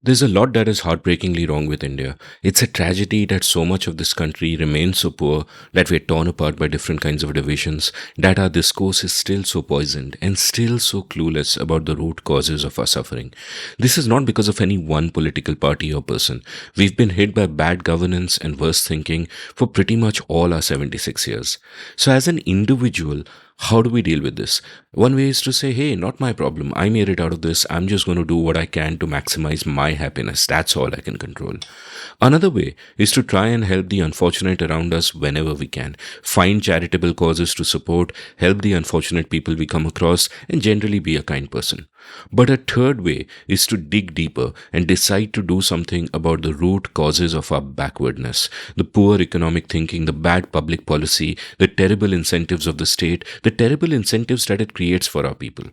There's a lot that is heartbreakingly wrong with India. It's a tragedy that so much of this country remains so poor, that we're torn apart by different kinds of divisions, that our discourse is still so poisoned and still so clueless about the root causes of our suffering. This is not because of any one political party or person. We've been hit by bad governance and worse thinking for pretty much all our 76 years. So, as an individual, how do we deal with this? One way is to say, hey, not my problem. I made it out of this. I'm just going to do what I can to maximize my happiness. That's all I can control. Another way is to try and help the unfortunate around us whenever we can. Find charitable causes to support, help the unfortunate people we come across, and generally be a kind person. But a third way is to dig deeper and decide to do something about the root causes of our backwardness, the poor economic thinking, the bad public policy, the terrible incentives of the state, the terrible incentives that it creates for our people.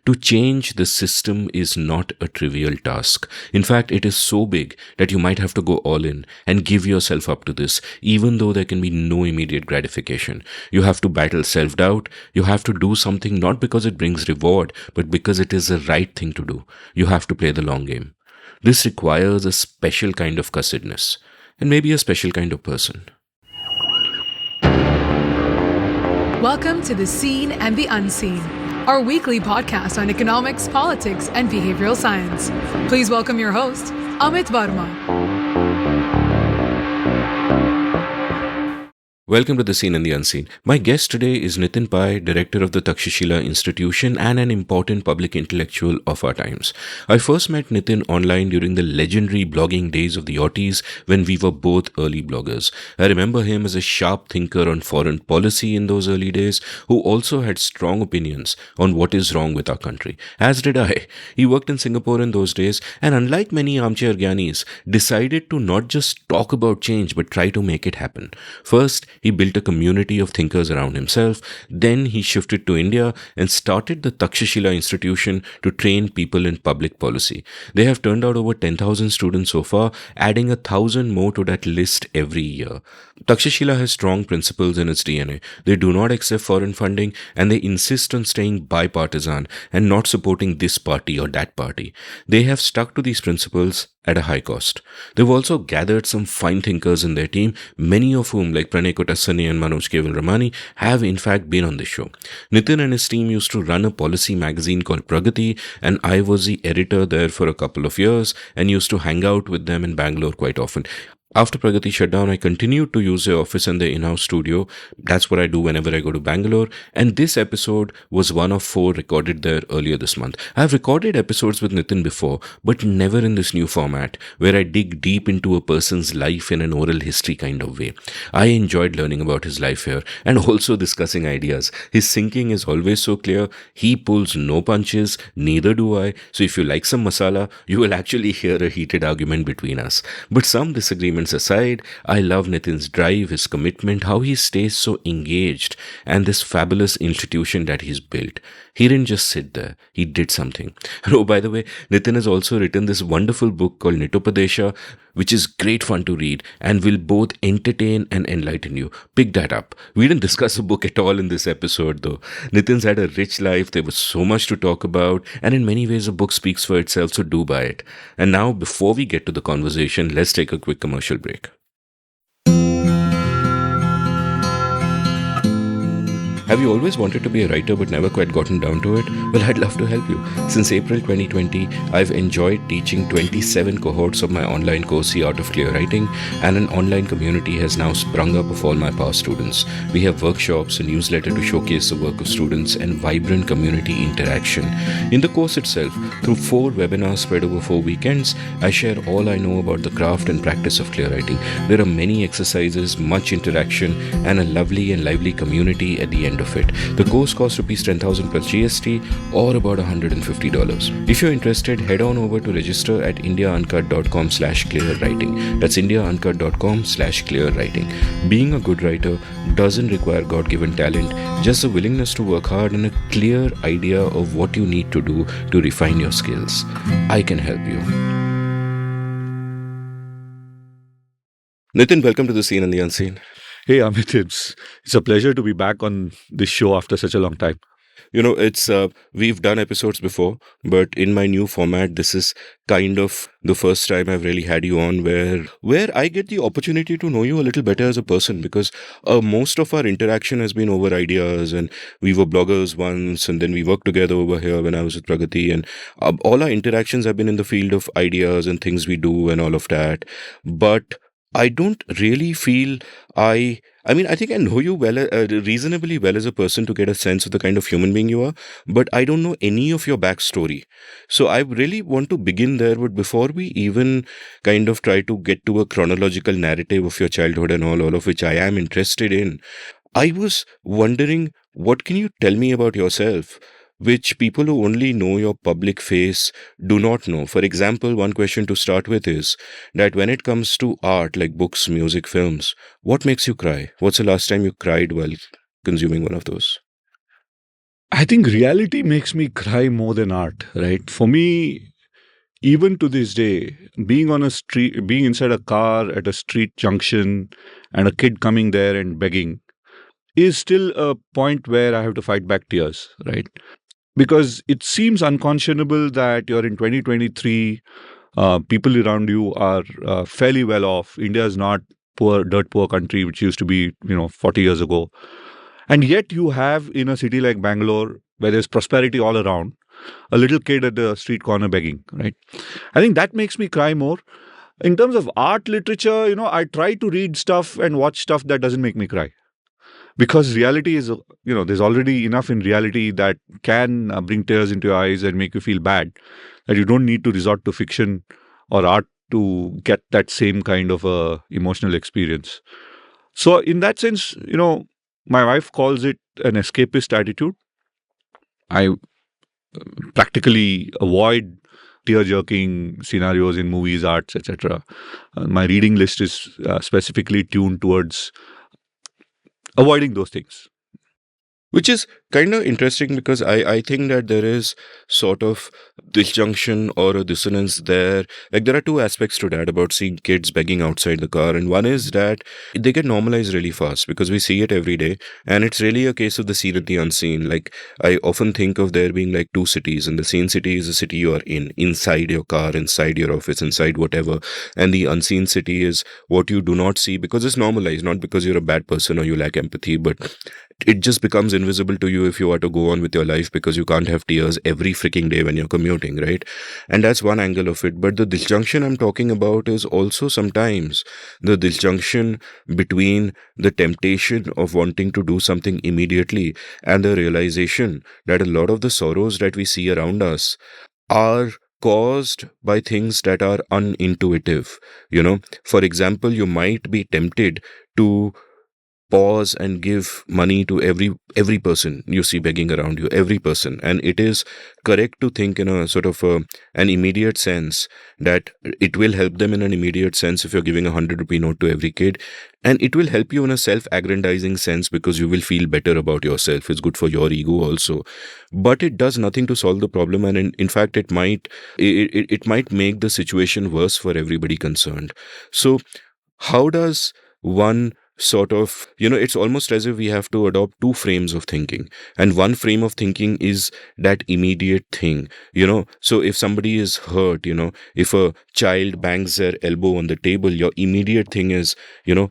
To change the system is not a trivial task. In fact, it is so big that you might have to go all in and give yourself up to this, even though there can be no immediate gratification. You have to battle self-doubt. You have to do something not because it brings reward, but because it is the right thing to do. You have to play the long game. This requires a special kind of cussedness and maybe a special kind of person. Welcome to The Seen and the Unseen, our weekly podcast on economics, politics, and behavioral science. Please welcome your host, Amit Varma. Welcome to The Seen and the Unseen. My guest today is Nitin Pai, director of the Takshashila Institution and an important public intellectual of our times. I first met Nitin online during the legendary blogging days of the aughties when we were both early bloggers. I remember him as a sharp thinker on foreign policy in those early days, who also had strong opinions on what is wrong with our country. As did I. He worked in Singapore in those days, and unlike many armchair gyanis, decided to not just talk about change but try to make it happen. First, he built a community of thinkers around himself. Then he shifted to India and started the Takshashila Institution to train people in public policy. They have turned out over 10,000 students so far, adding 1,000 more to that list every year. Takshashila has strong principles in its DNA. They do not accept foreign funding, and they insist on staying bipartisan and not supporting this party or that party. They have stuck to these principles at a high cost. They've also gathered some fine thinkers in their team, many of whom, like Pranay Kotasani and Manoj Keval Ramani, have in fact been on this show. Nitin and his team used to run a policy magazine called Pragati, and I was the editor there for a couple of years and used to hang out with them in Bangalore quite often. After Pragati shut down, I continued to use their office and their in-house studio. That's what I do whenever I go to Bangalore. And this episode was one of 4 recorded there earlier this month. I've recorded episodes with Nitin before, but never in this new format, where I dig deep into a person's life in an oral history kind of way. I enjoyed learning about his life here and also discussing ideas. His thinking is always so clear. He pulls no punches, neither do I. So if you like some masala, you will actually hear a heated argument between us. But some disagreements aside, I love Nitin's drive, his commitment, how he stays so engaged, and this fabulous institution that he's built. He didn't just sit there, he did something. Oh, by the way, Nitin has also written this wonderful book called Nitopadesha, which is great fun to read and will both entertain and enlighten you. Pick that up. We didn't discuss the book at all in this episode though. Nitin's had a rich life, there was so much to talk about, and in many ways the book speaks for itself, so do buy it. And now, before we get to the conversation, let's take a quick commercial break. Have you always wanted to be a writer but never quite gotten down to it? Well, I'd love to help you. Since April 2020, I've enjoyed teaching 27 cohorts of my online course, The Art of Clear Writing, and an online community has now sprung up of all my past students. We have workshops, a newsletter to showcase the work of students, and vibrant community interaction. In the course itself, through 4 webinars spread over 4 weekends, I share all I know about the craft and practice of clear writing. There are many exercises, much interaction, and a lovely and lively community at the end of it. The course costs rupees 10,000 plus GST, or about $150. If you're interested, head on over to register at indiauncut.com/clearwriting. That's indiauncut.com/clearwriting. Being a good writer doesn't require God-given talent, just a willingness to work hard and a clear idea of what you need to do to refine your skills. I can help you. Nitin, welcome to The Seen and the Unseen. Hey Amit, it's a pleasure to be back on this show after such a long time. It's we've done episodes before, but in my new format, this is kind of the first time I've really had you on where I get the opportunity to know you a little better as a person, because most of our interaction has been over ideas, and we were bloggers once, and then we worked together over here when I was with Pragati, and all our interactions have been in the field of ideas and things we do and all of that. But I don't really feel I mean, I think I know you well, reasonably well as a person to get a sense of the kind of human being you are, but I don't know any of your backstory. So I really want to begin there, but before we even kind of try to get to a chronological narrative of your childhood and all of which I am interested in, I was wondering, what can you tell me about yourself, which people who only know your public face do not know? For example, one question to start with is that when it comes to art, like books, music, films, what makes you cry? What's the last time you cried while consuming one of those? I think reality makes me cry more than art, right? For me, even to this day, being on a street, being inside a car at a street junction and a kid coming there and begging is still a point where I have to fight back tears, right? Because it seems unconscionable that you're in 2023, people around you are fairly well off. India is not poor, dirt poor country, which used to be, 40 years ago. And yet you have in a city like Bangalore, where there's prosperity all around, a little kid at the street corner begging, right? I think that makes me cry more. In terms of art literature, I try to read stuff and watch stuff that doesn't make me cry. Because reality is, there's already enough in reality that can bring tears into your eyes and make you feel bad, that you don't need to resort to fiction or art to get that same kind of emotional experience. So in that sense, my wife calls it an escapist attitude. I practically avoid tear-jerking scenarios in movies, arts, etc. My reading list is specifically tuned towards avoiding those things. Which is kind of interesting, because I think that there is sort of disjunction or a dissonance there. Like, there are two aspects to that about seeing kids begging outside the car. And one is that they get normalized really fast because we see it every day. And it's really a case of the seen and the unseen. Like, I often think of there being like two cities. And the seen city is the city you are in, inside your car, inside your office, inside whatever. And the unseen city is what you do not see because it's normalized, not because you're a bad person or you lack empathy, but it just becomes invisible to you if you are to go on with your life, because you can't have tears every freaking day when you're commuting, right? And that's one angle of it. But the disjunction I'm talking about is also sometimes the disjunction between the temptation of wanting to do something immediately and the realization that a lot of the sorrows that we see around us are caused by things that are unintuitive. For example, you might be tempted to pause and give money to every person you see begging around you, every person. And it is correct to think in a sort of an immediate sense that it will help them in an immediate sense if you're giving a 100 rupee note to every kid. And it will help you in a self-aggrandizing sense because you will feel better about yourself. It's good for your ego also. But it does nothing to solve the problem. And in fact, it might make the situation worse for everybody concerned. So how does one sort of, it's almost as if we have to adopt two frames of thinking. And one frame of thinking is that immediate thing, So if somebody is hurt, if a child bangs their elbow on the table, your immediate thing is,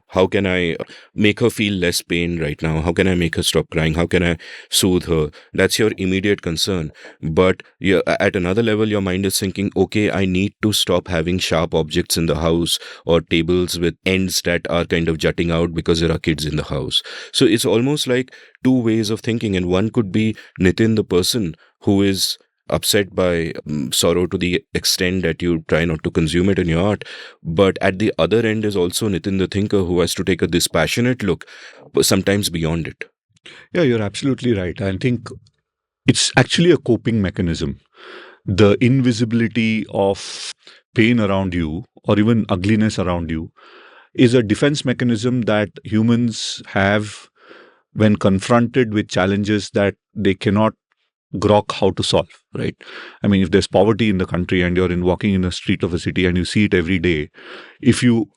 how can I make her feel less pain right now? How can I make her stop crying? How can I soothe her? That's your immediate concern. But at another level, your mind is thinking, okay, I need to stop having sharp objects in the house or tables with ends that are kind of jutting out because there are kids in the house. So it's almost like two ways of thinking. And one could be Nitin, the person who is upset by sorrow to the extent that you try not to consume it in your art. But at the other end is also Nitin, the thinker, who has to take a dispassionate look, sometimes beyond it. Yeah, you're absolutely right. I think it's actually a coping mechanism. The invisibility of pain around you or even ugliness around you is a defense mechanism that humans have when confronted with challenges that they cannot grok how to solve, right? I mean, if there's poverty in the country and you're walking in a street of a city and you see it every day, if you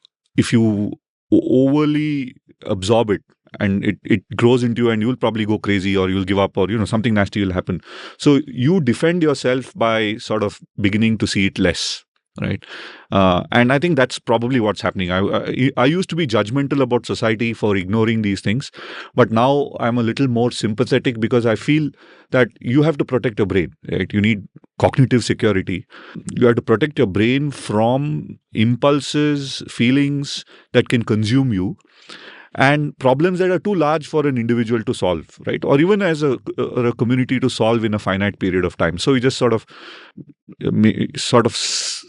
overly absorb it and it grows into you, and you'll probably go crazy, or you'll give up, or something nasty will happen. So you defend yourself by sort of beginning to see it less, right? And I think that's probably what's happening. I used to be judgmental about society for ignoring these things, but now I'm a little more sympathetic, because I feel that you have to protect your brain, right? You need cognitive security. You have to protect your brain from impulses, feelings that can consume you, and problems that are too large for an individual to solve, right? Or even as a community to solve in a finite period of time. So you just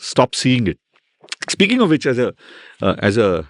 stop seeing it. Speaking of which, as a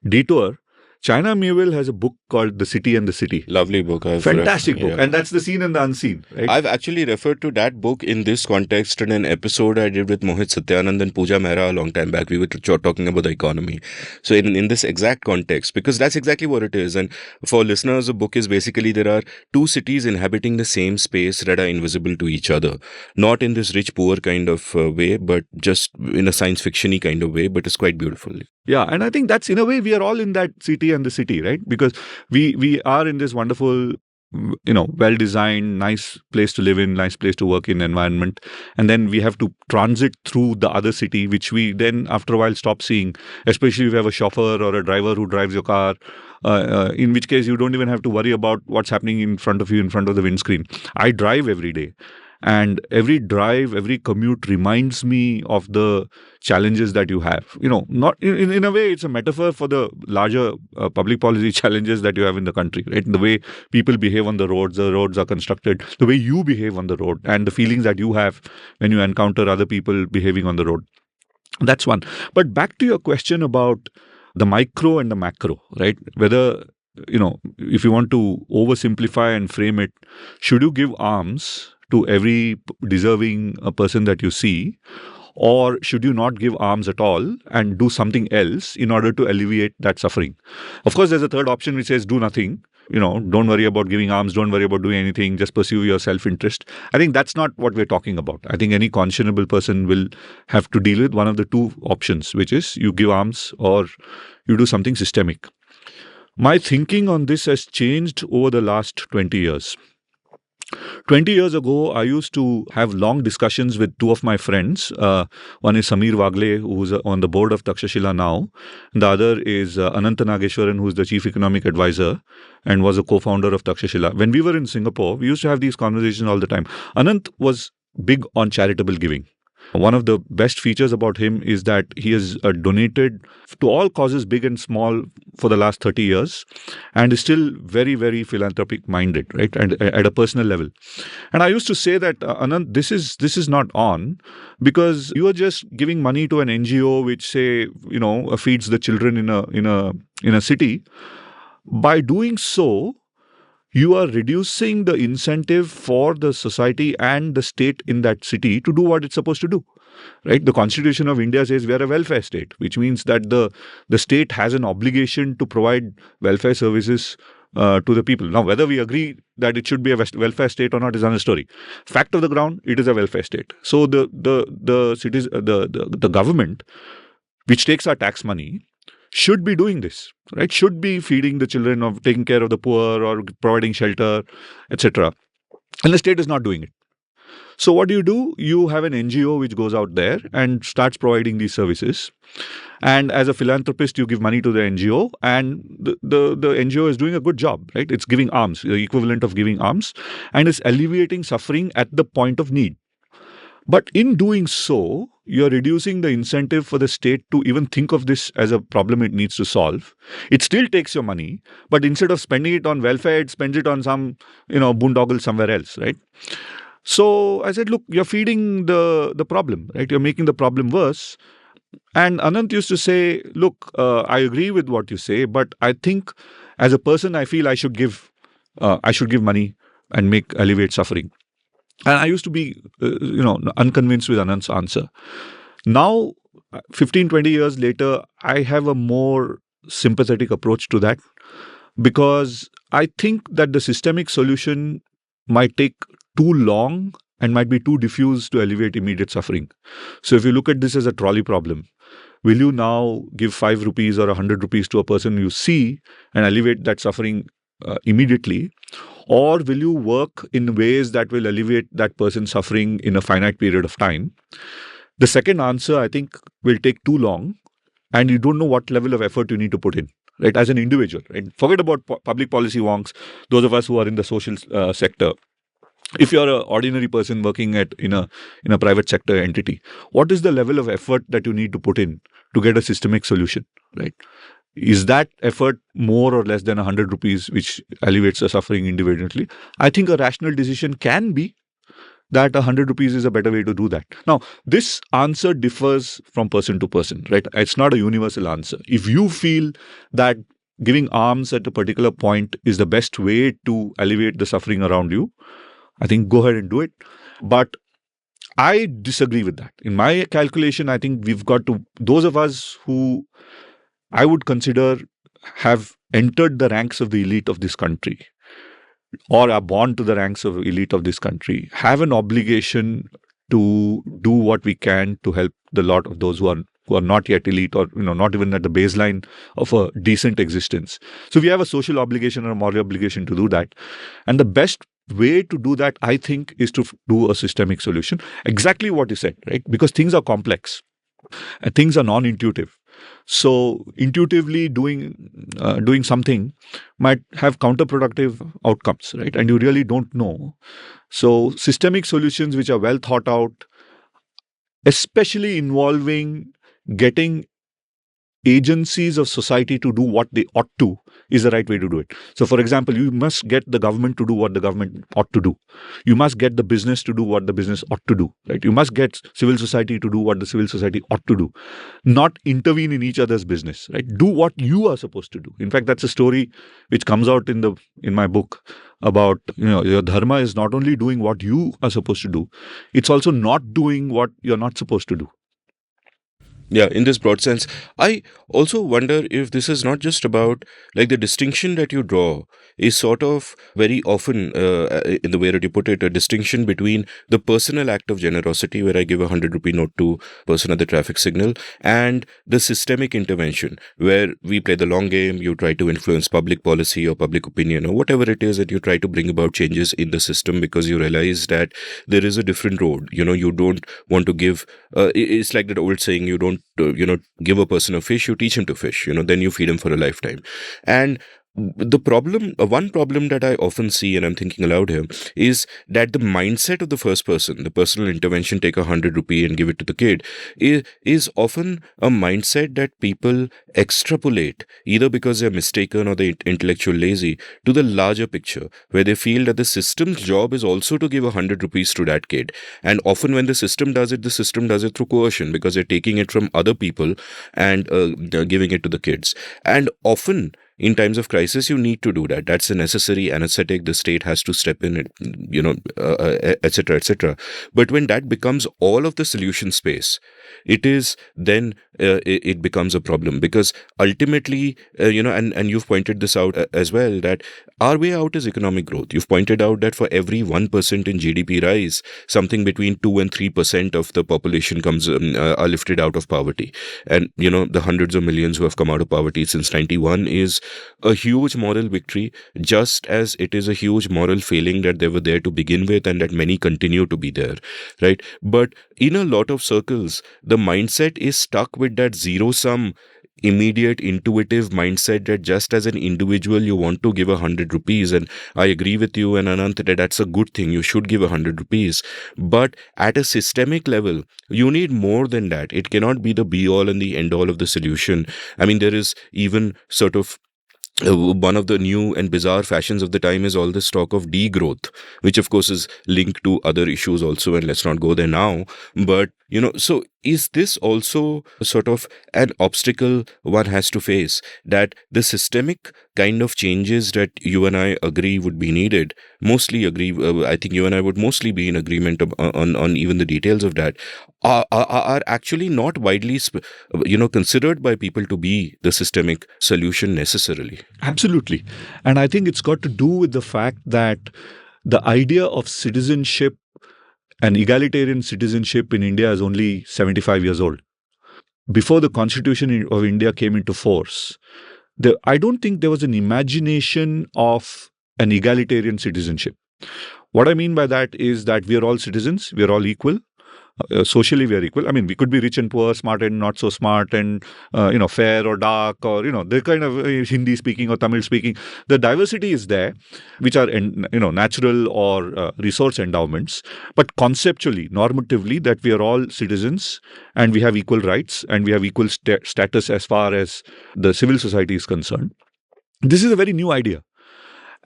detour, China Miéville has a book called The City and the City. Lovely book. Fantastic book. Yeah. And that's the seen and the unseen, right? I've actually referred to that book in this context in an episode I did with Mohit Satyanand and Pooja Mehra a long time back. We were talking about the economy. So in this exact context, because that's exactly what it is. And for listeners, the book is basically there are two cities inhabiting the same space that are invisible to each other. Not in this rich-poor kind of way, but just in a science fiction-y kind of way, but it's quite beautiful. Yeah, and I think that's, in a way, we are all in that city and the city, right? Because we are in this wonderful, well-designed, nice place to live in, nice place to work in environment. And then we have to transit through the other city, which we then, after a while, stop seeing, especially if you have a chauffeur or a driver who drives your car, in which case you don't even have to worry about what's happening in front of you, in front of the windscreen. I drive every day. And every drive, every commute reminds me of the challenges that you have. Not in a way, it's a metaphor for the larger public policy challenges that you have in the country, right? The way people behave on the roads are constructed, the way you behave on the road, and the feelings that you have when you encounter other people behaving on the road. That's one. But back to your question about the micro and the macro, right? Whether, if you want to oversimplify and frame it, should you give arms to every deserving person that you see, or should you not give arms at all and do something else in order to alleviate that suffering? Of course, there's a third option which says do nothing. Don't worry about giving arms, don't worry about doing anything, just pursue your self-interest. I think that's not what we're talking about. I think any conscionable person will have to deal with one of the two options, which is you give arms or you do something systemic. My thinking on this has changed over the last 20 years. 20 years ago, I used to have long discussions with two of my friends. One is Sameer Wagle, who's on the board of Takshashila now. The other is Anant Nageshwaran, who's the chief economic advisor and was a co-founder of Takshashila. When we were in Singapore, we used to have these conversations all the time. Anant was big on charitable giving. One of the best features about him is that he has donated to all causes, big and small, for the last 30 years and is still very, very philanthropic minded, right? And at a personal level. And I used to say that, Anand, this is not on, because you are just giving money to an NGO which, say, feeds the children in a city. By doing so, you are reducing the incentive for the society and the state in that city to do what it's supposed to do, right? The Constitution of India says we are a welfare state, which means that the state has an obligation to provide welfare services to the people. Now, whether we agree that it should be a welfare state or not is another story. Fact of the ground, it is a welfare state. So the government, which takes our tax money, should be doing this, right? Should be feeding the children, or taking care of the poor, or providing shelter, etc. And the state is not doing it. So what do? You have an NGO which goes out there and starts providing these services. And as a philanthropist, you give money to the NGO, and the NGO is doing a good job, right? It's giving alms, the equivalent of giving alms, and it's alleviating suffering at the point of need. But in doing so, you're reducing the incentive for the state to even think of this as a problem it needs to solve. It still takes your money, but instead of spending it on welfare, it spends it on some, boondoggle somewhere else, right? So I said, look, you're feeding the problem, right? You're making the problem worse. And Anant used to say, look, I agree with what you say, but I think as a person, I feel I should give money and alleviate suffering. And I used to be, unconvinced with Anand's answer. Now, 15, 20 years later, I have a more sympathetic approach to that, because I think that the systemic solution might take too long and might be too diffuse to alleviate immediate suffering. So if you look at this as a trolley problem, will you now give 5 rupees or 100 rupees to a person you see and alleviate that suffering immediately, or will you work in ways that will alleviate that person's suffering in a finite period of time? The second answer, I think, will take too long, and you don't know what level of effort you need to put in, right, as an individual. Right? Forget about public policy wonks, those of us who are in the social sector. If you're an ordinary person working in a private sector entity, what is the level of effort that you need to put in to get a systemic solution, right? Is that effort more or less than 100 rupees, which alleviates the suffering individually? I think a rational decision can be that 100 rupees is a better way to do that. Now, this answer differs from person to person, right? It's not a universal answer. If you feel that giving alms at a particular point is the best way to alleviate the suffering around you, I think go ahead and do it. But I disagree with that. In my calculation, I think we've got to, those of us who I would consider have entered the ranks of the elite of this country, or are born to the ranks of elite of this country, have an obligation to do what we can to help the lot of those who are not yet elite, or not even at the baseline of a decent existence. So we have a social obligation and a moral obligation to do that. And the best way to do that, I think, is to do a systemic solution. Exactly what you said, right? Because things are complex and things are non-intuitive. So intuitively doing something might have counterproductive outcomes, right? And you really don't know. So systemic solutions which are well thought out, especially involving getting agencies of society to do what they ought to, is the right way to do it. So, for example, you must get the government to do what the government ought to do. You must get the business to do what the business ought to do, right? You must get civil society to do what the civil society ought to do, not intervene in each other's business, right? Do what you are supposed to do. In fact, that's a story which comes out in my book about, your dharma is not only doing what you are supposed to do, it's also not doing what you're not supposed to do. Yeah, in this broad sense, I also wonder if this is not just about, like, the distinction that you draw is sort of very often, in the way that you put it, a distinction between the personal act of generosity, where I give a 100 rupee note to person at the traffic signal, and the systemic intervention, where we play the long game, you try to influence public policy or public opinion or whatever it is that you try to bring about changes in the system because you realize that there is a different road. You don't want to give, it's like that old saying, you don't give a person a fish, you teach him to fish, then you feed him for a lifetime. And one problem that I often see, and I'm thinking aloud here, is that the mindset of the first person, the personal intervention, take 100 rupee and give it to the kid, is often a mindset that people extrapolate, either because they're mistaken or they're intellectual lazy, to the larger picture, where they feel that the system's job is also to give 100 rupees to that kid. And often when the system does it through coercion, because they're taking it from other people and giving it to the kids. And often, in times of crisis, you need to do that. That's a necessary anesthetic. The state has to step in, etc., etc. But when that becomes all of the solution space, it becomes a problem, because ultimately, and you've pointed this out as well, that our way out is economic growth. You've pointed out that for every 1% in GDP rise, something between 2 and 3% of the population are lifted out of poverty. And, the hundreds of millions who have come out of poverty since 91 is a huge moral victory, just as it is a huge moral failing that they were there to begin with and that many continue to be there, right? But in a lot of circles, the mindset is stuck with that zero-sum, immediate, intuitive mindset that just as an individual, you want to give 100 rupees. And I agree with you and Anant that that's a good thing. You should give 100 rupees. But at a systemic level, you need more than that. It cannot be the be-all and the end-all of the solution. I mean, there is even sort of one of the new and bizarre fashions of the time is all this talk of degrowth, which of course is linked to other issues also, and let's not go there now. But, so is this also sort of an obstacle one has to face, that the systemic kind of changes that you and I agree would be needed, mostly agree, I think you and I would mostly be in agreement on even the details of that, are actually not widely, considered by people to be the systemic solution necessarily. Absolutely. And I think it's got to do with the fact that the idea of citizenship and egalitarian citizenship in India is only 75 years old. Before the Constitution of India came into force, I don't think there was an imagination of an egalitarian citizenship. What I mean by that is that we are all citizens, we are all equal. Socially, we are equal. I mean, we could be rich and poor, smart and not so smart, and fair or dark, or the kind of Hindi speaking or Tamil speaking. The diversity is there, which are natural or resource endowments. But conceptually, normatively, that we are all citizens and we have equal rights and we have equal status as far as the civil society is concerned. This is a very new idea.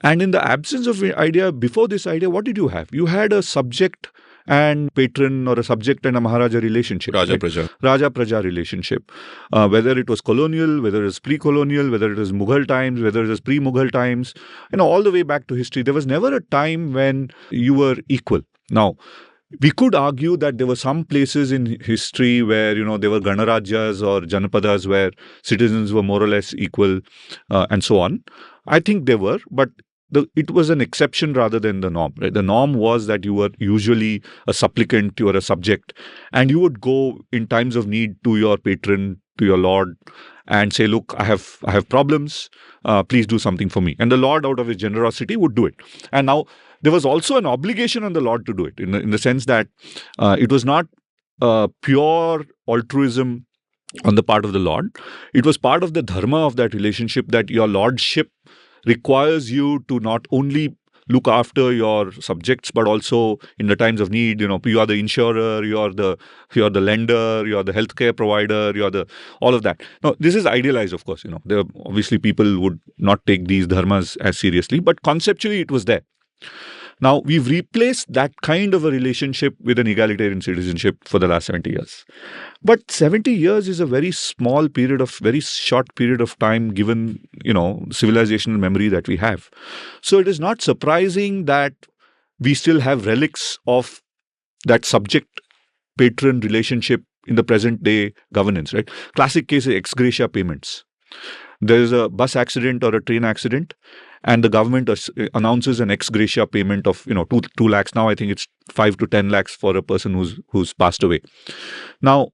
And in the absence of an idea, before this idea, what did you have? You had a subject and patron, or a subject and a Maharaja relationship. Raja right? Praja. Raja Praja relationship. Whether it was colonial, whether it was pre-colonial, whether it was Mughal times, whether it was pre-Mughal times, all the way back to history, there was never a time when you were equal. Now, we could argue that there were some places in history where, there were Ganarajas or Janapadas where citizens were more or less equal and so on. I think there were, but it was an exception rather than the norm. Right? The norm was that you were usually a supplicant, you were a subject, and you would go in times of need to your patron, to your lord, and say, "Look, I have problems. Please do something for me." And the lord, out of his generosity, would do it. And now there was also an obligation on the lord to do it, in the sense that it was not pure altruism on the part of the lord. It was part of the dharma of that relationship that your lordship requires you to not only look after your subjects, but also in the times of need. You are the insurer, you are the lender, you are the healthcare provider, you are the all of that. Now, this is idealized, of course. There obviously people would not take these dharmas as seriously, but conceptually it was there. Now, we've replaced that kind of a relationship with an egalitarian citizenship for the last 70 years. But 70 years is a very short period of time given, civilizational memory that we have. So it is not surprising that we still have relics of that subject-patron relationship in the present day governance, right? Classic case is ex gratia payments. There is a bus accident or a train accident, and the government announces an ex gratia payment of 2 lakhs. Now I think it's 5 to 10 lakhs for a person who's passed away. Now,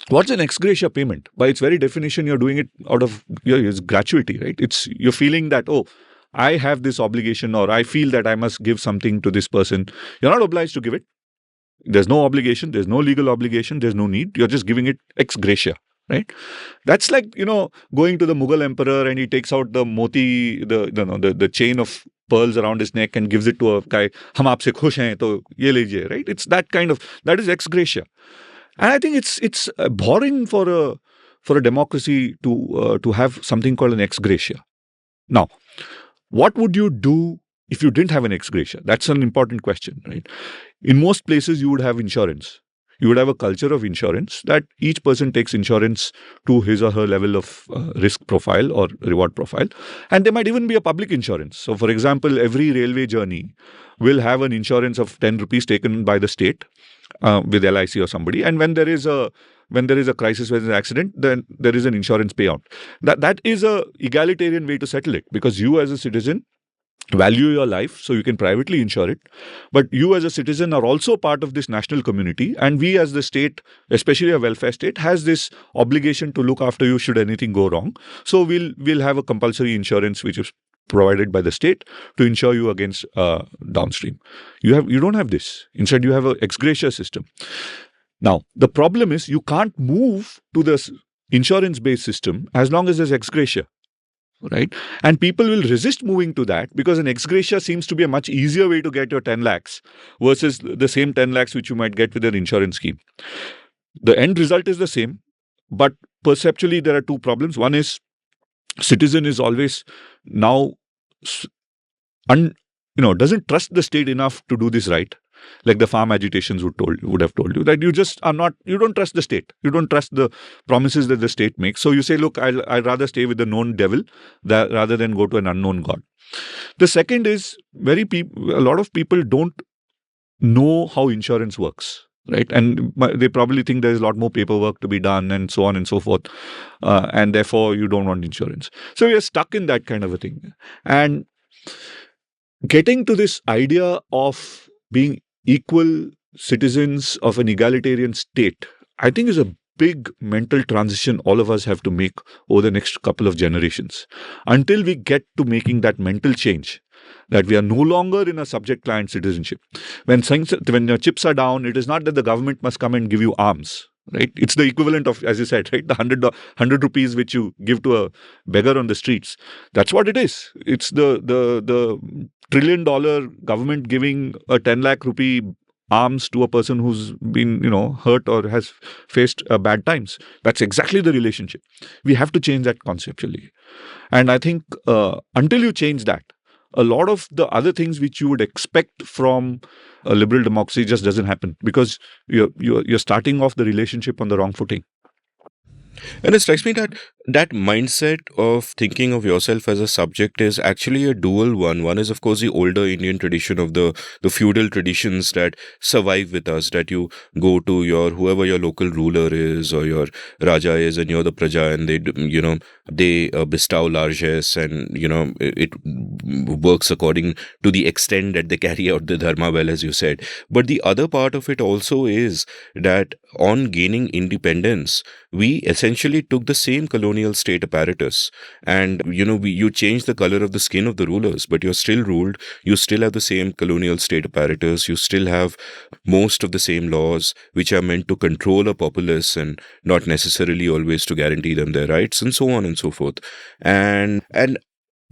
what's an ex gratia payment? By its very definition, you're doing it out of it's gratuity, right? You're feeling that, oh, I have this obligation, or I feel that I must give something to this person. You're not obliged to give it. There's no obligation. There's no legal obligation. There's no need. You're just giving it ex gratia. Right? That's like, going to the Mughal emperor and he takes out the moti, the chain of pearls around his neck and gives it to a guy. Hum aapse khush hain, to ye lijiye, right? It's that is ex gratia. And I think it's boring for a democracy to have something called an ex gratia. Now, what would you do if you didn't have an ex gratia? That's an important question, right? In most places, you would have insurance. You would have a culture of insurance that each person takes insurance to his or her level of risk profile or reward profile. And there might even be a public insurance. So, for example, every railway journey will have an insurance of 10 rupees taken by the state with LIC or somebody. And when there is a crisis, when there's an accident, then there is an insurance payout. That is a egalitarian way to settle it, because you as a citizen value your life, so you can privately insure it. But you as a citizen are also part of this national community, and we as the state, especially a welfare state, has this obligation to look after you should anything go wrong. So we'll have a compulsory insurance which is provided by the state to insure you against downstream. You don't have this. Instead, you have an ex gratia system. Now, the problem is you can't move to the insurance-based system as long as there's ex gratia. Right? And people will resist moving to that because an ex gratia seems to be a much easier way to get your 10 lakhs versus the same 10 lakhs which you might get with an insurance scheme. The end result is the same, but perceptually there are two problems. One is citizen is always now doesn't trust the state enough to do this right. Like the farm agitations would have told you that you don't trust the state. You don't trust the promises that the state makes. So you say, look, I'd rather stay with the known devil rather than go to an unknown God. The second is a lot of people don't know how insurance works, right? And they probably think there's a lot more paperwork to be done and so on and so forth. And therefore you don't want insurance. So we are stuck in that kind of a thing. And getting to this idea of being equal citizens of an egalitarian state, I think is a big mental transition all of us have to make over the next couple of generations. Until we get to making that mental change, that we are no longer in a subject-client citizenship. When your chips are down, it is not that the government must come and give you arms. Right? It's the equivalent of, as you said, right, the 100 rupees which you give to a beggar on the streets. That's what it is. It's the $1 trillion government giving a 10 lakh rupee arms to a person who's been, hurt or has faced bad times. That's exactly the relationship. We have to change that conceptually. And I think until you change that, a lot of the other things which you would expect from a liberal democracy just doesn't happen, because you're starting off the relationship on the wrong footing. And it strikes me that that mindset of thinking of yourself as a subject is actually a dual one. One is, of course, the older Indian tradition of the feudal traditions that survive with us, that you go to whoever your local ruler is or your Raja is, and you're the Praja, and they bestow largesse, and, it works according to the extent that they carry out the dharma well, as you said. But the other part of it also is that on gaining independence, we essentially took the same colonial state apparatus, and you change the color of the skin of the rulers, but you're still ruled. You still have the same colonial state apparatus. You still have most of the same laws which are meant to control a populace and not necessarily always to guarantee them their rights, and so on and so forth. And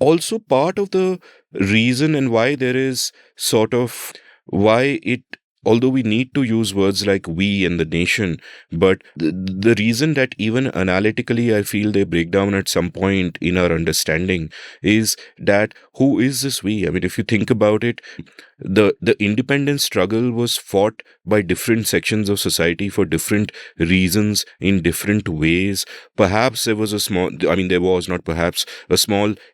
also part of the reason and why there is sort of why it, although we need to use words like we and the nation, but the reason that even analytically I feel they break down at some point in our understanding is that who is this we? I mean, if you think about it, the independence struggle was fought by different sections of society for different reasons in different ways. Perhaps there was a small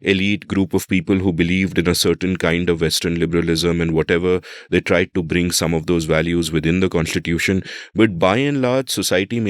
elite group of people who believed in a certain kind of Western liberalism and whatever. They tried to bring some of those values within the constitution. But by and large, society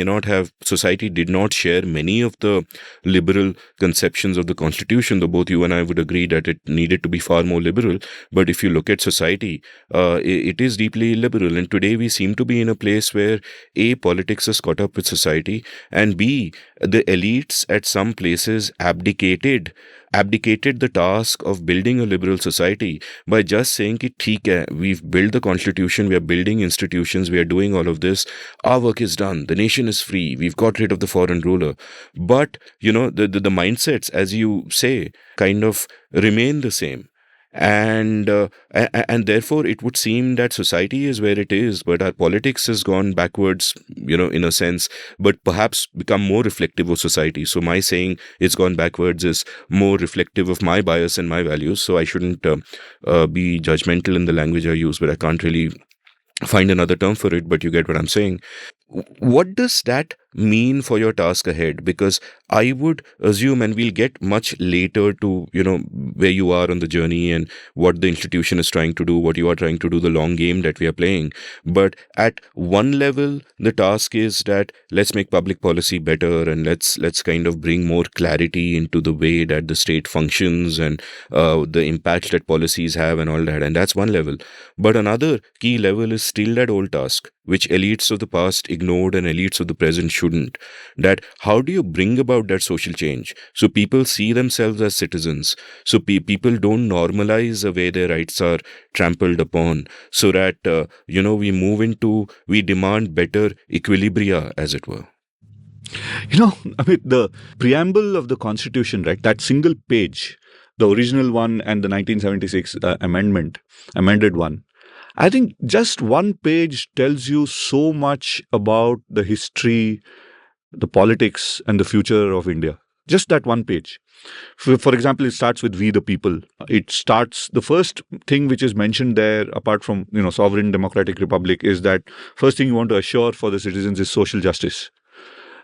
did not share many of the liberal conceptions of the constitution, though both you and I would agree that it needed to be far more liberal. But if you look at society, it is deeply illiberal. And today we seem to be in a place where A, politics has caught up with society, and B, the elites at some places abdicated the task of building a liberal society by just saying कि ठीक है, we've built the constitution, we are building institutions, we are doing all of this, our work is done, the nation is free, we've got rid of the foreign ruler. But the mindsets, as you say, kind of remain the same. And therefore it would seem that society is where it is, but our politics has gone backwards, in a sense, but perhaps become more reflective of society. So my saying it's gone backwards is more reflective of my bias and my values. So I shouldn't be judgmental in the language I use, but I can't really find another term for it, but you get what I'm saying. What does that mean for your task ahead? Because I would assume, and we'll get much later to, where you are on the journey and what the institution is trying to do, what you are trying to do, the long game that we are playing. But at one level, the task is that let's make public policy better, and let's kind of bring more clarity into the way that the state functions and the impact that policies have and all that. And that's one level. But another key level is still that old task, which elites of the past ignored and elites of the present shouldn't. That how do you bring about that social change so people see themselves as citizens, so people don't normalize the way their rights are trampled upon, so that we demand better equilibria, as it were. The preamble of the Constitution, right, that single page, the original one and the 1976 amended one, I think just one page tells you so much about the history, the politics, and the future of India. Just that one page. For example, it starts with "We the people." The first thing which is mentioned there, apart from sovereign democratic republic, is that first thing you want to assure for the citizens is social justice.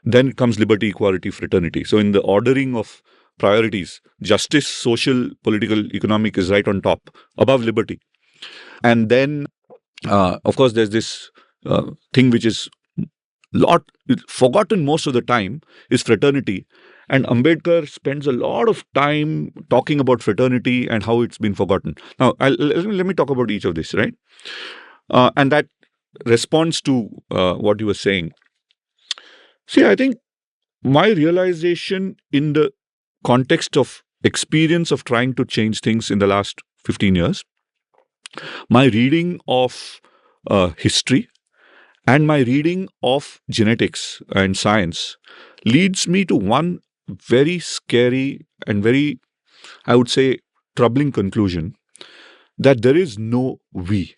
Then comes liberty, equality, fraternity. So in the ordering of priorities, justice, social, political, economic is right on top, above liberty. And then, of course, there's this thing which is forgotten most of the time, is fraternity. And Ambedkar spends a lot of time talking about fraternity and how it's been forgotten. Now, let me talk about each of this, right? And that responds to what you were saying. See, I think my realization in the context of experience of trying to change things in the last 15 years, my reading of history and my reading of genetics and science leads me to one very scary and very, I would say, troubling conclusion that there is no we,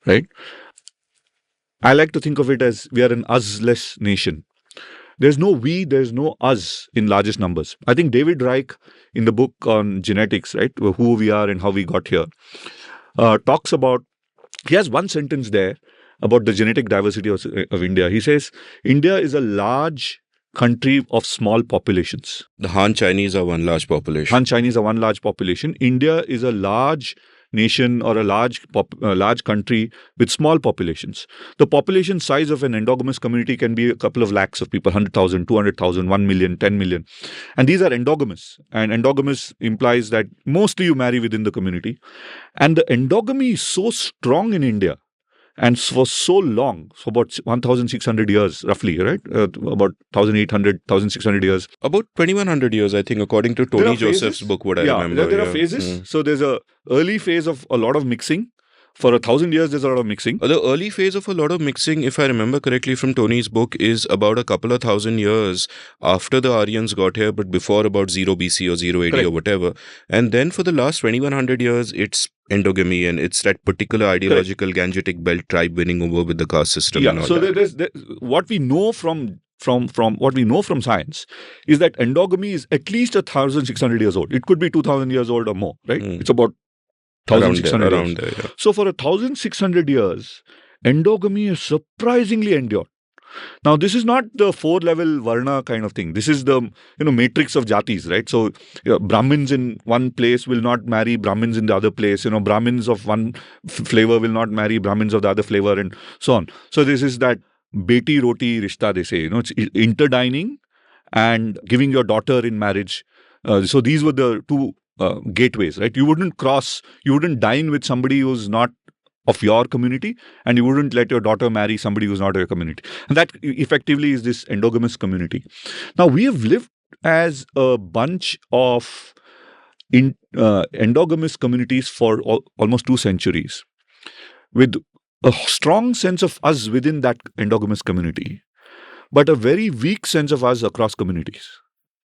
right? I like to think of it as we are an us-less nation. There's no we, there's no us in largest numbers. I think David Reich, in the book on genetics, right, who we are and how we got here, talks about, he has one sentence there about the genetic diversity of India. He says, India is a large country of small populations. The Han Chinese are one large population. Han Chinese are one large population. India is a large nation or a large country with small populations. The population size of an endogamous community can be a couple of lakhs of people, 100,000, 200,000, 1 million, 10 million. And these are endogamous. And endogamous implies that mostly you marry within the community. And the endogamy is so strong in India and for so long, for about 1,600 years, roughly, right? About 1,800, 1,600 years. About 2,100 years, I think, according to Tony Joseph's book, what I remember. There are phases. So there's a early phase of a lot of mixing. For 1,000 years, there's a lot of mixing. The early phase of a lot of mixing, if I remember correctly from Tony's book, is about a couple of thousand years after the Aryans got here, but before about 0 BC or 0 AD or whatever. And then for the last 2,100 years, it's endogamy and it's that particular ideological Gangetic belt tribe winning over with the caste system. Yeah, and all so that. what we know from what we know from science is that endogamy is at least 1,600 years old. It could be 2,000 years old or more, right? It's about 1,600 around years. there, yeah. So for 1,600 years, endogamy is surprisingly endured. Now, this is not the 4-level Varna kind of thing. This is the matrix of jatis, right? So Brahmins in one place will not marry Brahmins in the other place. Brahmins of one flavor will not marry Brahmins of the other flavor, and so on. So this is that beti roti rishta, they say. It's interdining and giving your daughter in marriage. So these were the two gateways, right? You wouldn't dine with somebody who's not of your community, and you wouldn't let your daughter marry somebody who's not your community. And that effectively is this endogamous community. Now, we have lived as a bunch of endogamous communities for almost 2 centuries, with a strong sense of us within that endogamous community, but a very weak sense of us across communities.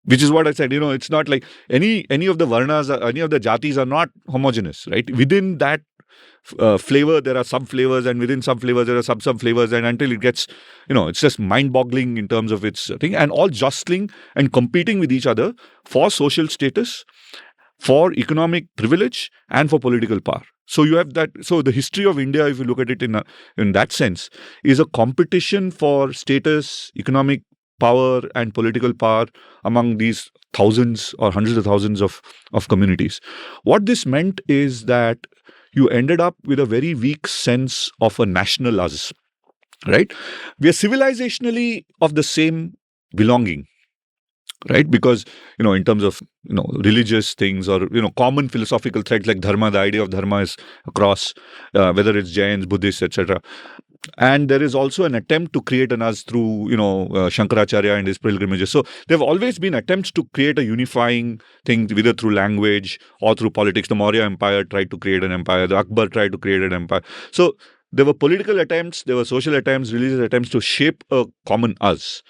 Which is what I said, it's not like any of the varnas, any of the jatis are not homogeneous, right? Within that flavor, there are sub-flavors, and within sub-flavors, there are sub-flavors, and until it gets, it's just mind-boggling in terms of its thing, and all jostling and competing with each other for social status, for economic privilege, and for political power. So you have that. So the history of India, if you look at it in that sense, is a competition for status, economic power and political power among these thousands or hundreds of thousands of communities. What this meant is that you ended up with a very weak sense of a national us, right? We are civilizationally of the same belonging, right? Because, in terms of, religious things or, common philosophical threads like dharma, the idea of dharma is across, whether it's Jains, Buddhists, etc. And there is also an attempt to create an us through, Shankaracharya and his pilgrimages. So there have always been attempts to create a unifying thing, whether through language or through politics. The Maurya Empire tried to create an empire. The Akbar tried to create an empire. So there were political attempts, there were social attempts, religious attempts to shape a common us.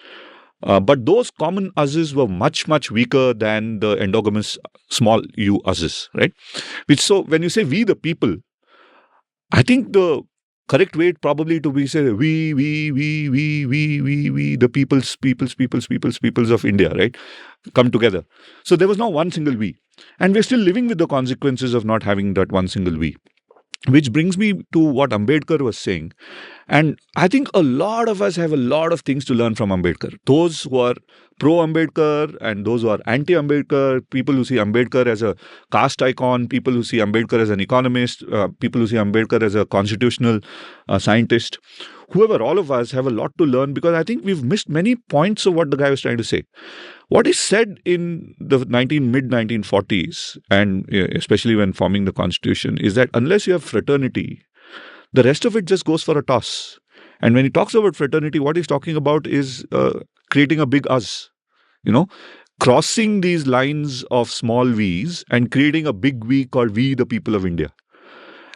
But those common uses were much, much weaker than the endogamous small u uses, right? So when you say we the people, I think the correct way probably to be say we, the peoples of India, right? Come together. So there was no one single we. And we're still living with the consequences of not having that one single we. Which brings me to what Ambedkar was saying. And I think a lot of us have a lot of things to learn from Ambedkar. Those who are pro-Ambedkar and those who are anti-Ambedkar, people who see Ambedkar as a caste icon, people who see Ambedkar as an economist, people who see Ambedkar as a constitutional scientist. Whoever, all of us have a lot to learn, because I think we've missed many points of what the guy was trying to say. What is said in the mid-1940s, and especially when forming the constitution, is that unless you have fraternity, the rest of it just goes for a toss. And when he talks about fraternity, what he's talking about is creating a big us, you know, crossing these lines of small V's and creating a big V called We the People of India.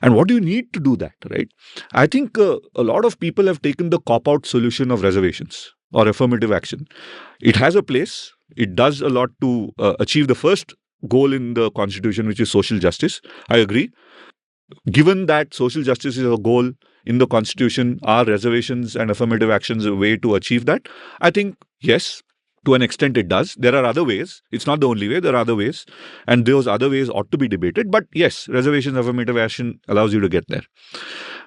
And what do you need to do that, right? I think a lot of people have taken the cop-out solution of reservations or affirmative action. It has a place. It does a lot to achieve the first goal in the constitution, which is social justice. I agree. Given that social justice is a goal in the constitution, are reservations and affirmative actions a way to achieve that? I think yes, to an extent it does. There are other ways. It's not the only way. There are other ways. And those other ways ought to be debated. But yes, reservations, affirmative action allows you to get there.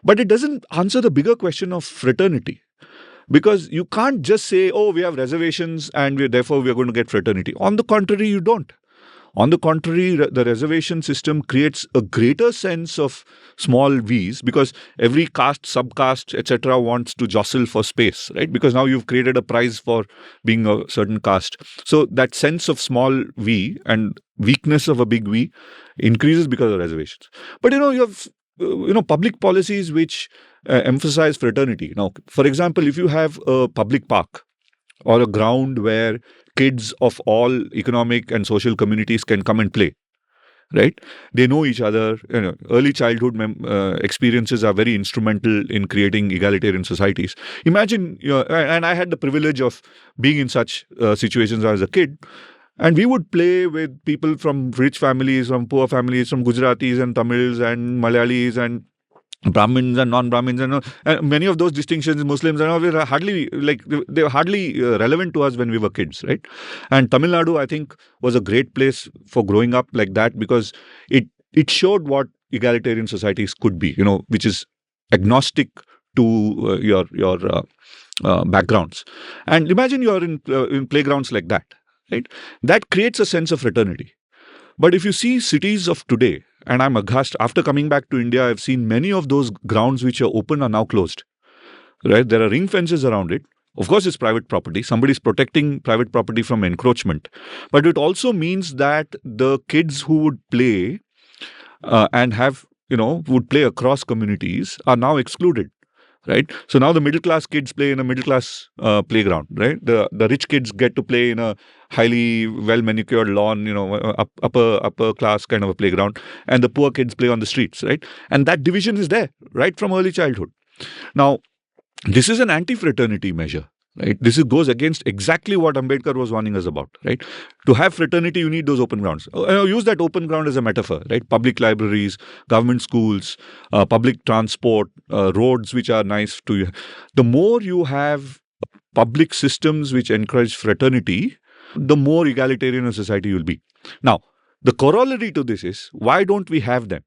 But it doesn't answer the bigger question of fraternity. Because you can't just say, oh, we have reservations and therefore we are going to get fraternity. On the contrary, you don't. On the contrary, the reservation system creates a greater sense of small V's because every caste, subcaste, etc. wants to jostle for space, right? Because now you've created a prize for being a certain caste. So that sense of small V and weakness of a big V increases because of reservations. But you have public policies which emphasize fraternity. Now, for example, if you have a public park or a ground where kids of all economic and social communities can come and play, right? They know each other. Early childhood experiences are very instrumental in creating egalitarian societies. Imagine, and I had the privilege of being in such situations as a kid. And we would play with people from rich families, from poor families, from Gujaratis and Tamils and Malayalis and Brahmins and non-Brahmins, and many of those distinctions, Muslims and all, were hardly they were hardly relevant to us when we were kids, right? And Tamil Nadu, I think, was a great place for growing up like that because it showed what egalitarian societies could be, which is agnostic to your backgrounds. And imagine you are in playgrounds like that, right? That creates a sense of fraternity. But if you see cities of today, and I'm aghast, after coming back to India, I've seen many of those grounds which are open are now closed, right? There are ring fences around it. Of course, it's private property. Somebody's protecting private property from encroachment. But it also means that the kids who would play and would play across communities are now excluded. Right. So now the middle class kids play in a middle class playground. Right. The rich kids get to play in a highly well manicured lawn, upper class kind of a playground, and the poor kids play on the streets. Right. And that division is there right from early childhood. Now, this is an anti-fraternity measure. Right. This goes against exactly what Ambedkar was warning us about. Right. To have fraternity, you need those open grounds. Use that open ground as a metaphor. Right. Public libraries, government schools, public transport, roads which are nice to you. The more you have public systems which encourage fraternity, the more egalitarian a society you'll be. Now, the corollary to this is, why don't we have them?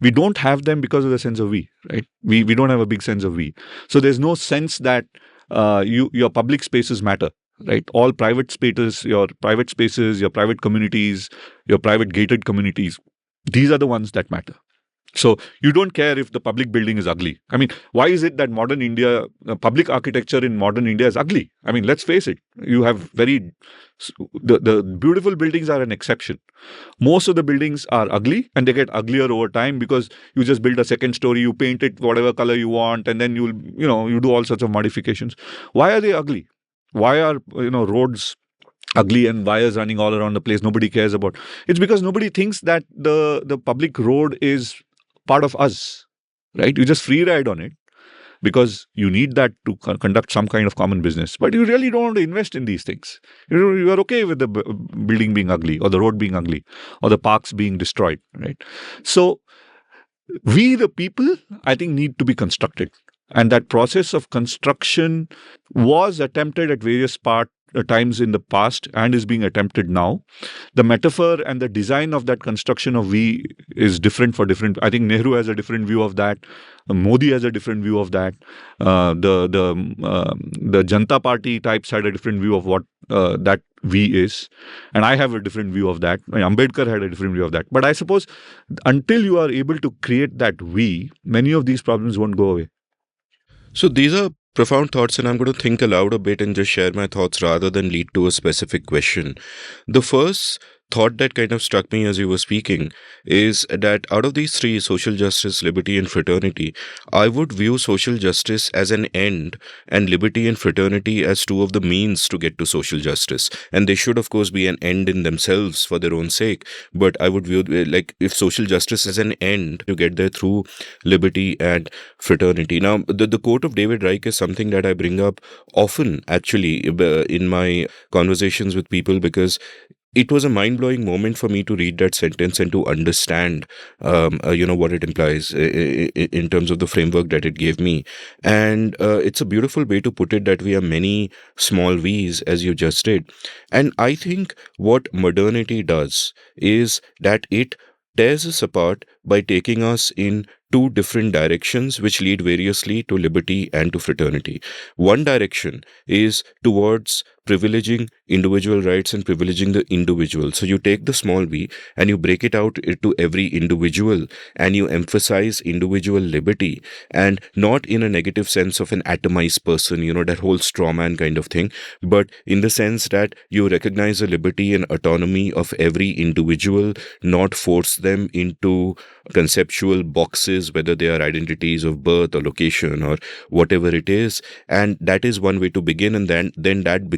We don't have them because of the sense of we. Right. We don't have a big sense of we. So there's no sense that your public spaces matter, right? All private spaces, your private communities, your private gated communities, these are the ones that matter. So you don't care if the public building is ugly. I mean, why is it that modern India, public architecture in modern India is ugly? I mean, let's face it. You have the beautiful buildings are an exception. Most of the buildings are ugly and they get uglier over time because you just build a second story, you paint it whatever color you want, and then you do all sorts of modifications. Why are they ugly? Why are, roads ugly and wires running all around the place? Nobody cares about. It's because nobody thinks that the public road is part of us, right? You just free ride on it because you need that to conduct some kind of common business. But you really don't want to invest in these things. You are okay with the building being ugly or the road being ugly or the parks being destroyed, right? So we, the people, I think need to be constructed. And that process of construction was attempted at various times in the past and is being attempted now. The metaphor and the design of that construction of we is different for different. I think Nehru has a different view of that. Modi has a different view of that. The Janata Party types had a different view of what that we is. And I have a different view of that. Ambedkar had a different view of that. But I suppose until you are able to create that we, many of these problems won't go away. So these are profound thoughts, and I'm going to think aloud a bit and just share my thoughts rather than lead to a specific question. The first thought that kind of struck me as you were speaking is that out of these three, social justice, liberty, and fraternity, I would view social justice as an end and liberty and fraternity as two of the means to get to social justice. And they should, of course, be an end in themselves for their own sake. But I would view like if social justice is an end, to get there through liberty and fraternity. Now, the quote of David Reich is something that I bring up often, actually, in my conversations with people, because it was a mind-blowing moment for me to read that sentence and to understand, what it implies in terms of the framework that it gave me. And it's a beautiful way to put it that we are many small V's, as you just did. And I think what modernity does is that it tears us apart by taking us in two different directions which lead variously to liberty and to fraternity. One direction is towards privileging individual rights and privileging the individual. So you take the small v and you break it out into every individual and you emphasize individual liberty, and not in a negative sense of an atomized person, that whole straw man kind of thing, but in the sense that you recognize the liberty and autonomy of every individual, not force them into conceptual boxes, whether they are identities of birth or location or whatever it is. And that is one way to begin, and then that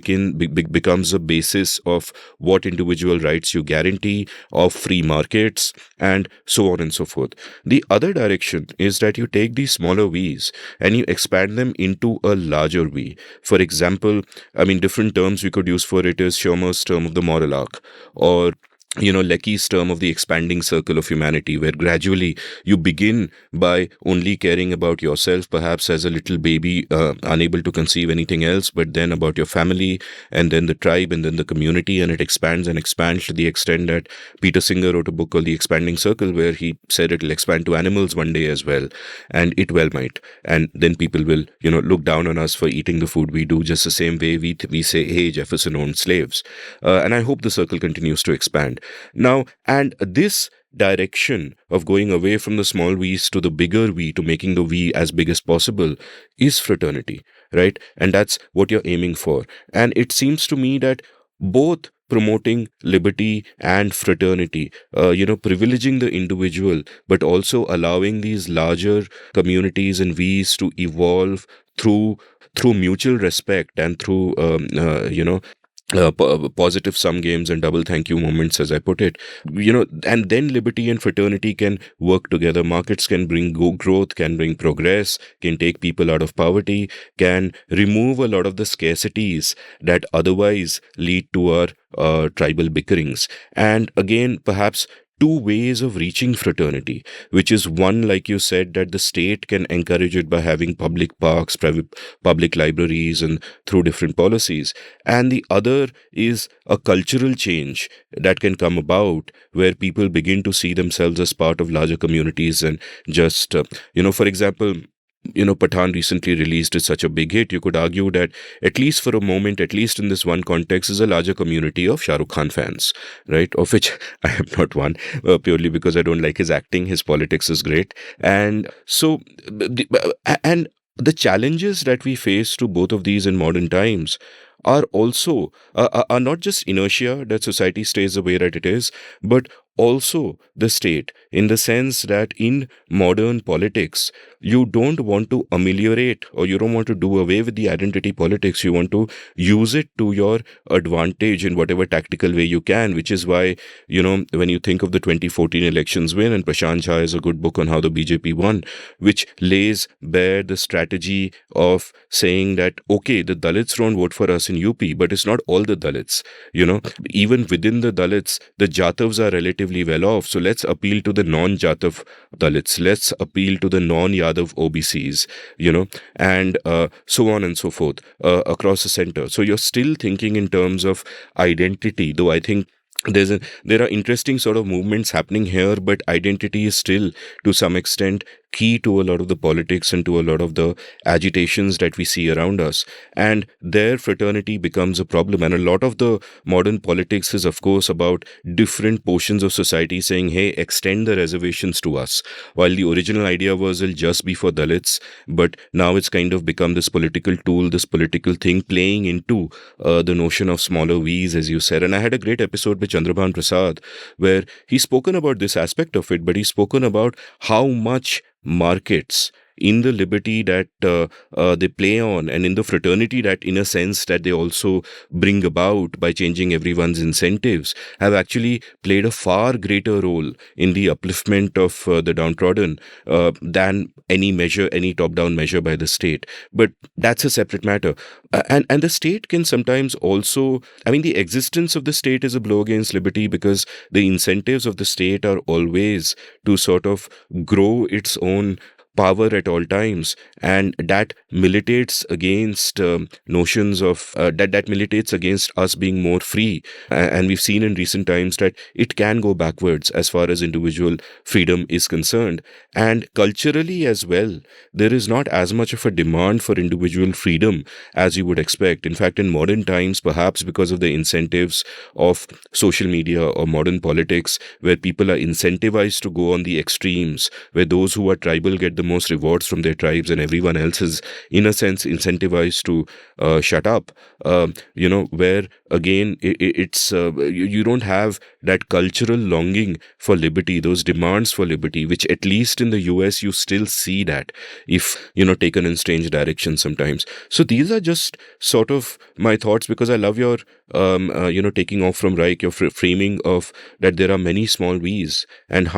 becomes a basis of what individual rights you guarantee, of free markets, and so on and so forth. The other direction is that you take these smaller V's and you expand them into a larger V. For example, different terms we could use for it is Schirmer's term of the moral arc, or Lecky's term of the expanding circle of humanity, where gradually you begin by only caring about yourself, perhaps as a little baby, unable to conceive anything else, but then about your family, and then the tribe, and then the community, and it expands and expands to the extent that Peter Singer wrote a book called The Expanding Circle, where he said it'll expand to animals one day as well, and it well might. And then people will, look down on us for eating the food we do, just the same way we say, hey, Jefferson owned slaves. And I hope the circle continues to expand. Now, and this direction of going away from the small V's to the bigger V, to making the V as big as possible, is fraternity, right? And that's what you're aiming for. And it seems to me that both promoting liberty and fraternity, privileging the individual, but also allowing these larger communities and V's to evolve through mutual respect and through, positive sum games and double thank you moments, as I put it, and then liberty and fraternity can work together. Markets can bring growth, can bring progress, can take people out of poverty, can remove a lot of the scarcities that otherwise lead to our tribal bickerings. And again, perhaps two ways of reaching fraternity, which is one, like you said, that the state can encourage it by having public parks, private public libraries, and through different policies. And the other is a cultural change that can come about where people begin to see themselves as part of larger communities and just, for example, Pathan recently released is such a big hit. You could argue that, at least for a moment, at least in this one context, is a larger community of Shah Rukh Khan fans, right? Of which I am not one, purely because I don't like his acting. His politics is great. And so, and the challenges that we face to both of these in modern times are also, are not just inertia that society stays the way that it is, but also the state, in the sense that in modern politics, you don't want to ameliorate, or you don't want to do away with the identity politics. You want to use it to your advantage in whatever tactical way you can, which is why, when you think of the 2014 elections win, and Prashant Jha has a good book on how the BJP won, which lays bare the strategy of saying that, okay, the Dalits don't vote for us in UP, but it's not all the Dalits. Even within the Dalits, the Jatavs are relatively well off. So let's appeal to the non-Jatav Dalits. Let's appeal to the non-Yadav OBCs, and so on and so forth across the center. So you're still thinking in terms of identity, though I think there are interesting sort of movements happening here, but identity is still, to some extent, key to a lot of the politics and to a lot of the agitations that we see around us. And their fraternity becomes a problem. And a lot of the modern politics is, of course, about different portions of society saying, hey, extend the reservations to us. While the original idea was it'll just be for Dalits, but now it's kind of become this political tool, this political thing playing into the notion of smaller V's, as you said. And I had a great episode with Chandrabhan Prasad where he's spoken about this aspect of it, but he's spoken about how much markets in the liberty that they play on, and in the fraternity that, in a sense, that they also bring about by changing everyone's incentives, have actually played a far greater role in the upliftment of the downtrodden than any top-down measure by the state. But that's a separate matter. And the state can sometimes also, I mean, the existence of the state is a blow against liberty, because the incentives of the state are always to sort of grow its own power at all times, and that militates against notions of that militates against us being more free. And we've seen in recent times that it can go backwards as far as individual freedom is concerned. And culturally as well, there is not as much of a demand for individual freedom as you would expect. In fact, in modern times, perhaps because of the incentives of social media or modern politics, where people are incentivized to go on the extremes, where those who are tribal get the most rewards from their tribes and everyone else is, in a sense, incentivized to shut up, where again you don't have that cultural longing for liberty, those demands for liberty, which at least in the US you still see that, if taken in strange directions sometimes. So these are just sort of my thoughts, because I love your taking off from Reich, your framing of that there are many small V's, and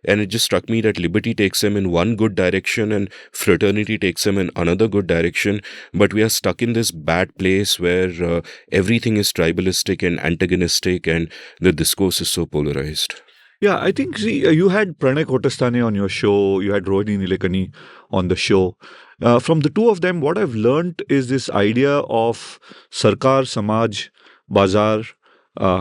it just struck me that liberty takes them in one good direction and fraternity takes them in another good direction, but we are stuck in this bad place where everything is tribalistic and antagonistic, and the discourse is so polarized. Yeah, I think, you had Pranay Kotastane on your show, you had Rohini Nilekani on the show. From the two of them, what I've learned is this idea of Sarkar, Samaj, Bazaar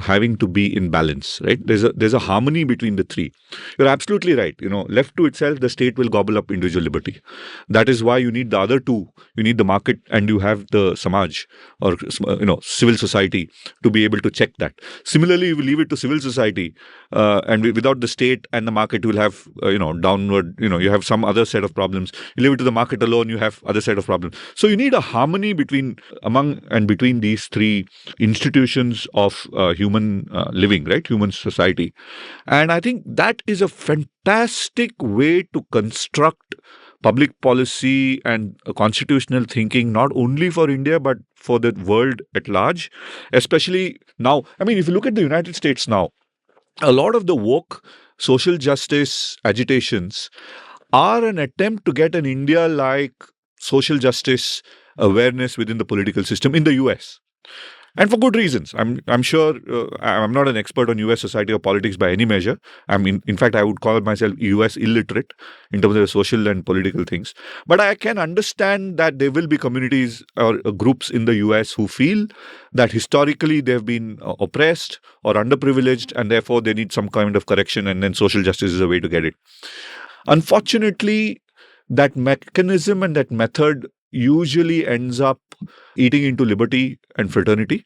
having to be in balance, right? There's a harmony between the three. You're absolutely right. Left to itself, the state will gobble up individual liberty. That is why you need the other two. You need the market, and you have the Samaj, or civil society, to be able to check that. Similarly, you will leave it to civil society, and without the state and the market, you will have downward. You have some other set of problems. You leave it to the market alone, you have other set of problems. So you need a harmony between these three institutions of human living, right? Human society. And I think that is a fantastic way to construct public policy and constitutional thinking, not only for India, but for the world at large. Especially now, I mean, if you look at the United States now, a lot of the woke social justice agitations are an attempt to get an India-like social justice awareness within the political system in the US. And for good reasons. I'm sure I'm not an expert on US society or politics by any measure. I mean, in fact, I would call myself US illiterate in terms of the social and political things. But I can understand that there will be communities or groups in the US who feel that historically they've been oppressed or underprivileged, and therefore they need some kind of correction, and then social justice is a way to get it. Unfortunately, that mechanism and that method usually ends up eating into liberty and fraternity,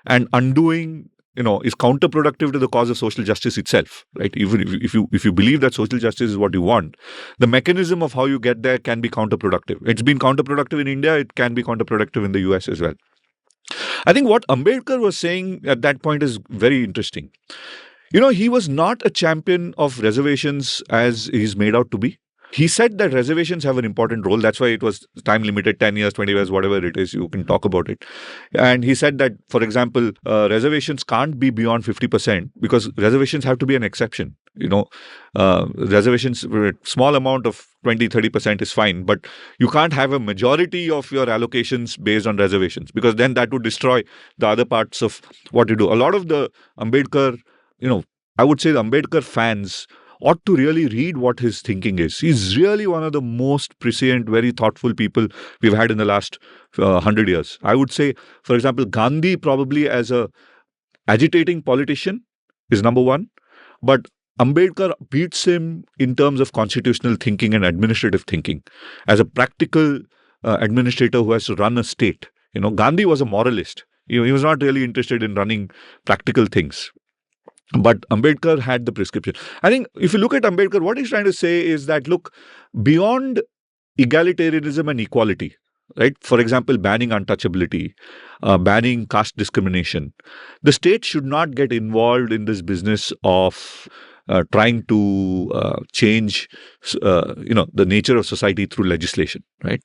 and undoing, is counterproductive to the cause of social justice itself, right? Even if you believe that social justice is what you want, the mechanism of how you get there can be counterproductive. It's been counterproductive in India, it can be counterproductive in the US as well. I think what Ambedkar was saying at that point is very interesting. He was not a champion of reservations as he's made out to be. He said that reservations have an important role. That's why it was time limited, 10 years, 20 years, whatever it is, you can talk about it. And he said that, for example, reservations can't be beyond 50%, because reservations have to be an exception. Reservations, small amount of 20-30% is fine, but you can't have a majority of your allocations based on reservations, because then that would destroy the other parts of what you do. A lot of the Ambedkar, I would say the Ambedkar fans ought to really read what his thinking is. He's really one of the most prescient, very thoughtful people we've had in the last 100 years. I would say, for example, Gandhi probably as a agitating politician is number one. But Ambedkar beats him in terms of constitutional thinking and administrative thinking. As a practical administrator who has to run a state, Gandhi was a moralist. He was not really interested in running practical things. But Ambedkar had the prescription. I think if you look at Ambedkar, what he's trying to say is that, look, beyond egalitarianism and equality, right? For example, banning untouchability, banning caste discrimination. The state should not get involved in this business of trying to change, the nature of society through legislation, right?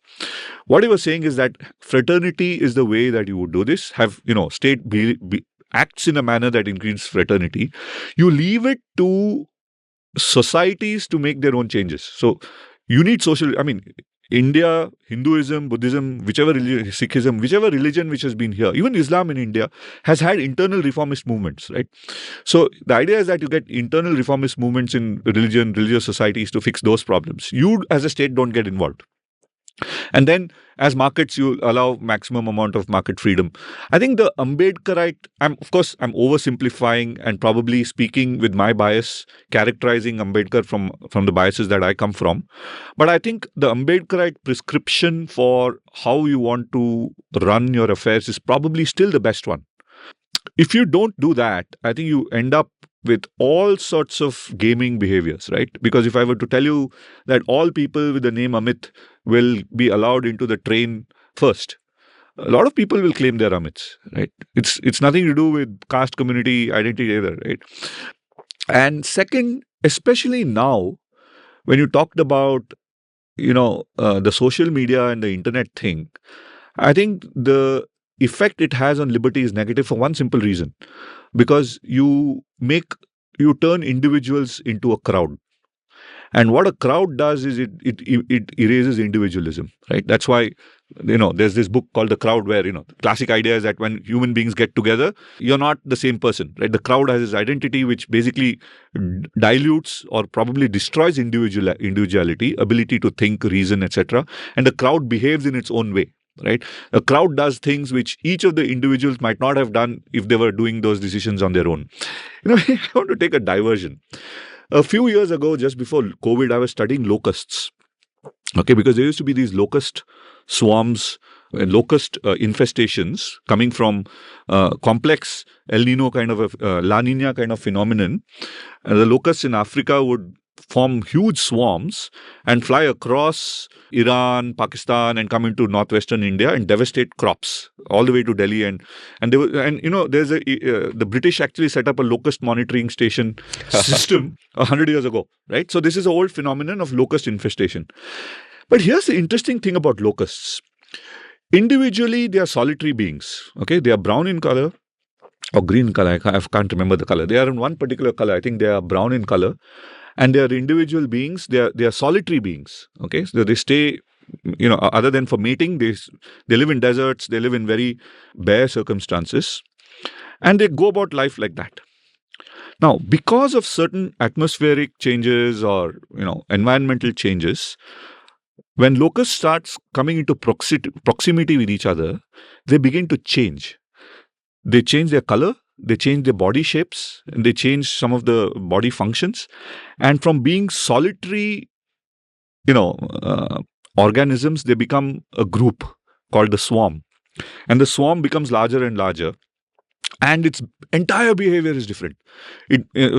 What he was saying is that fraternity is the way that you would do this. Have, state acts in a manner that increases fraternity. You leave it to societies to make their own changes. So you need India, Hinduism, Buddhism, whichever religion, Sikhism, whichever religion which has been here, even Islam in India has had internal reformist movements, right? So the idea is that you get internal reformist movements in religion, religious societies to fix those problems. You as a state don't get involved. And then as markets, you allow maximum amount of market freedom. I think the Ambedkarite, I'm oversimplifying and probably speaking with my bias, characterizing Ambedkar from the biases that I come from. But I think the Ambedkarite prescription for how you want to run your affairs is probably still the best one. If you don't do that, I think you end up with all sorts of gaming behaviors, right? Because if I were to tell you that all people with the name Amit will be allowed into the train first, a lot of people will claim they're Amits, right? It's nothing to do with caste, community, identity either, right? And second, especially now, when you talked about, the social media and the internet thing, I think the effect it has on liberty is negative for one simple reason. Because you turn individuals into a crowd. And what a crowd does is it erases individualism, right? That's why, there's this book called The Crowd where, the classic idea is that when human beings get together, you're not the same person, right? The crowd has its identity, which basically dilutes or probably destroys individuality, ability to think, reason, etc. And the crowd behaves in its own way. Right? A crowd does things which each of the individuals might not have done if they were doing those decisions on their own. I want to take a diversion. A few years ago, just before COVID, I was studying locusts. Okay, because there used to be these locust swarms, locust infestations coming from complex El Nino kind of La Nina kind of phenomenon. The locusts in Africa would form huge swarms and fly across Iran, Pakistan, and come into northwestern India and devastate crops all the way to Delhi. There's the British actually set up a locust monitoring station system 100 years ago, right? So this is an old phenomenon of locust infestation. But here's the interesting thing about locusts. Individually, they are solitary beings. Okay, they are brown in color or green in color. I can't remember the color. They are in one particular color. I think they are brown in color. And they are individual beings. They are solitary beings. Okay, so they stay, other than for mating, they live in deserts. They live in very bare circumstances, and they go about life like that. Now, because of certain atmospheric changes or environmental changes, when locusts starts coming into proximity with each other, they begin to change. They change their color. They change their body shapes, and they change some of the body functions. And from being solitary, organisms, they become a group called the swarm. And the swarm becomes larger and larger. And its entire behavior is different.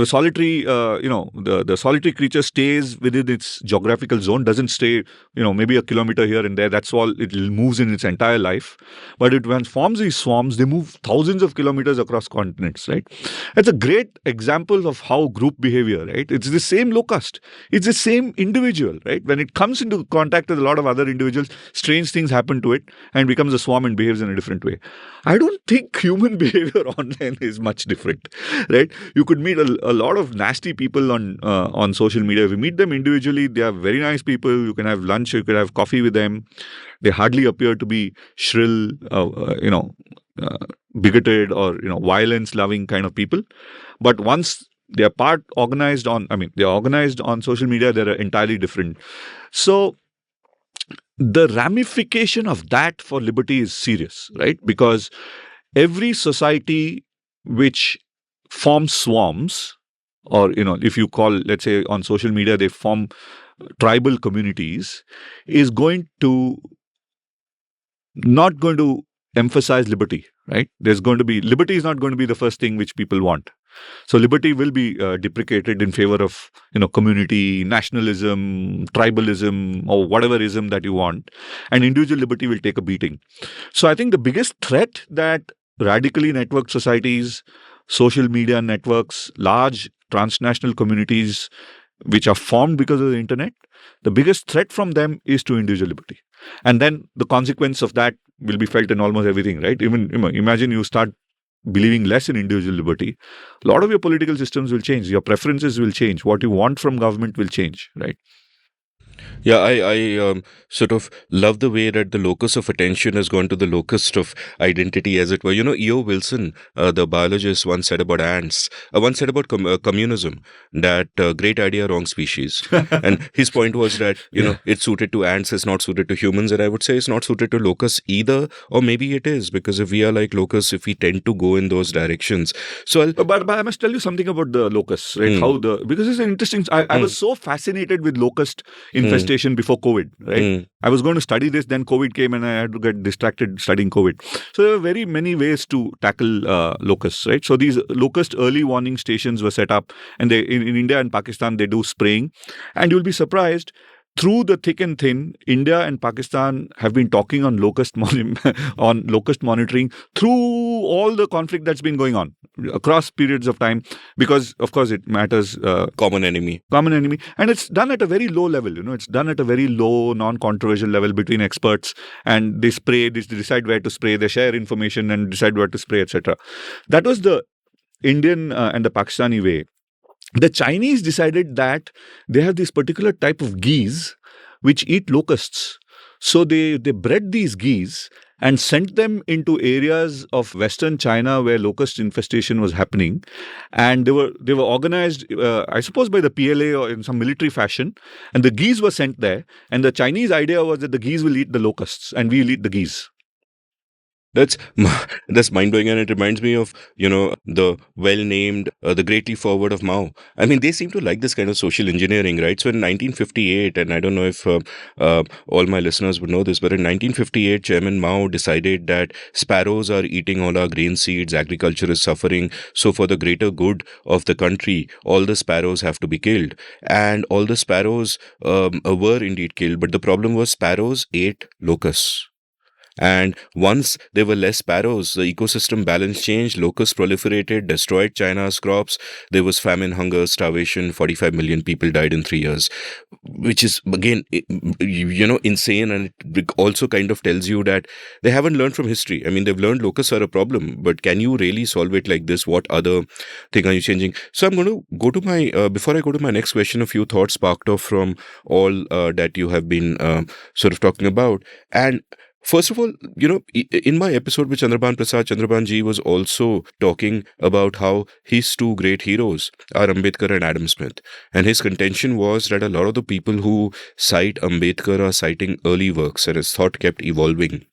Solitary, the solitary creature stays within its geographical zone, doesn't stay, maybe a kilometer here and there. That's all. It moves in its entire life. But when it forms these swarms, they move thousands of kilometers across continents, right? That's a great example of how group behavior, right? It's the same locust. It's the same individual, right? When it comes into contact with a lot of other individuals, strange things happen to it and becomes a swarm and behaves in a different way. I don't think human behavior online is much different, right? You could meet a lot of nasty people on social media. If you meet them individually, they are very nice people. You can have lunch, you could have coffee with them. They hardly appear to be shrill, bigoted or violence-loving kind of people. But once they are organized on social media, they're entirely different. So the ramification of that for liberty is serious, right? Because every society which forms swarms or if you call, let's say on social media, they form tribal communities, is not going to emphasize liberty, right? Liberty is not going to be the first thing which people want. So liberty will be deprecated in favor of community, nationalism, tribalism, or whatever ism that you want, and individual liberty will take a beating. So I think the biggest threat that radically networked societies, social media networks, large transnational communities which are formed because of the internet, the biggest threat from them is to individual liberty. And then the consequence of that will be felt in almost everything, right? Even imagine you start believing less in individual liberty, a lot of your political systems will change, your preferences will change, what you want from government will change, right? Yeah, I sort of love the way that the locus of attention has gone to the locus of identity, as it were. E.O. Wilson, the biologist, once said about ants, once said about communism, that great idea, wrong species. And his point was that, it's suited to ants, it's not suited to humans. And I would say it's not suited to locus either, or maybe it is, because if we are like locus, if we tend to go in those directions. So But I must tell you something about the locust, right? Because it's an interesting, I was so fascinated with locust infestation before COVID, right? I was going to study this, then COVID came and I had to get distracted studying COVID. So there were very many ways to tackle locusts, right? So these locust early warning stations were set up, and they in India and Pakistan, they do spraying. And you'll be surprised, through the thick and thin, India and Pakistan have been talking on locust monitoring through all the conflict that's been going on across periods of time, because of course it matters. Common enemy, and it's done at a very low level. It's done at a very low, non-controversial level between experts, and they spray. They decide where to spray. They share information and decide where to spray, etc. That was the Indian and the Pakistani way. The Chinese decided that they have this particular type of geese which eat locusts. So they bred these geese and sent them into areas of Western China where locust infestation was happening. And they were organized, I suppose, by the PLA or in some military fashion. And the geese were sent there. And the Chinese idea was that the geese will eat the locusts and we'll eat the geese. That's mind-blowing, and it reminds me of, the well-named, the Greatly Forward of Mao. I mean, they seem to like this kind of social engineering, right? So in 1958, and I don't know if all my listeners would know this, but in 1958, Chairman Mao decided that sparrows are eating all our grain seeds, agriculture is suffering, so for the greater good of the country, all the sparrows have to be killed. And all the sparrows were indeed killed, but the problem was sparrows ate locusts. And once there were less sparrows, the ecosystem balance changed, locusts proliferated, destroyed China's crops. There was famine, hunger, starvation, 45 million people died in 3 years, which is, again, insane. And it also kind of tells you that they haven't learned from history. I mean, they've learned locusts are a problem, but can you really solve it like this? What other thing are you changing? So I'm going to go to my, before I go to my next question, a few thoughts sparked off from all that you have been sort of talking about. And first of all, in my episode with Chandraban Prasad, Chandraban ji was also talking about how his two great heroes are Ambedkar and Adam Smith. And his contention was that a lot of the people who cite Ambedkar are citing early works, and his thought kept evolving.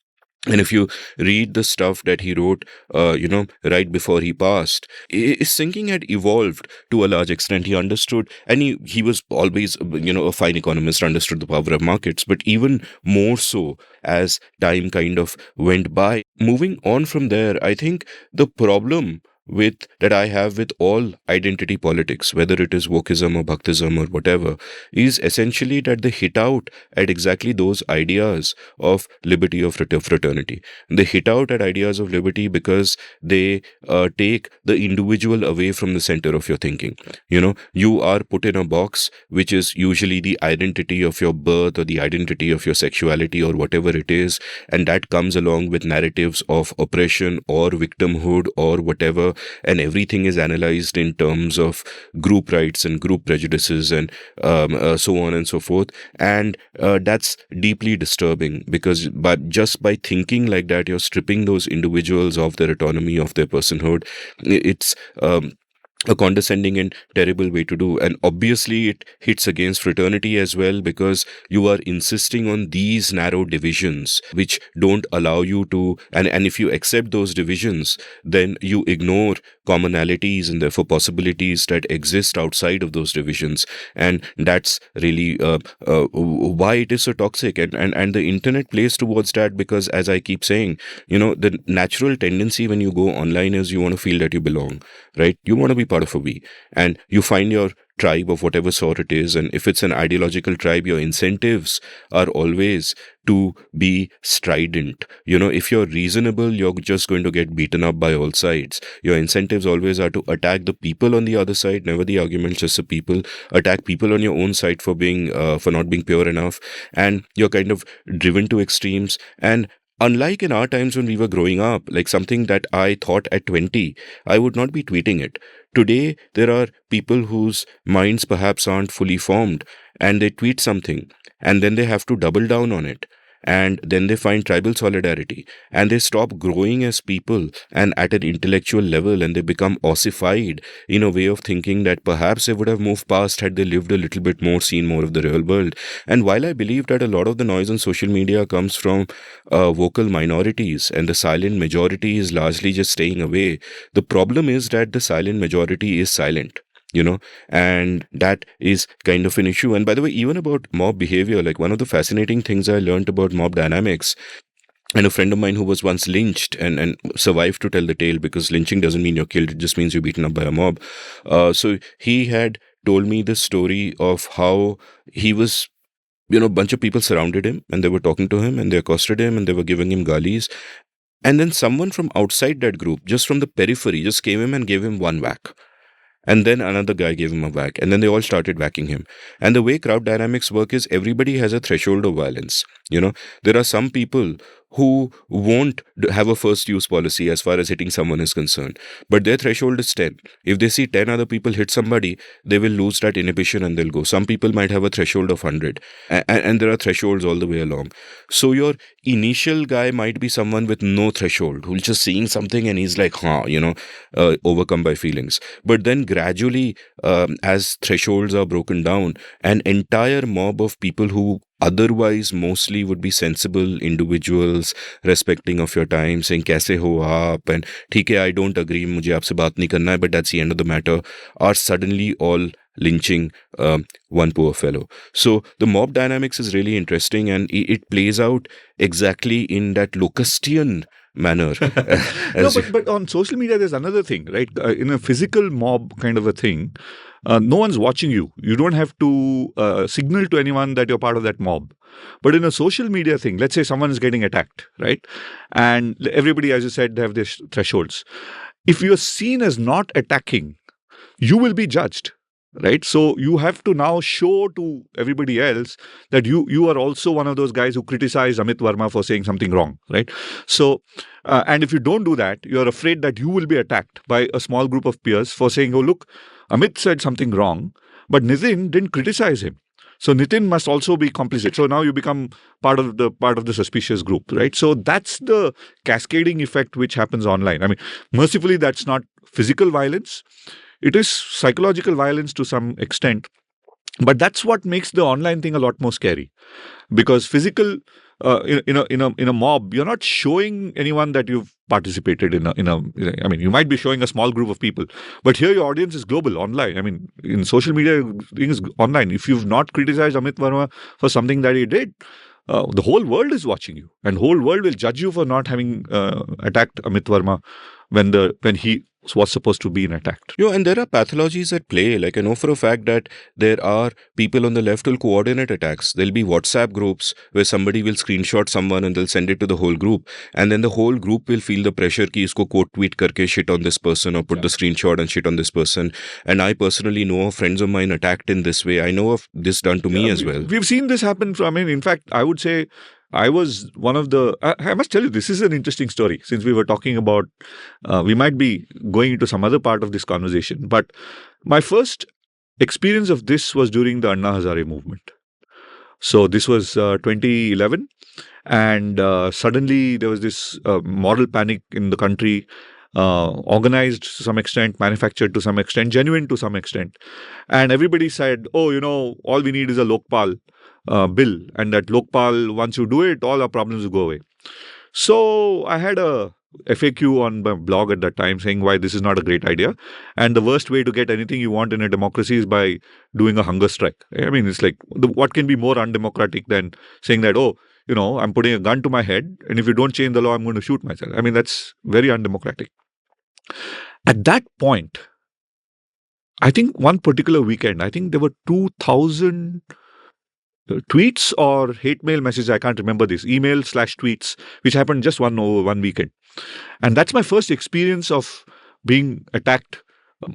And if you read the stuff that he wrote, right before he passed, his thinking had evolved to a large extent. He understood, and he was always, a fine economist, understood the power of markets, but even more so as time kind of went by. Moving on from there, I think the problem that I have with all identity politics, whether it is wokeism or bhaktism or whatever, is essentially that they hit out at exactly those ideas of liberty, of fraternity. They hit out at ideas of liberty because they take the individual away from the center of your thinking. You are put in a box, which is usually the identity of your birth or the identity of your sexuality or whatever it is, and that comes along with narratives of oppression or victimhood or whatever. And everything is analyzed in terms of group rights and group prejudices and so on and so forth. And that's deeply disturbing, because just by thinking like that, you're stripping those individuals of their autonomy, of their personhood. It's a condescending and terrible way to do. And obviously, it hits against fraternity as well, because you are insisting on these narrow divisions which don't allow you to. And if you accept those divisions, then you ignore commonalities and therefore possibilities that exist outside of those divisions. And that's really why it is so toxic. And the internet plays towards that, because, as I keep saying, the natural tendency when you go online is you want to feel that you belong, right? You want to be part of a we, and you find your tribe of whatever sort it is. And if it's an ideological tribe, your incentives are always to be strident. If you're reasonable, you're just going to get beaten up by all sides. Your incentives always are to attack the people on the other side, never the argument, just the people. Attack people on your own side for not being pure enough, and you're kind of driven to extremes. And unlike in our times when we were growing up, like something that I thought at 20, I would not be tweeting it. Today, there are people whose minds perhaps aren't fully formed, and they tweet something, and then they have to double down on it. And then they find tribal solidarity, and they stop growing as people and at an intellectual level, and they become ossified in a way of thinking that perhaps they would have moved past had they lived a little bit more, seen more of the real world. And while I believe that a lot of the noise on social media comes from vocal minorities, and the silent majority is largely just staying away, the problem is that the silent majority is silent. And that is kind of an issue. And by the way, even about mob behavior, like one of the fascinating things I learned about mob dynamics, and a friend of mine who was once lynched and survived to tell the tale, because lynching doesn't mean you're killed, it just means you're beaten up by a mob. So he had told me the story of how he was, a bunch of people surrounded him, and they were talking to him, and they accosted him, and they were giving him galis. And then someone from outside that group, just from the periphery, just came in and gave him one whack. And then another guy gave him a whack, and then they all started whacking him. And the way crowd dynamics work is everybody has a threshold of violence. There are some people who won't have a first use policy as far as hitting someone is concerned, but their threshold is 10. If they see 10 other people hit somebody, they will lose that inhibition and they'll go. Some people might have a threshold of 100, and there are thresholds all the way along. So your initial guy might be someone with no threshold, who's just seeing something and he's like, overcome by feelings. But then gradually, as thresholds are broken down, an entire mob of people who otherwise mostly would be sensible individuals, respecting of your time, saying kaise ho aap, and theek hai, I don't agree, mujhe aapse baat nahi karna hai, but that's the end of the matter, are suddenly all lynching one poor fellow. So the mob dynamics is really interesting, and it plays out exactly in that Locustian manner. No, but on social media, there's another thing, right? In a physical mob kind of a thing, no one's watching you. You don't have to signal to anyone that you're part of that mob. But in a social media thing, let's say someone is getting attacked, right? And everybody, as you said, they have their thresholds. If you're seen as not attacking, you will be judged. Right. So you have to now show to everybody else that you are also one of those guys who criticize Amit Verma for saying something wrong. Right. So and if you don't do that, you're afraid that you will be attacked by a small group of peers for saying, oh, look, Amit said something wrong, but Nitin didn't criticize him. So Nitin must also be complicit. So now you become part of the suspicious group. Right. So that's the cascading effect which happens online. I mean, mercifully, that's not physical violence. It is psychological violence to some extent, but that's what makes the online thing a lot more scary. Because physical, in a mob, you're not showing anyone that you've participated in. I mean, you might be showing a small group of people, but here your audience is global, online. I mean, in social media, things online. If you've not criticized Amit Verma for something that he did, the whole world is watching you, and whole world will judge you for not having attacked Amit Verma when he was supposed to be attacked. And there are pathologies at play. Like I know for a fact that there are people on the left who will coordinate attacks. There'll be WhatsApp groups where somebody will screenshot someone and they'll send it to the whole group. And then the whole group will feel the pressure ki isko quote tweet karke shit on this person or put the screenshot and shit on this person. And I personally know of friends of mine attacked in this way. I know of this done to me as well. We've seen this happen. In fact, I would say I was one of the... I must tell you, this is an interesting story. Since we were talking about... we might be going into some other part of this conversation. But my first experience of this was during the Anna Hazare movement. So this was 2011. And suddenly there was this moral panic in the country. organized to some extent, manufactured to some extent, genuine to some extent. And everybody said, oh, all we need is a Lokpal bill. And that Lokpal, once you do it, all our problems will go away. So I had a FAQ on my blog at that time saying why this is not a great idea. And the worst way to get anything you want in a democracy is by doing a hunger strike. I mean, it's like, what can be more undemocratic than saying that, oh, I'm putting a gun to my head, and if you don't change the law, I'm going to shoot myself. I mean, that's very undemocratic. At that point, I think one particular weekend, I think there were 2,000 tweets or hate mail messages. I can't remember this, email/tweets, which happened just one weekend. And that's my first experience of being attacked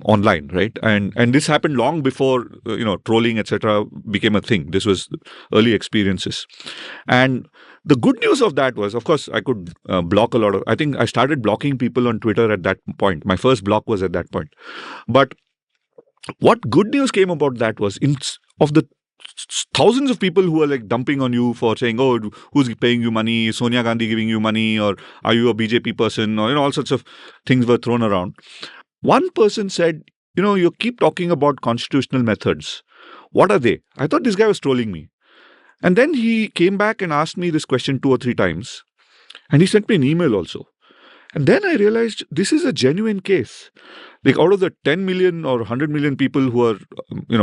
online, right? And this happened long before trolling, etc., became a thing. This was early experiences. And the good news of that was, of course, I could block a lot of. I think I started blocking people on Twitter at that point. My first block was at that point. But what good news came about that was, of the thousands of people who were like dumping on you for saying, oh, who's paying you money? Is Sonia Gandhi giving you money? Or are you a BJP person? Or all sorts of things were thrown around. One person said, you keep talking about constitutional methods. What are they? I thought this guy was trolling me. And then he came back and asked me this question 2 or 3 times. And he sent me an email also. And then I realized this is a genuine case. Like, out of the 10 million or 100 million people who are,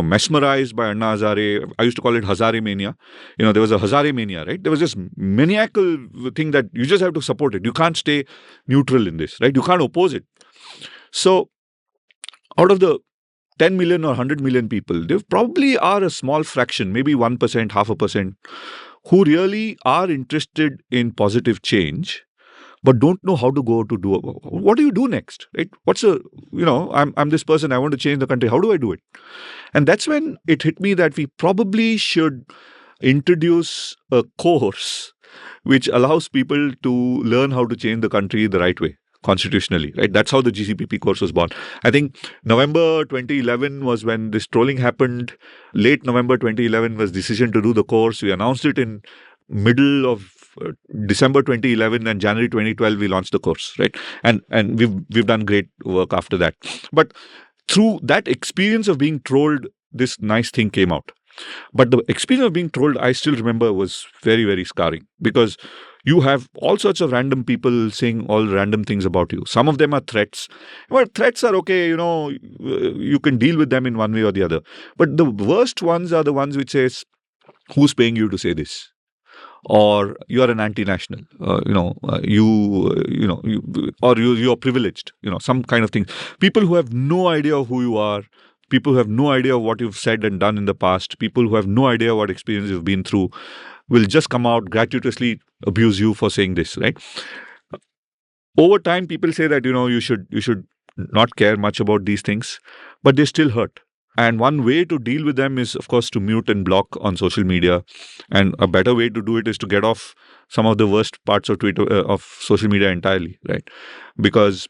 mesmerized by Anna Hazare, I used to call it Hazare mania. There was a Hazare mania, right? There was this maniacal thing that you just have to support it. You can't stay neutral in this, right? You can't oppose it. So, out of the 10 million or 100 million people, there probably are a small fraction, maybe 1%, 0.5%, who really are interested in positive change, but don't know how to go to do. What do you do next? Right? I'm this person, I want to change the country. How do I do it? And that's when it hit me that we probably should introduce a course which allows people to learn how to change the country the right way, constitutionally, right? That's how the GCPP course was born. I think November 2011 was when this trolling happened. Late November 2011 was decision to do the course. We announced it in middle of December 2011, and January 2012 we launched the course, right? And we've done great work after that. But through that experience of being trolled, this nice thing came out. But the experience of being trolled, I still remember, was very, very scarring, because you have all sorts of random people saying all random things about you. Some of them are threats. But threats are okay, you can deal with them in one way or the other. But the worst ones are the ones which says, who's paying you to say this? Or you're an anti-national, you're privileged, some kind of thing. People who have no idea who you are, people who have no idea what you've said and done in the past, people who have no idea what experience you've been through, will just come out gratuitously abuse you for saying this, right? Over time, people say that, you should not care much about these things, but they still hurt. And one way to deal with them is, of course, to mute and block on social media. And a better way to do it is to get off some of the worst parts of Twitter, of social media entirely, right? Because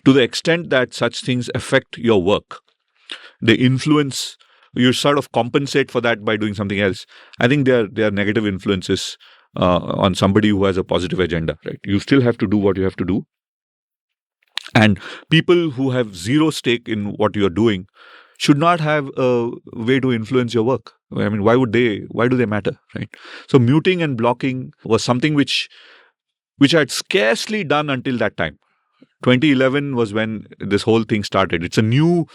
to the extent that such things affect your work, they influence, you sort of compensate for that by doing something else. I think they are negative influences on somebody who has a positive agenda, right? You still have to do what you have to do. And people who have zero stake in what you're doing should not have a way to influence your work. I mean, why do they matter, right? So muting and blocking was something which I had scarcely done until that time. 2011 was when this whole thing started. It's a new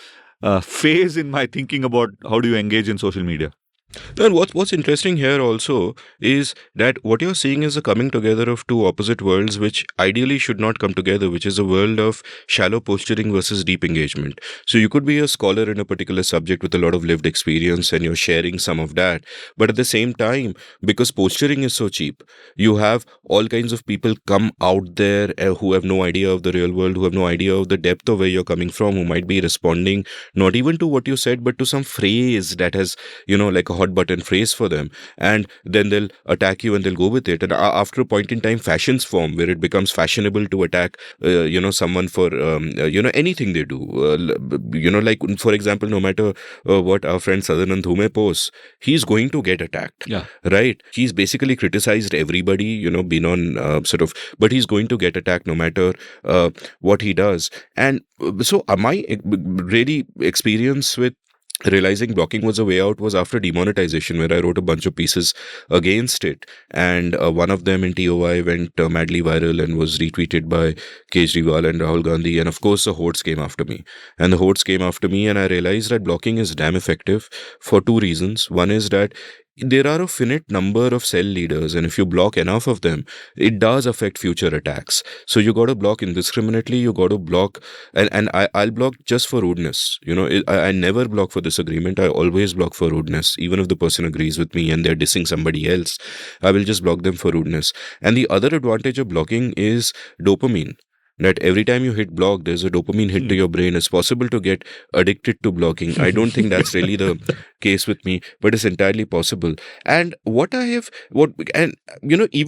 phase in my thinking about how do you engage in social media. And what's interesting here also is that what you're seeing is a coming together of two opposite worlds which ideally should not come together, which is a world of shallow posturing versus deep engagement. So you could be a scholar in a particular subject with a lot of lived experience and you're sharing some of that. But at the same time, because posturing is so cheap, you have all kinds of people come out there who have no idea of the real world, who have no idea of the depth of where you're coming from, who might be responding not even to what you said, but to some phrase that has, like a hot button phrase for them, and then they'll attack you and they'll go with it. And after a point in time, fashions form where it becomes fashionable to attack, someone for anything they do. Like for example, no matter what our friend Sadanand Dhume posts, he's going to get attacked. Yeah. Right? He's basically criticized everybody, been on but he's going to get attacked no matter what he does. And so my really experience with realizing blocking was a way out was after demonetization, where I wrote a bunch of pieces against it, and one of them in TOI went madly viral and was retweeted by Kejriwal and Rahul Gandhi, and of course the hordes came after me. And I realized that blocking is damn effective for two reasons. One is that there are a finite number of cell leaders, and if you block enough of them, it does affect future attacks. So you got to block indiscriminately. You got to block, and I'll block just for rudeness. I never block for disagreement. I always block for rudeness, even if the person agrees with me and they're dissing somebody else. I will just block them for rudeness. And the other advantage of blocking is dopamine. That every time you hit block, there's a dopamine hit to your brain. It's possible to get addicted to blocking. I don't think that's really the case with me, but it's entirely possible. And even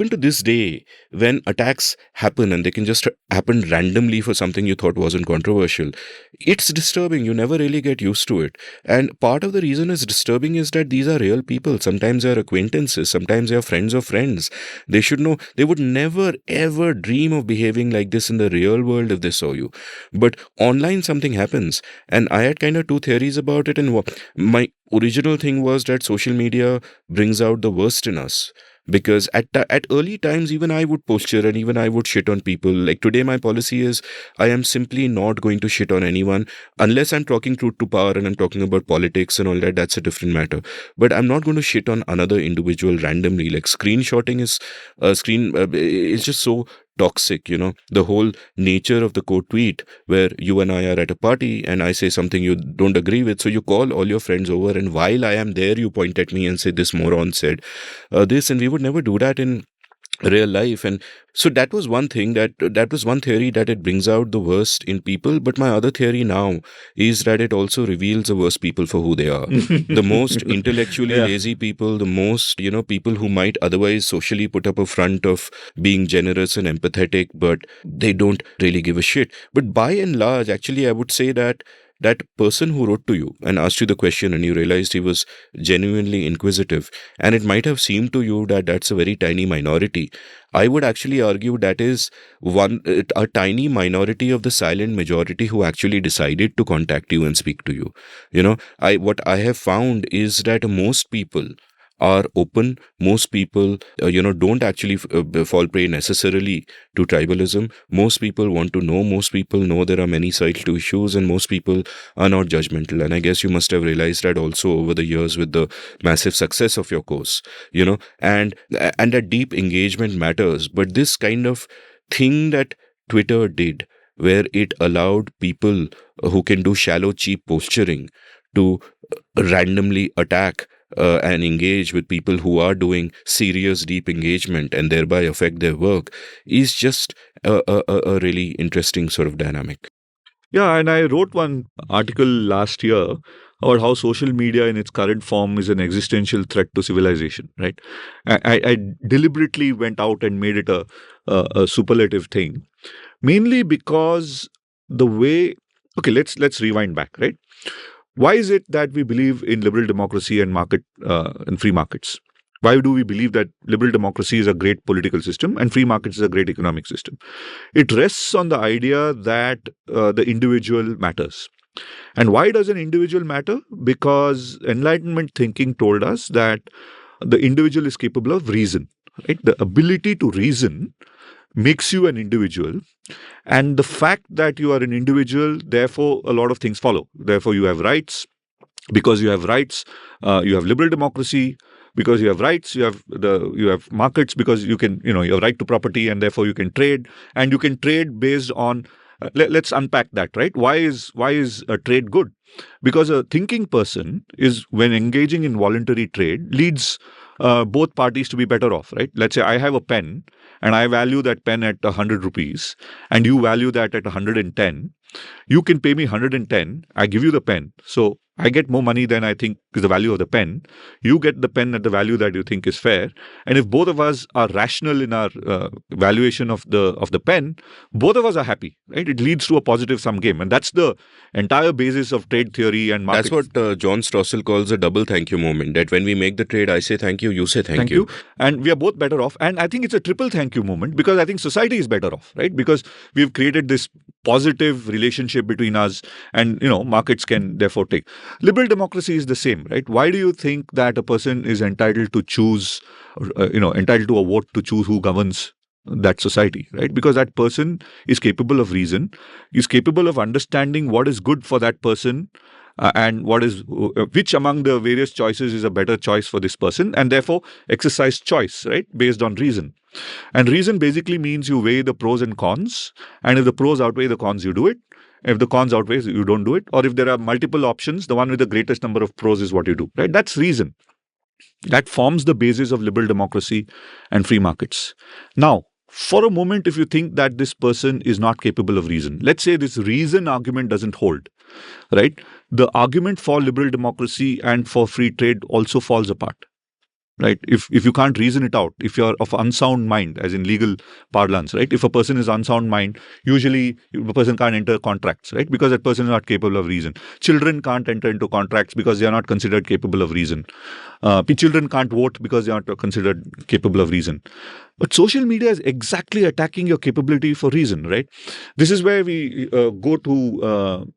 to this day, when attacks happen and they can just happen randomly for something you thought wasn't controversial, it's disturbing. You never really get used to it. And part of the reason it's disturbing is that these are real people. Sometimes they're acquaintances. Sometimes they're friends of friends. They should know. They would never, ever dream of behaving like this in the real world if they saw you. But online something happens. And I had kind of two theories about it. And my original thing was that social media brings out the worst in us. Because at early times, even I would posture and even I would shit on people. Like today, my policy is I am simply not going to shit on anyone unless I'm talking truth to power and I'm talking about politics and all that. That's a different matter. But I'm not going to shit on another individual randomly. Like screenshotting is it's just so toxic, the whole nature of the quote tweet where you and I are at a party and I say something you don't agree with. So you call all your friends over and while I am there, you point at me and say this moron said this, and we would never do that in real life. And so that was one thing, that was one theory, that it brings out the worst in people. But my other theory now is that it also reveals the worst people for who they are. The most intellectually lazy people, the most, people who might otherwise socially put up a front of being generous and empathetic, but they don't really give a shit. But by and large, actually, I would say that person who wrote to you and asked you the question and you realized he was genuinely inquisitive, and it might have seemed to you that that's a very tiny minority, I would actually argue that is a tiny minority of the silent majority who actually decided to contact you and speak to you. What I have found is that most people are open. Most people, don't actually fall prey necessarily to tribalism. Most people want to know. Most people know there are many sides to issues, and most people are not judgmental. And I guess you must have realized that also over the years with the massive success of your course, and that deep engagement matters. But this kind of thing that Twitter did, where it allowed people who can do shallow, cheap posturing to randomly attack and engage with people who are doing serious, deep engagement and thereby affect their work, is just a really interesting sort of dynamic. Yeah, and I wrote one article last year about how social media in its current form is an existential threat to civilization, right? I deliberately went out and made it a superlative thing, mainly because the way... Okay, let's rewind back, right? Why is it that we believe in liberal democracy and and free markets? Why do we believe that liberal democracy is a great political system and free markets is a great economic system? It rests on the idea that the individual matters. And why does an individual matter? Because Enlightenment thinking told us that the individual is capable of reason, right? The ability to reason makes you an individual. And the fact that you are an individual, therefore, a lot of things follow. Therefore, you have rights. Because you have rights, you have liberal democracy. Because you have rights, you have markets. Because you have right to property, and therefore you can trade. And you can trade based on. Let's unpack that, right? Why is a trade good? Because a thinking person is, when engaging in voluntary trade, leads both parties to be better off, right? Let's say I have a pen and I value that pen at 100 rupees and you value that at 110. You can pay me 110. I give you the pen. So I get more money than I think is the value of the pen. You get the pen at the value that you think is fair. And if both of us are rational in our valuation of the pen, both of us are happy, right? It leads to a positive sum game, and that's the entire basis of trade theory and market. That's what John Stossel calls a double thank you moment. That when we make the trade, I say thank you, you say thank you. And we are both better off. And I think it's a triple thank you moment, because I think society is better off, right? Because we've created this positive relationship between us, and markets can therefore take. Liberal democracy is the same, right? Why do you think that a person is entitled to choose, entitled to a vote to choose who governs that society, right? Because that person is capable of reason, is capable of understanding what is good for that person, and which among the various choices is a better choice for this person, and therefore exercise choice, right, based on reason. And reason basically means you weigh the pros and cons, and if the pros outweigh the cons, you do it. If the cons outweighs, you don't do it. Or if there are multiple options, the one with the greatest number of pros is what you do, right? That's reason. That forms the basis of liberal democracy and free markets. Now, for a moment, if you think that this person is not capable of reason, let's say this reason argument doesn't hold, right? The argument for liberal democracy and for free trade also falls apart, right? If you can't reason it out, if you're of unsound mind, as in legal parlance, right? If a person is unsound mind, usually a person can't enter contracts, right? Because that person is not capable of reason. Children can't enter into contracts because they are not considered capable of reason. Children can't vote because they are not considered capable of reason. But social media is exactly attacking your capability for reason, right? This is where we go to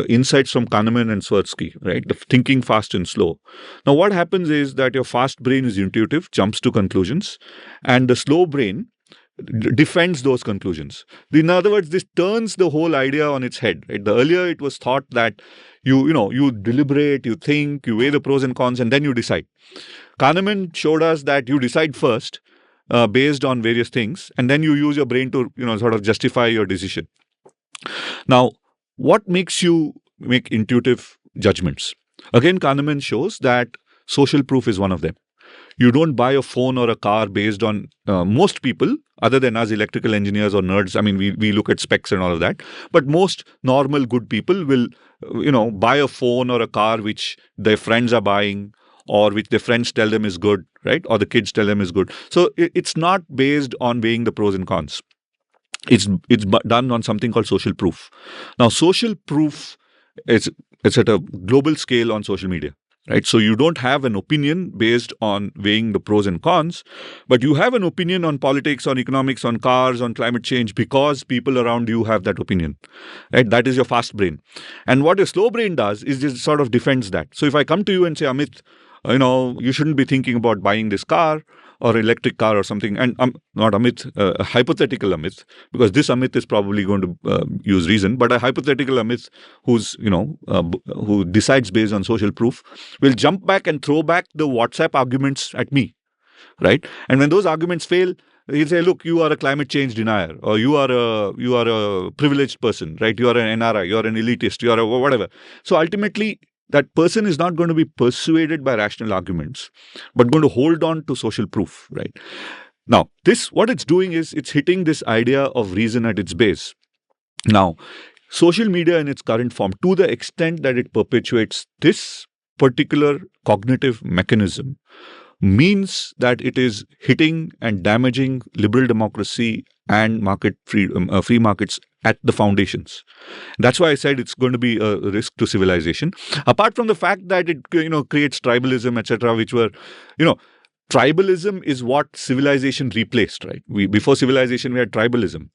insights from Kahneman and Swirsky, right? The thinking fast and slow. Now, what happens is that your fast brain is intuitive, jumps to conclusions, and the slow brain defends those conclusions. In other words, this turns the whole idea on its head, right? The earlier it was thought that you deliberate, you think, you weigh the pros and cons, and then you decide. Kahneman showed us that you decide first, based on various things, and then you use your brain to sort of justify your decision. Now, what makes you make intuitive judgments? Again, Kahneman shows that social proof is one of them. You don't buy a phone or a car based on most people, other than us electrical engineers or nerds. I mean, we look at specs and all of that. But most normal good people will, buy a phone or a car which their friends are buying, or which their friends tell them is good, right? Or the kids tell them is good. So it's not based on weighing the pros and cons. It's done on something called social proof. Now, social proof it's at a global scale on social media, right? So you don't have an opinion based on weighing the pros and cons, but you have an opinion on politics, on economics, on cars, on climate change, because people around you have that opinion, right? That is your fast brain. And what your slow brain does is just sort of defends that. So if I come to you and say, Amit, you shouldn't be thinking about buying this car or electric car or something. And not Amit, a hypothetical Amit, because this Amit is probably going to use reason, but a hypothetical Amit who decides based on social proof will jump back and throw back the WhatsApp arguments at me, right? And when those arguments fail, he'll say, look, you are a climate change denier, or you are a privileged person, right? You are an NRI, you are an elitist, you are a whatever. So ultimately, that person is not going to be persuaded by rational arguments, but going to hold on to social proof, right? Now, what it's doing is it's hitting this idea of reason at its base. Now, social media in its current form, to the extent that it perpetuates this particular cognitive mechanism, means that it is hitting and damaging liberal democracy and free markets at the foundations. That's why I said it's going to be a risk to civilization. Apart from the fact that it creates tribalism, etc., which were tribalism is what civilization replaced, right? Before civilization we had tribalism.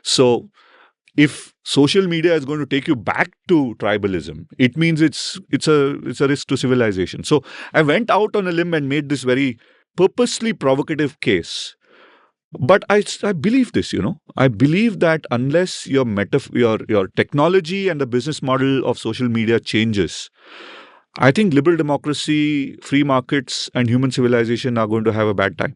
So if social media is going to take you back to tribalism, it means it's a risk to civilization. So I went out on a limb and made this very purposely provocative case. But I believe this, I believe that unless your technology and the business model of social media changes, I think liberal democracy, free markets, and human civilization are going to have a bad time.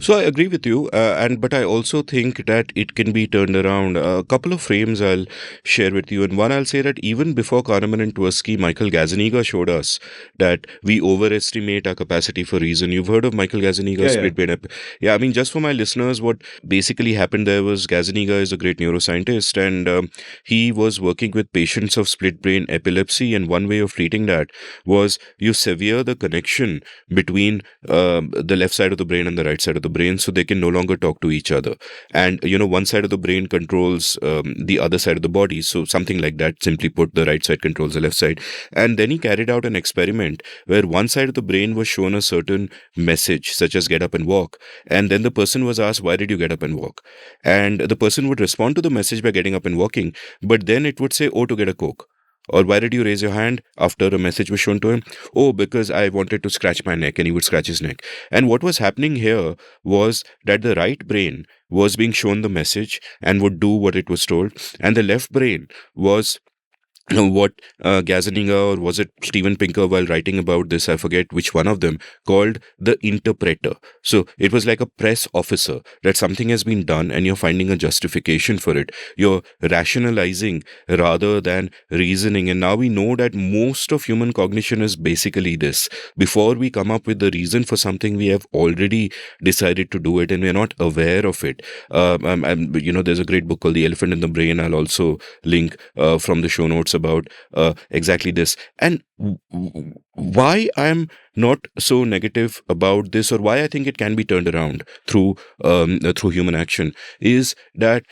So I agree with you, and but I also think that it can be turned around. A couple of frames I'll share with you, and one I'll say that even before Kahneman and Tversky, Michael Gazzaniga showed us that we overestimate our capacity for reason. You've heard of Michael Gazzaniga's Yeah, yeah. split brain? Yeah, I mean, just for my listeners, what basically happened there was Gazzaniga is a great neuroscientist, and he was working with patients of split brain epilepsy, and one way of treating that was you sever the connection between the left side of the brain and the right side of the brain, so they can no longer talk to each other. And one side of the brain controls the other side of the body, so something like that. Simply put, the right side controls the left side. And then he carried out an experiment where one side of the brain was shown a certain message, such as get up and walk, and then the person was asked, why did you get up and walk? And the person would respond to the message by getting up and walking, but then it would say, oh, to get a coke. Or why did you raise your hand after a message was shown to him? Oh, because I wanted to scratch my neck, and he would scratch his neck. And what was happening here was that the right brain was being shown the message and would do what it was told, and the left brain was what Gazzaniga, or was it Steven Pinker, while writing about this, I forget which one of them, called the interpreter. So it was like a press officer, that something has been done and you're finding a justification for it. You're rationalizing rather than reasoning. And now we know that most of human cognition is basically this. Before we come up with the reason for something, we have already decided to do it and we're not aware of it. There's a great book called The Elephant in the Brain. I'll also link from the show notes about exactly this. And why I'm not so negative about this, or why I think it can be turned around through human action, is that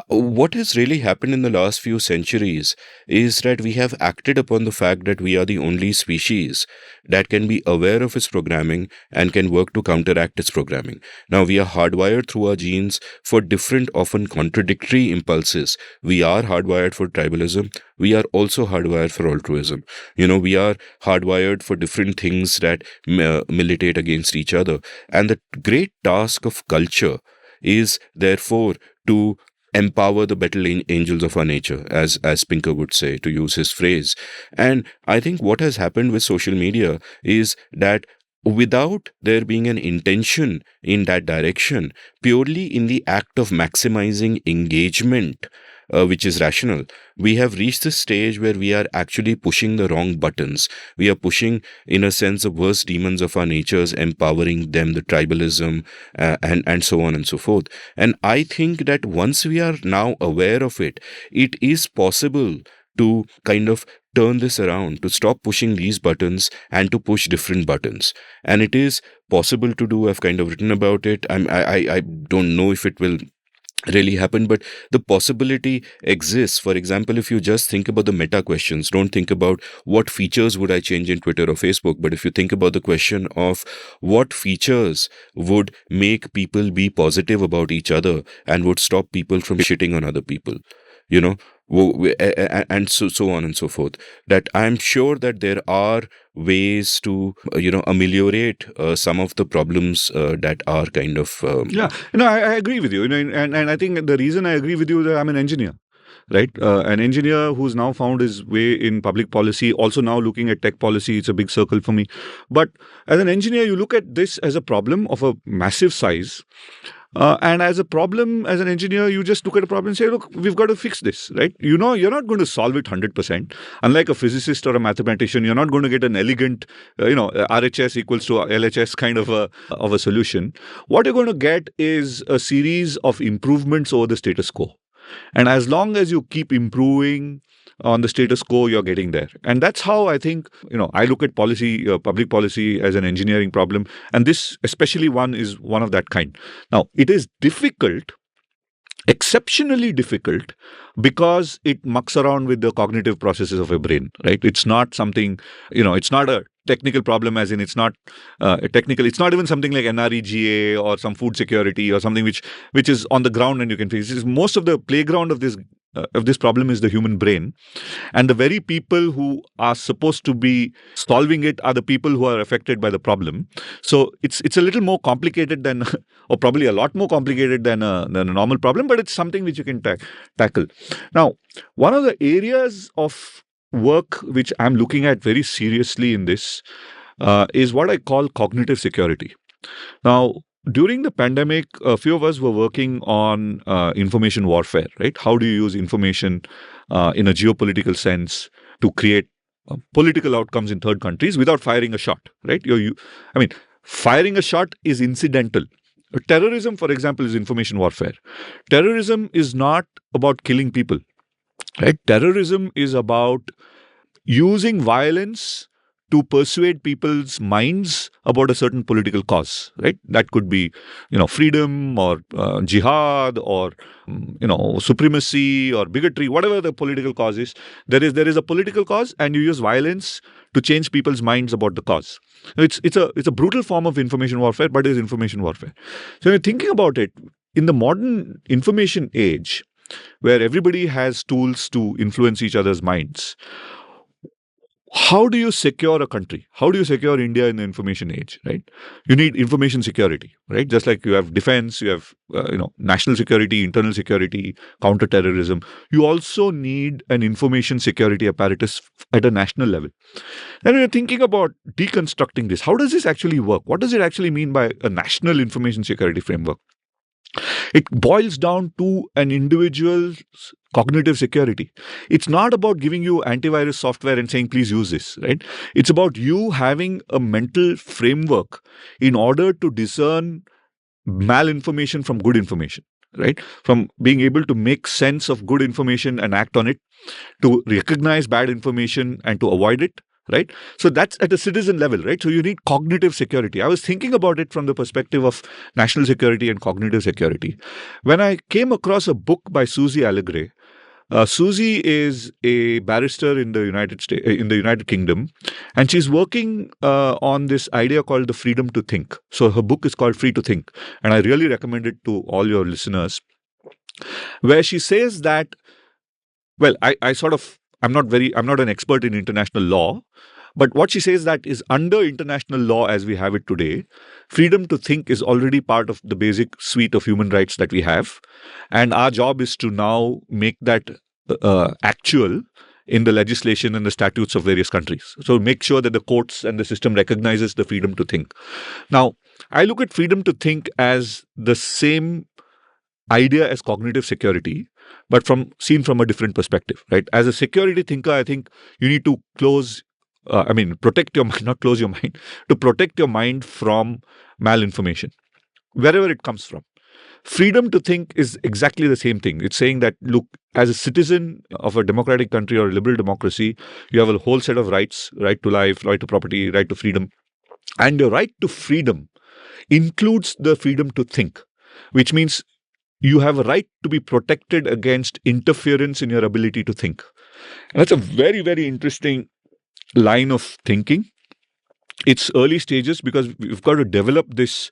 what has really happened in the last few centuries is that we have acted upon the fact that we are the only species that can be aware of its programming and can work to counteract its programming. Now, we are hardwired through our genes for different, often contradictory impulses. We are hardwired for tribalism. We are also hardwired for altruism. We are hardwired for different things that militate against each other. And the great task of culture is, therefore, to empower the battle angels of our nature, as Pinker would say, to use his phrase. And I think what has happened with social media is that without there being an intention in that direction, purely in the act of maximizing engagement, which is rational, we have reached this stage where we are actually pushing the wrong buttons. We are pushing, in a sense, the worst demons of our natures, empowering them, the tribalism, and so on and so forth. And I think that once we are now aware of it, it is possible to kind of turn this around, to stop pushing these buttons and to push different buttons. And it is possible to do. I've kind of written about it. I don't know if it will really happen, but the possibility exists. For example, if you just think about the meta questions, don't think about what features would I change in Twitter or Facebook, but if you think about the question of what features would make people be positive about each other and would stop people from shitting on other people, you know and so on and so forth, that I'm sure that there are ways to ameliorate some of the problems that are kind of Yeah, I agree with you. And I think the reason I agree with you is that I'm an engineer, right? An engineer who's now found his way in public policy, also now looking at tech policy. It's a big circle for me. But as an engineer, you look at this as a problem of a massive size. And as a problem, as an engineer, you just look at a problem and say, look, we've got to fix this, right? You're not going to solve it 100%. Unlike a physicist or a mathematician, you're not going to get an elegant, RHS equals to LHS kind of a solution. What you're going to get is a series of improvements over the status quo. And as long as you keep improving on the status quo, you're getting there. And that's how I think, I look at policy, public policy as an engineering problem. And this, especially one, is one of that kind. Now, it is difficult, exceptionally difficult, because it mucks around with the cognitive processes of a brain, right? It's not something, it's not a technical problem, as in it's not technical. It's not even something like NREGA or some food security or something which is on the ground and you can fix. Most of the playground of this problem is the human brain, and the very people who are supposed to be solving it are the people who are affected by the problem. So it's a little more complicated than, or probably a lot more complicated than a normal problem, but it's something which you can tackle. Now, one of the areas of work which I'm looking at very seriously in this is what I call cognitive security. Now, during the pandemic, a few of us were working on information warfare, right? How do you use information in a geopolitical sense to create political outcomes in third countries without firing a shot, right? I mean, firing a shot is incidental. Terrorism, for example, is information warfare. Terrorism is not about killing people, right? Terrorism is about using violence to persuade people's minds about a certain political cause, right? That could be, freedom or jihad or, supremacy or bigotry, whatever the political cause is. There is a political cause, and you use violence to change people's minds about the cause. It's a brutal form of information warfare, but it is information warfare. So you're thinking about it in the modern information age, where everybody has tools to influence each other's minds. How do you secure a country? How do you secure India in the information age, right? You need information security, right? Just like you have defense, you have, national security, internal security, counter-terrorism. You also need an information security apparatus at a national level. And when you're thinking about deconstructing this, how does this actually work? What does it actually mean by a national information security framework? It boils down to an individual's cognitive security. It's not about giving you antivirus software and saying, please use this, right? It's about you having a mental framework in order to discern malinformation from good information, right? From being able to make sense of good information and act on it, to recognize bad information and to avoid it, right? So that's at a citizen level, right? So you need cognitive security. I was thinking about it from the perspective of national security and cognitive security. When I came across a book by Susie Allegre. Susie is a barrister in the United Kingdom, and she's working on this idea called the freedom to think. So her book is called Free to Think, and I really recommend it to all your listeners, where she says that, well, I'm not an expert in international law, but what she says that is under international law as we have it today, freedom to think is already part of the basic suite of human rights that we have. And our job is to now make that actual in the legislation and the statutes of various countries. So make sure that the courts and the system recognizes the freedom to think. Now, I look at freedom to think as the same idea as cognitive security, but seen from a different perspective, right? As a security thinker, I think you need to protect your mind, not close your mind, to protect your mind from malinformation, wherever it comes from. Freedom to think is exactly the same thing. It's saying that, look, as a citizen of a democratic country or a liberal democracy, you have a whole set of rights: right to life, right to property, right to freedom. And your right to freedom includes the freedom to think, which means you have a right to be protected against interference in your ability to think. And that's a very, very interesting line of thinking. It's early stages because we've got to develop this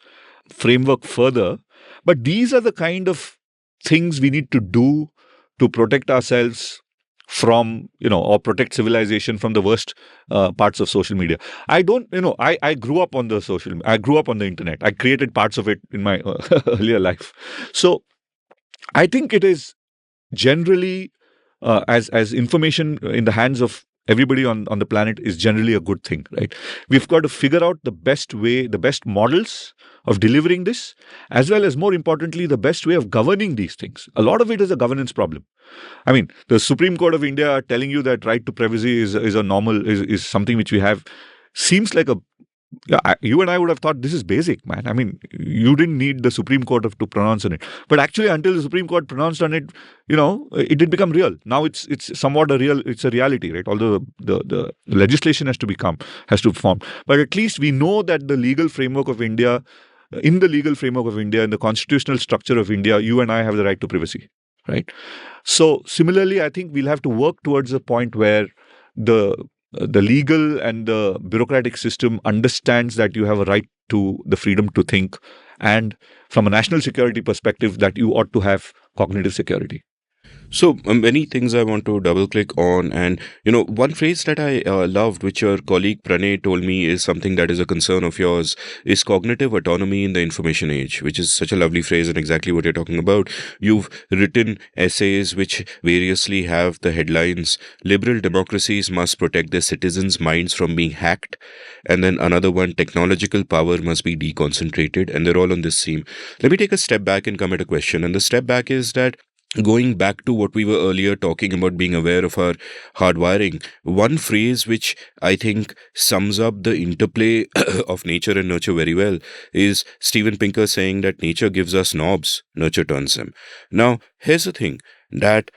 framework further. But these are the kind of things we need to do to protect ourselves from, or protect civilization from the worst parts of social media. I grew up on the internet. I created parts of it in my earlier life. So I think it is generally, as information in the hands of everybody on the planet is generally a good thing, right? We've got to figure out the best way, the best models of delivering this, as well as, more importantly, the best way of governing these things. A lot of it is a governance problem. I mean, the Supreme Court of India telling you that right to privacy is something which we have seems like you and I would have thought this is basic, man. I mean, you didn't need the Supreme Court to pronounce on it. But actually, until the Supreme Court pronounced on it, it did become real. Now it's somewhat it's a reality, right? Although the legislation has to form. But at least we know that in the legal framework of India, in the constitutional structure of India, you and I have the right to privacy, right? So similarly, I think we'll have to work towards a point where the legal and the bureaucratic system understands that you have a right to the freedom to think, and from a national security perspective, that you ought to have cognitive security. So many things I want to double click on, and one phrase that I loved, which your colleague Pranay told me, is something that is a concern of yours, is cognitive autonomy in the information age, which is such a lovely phrase and exactly what you're talking about. You've written essays which variously have the headlines: "Liberal democracies must protect their citizens' minds from being hacked," and then another one: "Technological power must be deconcentrated," and they're all on this theme. Let me take a step back and come at a question, and the step back is that, going back to what we were earlier talking about, being aware of our hardwiring, one phrase which I think sums up the interplay of nature and nurture very well is Steven Pinker saying that nature gives us knobs, nurture turns them. Now, here's the thing, that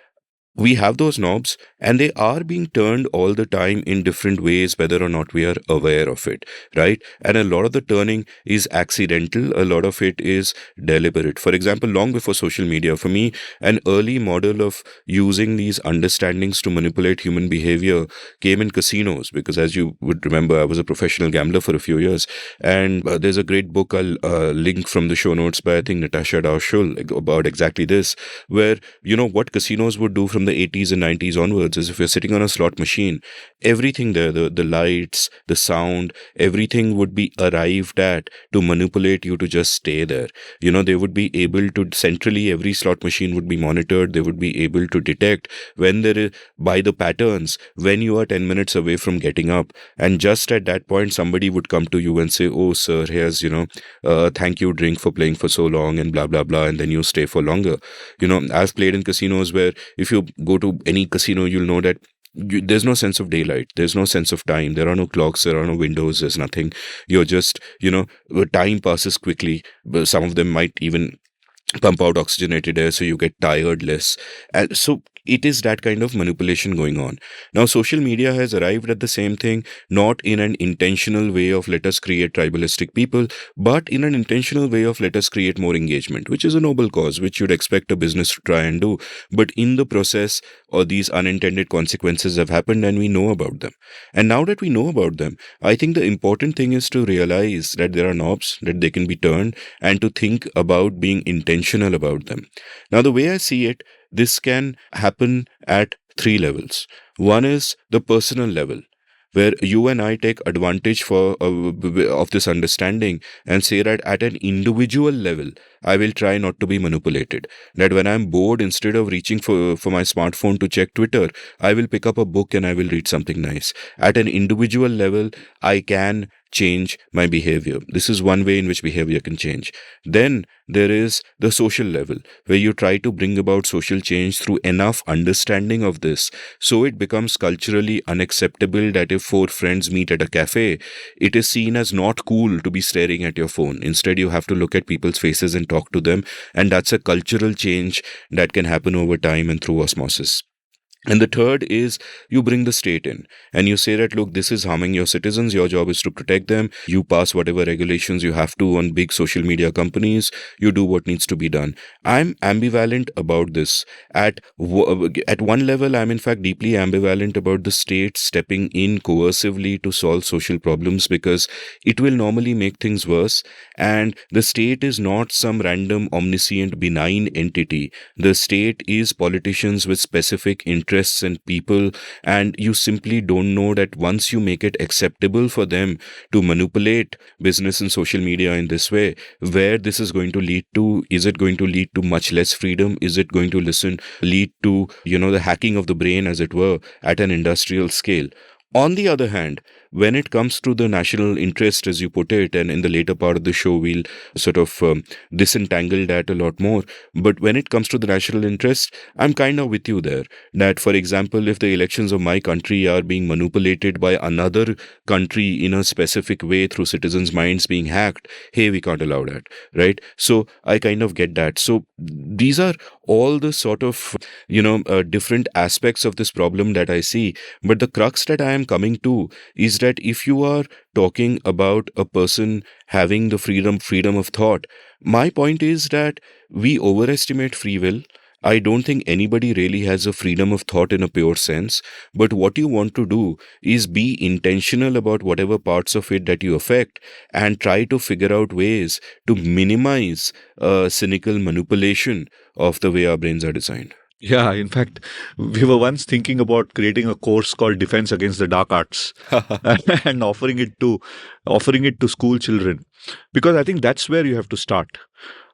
we have those knobs and they are being turned all the time in different ways, whether or not we are aware of it, right? And a lot of the turning is accidental, a lot of it is deliberate. For example, long before social media, for me, an early model of using these understandings to manipulate human behavior came in casinos, because as you would remember, I was a professional gambler for a few years. And there's a great book I'll link from the show notes by, I think, Natasha Dow Schull, about exactly this, where what casinos would do from the 80s and 90s onwards is, if you're sitting on a slot machine, everything there, the lights, the sound, everything would be arrived at to manipulate you to just stay there. They would be able to centrally, every slot machine would be monitored. They would be able to detect when there is, by the patterns, when you are 10 minutes away from getting up. And just at that point, somebody would come to you and say, "Oh, sir, here's, thank you drink for playing for so long," and blah, blah, blah. And then you stay for longer. I've played in casinos where if you go to any casino, you'll know that there's no sense of daylight. There's no sense of time. There are no clocks. There are no windows. There's nothing. You're just, time passes quickly. Some of them might even pump out oxygenated air so you get tired less. And so it is that kind of manipulation going on. Now, social media has arrived at the same thing, not in an intentional way of let us create tribalistic people, but in an intentional way of let us create more engagement, which is a noble cause, which you'd expect a business to try and do. But in the process, or these unintended consequences have happened and we know about them. And now that we know about them, I think the important thing is to realize that there are knobs, that they can be turned, and to think about being intentional about them. Now, the way I see it, this can happen at three levels. One is the personal level, where you and I take advantage of this understanding and say that at an individual level, I will try not to be manipulated. That when I'm bored, instead of reaching for my smartphone to check Twitter, I will pick up a book and I will read something nice. At an individual level, I can change my behavior. This is one way in which behavior can change. Then there is the social level, where you try to bring about social change through enough understanding of this so it becomes culturally unacceptable that if four friends meet at a cafe, it is seen as not cool to be staring at your phone. Instead, you have to look at people's faces and talk to them, and that's a cultural change that can happen over time and through osmosis. And the third is, you bring the state in and you say that, look, this is harming your citizens. Your job is to protect them. You pass whatever regulations you have to on big social media companies. You do what needs to be done. I'm ambivalent about this. At one level, I'm in fact deeply ambivalent about the state stepping in coercively to solve social problems, because it will normally make things worse. And the state is not some random, omniscient, benign entity. The state is politicians with specific interests and people, and you simply don't know that once you make it acceptable for them to manipulate business and social media in this way, where this is going to lead to. Is it going to lead to much less freedom? Is it going to lead to the hacking of the brain, as it were, at an industrial scale? On the other hand, when it comes to the national interest, as you put it, and in the later part of the show, we'll sort of disentangle that a lot more. But when it comes to the national interest, I'm kind of with you there. That, for example, if the elections of my country are being manipulated by another country in a specific way through citizens' minds being hacked, hey, we can't allow that, right? So I kind of get that. So these are all the sort of, different aspects of this problem that I see. But the crux that I am coming to is that if you are talking about a person having the freedom of thought, my point is that we overestimate free will. I don't think anybody really has a freedom of thought in a pure sense, but what you want to do is be intentional about whatever parts of it that you affect and try to figure out ways to minimize cynical manipulation of the way our brains are designed. Yeah, in fact, we were once thinking about creating a course called Defense Against the Dark Arts and offering it to school children, because I think that's where you have to start.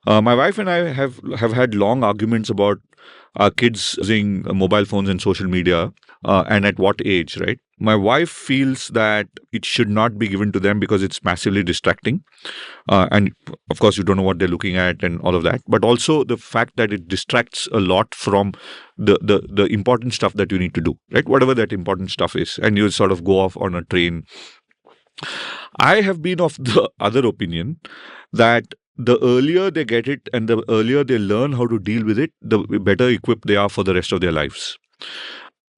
My wife and I have had long arguments about our kids using mobile phones and social media, and at what age, right? My wife feels that it should not be given to them because it's massively distracting. And of course, you don't know what they're looking at and all of that. But also the fact that it distracts a lot from the important stuff that you need to do, right? Whatever that important stuff is. And you sort of go off on a train. I have been of the other opinion that the earlier they get it and the earlier they learn how to deal with it, the better equipped they are for the rest of their lives.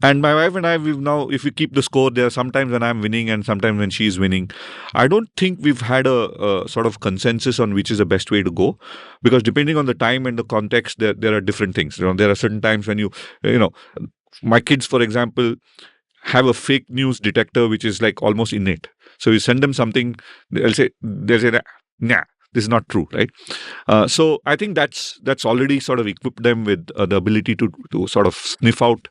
And my wife and I, we've now, if we keep the score, there are sometimes when I'm winning and sometimes when she's winning. I don't think we've had a sort of consensus on which is the best way to go, because depending on the time and the context, there are different things. There are certain times when my kids, for example, have a fake news detector which is like almost innate. So you send them something, they'll say, nah, this is not true, right? So I think that's already sort of equipped them with the ability to sort of sniff out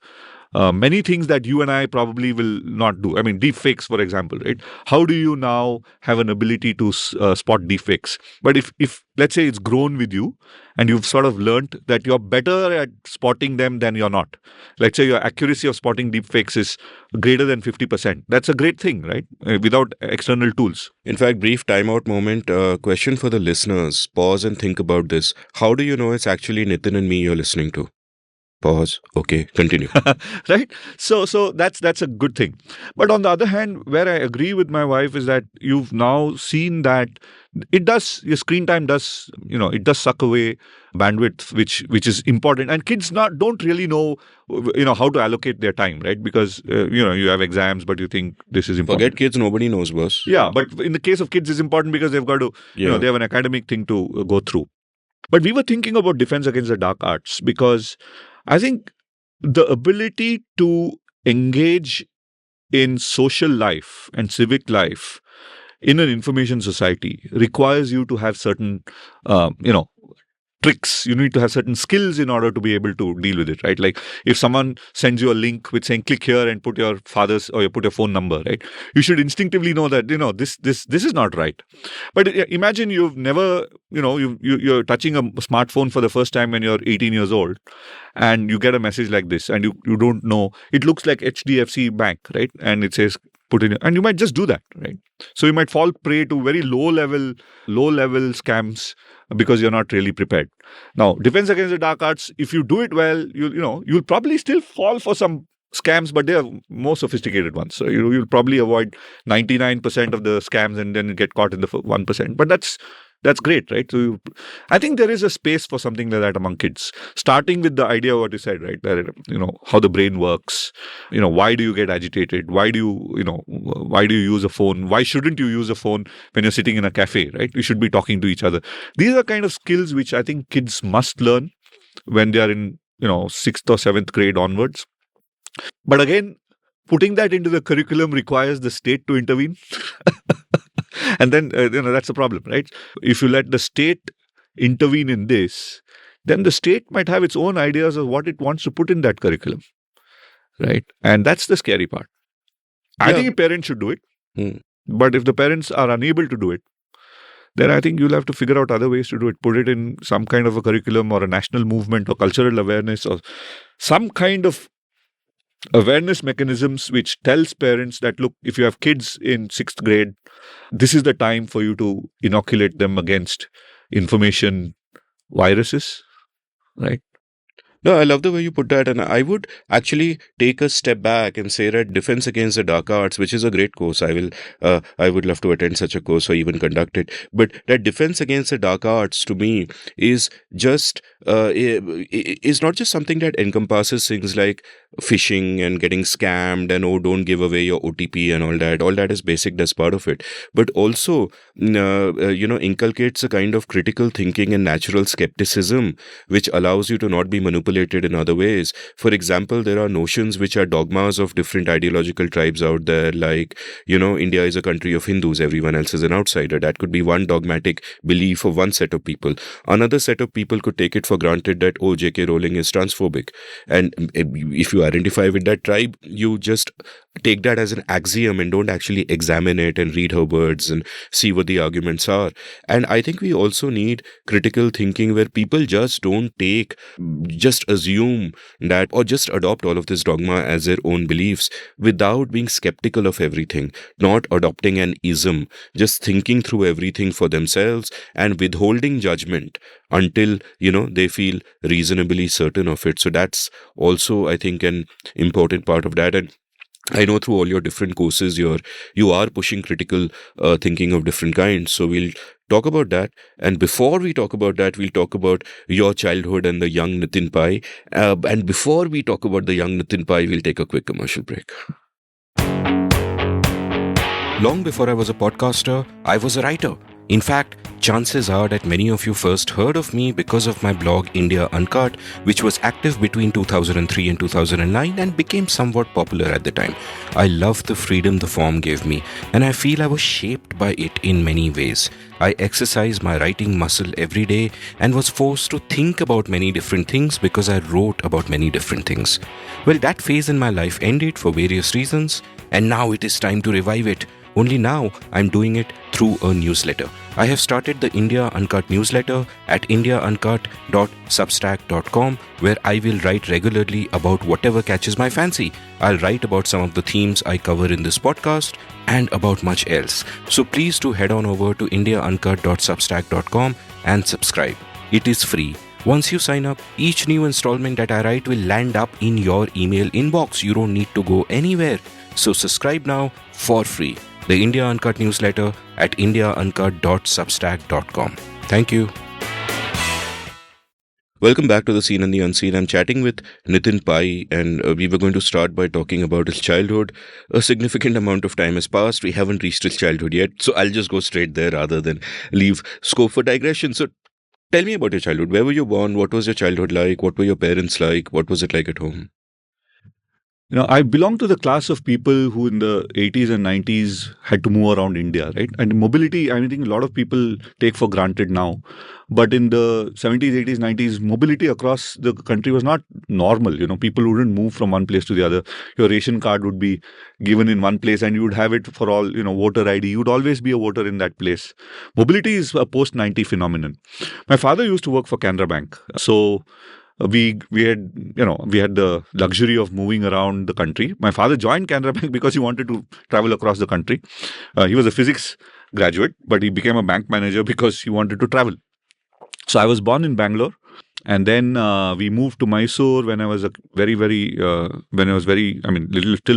many things that you and I probably will not do. I mean, deep fakes, for example, right? How do you now have an ability to spot deep fakes? But if let's say it's grown with you and you've sort of learned that you're better at spotting them than you're not. Let's say your accuracy of spotting deep fakes is greater than 50%. That's a great thing, right? Without external tools. In fact, brief timeout moment. Question for the listeners. Pause and think about this. How do you know it's actually Nitin and me you're listening to? Pause. Okay, continue. Right? So that's a good thing. But on the other hand, where I agree with my wife is that you've now seen that your screen time does, it does suck away bandwidth, which is important. And kids don't really know, how to allocate their time, right? Because, you have exams, but you think this is important. Forget kids, nobody knows, boss. Yeah, but in the case of kids, it's important because they've got to, they have an academic thing to go through. But we were thinking about defense against the dark arts because I think the ability to engage in social life and civic life in an information society requires you to have certain, tricks. You need to have certain skills in order to be able to deal with it, right? Like if someone sends you a link with saying click here and put your father's or you put your phone number, right? You should instinctively know that this is not right. But imagine you've never, you're touching a smartphone for the first time when you're 18 years old, and you get a message like this, and you don't know. It looks like HDFC Bank, right? And it says put in, and you might just do that, right? So you might fall prey to very low level scams because you're not really prepared. Now, defense against the dark arts, if you do it well, you'll probably still fall for some scams, but they are more sophisticated ones. So you'll probably avoid 99% of the scams and then get caught in the 1%. But that's great, right? So I think there is a space for something like that among kids, starting with the idea of what you said, right? That, how the brain works. Why do you get agitated? Why do you use a phone? Why shouldn't you use a phone when you're sitting in a cafe, right? You should be talking to each other. These are kind of skills which I think kids must learn when they are in, 6th or 7th grade onwards. But again, putting that into the curriculum requires the state to intervene. And then, that's the problem, right? If you let the state intervene in this, then the state might have its own ideas of what it wants to put in that curriculum, right? And that's the scary part. I think parents should do it. But if the parents are unable to do it, then I think you'll have to figure out other ways to do it. Put it in some kind of a curriculum or a national movement or cultural awareness or some kind of awareness mechanisms which tells parents that, look, if you have kids in 6th grade, this is the time for you to inoculate them against information viruses, right? No, I love the way you put that. And I would actually take a step back and say that Defense Against the Dark Arts, which is a great course. I would love to attend such a course or even conduct it. But that Defense Against the Dark Arts to me is just, is not just something that encompasses things like phishing and getting scammed, and oh, don't give away your OTP and all that. All that is basic, that's part of it. But also, inculcates a kind of critical thinking and natural skepticism, which allows you to not be manipulated in other ways. For example, there are notions which are dogmas of different ideological tribes out there, like, India is a country of Hindus, everyone else is an outsider. That could be one dogmatic belief of one set of people. Another set of people could take it for granted that, oh, J.K. Rowling is transphobic. And if you identify with that tribe, you just take that as an axiom and don't actually examine it and read her words and see what the arguments are. And I think we also need critical thinking where people just don't just assume that, or just adopt all of this dogma as their own beliefs without being skeptical of everything, not adopting an ism, just thinking through everything for themselves and withholding judgment until, they feel reasonably certain of it. So that's also, I think, an important part of that. And I know through all your different courses, you are pushing critical thinking of different kinds. So we'll talk about that. And before we talk about that, we'll talk about your childhood and the young Nitin Pai. And before we talk about the young Nitin Pai, we'll take a quick commercial break. Long before I was a podcaster, I was a writer. In fact, chances are that many of you first heard of me because of my blog India Uncut, which was active between 2003 and 2009 and became somewhat popular at the time. I loved the freedom the form gave me, and I feel I was shaped by it in many ways. I exercised my writing muscle every day and was forced to think about many different things because I wrote about many different things. Well, that phase in my life ended for various reasons, and now it is time to revive it. Only now I'm doing it through a newsletter. I have started the India Uncut newsletter at indiauncut.substack.com, where I will write regularly about whatever catches my fancy. I'll write about some of the themes I cover in this podcast and about much else. So please do head on over to indiauncut.substack.com and subscribe. It is free. Once you sign up, each new installment that I write will land up in your email inbox. You don't need to go anywhere. So subscribe now for free. The India Uncut newsletter at indiauncut.substack.com. Thank you. Welcome back to The Seen and the Unseen. I'm chatting with Nitin Pai, and we were going to start by talking about his childhood. A significant amount of time has passed. We haven't reached his childhood yet, so I'll just go straight there rather than leave scope for digression. So tell me about your childhood. Where were you born? What was your childhood like? What were your parents like? What was it like at home? I belong to the class of people who in the 80s and 90s had to move around India, right? And mobility, I think a lot of people take for granted now. But in the 70s, 80s, 90s, mobility across the country was not normal. People wouldn't move from one place to the other. Your ration card would be given in one place and you would have it for all, voter ID. You'd always be a voter in that place. Mobility is a post-90 phenomenon. My father used to work for Canara Bank. So we had the luxury of moving around the country. My father joined Canara Bank because he wanted to travel across the country. He was a physics graduate, but he became a bank manager because he wanted to travel. So I was born in Bangalore, and then we moved to Mysore when I was still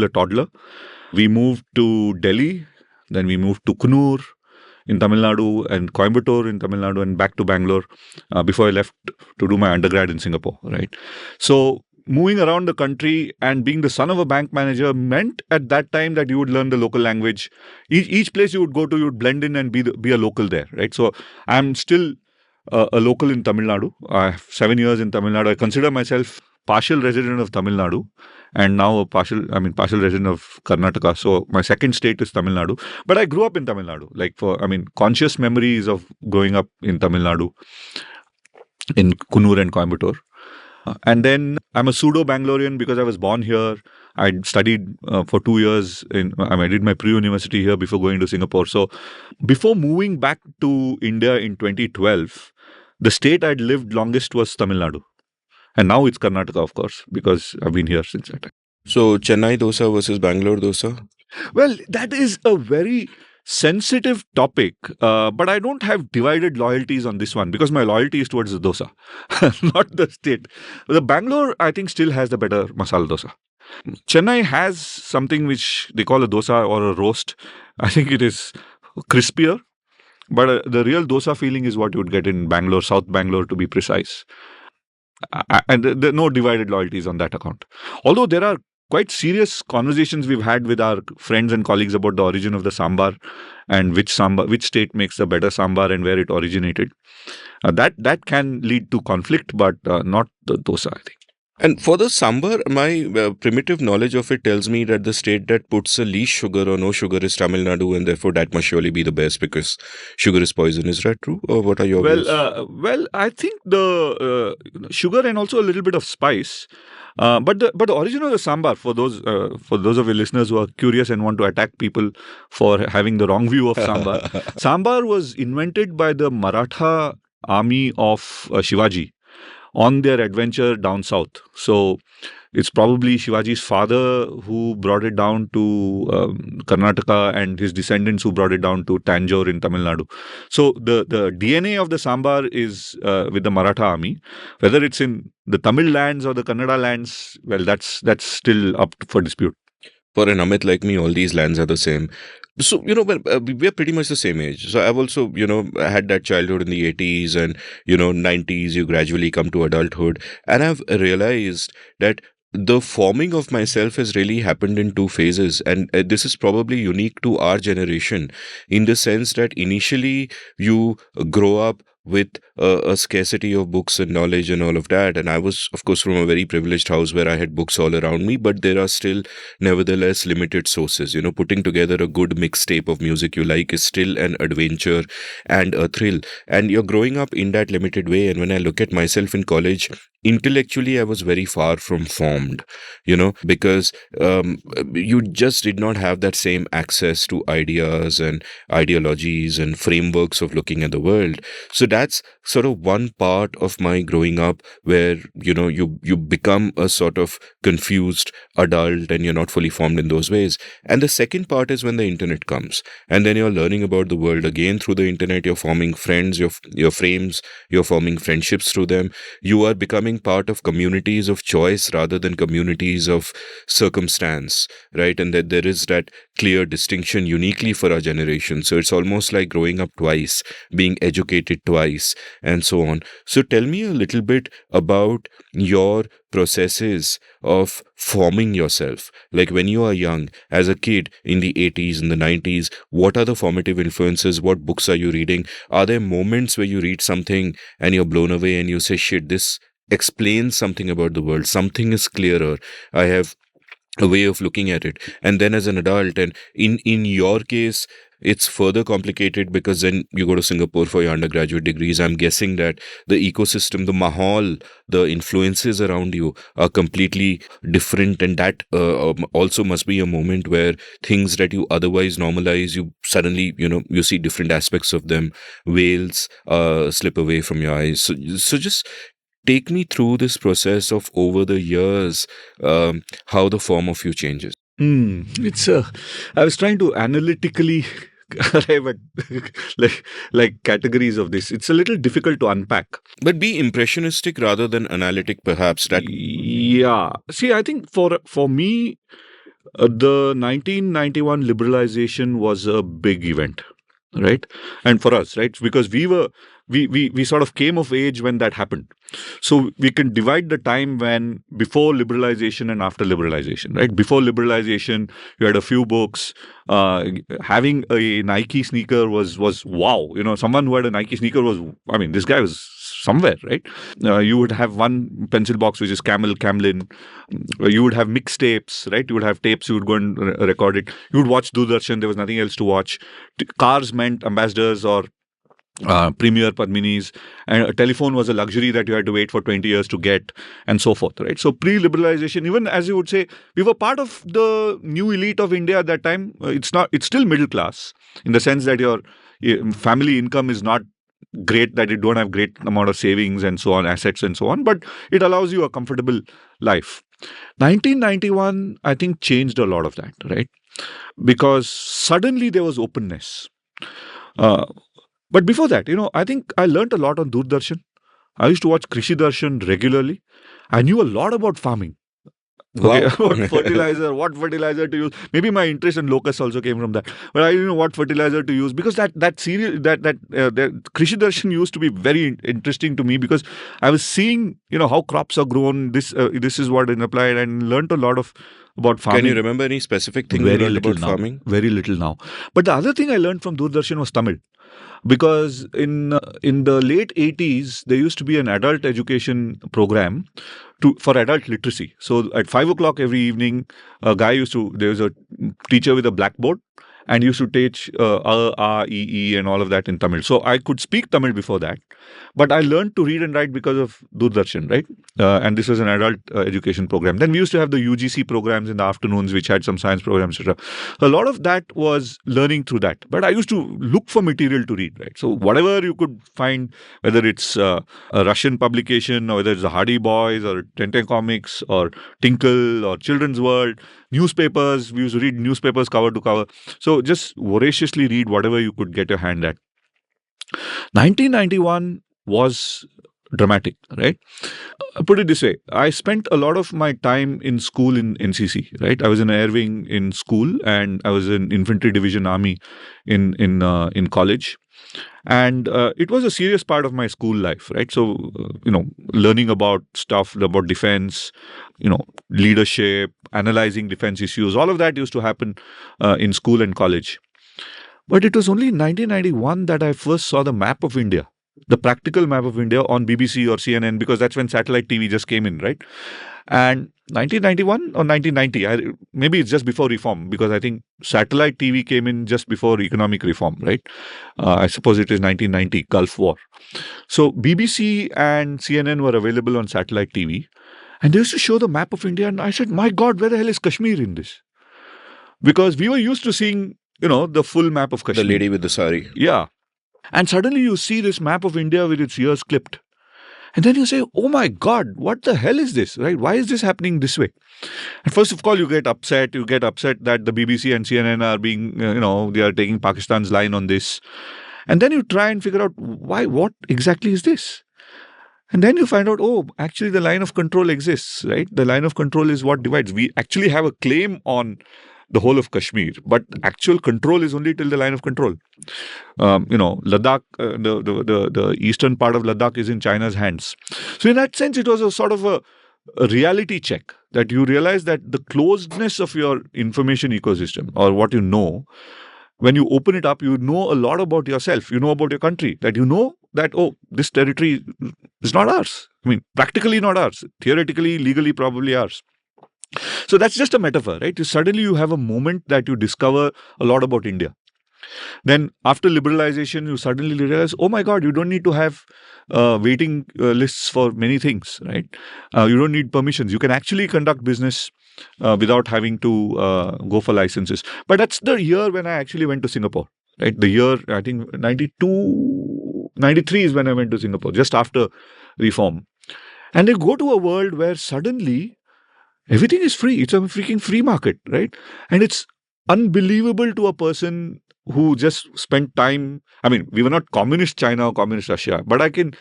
a toddler. We moved to Delhi, then we moved to Kannur in Tamil Nadu and Coimbatore in Tamil Nadu and back to Bangalore before I left to do my undergrad in Singapore, right? So moving around the country and being the son of a bank manager meant at that time that you would learn the local language. Each place you would go to, you would blend in and be a local there, right? So I'm still a local in Tamil Nadu. I have 7 years in Tamil Nadu. I consider myself partial resident of Tamil Nadu and now a partial resident of Karnataka. So my second state is Tamil Nadu. But I grew up in Tamil Nadu. Conscious memories of growing up in Tamil Nadu, in Kannur and Coimbatore. And then I'm a pseudo Bangalorean because I was born here. I studied for 2 years. I did my pre-university here before going to Singapore. So before moving back to India in 2012, the state I'd lived longest was Tamil Nadu. And now it's Karnataka, of course, because I've been here since that time. So Chennai dosa versus Bangalore dosa? Well, that is a very sensitive topic, but I don't have divided loyalties on this one because my loyalty is towards the dosa, not the state. The Bangalore, I think, still has the better masala dosa. Chennai has something which they call a dosa or a roast. I think it is crispier, but the real dosa feeling is what you would get in Bangalore, South Bangalore to be precise. And there are no divided loyalties on that account. Although there are quite serious conversations we've had with our friends and colleagues about the origin of the sambar and which state makes the better sambar and where it originated. That can lead to conflict, but not the dosa, I think. And for the sambar, my primitive knowledge of it tells me that the state that puts a least sugar or no sugar is Tamil Nadu, and therefore that must surely be the best because sugar is poison. Is that true, or what are your views? Well, I think the sugar and also a little bit of spice. But the origin of the sambar, for those of your listeners who are curious and want to attack people for having the wrong view of sambar, sambar was invented by the Maratha army of Shivaji on their adventure down south. So it's probably Shivaji's father who brought it down to Karnataka and his descendants who brought it down to Tanjore in Tamil Nadu. So the DNA of the sambar is with the Maratha army. Whether it's in the Tamil lands or the Kannada lands, well, that's still up for dispute. For an Amit like me, all these lands are the same. So, we're pretty much the same age. So I've also, had that childhood in the 80s and, 90s, you gradually come to adulthood. And I've realized that the forming of myself has really happened in two phases. And this is probably unique to our generation in the sense that initially you grow up with a scarcity of books and knowledge and all of that. And I was, of course, from a very privileged house where I had books all around me, but there are still, nevertheless, limited sources. Putting together a good mixtape of music you like is still an adventure and a thrill. And you're growing up in that limited way. And when I look at myself in college, intellectually, I was very far from formed, because you just did not have that same access to ideas and ideologies and frameworks of looking at the world. So that's sort of one part of my growing up where, you become a sort of confused adult and you're not fully formed in those ways. And the second part is when the internet comes and then you're learning about the world again through the internet. You're forming friends, your frames, you're forming friendships through them. You are becoming part of communities of choice rather than communities of circumstance, right? And that there is that clear distinction uniquely for our generation. So it's almost like growing up twice, being educated twice, and so on. So tell me a little bit about your processes of forming yourself. Like when you are young, as a kid in the 80s and the 90s, what are the formative influences? What books are you reading? Are there moments where you read something and you're blown away and you say, shit, this explains something about the world. Something is clearer. I have a way of looking at it. And then as an adult, and in your case, it's further complicated because then you go to Singapore for your undergraduate degrees. I'm guessing that the ecosystem, the mahal, the influences around you are completely different. And that also must be a moment where things that you otherwise normalize, you suddenly, you see different aspects of them. Veils slip away from your eyes. So just take me through this process of over the years, how the form of you changes. It's I was trying to analytically arrive at like categories of this. It's a little difficult to unpack. But be impressionistic rather than analytic, perhaps. That Yeah. See, I think for me, the 1991 liberalization was a big event, right? And for us, right, because we sort of came of age when that happened. So we can divide the time when before liberalization and after liberalization, right? Before liberalization, you had a few books. Having a Nike sneaker was wow. Someone who had a Nike sneaker was, I mean, this guy was somewhere, right? You would have one pencil box which is Camlin. You would have mixtapes, right? You would have tapes. You would go and record it. You would watch Doordarshan. There was nothing else to watch. Cars meant ambassadors or Premier Padminis, and a telephone was a luxury that you had to wait for 20 years to get, and so forth, right? So pre-liberalization, even as you would say, we were part of the new elite of India at that time. It's still middle class in the sense that your family income is not great, that you don't have great amount of savings and so on, assets and so on, but it allows you a comfortable life. 1991, I think, changed a lot of that, right? Because suddenly there was openness. But before that, I think I learned a lot on Doordarshan. I used to watch Krishi Darshan regularly. I knew a lot about farming. Okay, Wow. about fertilizer, what fertilizer to use. Maybe my interest in locusts also came from that. But I didn't know what fertilizer to use because that serial that Krishi Darshan used to be very interesting to me because I was seeing how crops are grown. This is what is applied and learned a lot of about Can you farming. remember any specific thing you Very learned little about now. farming? Very little now. But the other thing I learned from Doordarshan was Tamil because in the late 80s there used to be an adult education program for adult literacy. So at 5 o'clock every evening, there was a teacher with a blackboard and used to teach and all of that in Tamil. So I could speak Tamil before that, but I learned to read and write because of Doordarshan, right? And this was an adult education program. Then we used to have the UGC programs in the afternoons, which had some science programs, etc. A lot of that was learning through that. But I used to look for material to read, right? So whatever you could find, whether it's a Russian publication or whether it's the Hardy Boys or Tente Comics or Tinkle or Children's World, newspapers, we used to read newspapers cover to cover. So just voraciously read whatever you could get your hand at. 1991 was dramatic, right? Put it this way, I spent a lot of my time in school in NCC, right? I was in air wing in school and I was in infantry division army in college. And it was a serious part of my school life, right? So, learning about stuff about defense, leadership, analyzing defense issues, all of that used to happen in school and college. But it was only in 1991 that I first saw the map of India, the practical map of India on BBC or CNN, because that's when satellite TV just came in, right? And 1991 or 1990, maybe it's just before reform, because I think satellite TV came in just before economic reform, right? I suppose it is 1990, Gulf War. So BBC and CNN were available on satellite TV, and they used to show the map of India, and I said, my God, where the hell is Kashmir in this? Because we were used to seeing, the full map of Kashmir. The lady with the sari. Yeah. And suddenly you see this map of India with its ears clipped. And then you say, oh my God, what the hell is this, right? Why is this happening this way? And first of all, you get upset. You get upset that the BBC and CNN are being, they are taking Pakistan's line on this. And then you try and figure out what exactly is this? And then you find out, actually the line of control exists, right? The line of control is what divides. We actually have a claim on the whole of Kashmir, but actual control is only till the line of control. Ladakh, the eastern part of Ladakh is in China's hands. So in that sense, it was a sort of a reality check that you realize that the closedness of your information ecosystem or what you know, when you open it up, you know a lot about yourself. You know about your country, that you know that, this territory is not ours. I mean, practically not ours. Theoretically, legally, probably ours. So that's just a metaphor, right? Suddenly you have a moment that you discover a lot about India. Then after liberalization, you suddenly realize, oh my God, you don't need to have waiting lists for many things, right? You don't need permissions. You can actually conduct business without having to go for licenses. But that's the year when I actually went to Singapore, right? The year, I think 92, 93 is when I went to Singapore, just after reform. And they go to a world where suddenly everything is free. It's a freaking free market, right? And it's unbelievable to a person who just spent time. I mean, we were not communist China or communist Russia, but I can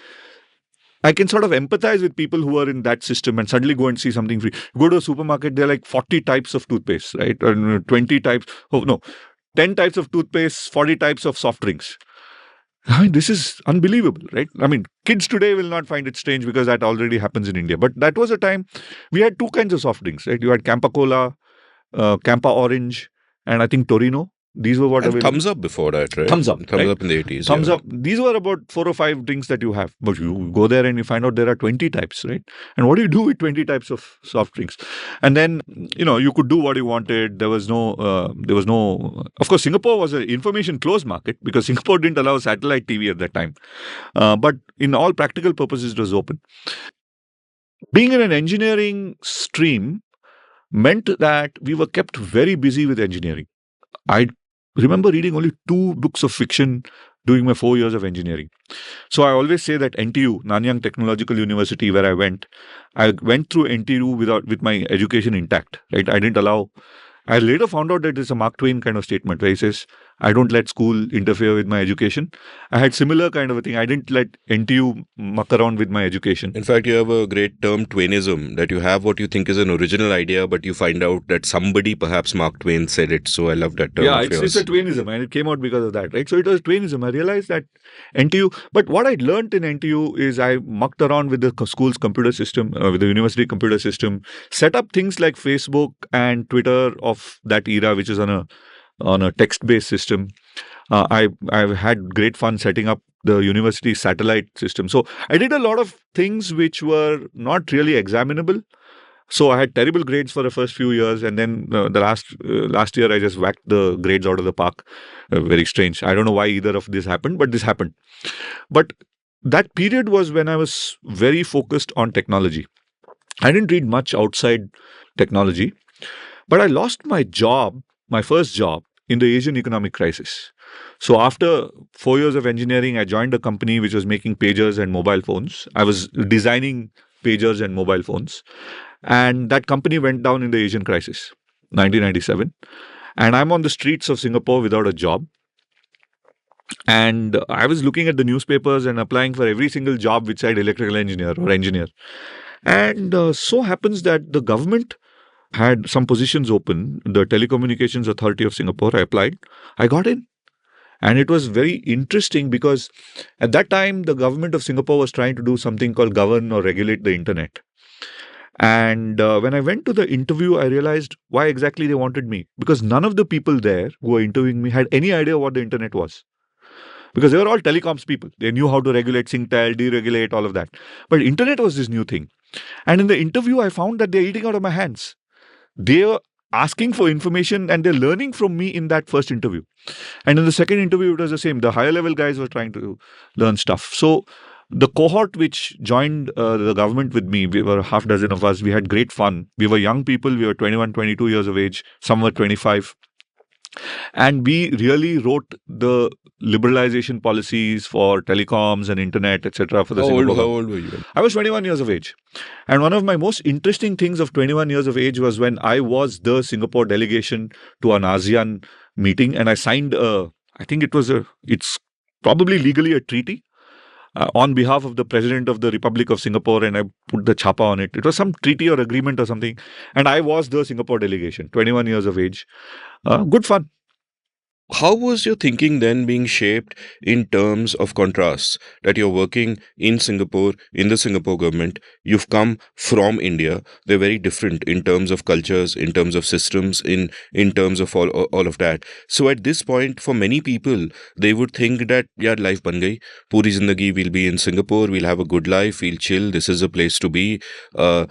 sort of empathize with people who are in that system and suddenly go and see something free. Go to a supermarket, there are like 40 types of toothpaste, right? Or 20 types. 10 types of toothpaste, 40 types of soft drinks. I mean, this is unbelievable, right? I mean, kids today will not find it strange because that already happens in India. But that was a time we had two kinds of soft drinks, right? You had Campa Cola, Campa Orange, and I think Torino. These were what And Thumbs Up before that, right? Thumbs Up, Thumbs right? Up in the 80s. Thumbs yeah. Up. These were about 4 or 5 drinks that you have. But you go there and you find out there are 20 types, right? And what do you do with 20 types of soft drinks? And then, you could do what you wanted. There was no, of course, Singapore was an information closed market because Singapore didn't allow satellite TV at that time. But in all practical purposes, it was open. Being in an engineering stream meant that we were kept very busy with engineering. I remember reading only 2 books of fiction during my 4 years of engineering. So I always say that NTU, Nanyang Technological University, where I went through NTU with my education intact, right? I later found out that it's a Mark Twain kind of statement where he says, I don't let school interfere with my education. I had similar kind of a thing. I didn't let NTU muck around with my education. In fact, you have a great term, Twainism, that you have what you think is an original idea, but you find out that somebody, perhaps Mark Twain, said it. So I love that term Yeah, of it's yours. a Twainism, and it came out because of that, right? So it was Twainism. I realized that NTU, but what I learned in NTU is I mucked around with the school's computer system, with the university computer system, set up things like Facebook and Twitter of that era, which is on a text-based system. I've had great fun setting up the university satellite system. So I did a lot of things which were not really examinable. So I had terrible grades for the first few years, and then the last year I just whacked the grades out of the park. Very strange. I don't know why either of this happened, but this happened. But that period was when I was very focused on technology. I didn't read much outside technology, but I lost my job, my first job, in the Asian economic crisis. So after 4 years of engineering, I joined a company which was making pagers and mobile phones. I was designing pagers and mobile phones. And that company went down in the Asian crisis, 1997. And I'm on the streets of Singapore without a job. And I was looking at the newspapers and applying for every single job which said electrical engineer or engineer. And so happens that the government had some positions open, the Telecommunications Authority of Singapore. I applied, I got in. And it was very interesting because at that time, the government of Singapore was trying to do something called govern or regulate the internet. And when I went to the interview, I realized why exactly they wanted me. Because none of the people there who were interviewing me had any idea what the internet was. Because they were all telecoms people. They knew how to regulate Singtel, deregulate, all of that. But internet was this new thing. And in the interview, I found that they're eating out of my hands. They were asking for information and they're learning from me in that first interview. And in the second interview, it was the same. The higher level guys were trying to learn stuff. So the cohort which joined the government with me, we were half dozen of us. We had great fun. We were young people. We were 21, 22 years of age. Some were 25. And we really wrote the liberalization policies for telecoms and internet, etc. for the Singapore How government. old were you? I was 21 years of age. And one of my most interesting things of 21 years of age was when I was the Singapore delegation to an ASEAN meeting and I signed it's probably legally a treaty on behalf of the President of the Republic of Singapore, and I put the chapa on it. It was some treaty or agreement or something. And I was the Singapore delegation, 21 years of age. Good fun. How was your thinking then being shaped in terms of contrasts? That you're working in Singapore, in the Singapore government, you've come from India. They're very different in terms of cultures, in terms of systems, in terms of all of that. So at this point, for many people, they would think that, yeah, life ban gayi. Puri zindagi we'll be in Singapore, we'll have a good life, we'll chill, this is a place to be. To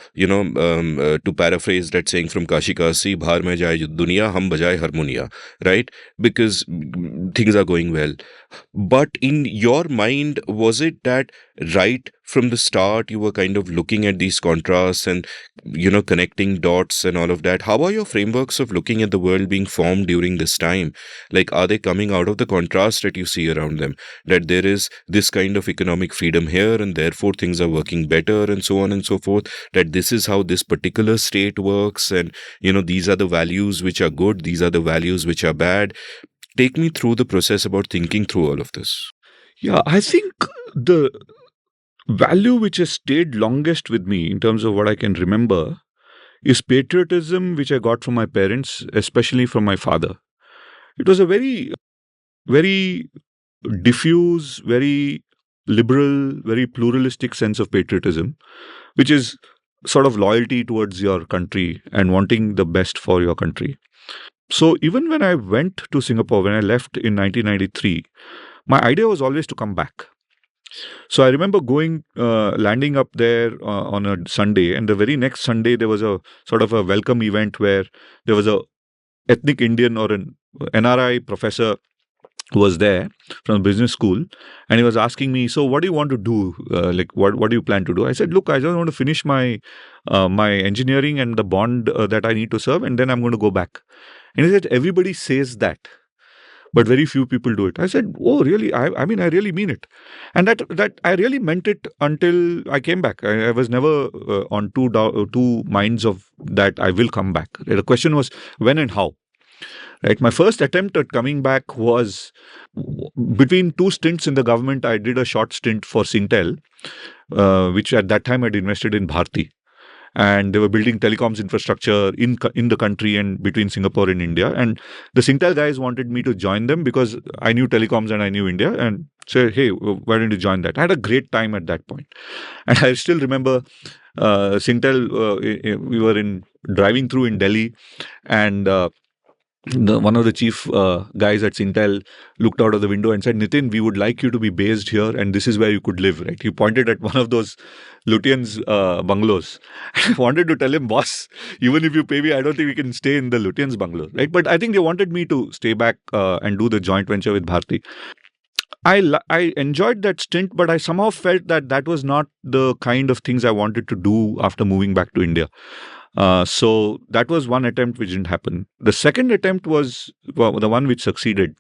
paraphrase that saying from Kashi Kasi, Bhar mein jaye duniya, hum bajaye harmonia, right? Because things are going well. But in your mind, was it that right from the start you were kind of looking at these contrasts and connecting dots and all of that? How are your frameworks of looking at the world being formed during this time? Like, are they coming out of the contrast that you see around them, that there is this kind of economic freedom here and therefore things are working better and so on and so forth, that this is how this particular state works, and these are the values which are good, these are the values which are bad? Take me through the process about thinking through all of this. Yeah, I think the value which has stayed longest with me in terms of what I can remember is patriotism, which I got from my parents, especially from my father. It was a very, very diffuse, very liberal, very pluralistic sense of patriotism, which is sort of loyalty towards your country and wanting the best for your country. So even when I went to Singapore, when I left in 1993, my idea was always to come back. So I remember landing up there on a Sunday, and the very next Sunday there was a sort of a welcome event where there was a ethnic Indian or an NRI professor who was there from business school, and he was asking me, so what do you want to do? What do you plan to do? I said, look, I just want to finish my engineering and the bond that I need to serve, and then I'm going to go back. And he said, everybody says that, but very few people do it. I said, oh, really? I mean, I really mean it. And that I really meant it until I came back. I was never on two minds of that I will come back. The question was when and how. right? My first attempt at coming back was between two stints in the government. I did a short stint for Singtel, which at that time I'd invested in Bharti, and they were building telecoms infrastructure in the country and between Singapore and India. And the Singtel guys wanted me to join them because I knew telecoms and I knew India, and said, "Hey, why don't you join that?" I had a great time at that point, and I still remember Singtel. We were in driving through in Delhi, and one of the chief guys at Singtel looked out of the window and said, "Nitin, we would like you to be based here, and this is where you could live." Right? He pointed at one of those Lutyens' bungalows. I wanted to tell him, "Boss, even if you pay me, I don't think we can stay in the Lutyens' bungalow." Right? But I think they wanted me to stay back and do the joint venture with Bharti. I enjoyed that stint, but I somehow felt that that was not the kind of things I wanted to do after moving back to India. So that was one attempt which didn't happen. The second attempt was the one which succeeded,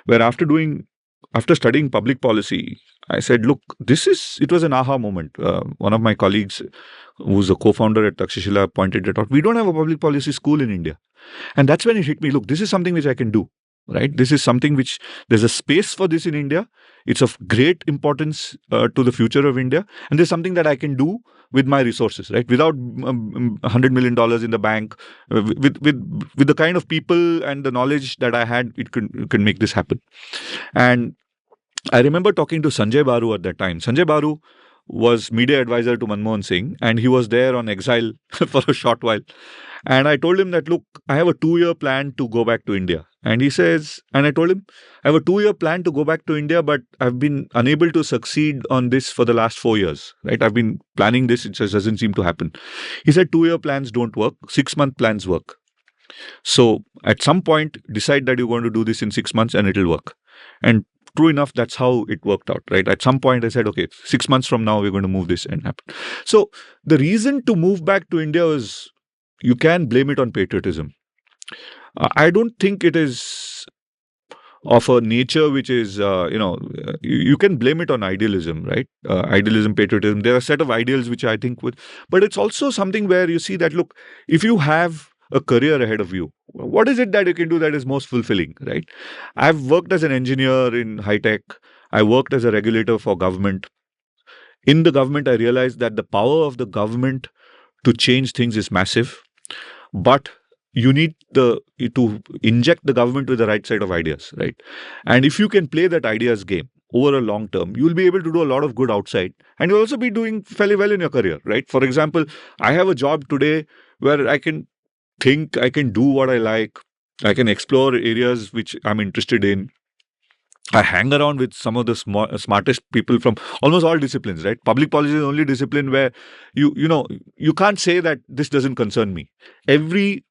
where after studying public policy, I said, "Look, it was an aha moment." One of my colleagues, who's a co-founder at Takshashila, pointed it out. We don't have a public policy school in India. And that's when it hit me. Look, this is something which I can do, right? This is something which there's a space for this in India. It's of great importance to the future of India. And there's something that I can do with my resources, right? Without $100 million in the bank, with the kind of people and the knowledge that I had, it can make this happen. And I remember talking to Sanjay Baru at that time. Sanjay Baru was media advisor to Manmohan Singh, and he was there on exile for a short while. And I told him that, "Look, I have a 2-year plan to go back to India." And he says, and I told him, "I have a 2-year plan to go back to India, but I've been unable to succeed on this for the last 4 years, right? I've been planning this. It just doesn't seem to happen." He said, "2-year plans don't work. 6-month plans work. So at some point, decide that you're going to do this in 6 months and it'll work." And true enough, that's how it worked out, right? At some point, I said, "Okay, 6 months from now, we're going to move this and happen." So the reason to move back to India was, you can blame it on patriotism. I don't think it is of a nature which is, you can blame it on idealism, right? Idealism, patriotism. There are a set of ideals which I think would, but it's also something where you see that, look, if you have a career ahead of you, what is it that you can do that is most fulfilling, right? I've worked as an engineer in high tech. I worked as a regulator for government. In the government, I realized that the power of the government to change things is massive, but you need to inject the government with the right set of ideas, right? And if you can play that ideas game over a long term, you'll be able to do a lot of good outside, and you'll also be doing fairly well in your career, right? For example, I have a job today where I can think, I can do what I like, I can explore areas which I'm interested in. I hang around with some of the smartest people from almost all disciplines, right? Public policy is the only discipline where you can't say that this doesn't concern me. Every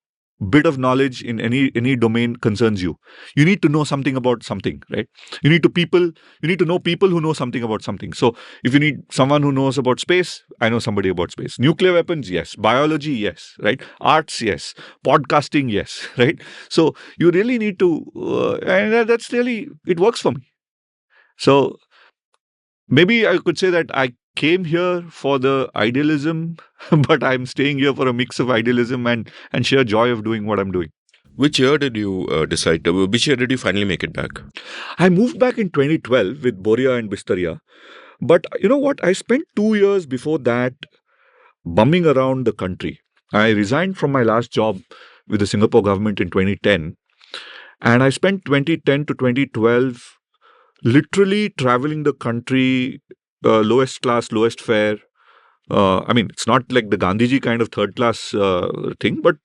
bit of knowledge in any domain concerns you. You need to know something about something, right? You need to know people who know something about something. So if you need someone who knows about space, I know somebody about space. Nuclear weapons, yes. Biology, yes, right? Arts, yes. Podcasting, yes, right? So you really need to, and that's really, it works for me. So maybe I could say that I came here for the idealism, but I'm staying here for a mix of idealism and sheer joy of doing what I'm doing. Which year did you which year did you finally make it back? I moved back in 2012 with Boria and Bistaria. But you know what? I spent 2 years before that bumming around the country. I resigned from my last job with the Singapore government in 2010. And I spent 2010 to 2012 literally traveling the country, lowest class, lowest fare. It's not like the Gandhiji kind of third class thing, but,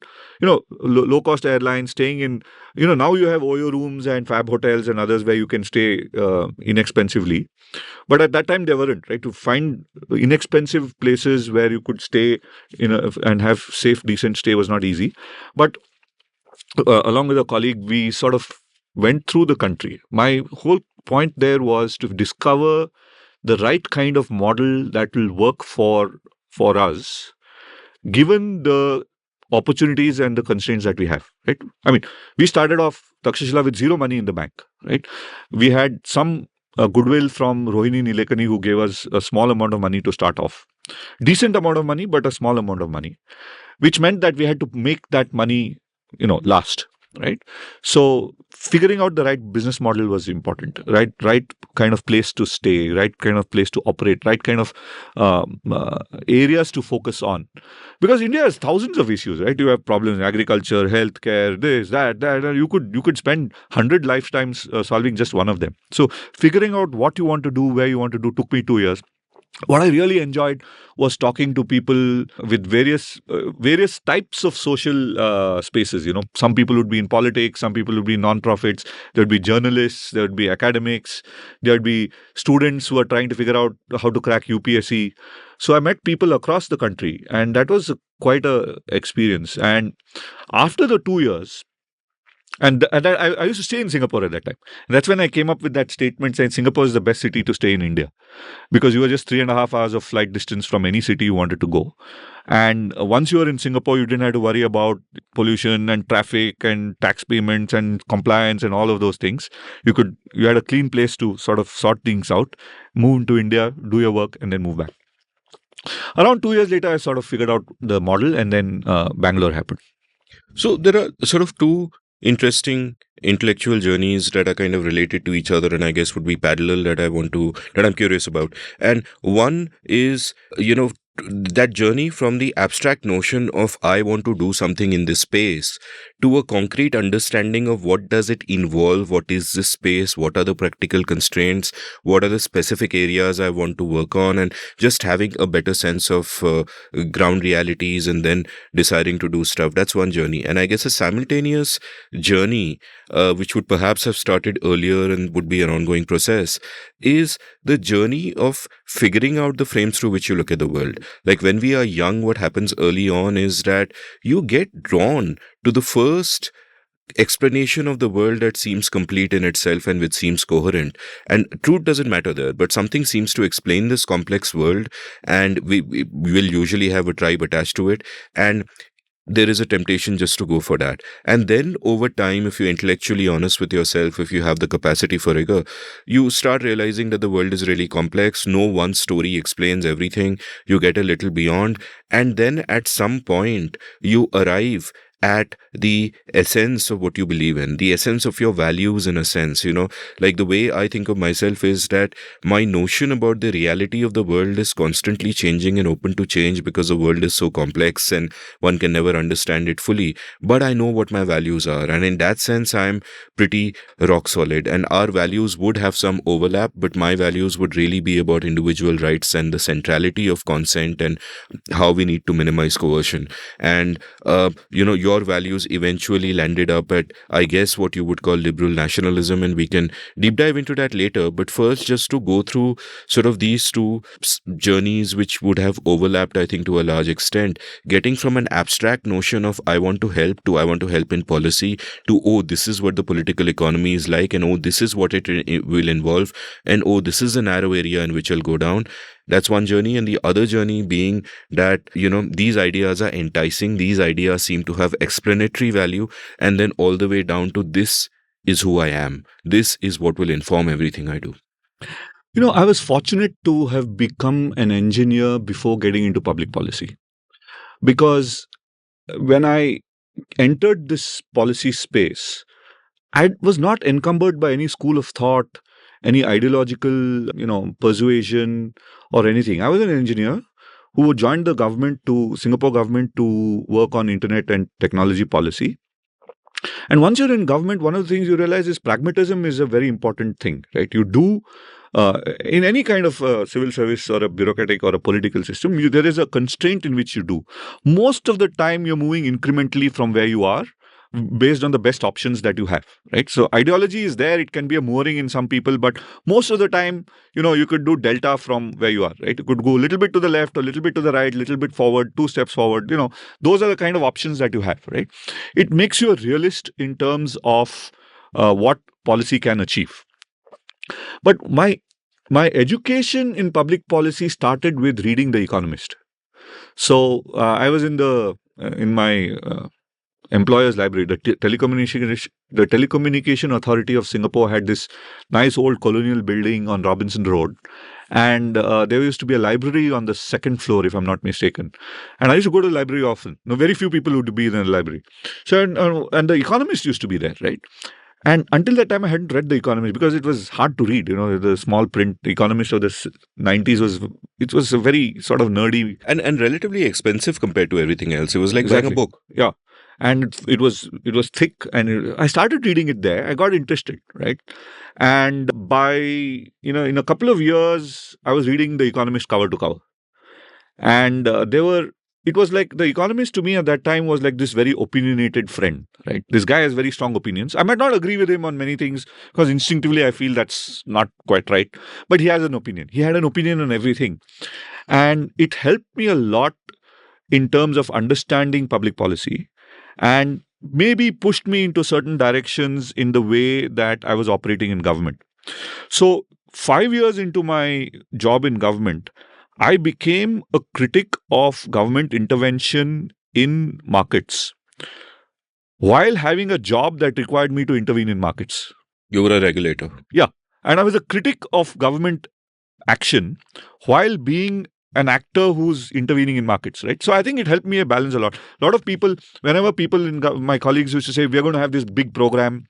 low cost airlines, staying in, now you have Oyo rooms and Fab hotels and others where you can stay inexpensively. But at that time, they weren't, right? To find inexpensive places where you could stay and have safe, decent stay was not easy. But along with a colleague, we sort of went through the country. My whole point there was to discover the right kind of model that will work for us, given the opportunities and the constraints that we have, right? We started off Takshashila with zero money in the bank, right? We had some goodwill from Rohini Nilekani, who gave us a small amount of money to start off. Decent amount of money, but a small amount of money, which meant that we had to make that money, last. right? So figuring out the right business model was important, right kind of place to stay, right kind of place to operate, right kind of areas to focus on, because India has thousands of issues, right? You have problems in agriculture, healthcare, this, that, and you could spend 100 lifetimes solving just one of them. So figuring out what you want to do, where you want to do, took me 2 years. What I really enjoyed was talking to people with various types of social spaces. Some people would be in politics, some people would be in non-profits, there would be journalists, there would be academics, there would be students who are trying to figure out how to crack UPSC. So I met people across the country, and that was quite a experience. And after the 2 years, I used to stay in Singapore at that time. And that's when I came up with that statement saying Singapore is the best city to stay in India, because you were just 3.5 hours of flight distance from any city you wanted to go. And once you were in Singapore, you didn't have to worry about pollution and traffic and tax payments and compliance and all of those things. You had a clean place to sort of sort things out, move into India, do your work, and then move back. Around 2 years later, I sort of figured out the model, and then Bangalore happened. So there are sort of two interesting intellectual journeys that are kind of related to each other, and I guess would be parallel, that I'm curious about. And one is, that journey from the abstract notion of I want to do something in this space to a concrete understanding of what does it involve, what is this space, what are the practical constraints, what are the specific areas I want to work on, and just having a better sense of ground realities and then deciding to do stuff. That's one journey. And I guess a simultaneous journey, which would perhaps have started earlier and would be an ongoing process, is the journey of figuring out the frames through which you look at the world. Like when we are young, what happens early on is that you get drawn to the first explanation of the world that seems complete in itself and which seems coherent. And truth doesn't matter there, but something seems to explain this complex world, and we will usually have a tribe attached to it. And there is a temptation just to go for that. And then over time, if you're intellectually honest with yourself, if you have the capacity for rigor, you start realizing that the world is really complex. No one story explains everything. You get a little beyond. And then at some point, you arrive at the essence of what you believe in, the essence of your values in a sense, like the way I think of myself is that my notion about the reality of the world is constantly changing and open to change because the world is so complex and one can never understand it fully. But I know what my values are. And in that sense, I'm pretty rock solid. And our values would have some overlap, but my values would really be about individual rights and the centrality of consent and how we need to minimize coercion. And, your values eventually landed up at, I guess, what you would call liberal nationalism, and we can deep dive into that later. But first, just to go through sort of these two journeys, which would have overlapped, I think, to a large extent, getting from an abstract notion of I want to help to I want to help in policy to, oh, this is what the political economy is like, and oh, this is what it will involve, and oh, this is a narrow area in which I'll go down. That's one journey. And the other journey being that, these ideas are enticing. These ideas seem to have explanatory value. And then all the way down to this is who I am. This is what will inform everything I do. I was fortunate to have become an engineer before getting into public policy. Because when I entered this policy space, I was not encumbered by any school of thought, any ideological, persuasion or anything. I was an engineer who joined the Singapore government to work on internet and technology policy. And once you're in government, one of the things you realize is pragmatism is a very important thing, right? You do, in any kind of civil service or a bureaucratic or a political system, there is a constraint in which you do. Most of the time, you're moving incrementally from where you are, based on the best options that you have, right? So ideology is there. It can be a mooring in some people, but most of the time, you could do delta from where you are, right? You could go a little bit to the left, a little bit to the right, a little bit forward, 2 steps forward. Those are the kind of options that you have, right? It makes you a realist in terms of what policy can achieve. But my education in public policy started with reading The Economist. So I was in my employer's library. The Telecommunication Authority of Singapore had this nice old colonial building on Robinson Road. And there used to be a library on the second floor, if I'm not mistaken. And I used to go to the library often. Very few people would be in the library. So, and the Economist used to be there, right? And until that time, I hadn't read The Economist because it was hard to read. The small print The Economist of the 90s was a very sort of nerdy. And relatively expensive compared to everything else. It was like buying a book. Yeah. And it was thick, and I started reading it there. I got interested, right? And by, in a couple of years, I was reading The Economist cover to cover. And it was like The Economist to me at that time was like this very opinionated friend, right? This guy has very strong opinions. I might not agree with him on many things because instinctively I feel that's not quite right. But he has an opinion. He had an opinion on everything. And it helped me a lot in terms of understanding public policy, and maybe pushed me into certain directions in the way that I was operating in government. So 5 years into my job in government, I became a critic of government intervention in markets while having a job that required me to intervene in markets. You were a regulator. Yeah. And I was a critic of government action while being an actor who's intervening in markets, right? So I think it helped me balance a lot. A lot of people, whenever people my colleagues used to say, we're going to have this big program,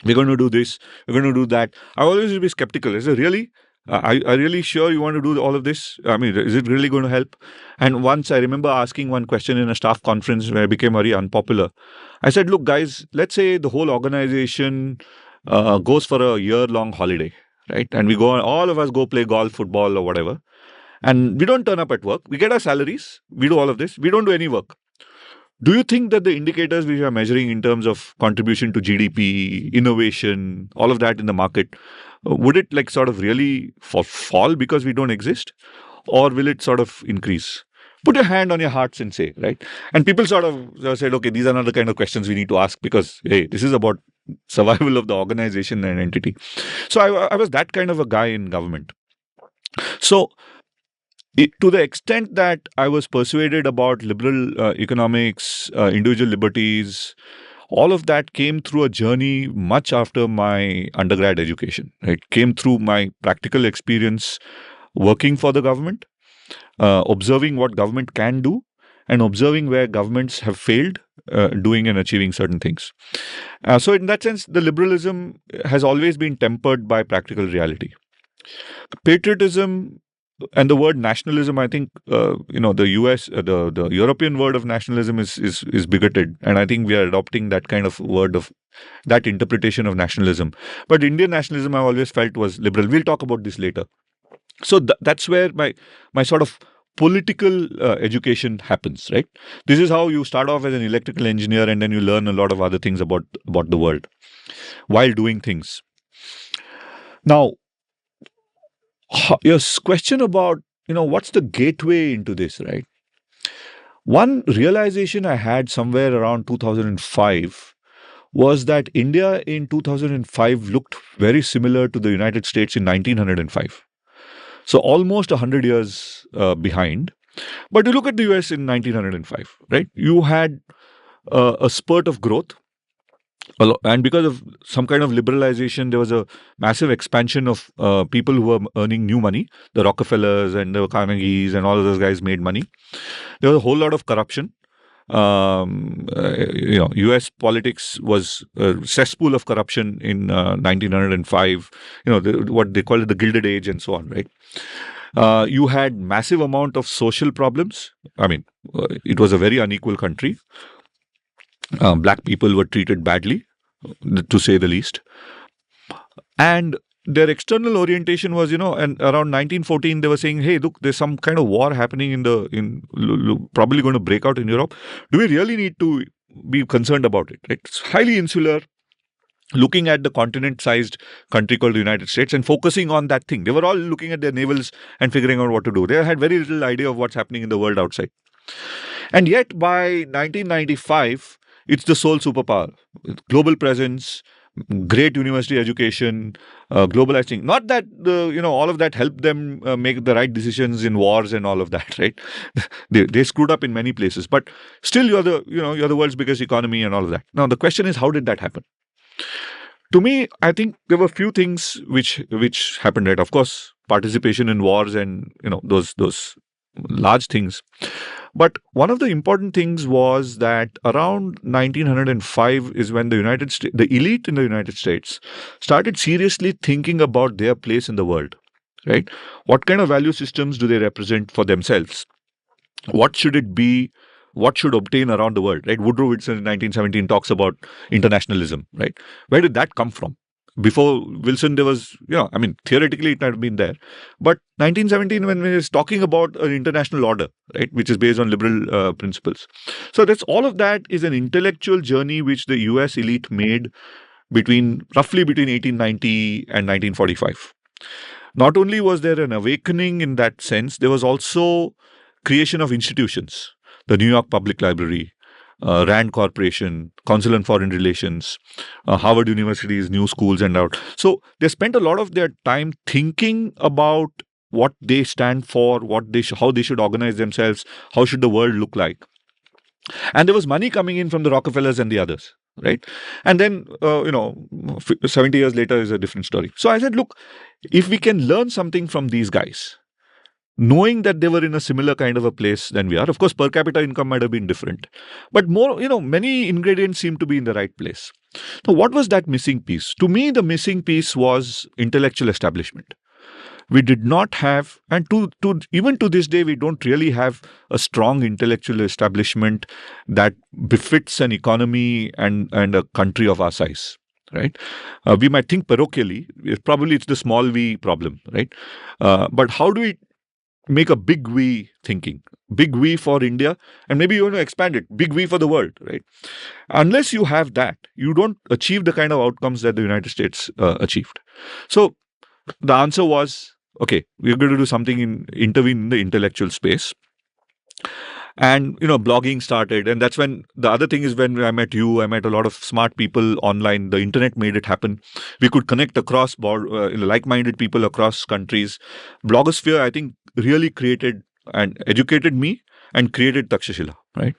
we're going to do this, we're going to do that, I always used to be skeptical. I said, really? Are really sure you want to do all of this? I mean, is it really going to help? And once I remember asking one question in a staff conference where I became very unpopular. I said, look, guys, let's say the whole organization goes for a year-long holiday, right? And we go, all of us go play golf, football, or whatever. And we don't turn up at work. We get our salaries. We do all of this. We don't do any work. Do you think that the indicators we are measuring in terms of contribution to GDP, innovation, all of that in the market, would it like sort of really fall because we don't exist? Or will it sort of increase? Put your hand on your hearts and say, right? And people sort of said, okay, these are not the kind of questions we need to ask because, hey, this is about survival of the organization and entity. So I was that kind of a guy in government. So to the extent that I was persuaded about liberal economics, individual liberties, all of that came through a journey much after my undergrad education. It came through my practical experience working for the government, observing what government can do, and observing where governments have failed doing and achieving certain things. So in that sense, the liberalism has always been tempered by practical reality. Patriotism and the word nationalism, I think, the US, the European word of nationalism is bigoted. And I think we are adopting that kind of word of that interpretation of nationalism. But Indian nationalism, I've always felt was liberal. We'll talk about this later. So that's where my sort of political education happens, right? This is how you start off as an electrical engineer and then you learn a lot of other things about the world while doing things. Now, your question about, what's the gateway into this, right? One realization I had somewhere around 2005 was that India in 2005 looked very similar to the United States in 1905. So almost 100 years behind. But you look at the US in 1905, right? You had a spurt of growth. And because of some kind of liberalization, there was a massive expansion of people who were earning new money. The Rockefellers and the Carnegies and all of those guys made money. There was a whole lot of corruption. US politics was a cesspool of corruption in 1905. What they call it, the Gilded Age and so on, right? You had massive amount of social problems. I mean, it was a very unequal country. Black people were treated badly, to say the least. And their external orientation was, and around 1914, they were saying, hey, look, there's some kind of war happening probably going to break out in Europe. Do we really need to be concerned about it? Right? It's highly insular, looking at the continent-sized country called the United States and focusing on that thing. They were all looking at their navals and figuring out what to do. They had very little idea of what's happening in the world outside. And yet, by 1995, it's the sole superpower. Global presence, great university education, globalizing. Not that all of that helped them make the right decisions in wars and all of that, right? they screwed up in many places, but still you're the world's biggest economy and all of that. Now the question is, how did that happen? To me, I think there were few things which happened. Right, of course, participation in wars and those large things. But one of the important things was that around 1905 is when the United States, the elite in the United States, started seriously thinking about their place in the world. Right, what kind of value systems do they represent for themselves? What should it be? What should obtain around the world? Right, Woodrow Wilson in 1917 talks about internationalism. Right, where did that come from? Before Wilson, there was, I mean, theoretically it might have been there, but 1917, when we was talking about an international order, right, which is based on liberal principles. So that's all of that is an intellectual journey which the US elite made roughly between 1890 and 1945. Not only was there an awakening in that sense, there was also creation of institutions, the New York Public Library, Rand Corporation, Council on Foreign Relations, Harvard University's new schools and out. So they spent a lot of their time thinking about what they stand for, how they should organize themselves, how should the world look like. And there was money coming in from the Rockefellers and the others, right? And then, 70 years later is a different story. So I said, look, if we can learn something from these guys, knowing that they were in a similar kind of a place than we are. Of course, per capita income might have been different, but more, many ingredients seem to be in the right place. So what was that missing piece? To me, the missing piece was intellectual establishment. We did not have, and even to this day, we don't really have a strong intellectual establishment that befits an economy and a country of our size. Right, we might think parochially. Probably it's the small v problem, right? But how do we make a big we thinking, big we for India, and maybe you want to expand it, big we for the world, right? Unless you have that, you don't achieve the kind of outcomes that the United States achieved. So the answer was, okay, we're going to do something intervene in the intellectual space. And, blogging started. And that's when the other thing is when I met you, I met a lot of smart people online. The internet made it happen. We could connect across like-minded people across countries. Blogosphere, I think, really created and educated me and created Takshashila, right?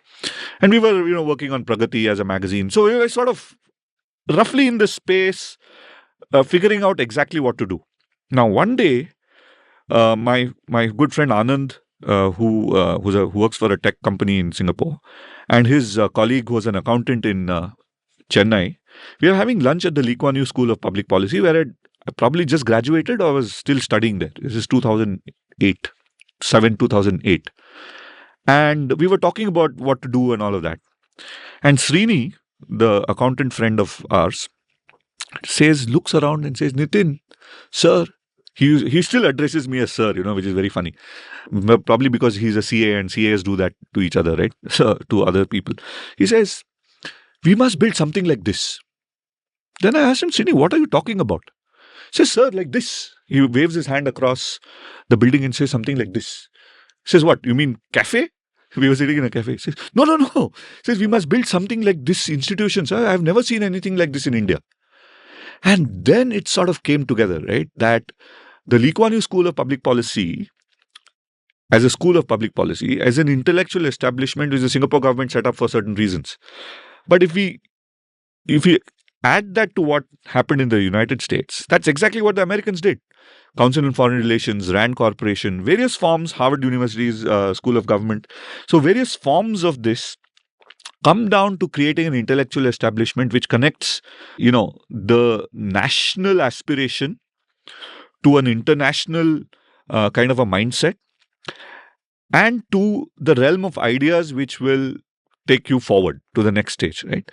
And we were, working on Pragati as a magazine. So we were sort of roughly in the space, figuring out exactly what to do. Now, one day, my good friend Anand, who works for a tech company in Singapore, and his colleague who was an accountant in Chennai, we were having lunch at the Lee Kuan Yew School of Public Policy, where I probably just graduated or was still studying there. This is 2008. And we were talking about what to do and all of that. And Srini, the accountant friend of ours, looks around and says, Nitin, sir, he still addresses me as sir, which is very funny. Probably because he's a CA and CAs do that to each other, right? So, to other people. He says, we must build something like this. Then I asked him, Srini, what are you talking about? He says, sir, like this. He waves his hand across the building and says something like this. He says, what? You mean cafe? We were sitting in a cafe. He says, no. He says, we must build something like this institution, sir. I've never seen anything like this in India. And then it sort of came together, right? That the Lee Kuan Yew School of Public Policy, as a school of public policy, as an intellectual establishment, which the Singapore government set up for certain reasons. But if we add that to what happened in the United States, that's exactly what the Americans did. Council on Foreign Relations, Rand Corporation, various forms, Harvard University's School of Government. So various forms of this come down to creating an intellectual establishment which connects, the national aspiration to an international kind of a mindset and to the realm of ideas which will take you forward to the next stage, right?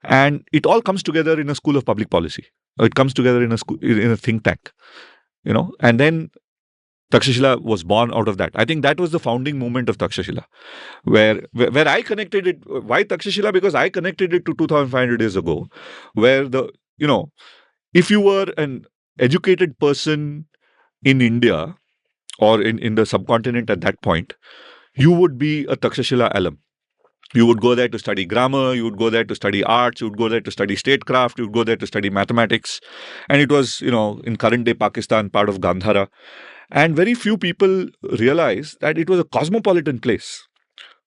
And it all comes together in a school of public policy. It comes together in a think tank, and then Takshashila was born out of that. I think that was the founding moment of Takshashila, where I connected it. Why Takshashila? Because I connected it to 2,500 years ago, where if you were an educated person in India or in the subcontinent at that point, you would be a Takshashila alum. You would go there to study grammar, you would go there to study arts, you would go there to study statecraft, you would go there to study mathematics. And it was, in current day Pakistan, part of Gandhara. And very few people realize that it was a cosmopolitan place.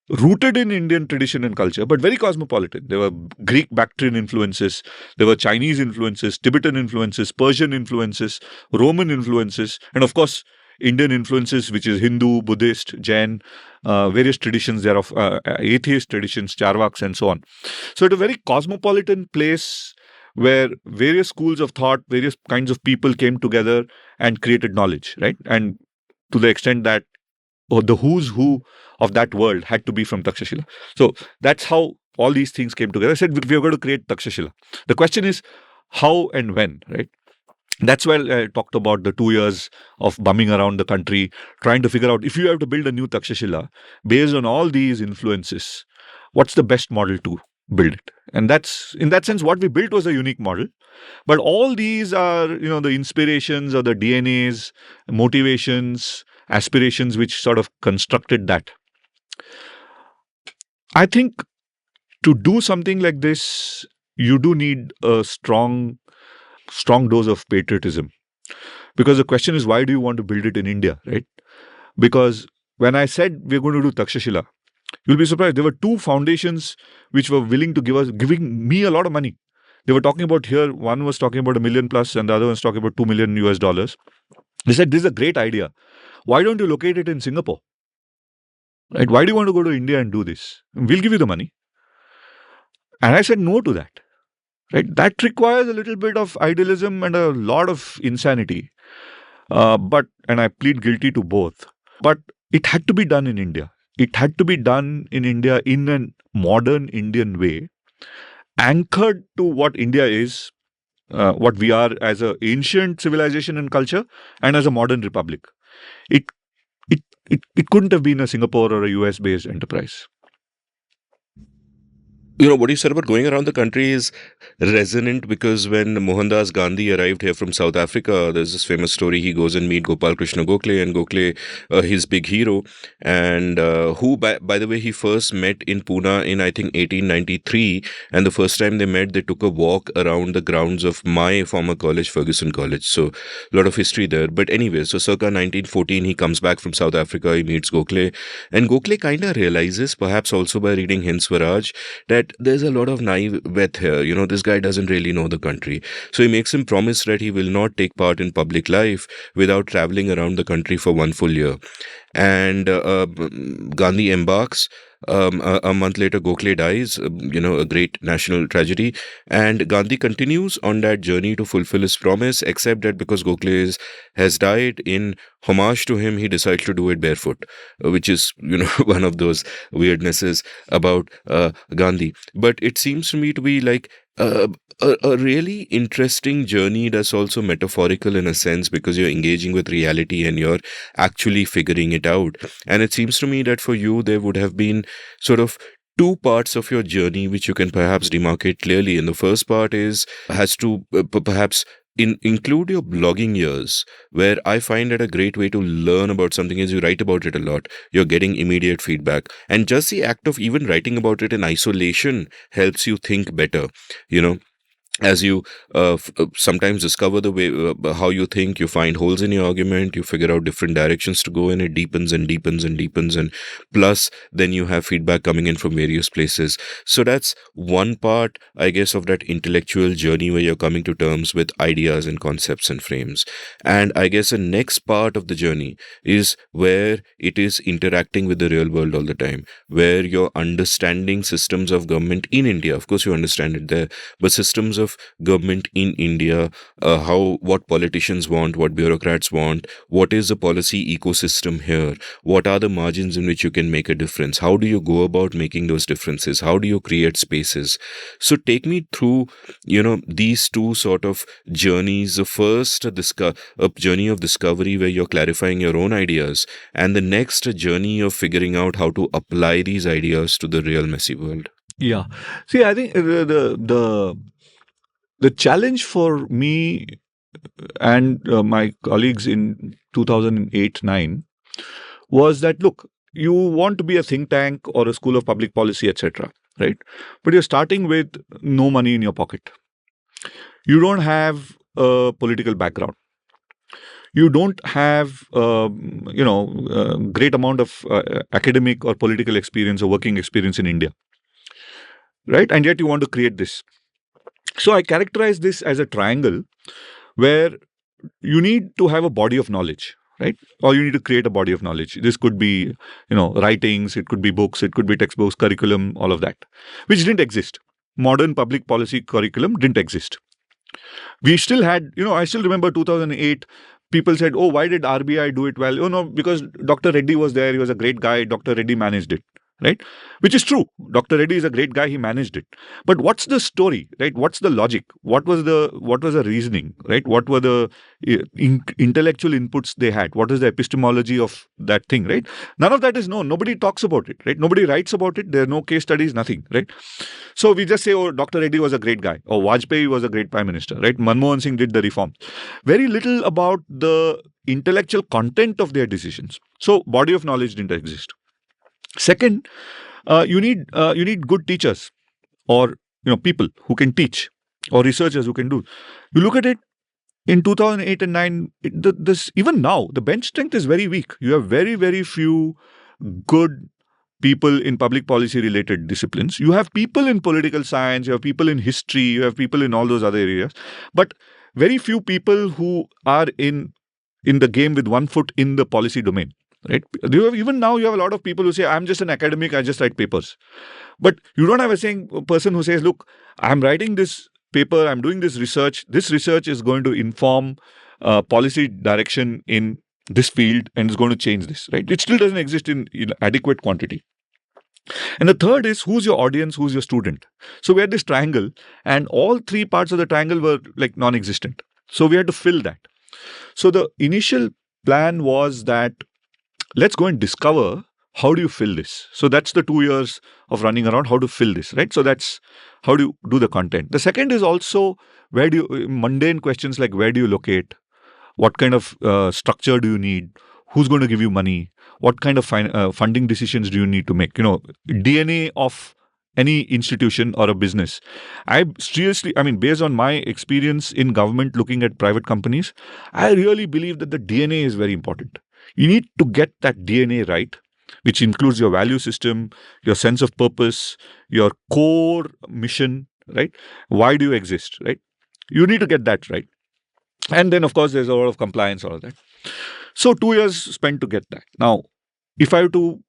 rooted in Indian tradition and culture, but very cosmopolitan. There were Greek Bactrian influences, there were Chinese influences, Tibetan influences, Persian influences, Roman influences, and of course, Indian influences, which is Hindu, Buddhist, Jain, various traditions thereof, atheist traditions, Charvaks, and so on. So, it's a very cosmopolitan place where various schools of thought, various kinds of people came together and created knowledge, right? And to the extent that the who's who of that world had to be from Takshashila. So that's how all these things came together. I said, we are going to create Takshashila. The question is how and when, right? That's why I talked about the 2 years of bumming around the country, trying to figure out if you have to build a new Takshashila based on all these influences, what's the best model to build it? And that's, in that sense, what we built was a unique model. But all these are, the inspirations or the DNAs, motivations, aspirations which sort of constructed that. I think to do something like this, you do need a strong dose of patriotism. Because the question is, why do you want to build it in India, right? Because when I said we're going to do Takshashila, you'll be surprised. There were two foundations which were willing to giving me a lot of money. They were talking about here, one was talking about $1 million plus and the other was talking about $2 million US. They said, this is a great idea. Why don't you locate it in Singapore? Right? Why do you want to go to India and do this? We'll give you the money. And I said no to that. Right? That requires a little bit of idealism and a lot of insanity. And I plead guilty to both. But it had to be done in India. It had to be done in India in a modern Indian way, anchored to what India is, what we are as an ancient civilization and culture, and as a modern republic. It couldn't have been a Singapore or a US based enterprise. What you said about going around the country is resonant because when Mohandas Gandhi arrived here from South Africa, there's this famous story. He goes and meet Gopal Krishna Gokhale, and Gokhale, his big hero, and who, by the way, he first met in Pune in, I think, 1893. And the first time they met, they took a walk around the grounds of my former college, Ferguson College. So a lot of history there. But anyway, so circa 1914, he comes back from South Africa, he meets Gokhale, and Gokhale kind of realizes, perhaps also by reading Hind Swaraj, that there's a lot of naivete here. This guy doesn't really know the country. So he makes him promise that he will not take part in public life without traveling around the country for 1 full year. And Gandhi embarks. A month later, Gokhale dies, a great national tragedy. And Gandhi continues on that journey to fulfill his promise, except that because Gokhale has died, in homage to him, he decides to do it barefoot, which is, one of those weirdnesses about Gandhi. But it seems to me to be like a really interesting journey that's also metaphorical in a sense, because you're engaging with reality and you're actually figuring it out. And it seems to me that for you, there would have been sort of two parts of your journey which you can perhaps demarcate clearly. And the first part has to perhaps include your blogging years, where I find that a great way to learn about something is you write about it a lot. You're getting immediate feedback. And just the act of even writing about it in isolation helps you think better, as you sometimes discover the way how you think, you find holes in your argument, you figure out different directions to go in, it deepens and deepens and deepens, and plus then you have feedback coming in from various places. So that's one part, I guess, of that intellectual journey where you're coming to terms with ideas and concepts and frames. And I guess the next part of the journey is where it is interacting with the real world all the time, where you're understanding systems of government in India. Of course, you understand it there, but systems of government in India, what politicians want, what bureaucrats want, what is the policy ecosystem here, what are the margins in which you can make a difference, how do you go about making those differences, how do you create spaces. So take me through, these two sort of journeys. The first, a journey of discovery where you're clarifying your own ideas, and the next, a journey of figuring out how to apply these ideas to the real messy world. Yeah. See, I think the challenge for me and my colleagues in 2008-9 was that, look, you want to be a think tank or a school of public policy, etc., right? But you're starting with no money in your pocket. You don't have a political background. you don't have great amount of academic or political experience or working experience in India, right? And yet you want to create this. So I characterize this as a triangle where you need to have a body of knowledge, right? Or you need to create a body of knowledge. This could be, writings, it could be books, it could be textbooks, curriculum, all of that, which didn't exist. Modern public policy curriculum didn't exist. We still had, I still remember 2008, people said, oh, why did RBI do it well? Oh, no, because Dr. Reddy was there. He was a great guy. Dr. Reddy managed it, right? Which is true. Dr. Reddy is a great guy. He managed it. But what's the story, right? What's the logic? What was the reasoning, right? What were the intellectual inputs they had? What is the epistemology of that thing, right? None of that is known. Nobody talks about it, right? Nobody writes about it. There are no case studies, nothing, right? So we just say, oh, Dr. Reddy was a great guy. Or Vajpayee was a great prime minister, right? Manmohan Singh did the reforms. Very little about the intellectual content of their decisions. So body of knowledge didn't exist. Second, you need good teachers, or people who can teach, or researchers who can do. You look at it in 2008 and 9. Even now the bench strength is very weak. You have very, very few good people in public policy related disciplines. You have people in political science, you have people in history, you have people in all those other areas, but very few people who are in the game with one foot in the policy domain, right? Even now you have a lot of people who say, I'm just an academic, I just write papers. But you don't have a person who says, look, I'm writing this paper, I'm doing this research is going to inform policy direction in this field and is going to change this, right? It still doesn't exist in adequate quantity. And the third is, who's your audience, who's your student? So we had this triangle, and all three parts of the triangle were like non-existent. So we had to fill that. So the initial plan was that let's go and discover how do you fill this. So that's the 2 years of running around, how to fill this, right? So that's how do you do the content. The second is also mundane questions like where do you locate? What kind of structure do you need? Who's going to give you money? What kind of funding decisions do you need to make? DNA of any institution or a business. Based on my experience in government looking at private companies, I really believe that the DNA is very important. You need to get that DNA right, which includes your value system, your sense of purpose, your core mission, right? Why do you exist, right? You need to get that right. And then, of course, there's a lot of compliance, all of that. So 2 years spent to get that. Now, if I were to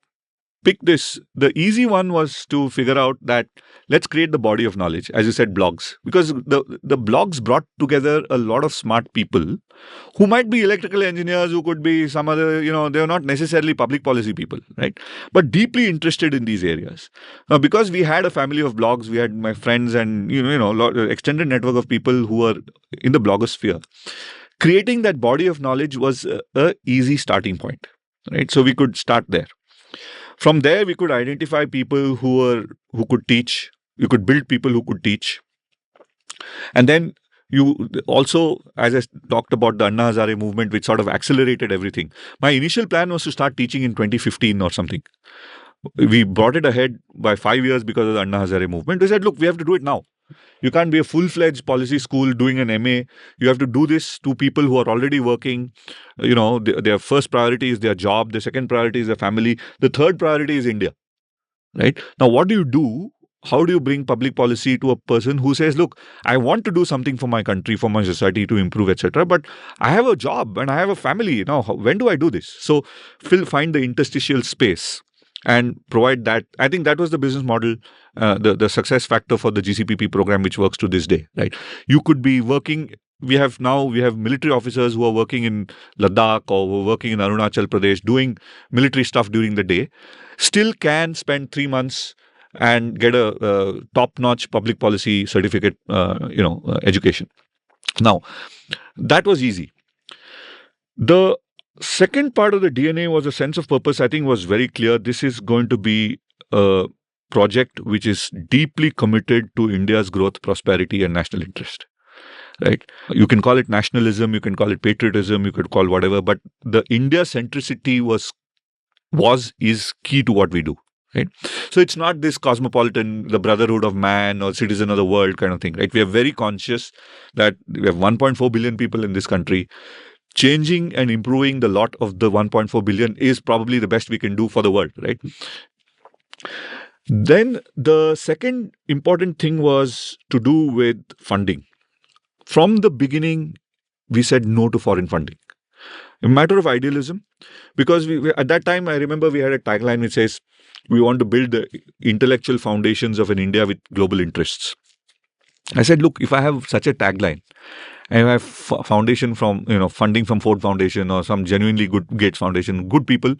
pick this, the easy one was to figure out that let's create the body of knowledge, as you said, blogs. Because the blogs brought together a lot of smart people who might be electrical engineers, who could be some other, they're not necessarily public policy people, right? But deeply interested in these areas. Now, because we had a family of blogs, we had my friends and, extended network of people who are in the blogosphere. Creating that body of knowledge was a easy starting point, right? So we could start there. From there, we could identify people who could teach. You could build people who could teach. And then you also, as I talked about the Anna Hazare movement, which sort of accelerated everything. My initial plan was to start teaching in 2015 or something. We brought it ahead by 5 years because of the Anna Hazare movement. We said, look, we have to do it now. You can't be a full-fledged policy school doing an MA. You have to do this to people who are already working. Their first priority is their job. The second priority is their family. The third priority is India, right? Now, what do you do? How do you bring public policy to a person who says, look, I want to do something for my country, for my society to improve, etc. But I have a job and I have a family. Now, when do I do this? So find the interstitial space and provide that. I think that was the business model, the success factor for the GCPP program, which works to this day, right? You could be working. We have military officers who are working in Ladakh or who are working in Arunachal Pradesh doing military stuff during the day, still can spend 3 months and get a top-notch public policy certificate, education. Now, that was easy. The second part of the DNA was a sense of purpose. I think was very clear. This is going to be a project which is deeply committed to India's growth, prosperity, and national interest. Right? You can call it nationalism, you can call it patriotism, you could call whatever, but the India centricity is key to what we do. Right? So it's not this cosmopolitan, the brotherhood of man or citizen of the world kind of thing. Right? We are very conscious that we have 1.4 billion people in this country. changing and improving the lot of the 1.4 billion is probably the best we can do for the world, right? Then the second important thing was to do with funding. From the beginning, we said no to foreign funding. A matter of idealism, because at that time, I remember we had a tagline which says, we want to build the intellectual foundations of an India with global interests. I said, look, if I have such a tagline, and I have foundation from, funding from Ford Foundation or some genuinely good Gates Foundation, good people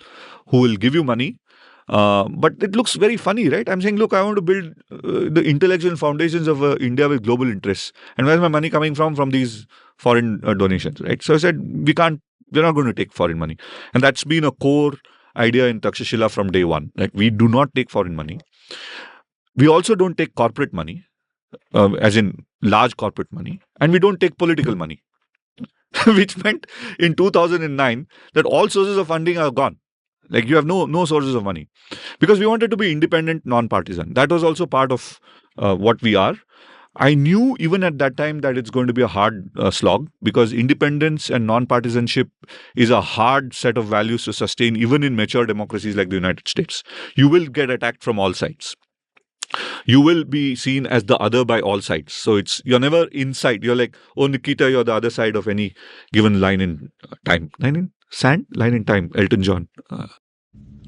who will give you money. But it looks very funny, right? I'm saying, look, I want to build the intellectual foundations of India with global interests. And where's my money coming from? From these foreign donations, right? So I said, we're not going to take foreign money. And that's been a core idea in Takshashila from day one. Like, we do not take foreign money. We also don't take corporate money. As in large corporate money, and we don't take political money, which meant in 2009 that all sources of funding are gone. Like, you have no sources of money, because we wanted to be independent, non-partisan. That was also part of what we are. I knew even at that time that it's going to be a hard slog, because independence and non-partisanship is a hard set of values to sustain even in mature democracies like the United States. You will get attacked from all sides. You will be seen as the other by all sides. So you're never inside. You're like, oh, Nikita, you're the other side of any given line in time. Line in sand? Line in time. Elton John.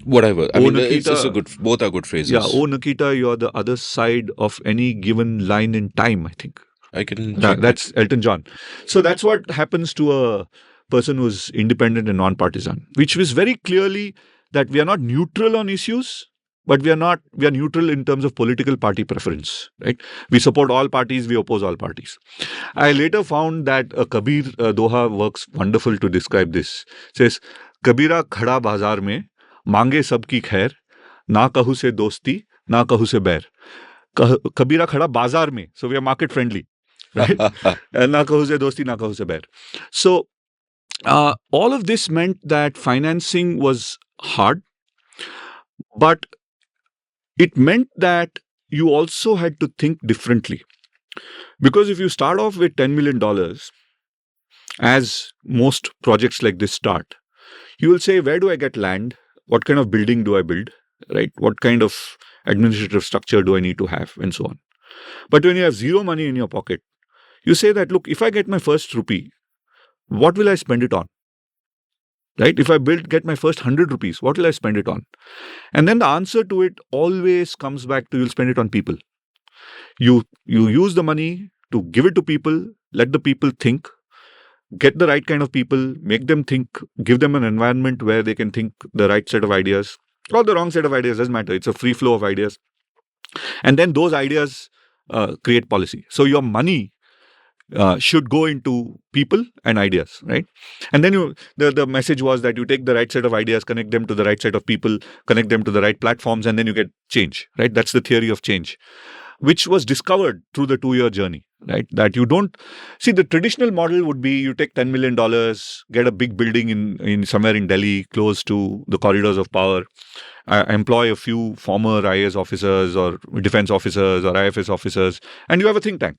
Whatever. I mean, Nikita, it's both are good phrases. Yeah, oh, Nikita, you're the other side of any given line in time, I think. I can. That's Elton John. So that's what happens to a person who's independent and non-partisan, which was very clearly that we are not neutral on issues, but we are neutral in terms of political party preference, right? We support all parties, we oppose all parties. I later found that a Kabir Doha works wonderful to describe this. It says, Kabira khada bazaar mein, mange sabki khair, na kahu se dosti, na kahu se bair. Kabira khada bazaar mein, so we are market friendly, right? Na kahu se dosti, na kahu se bair. So all of this meant that financing was hard, but it meant that you also had to think differently. Because if you start off with $10 million, as most projects like this start, you will say, where do I get land? What kind of building do I build? Right? What kind of administrative structure do I need to have? And so on. But when you have zero money in your pocket, you say that, look, if I get my first rupee, what will I spend it on? Right? If I get my first 100 rupees, what will I spend it on? And then the answer to it always comes back to, you'll spend it on people. You use the money to give it to people, let the people think, get the right kind of people, make them think, give them an environment where they can think the right set of ideas or the wrong set of ideas, doesn't matter. It's a free flow of ideas. And then those ideas create policy. So your money should go into people and ideas, right? And then the message was that you take the right set of ideas, connect them to the right set of people, connect them to the right platforms, and then you get change, right? That's the theory of change, which was discovered through the 2-year journey, right? That you don't see, the traditional model would be you take $10 million, get a big building in somewhere in Delhi, close to the corridors of power, employ a few former IAS officers or defense officers or IFS officers, and you have a think tank.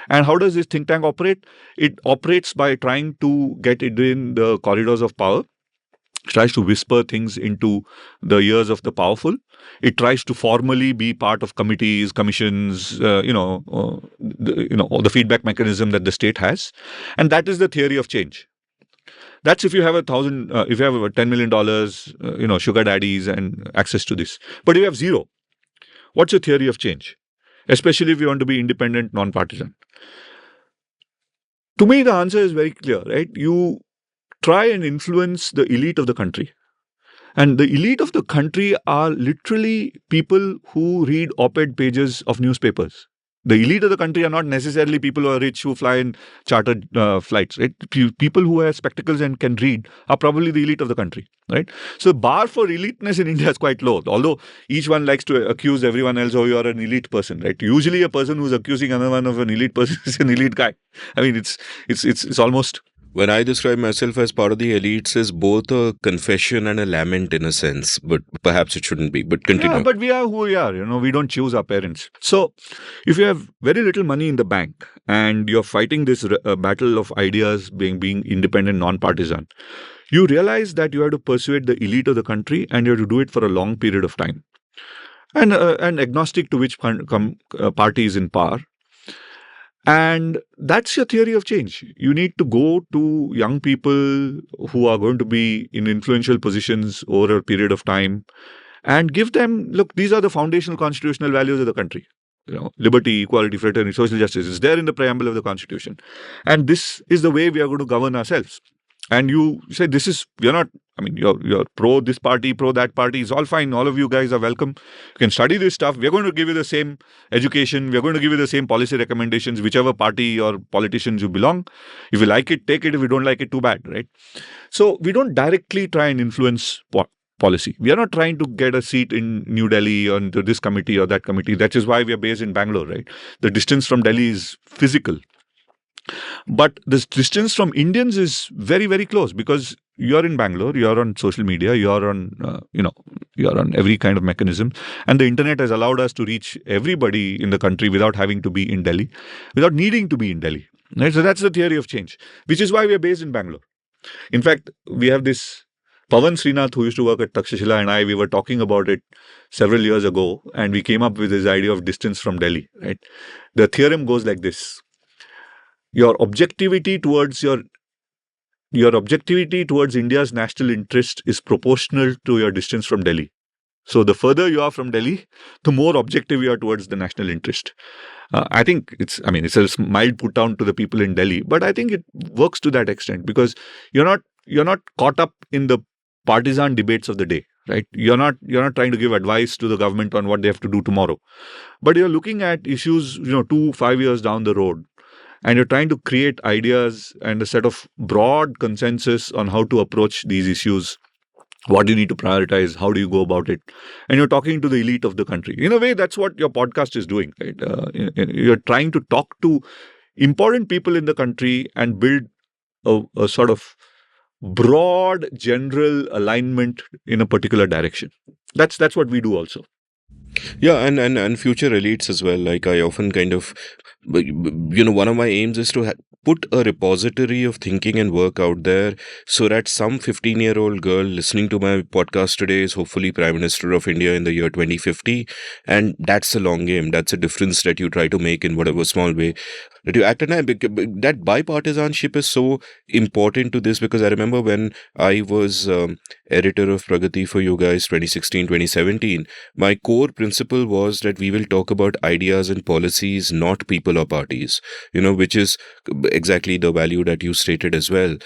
And how does this think tank operate? It operates by trying to get it in the corridors of power. It tries to whisper things into the ears of the powerful. It tries to formally be part of committees, commissions, the feedback mechanism that the state has. And that is the theory of change. That's if you have if you have $10 million, sugar daddies and access to this. But if you have zero, what's your theory of change? Especially if you want to be independent, non-partisan. To me, the answer is very clear, right? You try and influence the elite of the country. And the elite of the country are literally people who read op-ed pages of newspapers. The elite of the country are not necessarily people who are rich, who fly in chartered flights, right? People who have spectacles and can read are probably the elite of the country, right? So the bar for eliteness in India is quite low, although each one likes to accuse everyone else, oh, you are an elite person, right? Usually a person who's accusing another one of an elite person is an elite guy. I mean, it's almost... When I describe myself as part of the elites, is both a confession and a lament in a sense, but perhaps it shouldn't be. But Yeah, continue. but we are who we are. We don't choose our parents. So, if you have very little money in the bank and you're fighting this battle of ideas, being independent, non-partisan, you realize that you have to persuade the elite of the country, and you have to do it for a long period of time, and agnostic to which party is in power. And that's your theory of change. You need to go to young people who are going to be in influential positions over a period of time and give them, look, these are the foundational constitutional values of the country. Liberty, equality, fraternity, social justice is there in the preamble of the Constitution. And this is the way we are going to govern ourselves. And you say, we are not, you're pro this party, pro that party, it's all fine. All of you guys are welcome. You can study this stuff. We're going to give you the same education. We're going to give you the same policy recommendations, whichever party or politicians you belong. If you like it, take it. If you don't like it, too bad, right? So we don't directly try and influence policy. We are not trying to get a seat in New Delhi or into this committee or that committee. That is why we are based in Bangalore, right? The distance from Delhi is physical. But the distance from Indians is very, very close because you're in Bangalore, you're on social media, you're on, you're on every kind of mechanism. And the internet has allowed us to reach everybody in the country without having to be in Delhi, without needing to be in Delhi. Right? So that's the theory of change, which is why we are based in Bangalore. In fact, we have this Pawan Srinath, who used to work at Takshashila, and we were talking about it several years ago, and we came up with this idea of distance from Delhi. Right? The theorem goes like this. Your objectivity towards India's national interest is proportional to your distance from Delhi. So the further you are from Delhi, the more objective you are towards the national interest. I think it's a mild put down to the people in Delhi, but I think it works to that extent because you're not caught up in the partisan debates of the day, right? You're not trying to give advice to the government on what they have to do tomorrow, but you're looking at issues, 2-5 years down the road. And you're trying to create ideas and a set of broad consensus on how to approach these issues. What do you need to prioritize? How do you go about it? And you're talking to the elite of the country. In a way, that's what your podcast is doing. Right? You're trying to talk to important people in the country and build a sort of broad general alignment in a particular direction. That's what we do also. Yeah, and future elites as well. Like I often kind of, one of my aims is to put a repository of thinking and work out there so that some 15-year-old girl listening to my podcast today is hopefully Prime Minister of India in the year 2050. And that's a long game. That's a difference that you try to make in whatever small way that you act. And that bipartisanship is so important to this because I remember when I was editor of Pragati for you guys 2016, 2017, my core principle was that we will talk about ideas and policies, not people or parties, which is exactly the value that you stated as well.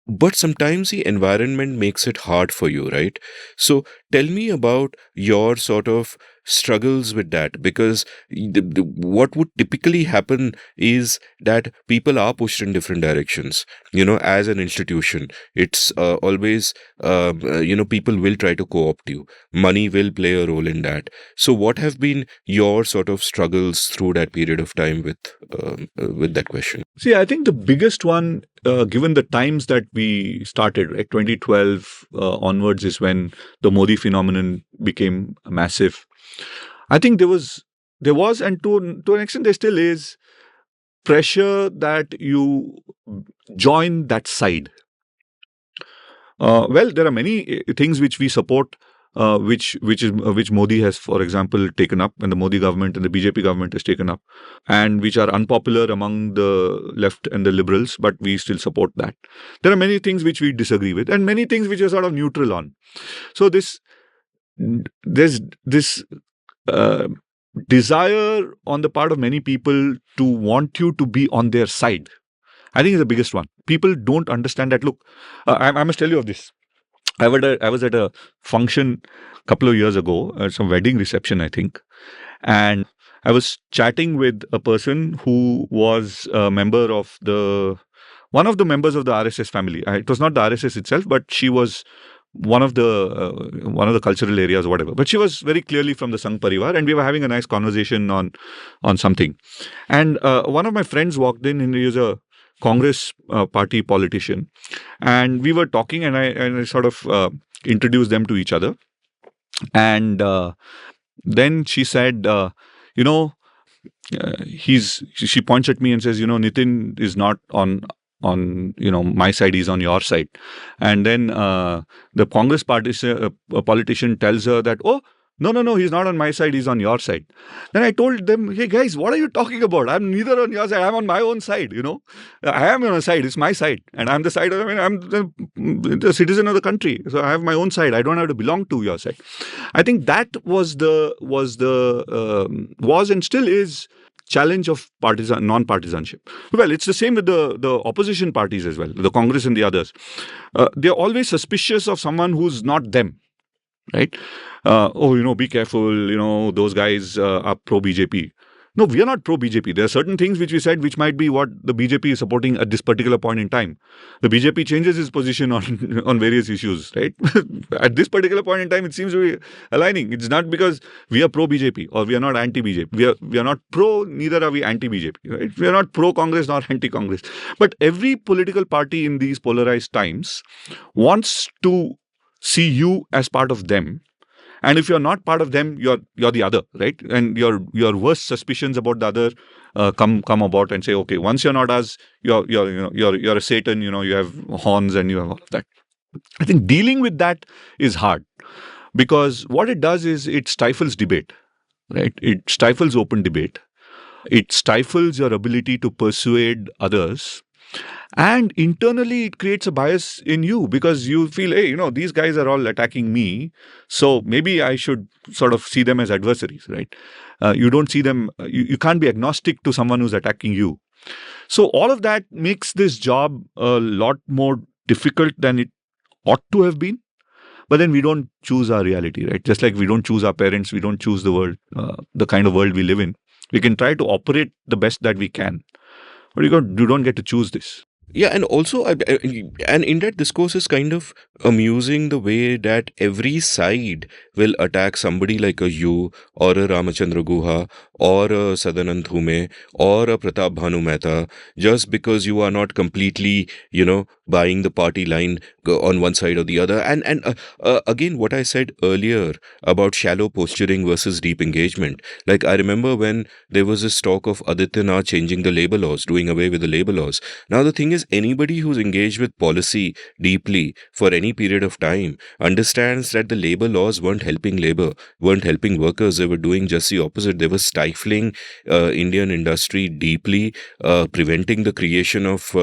But sometimes the environment makes it hard for you, right? So tell me about your sort of struggles with that, because what would typically happen is that people are pushed in different directions, as an institution. It's always, people will try to co-opt you. Money will play a role in that. So what have been your sort of struggles through that period of time with that question? See, I think the biggest one, given the times that we started, like 2012 onwards is when the Modi phenomenon became massive. I think there was, and to an extent there still is, pressure that you join that side. Well, there are many things which we support, which Modi has, for example, taken up, and the Modi government and the BJP government has taken up, and which are unpopular among the left and the liberals, but we still support that. There are many things which we disagree with, and many things which are sort of neutral on. So there's this desire on the part of many people to want you to be on their side. I think is the biggest one. People don't understand that. Look, I must tell you of this. I was at a function a couple of years ago, some wedding reception, I think. And I was chatting with a person who was a member of one of the members of the RSS family. It was not the RSS itself, but she was one of the cultural areas or whatever. But she was very clearly from the Sangh Parivar, and we were having a nice conversation on something. And one of my friends walked in, and he was a Congress party politician, and we were talking, and I sort of introduced them to each other, and then she said, you know, she points at me and says, Nitin is not on my side, he's on your side. And then the Congress politician tells her that, oh, no, he's not on my side, he's on your side. Then I told them, hey guys, what are you talking about? I'm neither on your side, I'm on my own side. I am on a side, it's my side, and I'm the side of, I'm the citizen of the country, so I have my own side, I don't have to belong to your side. I think that was and still is challenge of non-partisanship. Well, it's the same with the opposition parties as well, the Congress and the others. They're always suspicious of someone who's not them, right? Be careful, those guys are pro-BJP. No, we are not pro-BJP. There are certain things which we said which might be what the BJP is supporting at this particular point in time. The BJP changes its position on various issues, right? At this particular point in time, it seems to be aligning. It's not because we are pro-BJP or we are not anti-BJP. We are not pro, neither are we anti-BJP. Right? We are not pro-Congress nor anti-Congress. But every political party in these polarized times wants to see you as part of them. And if you're not part of them, you're the other, right? And your worst suspicions about the other come about and say, okay, once you're not us, you're a Satan. You have horns and you have all of that. I think dealing with that is hard, because what it does is it stifles debate, right? It stifles open debate. It stifles your ability to persuade others. And internally, it creates a bias in you, because you feel, hey, these guys are all attacking me, so maybe I should sort of see them as adversaries, right? You don't see them, you can't be agnostic to someone who's attacking you. So all of that makes this job a lot more difficult than it ought to have been. But then we don't choose our reality, right? Just like we don't choose our parents, we don't choose the world, the kind of world we live in. We can try to operate the best that we can, but you don't get to choose this. Yeah, and also, and in that discourse is kind of amusing the way that every side will attack somebody like a you or a Ramachandra Guha or a Sadanand Thume or a Pratap Bhanu Mehta, just because you are not completely, buying the party line on one side or the other. And again, what I said earlier about shallow posturing versus deep engagement. Like, I remember when there was this talk of Adityanath changing the labor laws, doing away with the labor laws. Now, the thing is, anybody who's engaged with policy deeply for any period of time understands that the labor laws weren't helping labor, weren't helping workers. They were doing just the opposite. They were stifling Indian industry deeply, preventing the creation of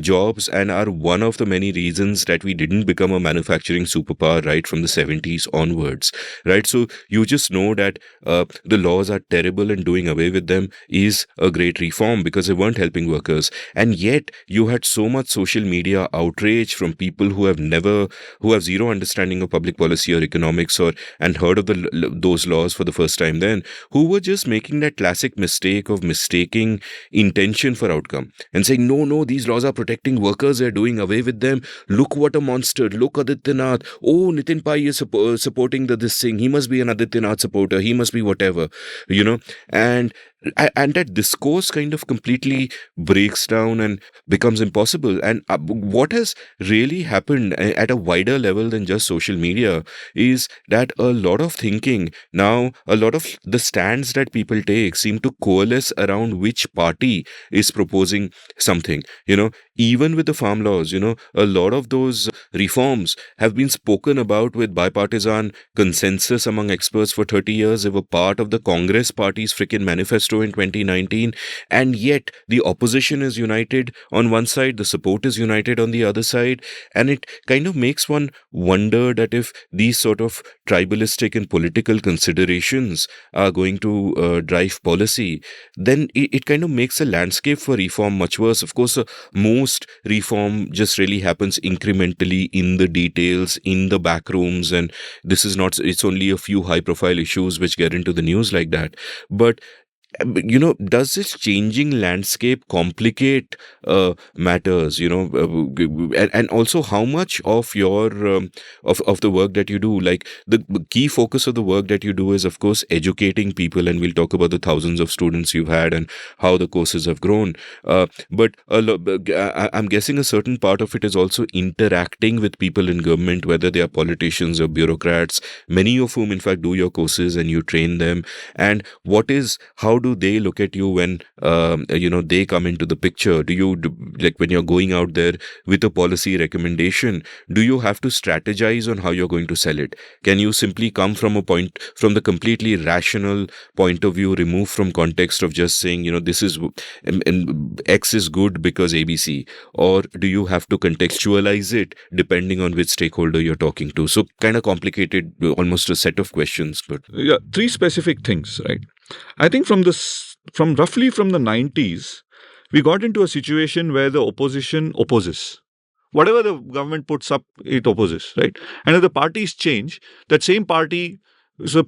jobs, and are one of the many reasons that we didn't become a manufacturing superpower right from the 70s onwards, right? So you just know that the laws are terrible, and doing away with them is a great reform because they weren't helping workers. And yet you had so much social media outrage from people who have zero understanding of public policy or economics, and heard of those laws for the first time then, who were just making that classic mistake of mistaking intention for outcome and saying, no, these laws are protecting workers, they're doing away with them. Look what a monster. Look, Adityanath. Oh, Nitin Pai is supporting this thing. He must be an Adityanath supporter. He must be whatever, and that discourse kind of completely breaks down and becomes impossible. And what has really happened at a wider level than just social media is that a lot of thinking now, a lot of the stands that people take seem to coalesce around which party is proposing something. Even with the farm laws, a lot of those reforms have been spoken about with bipartisan consensus among experts for 30 years. They were part of the Congress party's freaking manifesto in 2019, and yet the opposition is united on one side, the support is united on the other side, and it kind of makes one wonder that if these sort of tribalistic and political considerations are going to drive policy, then it kind of makes the landscape for reform much worse. Of course, most reform just really happens incrementally in the details, in the back rooms, and it's only a few high profile issues which get into the news like that. But Does this changing landscape complicate matters? And also how much of your of the work that you do, like the key focus of the work that you do is, of course, educating people, and we'll talk about the thousands of students you've had and how the courses have grown. But I'm guessing a certain part of it is also interacting with people in government, whether they are politicians or bureaucrats, many of whom, in fact, do your courses and you train them. And how do they look at you when they come into the picture? Like when you're going out there with a policy recommendation, do you have to strategize on how you're going to sell it? Can you simply come from the completely rational point of view, removed from context of just saying, this is X is good because ABC? Or do you have to contextualize it depending on which stakeholder you're talking to? So kind of complicated, almost a set of questions. But yeah, three specific things, right? I think from roughly from the 90s, we got into a situation where the opposition opposes. Whatever the government puts up, it opposes, right? And if the parties change, that same party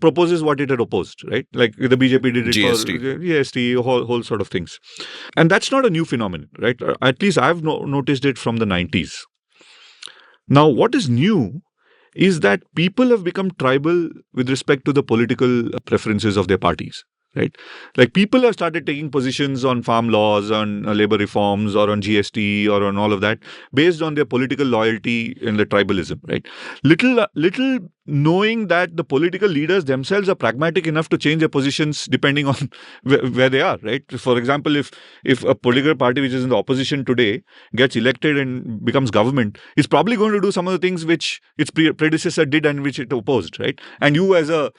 proposes what it had opposed, right? Like the BJP did it GST. for GST, whole sort of things. And that's not a new phenomenon, right? At least I've noticed it from the 90s. Now, what is new is that people have become tribal with respect to the political preferences of their parties, right? Like people have started taking positions on farm laws, on labor reforms, or on GST, or on all of that based on their political loyalty and the tribalism, right? Little knowing that the political leaders themselves are pragmatic enough to change their positions depending on where they are, right? For example, if a political party which is in the opposition today gets elected and becomes government, it's probably going to do some of the things which its predecessor did and which it opposed, right? And you as a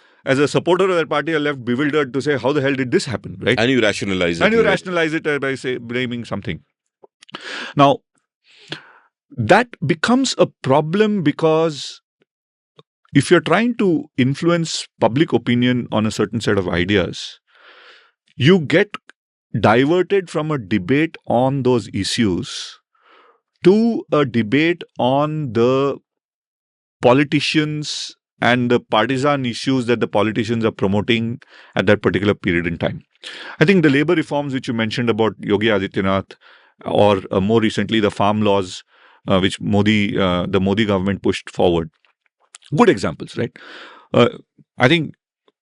supporter of that party are left bewildered to say, how the hell did this happen, right? And you rationalize it. And you rationalize it by blaming something. Now, that becomes a problem because if you're trying to influence public opinion on a certain set of ideas, you get diverted from a debate on those issues to a debate on the politicians and the partisan issues that the politicians are promoting at that particular period in time. I think the labor reforms which you mentioned about Yogi Adityanath, or more recently the farm laws which the Modi government pushed forward, good examples, right? I think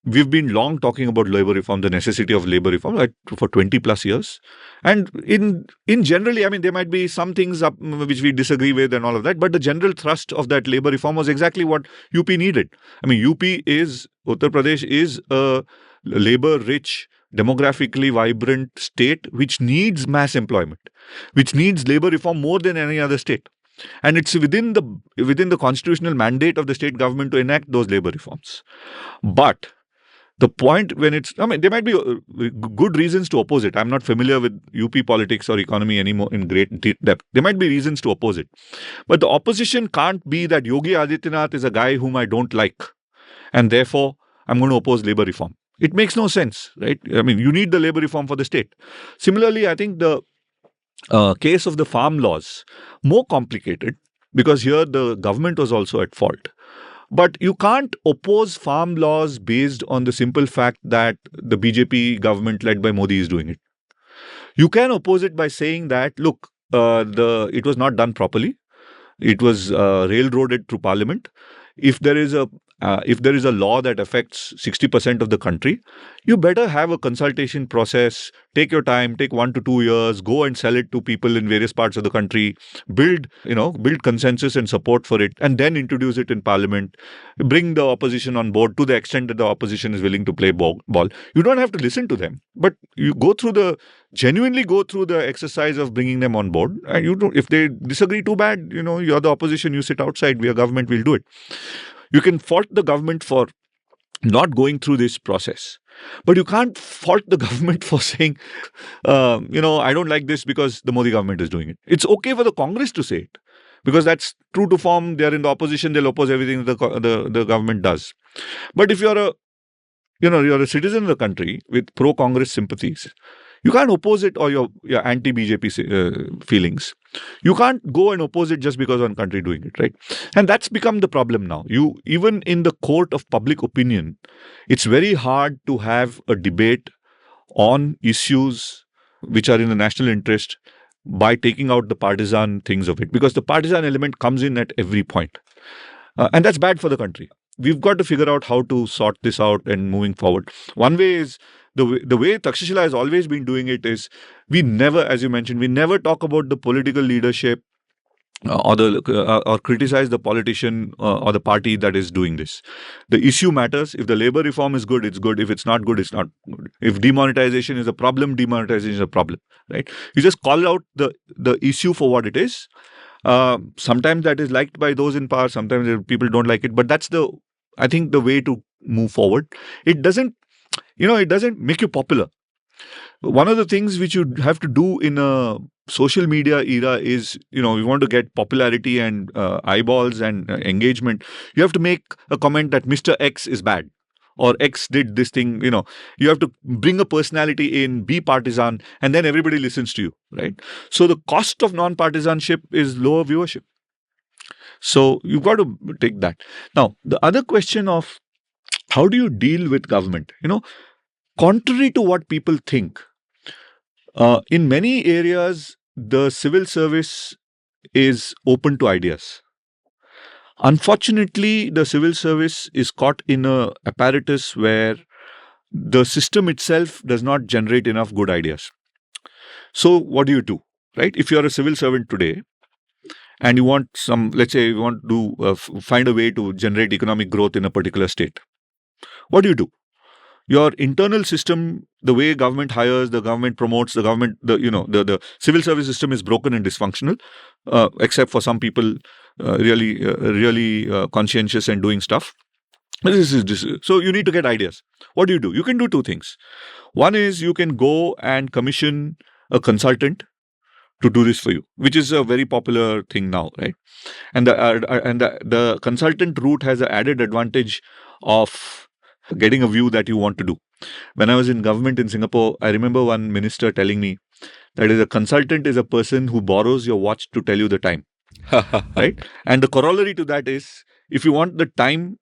we've been long talking about labor reform, the necessity of labor reform, like for 20 plus years. And in generally, I mean, there might be some things which we disagree with and all of that, but the general thrust of that labor reform was exactly what UP needed. I mean, Uttar Pradesh is a labor-rich, demographically vibrant state which needs mass employment, which needs labor reform more than any other state. And it's within the constitutional mandate of the state government to enact those labor reforms. But the point there might be good reasons to oppose it. I'm not familiar with UP politics or economy anymore in great depth. There might be reasons to oppose it. But the opposition can't be that Yogi Adityanath is a guy whom I don't like, and therefore I'm going to oppose labor reform. It makes no sense, right? I mean, you need the labor reform for the state. Similarly, I think the case of the farm laws, more complicated, because here the government was also at fault. But you can't oppose farm laws based on the simple fact that the BJP government led by Modi is doing it. You can oppose it by saying that, look, it was not done properly. It was railroaded through parliament. If there is a law that affects 60% of the country, you better have a consultation process. Take your time, take 1 to 2 years, go and sell it to people in various parts of the country, build consensus and support for it, and then introduce it in parliament. Bring the opposition on board to the extent that the opposition is willing to play ball. You don't have to listen to them, but you genuinely go through the exercise of bringing them on board. And if they disagree, too bad. You're the opposition, you sit outside. We are government, we'll do it. You can fault the government for not going through this process. But you can't fault the government for saying, I don't like this because the Modi government is doing it. It's okay for the Congress to say it, because that's true to form. They're in the opposition. They'll oppose everything the government does. But if you're a citizen of the country with pro-Congress sympathies, you can't oppose it, or your anti-BJP feelings. You can't go and oppose it just because one country doing it, right? And that's become the problem now. Even in the court of public opinion, it's very hard to have a debate on issues which are in the national interest by taking out the partisan things of it, because the partisan element comes in at every point. And that's bad for the country. We've got to figure out how to sort this out and moving forward. One way is the way Takshashila has always been doing it is we never, as you mentioned, we never talk about the political leadership or criticize the politician or the party that is doing this. The issue matters. If the labor reform is good, it's good. If it's not good, it's not good. If demonetization is a problem, demonetization is a problem, right? You just call out the issue for what it is. Sometimes that is liked by those in power. Sometimes people don't like it. But that's I think, the way to move forward. It doesn't make you popular. One of the things which you have to do in a social media era is, you want to get popularity and eyeballs and engagement. You have to make a comment that Mr. X is bad or X did this thing. You have to bring a personality in, be partisan, and then everybody listens to you, right? So the cost of non-partisanship is lower viewership. So you've got to take that. Now, the other question of how do you deal with government? Contrary to what people think, in many areas, the civil service is open to ideas. Unfortunately, the civil service is caught in an apparatus where the system itself does not generate enough good ideas. So what do? Right? If you're a civil servant today and you want let's say you want to find a way to generate economic growth in a particular state, what do? Your internal system, the way government hires, the government promotes, the civil service system is broken and dysfunctional, except for some people really conscientious and doing stuff. So you need to get ideas. What do? You can do two things. One is you can go and commission a consultant to do this for you, which is a very popular thing now, right? And the consultant route has an added advantage of getting a view that you want to do. When I was in government in Singapore, I remember one minister telling me that a consultant is a person who borrows your watch to tell you the time. Right? And the corollary to that is, if you want the time,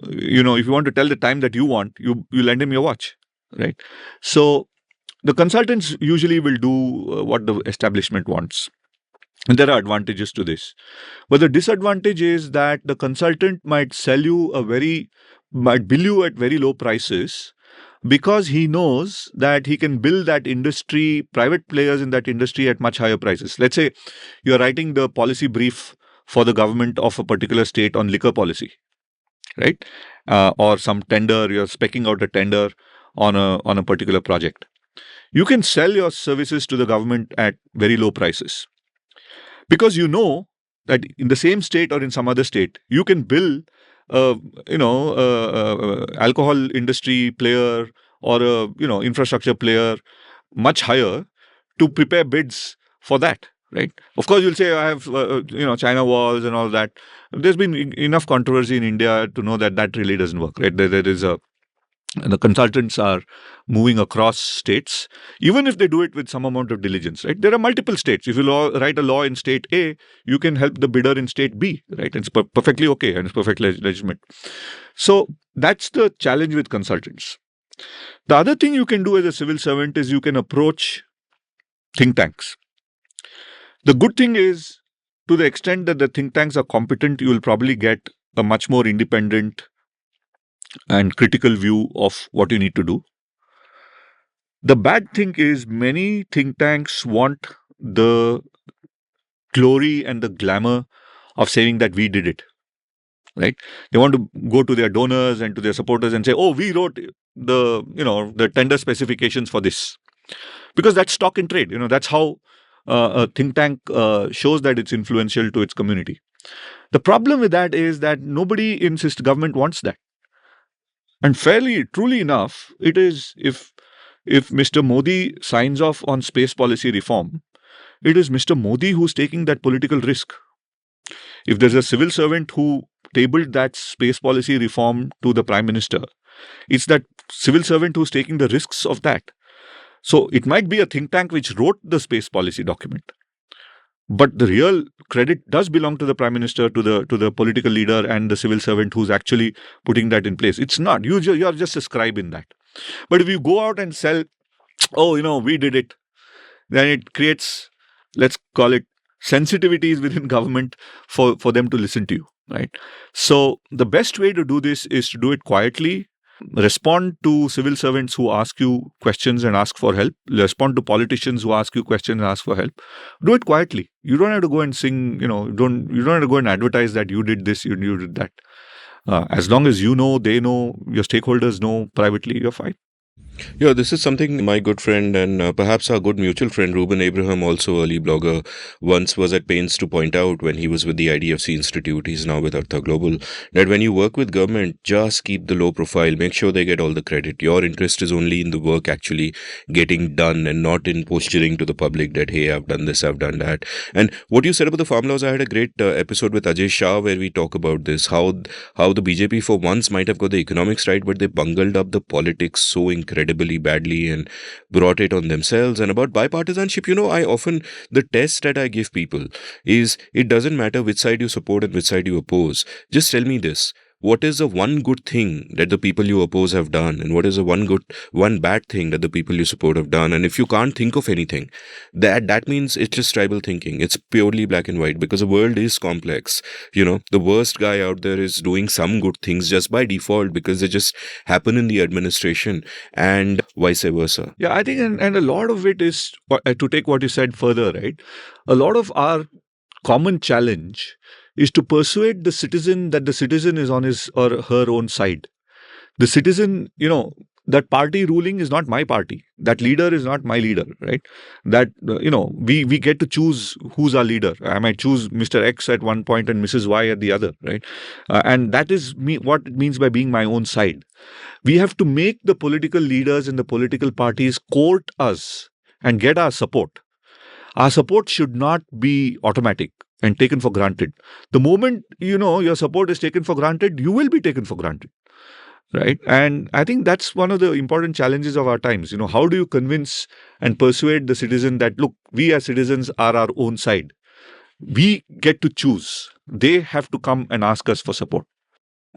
if you want to tell the time that you want, you lend him your watch, right? So the consultants usually will do what the establishment wants. And there are advantages to this. But the disadvantage is that the consultant might bill you at very low prices because he knows that he can bill that industry, private players in that industry at much higher prices. Let's say you're writing the policy brief for the government of a particular state on liquor policy, right? Or some tender, you're speccing out a tender on a particular project. You can sell your services to the government at very low prices because you know that in the same state or in some other state, you can bill alcohol industry player or infrastructure player much higher to prepare bids for that, right? Of course, you'll say I have China walls and all that. There's been enough controversy in India to know that really doesn't work, right? There is the consultants are moving across states, even if they do it with some amount of diligence, right? There are multiple states. If you write a law in state A, you can help the bidder in state B, right? It's perfectly okay and it's perfectly legitimate. So that's the challenge with consultants. The other thing you can do as a civil servant is you can approach think tanks. The good thing is, to the extent that the think tanks are competent, you will probably get a much more independent and critical view of what you need to do. The bad thing is many think tanks want the glory and the glamour of saying that we did it, right? They want to go to their donors and to their supporters and say, oh, we wrote the tender specifications for this, because that's stock in trade. That's how a think tank shows that it's influential to its community. The problem with that is that nobody in government wants that. And truly enough, it is if Mr. Modi signs off on space policy reform, it is Mr. Modi who's taking that political risk. If there's a civil servant who tabled that space policy reform to the Prime Minister, it's that civil servant who's taking the risks of that. So it might be a think tank which wrote the space policy document, but the real credit does belong to the Prime Minister, to the political leader and the civil servant who's actually putting that in place. It's not. You're just a scribe in that. But if you go out and sell oh, we did it. Then it creates, let's call it, sensitivities within government for them to listen to you, right? So the best way to do this is to do it quietly. Respond to civil servants who ask you questions and ask for help. Respond to politicians who ask you questions and ask for help. Do it quietly. You don't have to go and sing, you don't have to go and advertise that you did this, you did that. As long as you know, they know, your stakeholders know privately, you're fine. Yeah, this is something my good friend and perhaps our good mutual friend Ruben Abraham, also early blogger, once was at pains to point out when he was with the IDFC Institute. He's now with Artha Global. That when you work with government, just keep the low profile. Make sure they get all the credit. Your interest is only in the work actually getting done and not in posturing to the public that, hey, I've done this, I've done that. And what you said about the farm laws, I had a great episode with Ajay Shah where we talk about this, how the BJP for once might have got the economics right, but they bungled up the politics so incredibly badly and brought it on themselves. And about bipartisanship, the test that I give people is, it doesn't matter which side you support and which side you oppose. Just tell me this. What is the one good thing that the people you oppose have done? And what is the one bad thing that the people you support have done? And if you can't think of anything, that means it's just tribal thinking. It's purely black and white, because the world is complex. The worst guy out there is doing some good things just by default because they just happen in the administration, and vice versa. Yeah, I think, and a lot of it is, to take what you said further, right? A lot of our common challenge is to persuade the citizen that the citizen is on his or her own side. The citizen, that party ruling is not my party. That leader is not my leader, right? That, we get to choose who's our leader. I might choose Mr. X at one point and Mrs. Y at the other, right? And that is what it means by being my own side. We have to make the political leaders and the political parties court us and get our support. Our support should not be automatic and taken for granted. The moment, your support is taken for granted, you will be taken for granted. Right. And I think that's one of the important challenges of our times. How do you convince and persuade the citizen that, look, we as citizens are our own side. We get to choose. They have to come and ask us for support.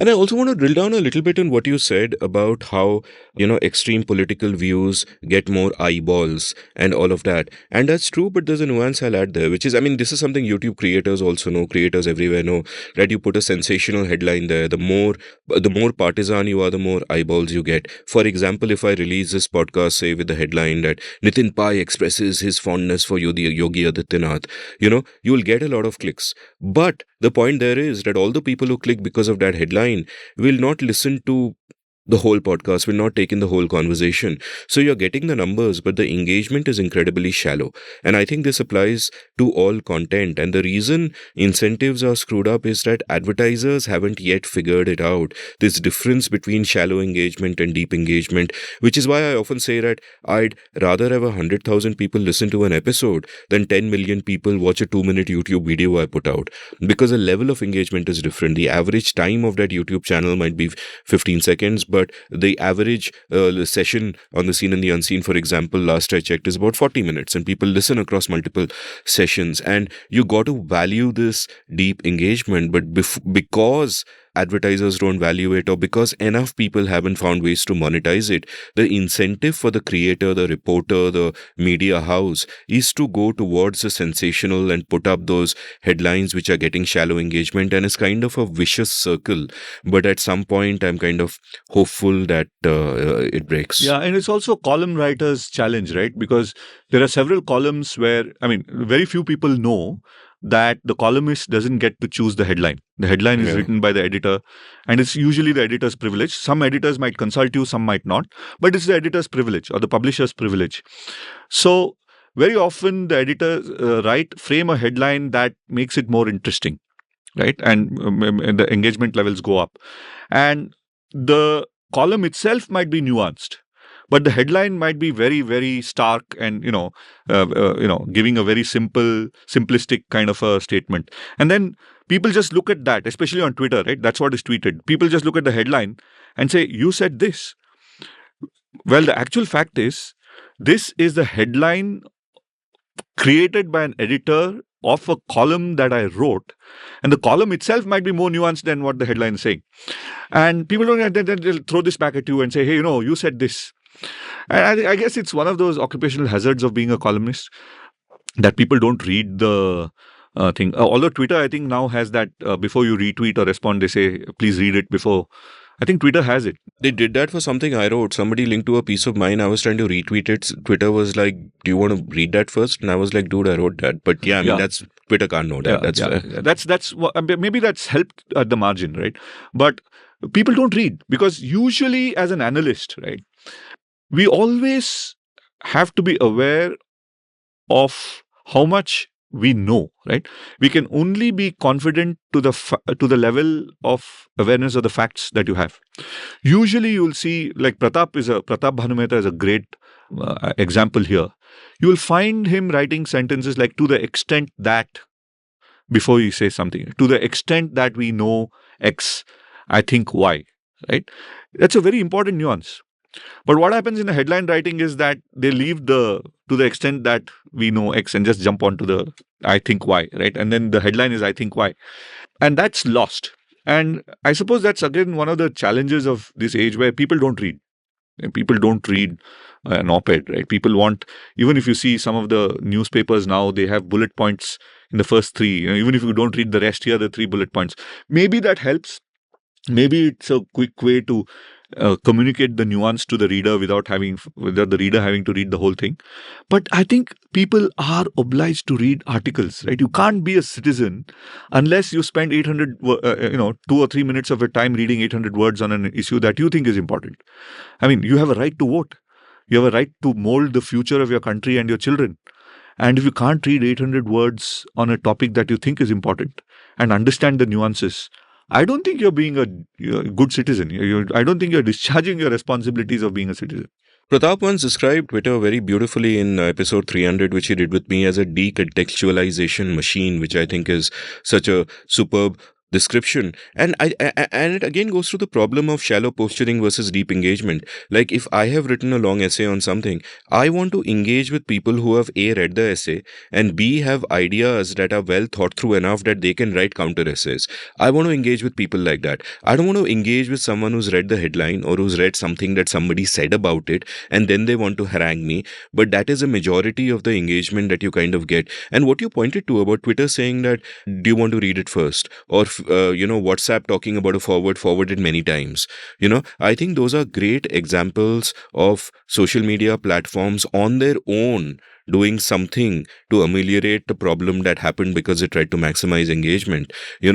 And I also want to drill down a little bit on what you said about how, extreme political views get more eyeballs and all of that. And that's true, but there's a nuance I'll add there, which is, this is something YouTube creators also know, creators everywhere know, that you put a sensational headline there. The more partisan you are, the more eyeballs you get. For example, if I release this podcast, say, with the headline that Nitin Pai expresses his fondness for Yogi Adityanath, you'll get a lot of clicks. But the point there is that all the people who click because of that headline will not listen to the whole podcast, will not take in the whole conversation. So you're getting the numbers, but the engagement is incredibly shallow. And I think this applies to all content. And the reason incentives are screwed up is that advertisers haven't yet figured it out, this difference between shallow engagement and deep engagement, which is why I often say that I'd rather have 100,000 people listen to an episode than 10 million people watch a 2-minute YouTube video I put out, because the level of engagement is different. The average time of that YouTube channel might be 15 seconds, but the average session on the Seen and the Unseen, for example, last I checked, is about 40 minutes, and people listen across multiple sessions. And you got to value this deep engagement, but because advertisers don't value it, or because enough people haven't found ways to monetize it, the incentive for the creator, the reporter, the media house is to go towards the sensational and put up those headlines which are getting shallow engagement, and it's kind of a vicious circle. But at some point, I'm kind of hopeful that it breaks. Yeah, and it's also column writers' challenge, right? Because there are several columns where, very few people know that the columnist doesn't get to choose the headline. The headline is written by the editor, and it's usually the editor's privilege. Some editors might consult you, some might not, but it's the editor's privilege or the publisher's privilege. So very often the editors frame a headline that makes it more interesting, right? And the engagement levels go up. And the column itself might be nuanced, but the headline might be very, very stark and, giving a very simplistic kind of a statement. And then people just look at that, especially on Twitter, right? That's what is tweeted. People just look at the headline and say, you said this. Well, the actual fact is, this is the headline created by an editor of a column that I wrote, and the column itself might be more nuanced than what the headline is saying. And people don't, they'll throw this back at you and say, hey, you said this. And I guess it's one of those occupational hazards of being a columnist that people don't read the thing. Although Twitter, I think now has that before you retweet or respond, they say please read it before. I think Twitter has it. They did that for something I wrote. Somebody linked to a piece of mine. I was trying to retweet it. Twitter was like, "Do you want to read that first?" And I was like, "Dude, I wrote that." But yeah, I mean, Yeah. that's Twitter can't know that. Yeah, That's yeah. fair. That's what maybe that's helped at the margin, right? But people don't read because usually, as an analyst, right, we always have to be aware of how much we know, right? We can only be confident to the level of awareness of the facts that you have. Usually, you'll see like Pratap Bhanumehta is a great example here. You will find him writing sentences like, to the extent that, before you say something, to the extent that we know X, I think Y, right? That's a very important nuance. But what happens in the headline writing is that they leave the to the extent that we know X and just jump onto the I think Y, right? And then the headline is I think Y. And that's lost. And I suppose that's again one of the challenges of this age where people don't read. And people don't read an op-ed, right? People want, even if you see some of the newspapers now, they have bullet points in the first three. Even if you don't read the rest, here are the 3 bullet points. Maybe that helps. Maybe it's a quick way to communicate the nuance to the reader without the reader having to read the whole thing. But I think people are obliged to read articles, right? You can't be a citizen unless you spend 2 or 3 minutes of your time reading 800 words on an issue that you think is important. I mean, you have a right to vote. You have a right to mold the future of your country and your children. And if you can't read 800 words on a topic that you think is important and understand the nuances, I don't think you're being a good citizen. I don't think you're discharging your responsibilities of being a citizen. Pratap once described Twitter very beautifully in episode 300, which he did with me, as a decontextualization machine, which I think is such a superb description. And and it again goes to the problem of shallow posturing versus deep engagement. Like, if I have written a long essay on something, I want to engage with people who have A, read the essay, and B, have ideas that are well thought through enough that they can write counter essays. I want to engage with people like that. I don't want to engage with someone who's read the headline or who's read something that somebody said about it and then they want to harangue me. But that is a majority of the engagement that you kind of get. And what you pointed to about Twitter saying that, do you want to read it first? Or WhatsApp talking about a forwarded many times. I think those are great examples of social media platforms on their own doing something to ameliorate the problem that happened because it tried to maximize engagement.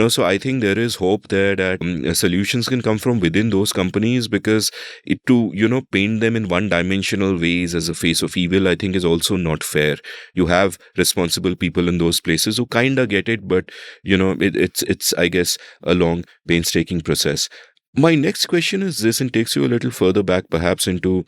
So I think there is hope there that solutions can come from within those companies, because paint them in one-dimensional ways as a face of evil, I think, is also not fair. You have responsible people in those places who kind of get it, but it's I guess a long, painstaking process. My next question is this, and takes you a little further back perhaps into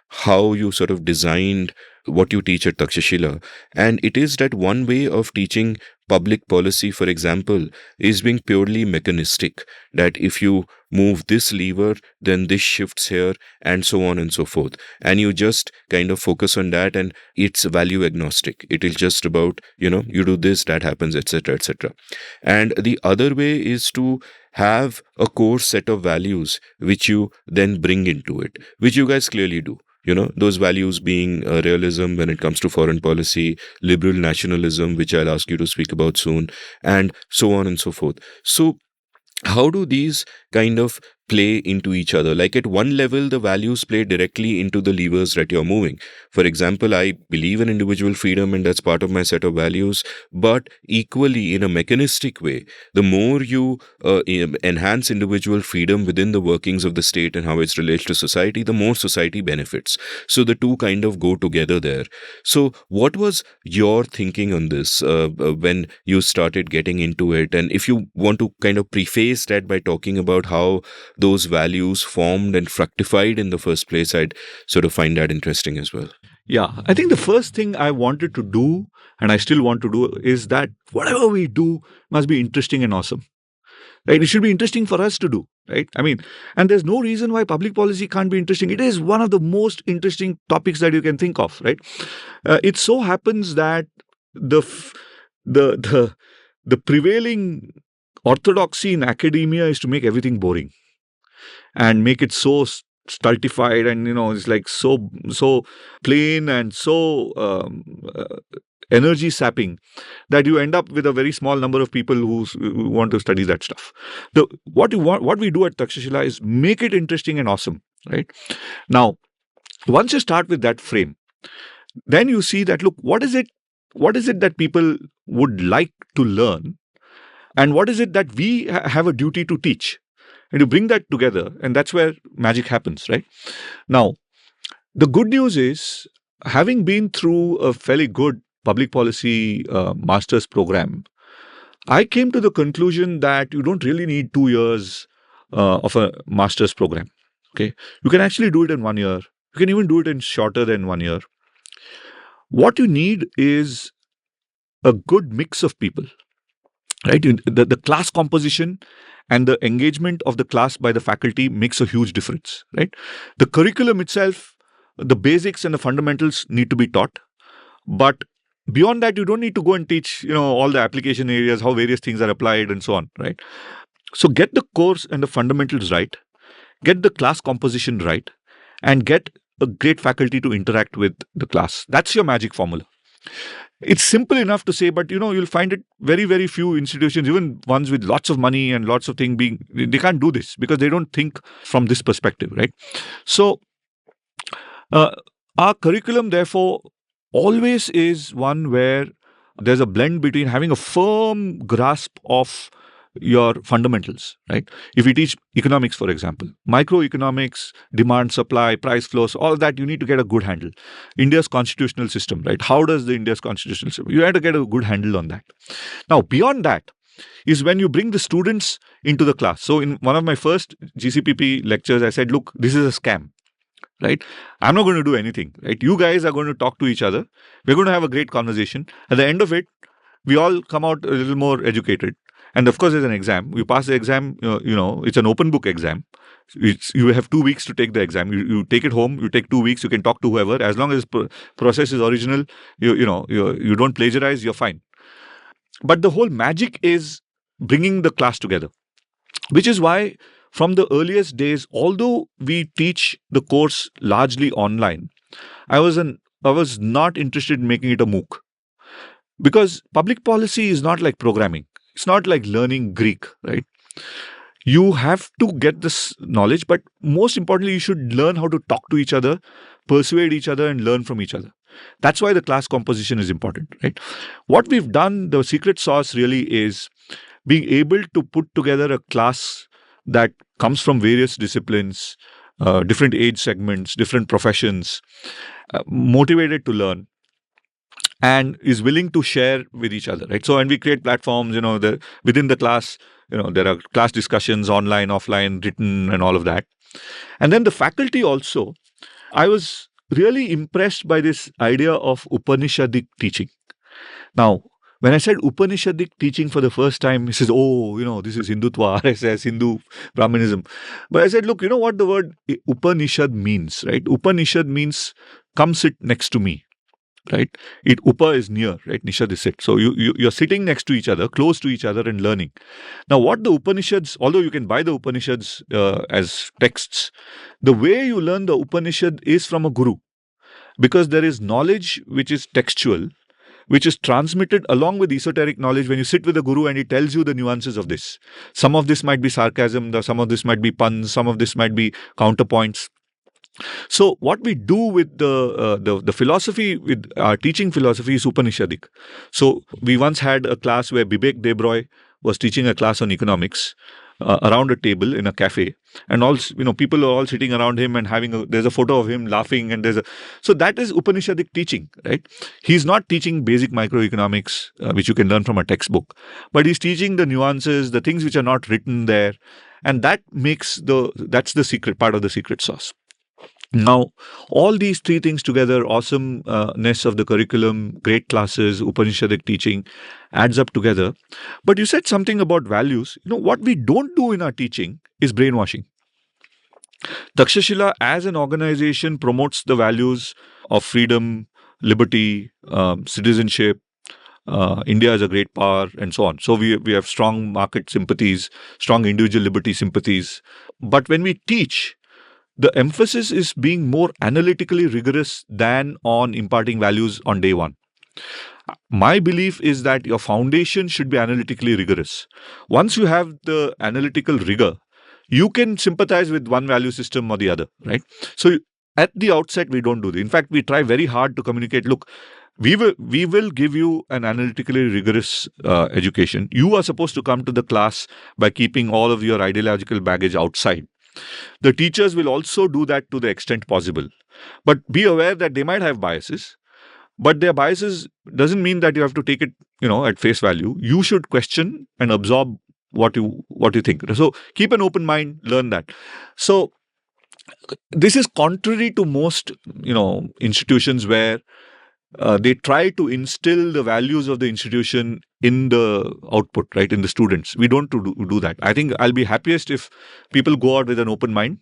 how you sort of designed what you teach at Takshashila. And it is that one way of teaching public policy, for example, is being purely mechanistic, that if you move this lever, then this shifts here, and so on and so forth. And you just kind of focus on that, and it's value agnostic. It is just about, you do this, that happens, etc., etc. And the other way is to have a core set of values which you then bring into it, which you guys clearly do. Those values being realism when it comes to foreign policy, liberal nationalism, which I'll ask you to speak about soon, and so on and so forth. So how do these kind of play into each other? Like, at one level, the values play directly into the levers that you're moving. For example, I believe in individual freedom, and that's part of my set of values. But equally, in a mechanistic way, the more you enhance individual freedom within the workings of the state and how it relates to society, the more society benefits. So the two kind of go together there. So what was your thinking on this when you started getting into it? And if you want to kind of preface that by talking about how those values formed and fructified in the first place, I'd sort of find that interesting as well. Yeah, I think the first thing I wanted to do, and I still want to do, is that whatever we do must be interesting and awesome. Right? It should be interesting for us to do. Right? I mean, and there's no reason why public policy can't be interesting. It is one of the most interesting topics that you can think of. Right? It so happens that the prevailing orthodoxy in academia is to make everything boring and make it so stultified, and it's like so plain and so energy sapping that you end up with a very small number of people who want to study that stuff. What we do at Takshashila is make it interesting and awesome, right? Now, once you start with that frame, then you see that, look, what is it that people would like to learn, and what is it that we have a duty to teach, and you bring that together, and that's where magic happens, right? Now, the good news is, having been through a fairly good public policy master's program, I came to the conclusion that you don't really need 2 years of a master's program. Okay, you can actually do it in 1 year. You can even do it in shorter than 1 year. What you need is a good mix of people, right? The class composition and the engagement of the class by the faculty makes a huge difference, right? The curriculum itself, the basics and the fundamentals need to be taught, but beyond that, you don't need to go and teach, all the application areas, how various things are applied and so on, right? So get the course and the fundamentals right, get the class composition right, and get a great faculty to interact with the class. That's your magic formula. It's simple enough to say, but you'll find it very, very few institutions, even ones with lots of money and lots of things they can't do this because they don't think from this perspective, right? So our curriculum, therefore, always is one where there's a blend between having a firm grasp of your fundamentals, right? If we teach economics, for example, microeconomics, demand, supply, price flows, all that, you need to get a good handle. India's constitutional system, right? How does the India's constitutional system? You have to get a good handle on that. Now, beyond that is when you bring the students into the class. So in one of my first GCPP lectures, I said, look, this is a scam. Right? I'm not going to do anything. Right? You guys are going to talk to each other. We're going to have a great conversation. At the end of it, we all come out a little more educated. And of course, there's an exam. You pass the exam, it's an open book exam. You have 2 weeks to take the exam. You take it home. You take 2 weeks. You can talk to whoever. As long as process is original, you don't plagiarize, you're fine. But the whole magic is bringing the class together, which is why from the earliest days, although we teach the course largely online, I was not interested in making it a MOOC, because public policy is not like programming. It's not like learning Greek, right? You have to get this knowledge, but most importantly, you should learn how to talk to each other, persuade each other, and learn from each other. That's why the class composition is important, right? What we've done, the secret sauce really is being able to put together a class that comes from various disciplines, different age segments, different professions, motivated to learn, and is willing to share with each other, right? So, and we create platforms, within the class, there are class discussions, online, offline, written, and all of that. And then the faculty also, I was really impressed by this idea of Upanishadic teaching. Now, when I said Upanishadic teaching for the first time, he says, this is Hindutva, RSS, Hindu Brahmanism. But I said, look, you know what the word Upanishad means, right? Upanishad means come sit next to me. Right? Upa is near, right? Nishad is sit. So you're sitting next to each other, close to each other, and learning. Now, what the Upanishads, although you can buy the Upanishads as texts, the way you learn the Upanishad is from a guru, because there is knowledge which is textual, which is transmitted along with esoteric knowledge when you sit with a guru and he tells you the nuances of this. Some of this might be sarcasm, some of this might be puns, some of this might be counterpoints. So what we do with the philosophy, with our teaching philosophy, is Upanishadic. So we once had a class where Bibek Debroy was teaching a class on economics around a table in a cafe, and all people are all sitting around him and there's a photo of him laughing, and so that is Upanishadic teaching, right? He's not teaching basic microeconomics, which you can learn from a textbook, but he's teaching the nuances, the things which are not written there, and that's the secret part of the secret sauce. Now, all these three things together, awesomeness of the curriculum, great classes, Upanishadic teaching, adds up together. But you said something about values. What we don't do in our teaching is brainwashing. Takshashila as an organization promotes the values of freedom, liberty, citizenship, India is a great power, and so on. So we have strong market sympathies, strong individual liberty sympathies. But when we teach, the emphasis is being more analytically rigorous than on imparting values on day one. My belief is that your foundation should be analytically rigorous. Once you have the analytical rigor, you can sympathize with one value system or the other, right? So at the outset, we don't do that. In fact, we try very hard to communicate. Look, we will give you an analytically rigorous education. You are supposed to come to the class by keeping all of your ideological baggage outside. The teachers will also do that to the extent possible, but be aware that they might have biases. But their biases doesn't mean that you have to take it, at face value. You should question and absorb what you think. So keep an open mind, learn that. So this is contrary to most, institutions where they try to instill the values of the institution in the output, right, in the students. We don't do that. I think I'll be happiest if people go out with an open mind,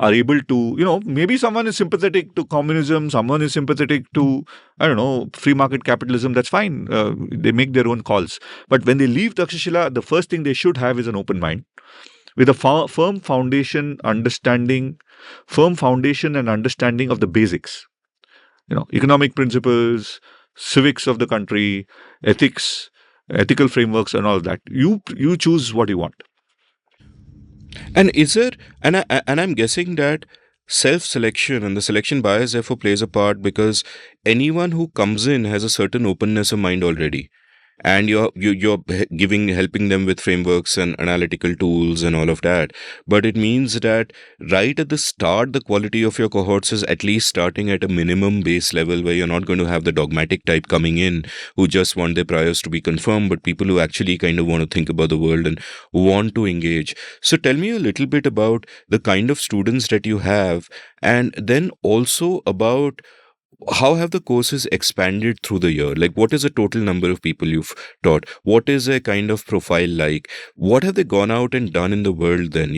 are able to, maybe someone is sympathetic to communism, someone is sympathetic to, I don't know, free market capitalism. That's fine. They make their own calls. But when they leave Takshashila, the first thing they should have is an open mind with a firm foundation and understanding of the basics, economic principles, civics of the country, ethics, ethical frameworks, and all of that. You choose what you want. And is there, and I'm guessing that self-selection and the selection bias therefore plays a part because anyone who comes in has a certain openness of mind already. And you're helping them with frameworks and analytical tools and all of that. But it means that right at the start, the quality of your cohorts is at least starting at a minimum base level where you're not going to have the dogmatic type coming in who just want their priors to be confirmed, but people who actually kind of want to think about the world and want to engage. So tell me a little bit about the kind of students that you have, and then also about how have the courses expanded through the year? Like, what is the total number of people you've taught? What is a kind of profile like? What have they gone out and done in the world then?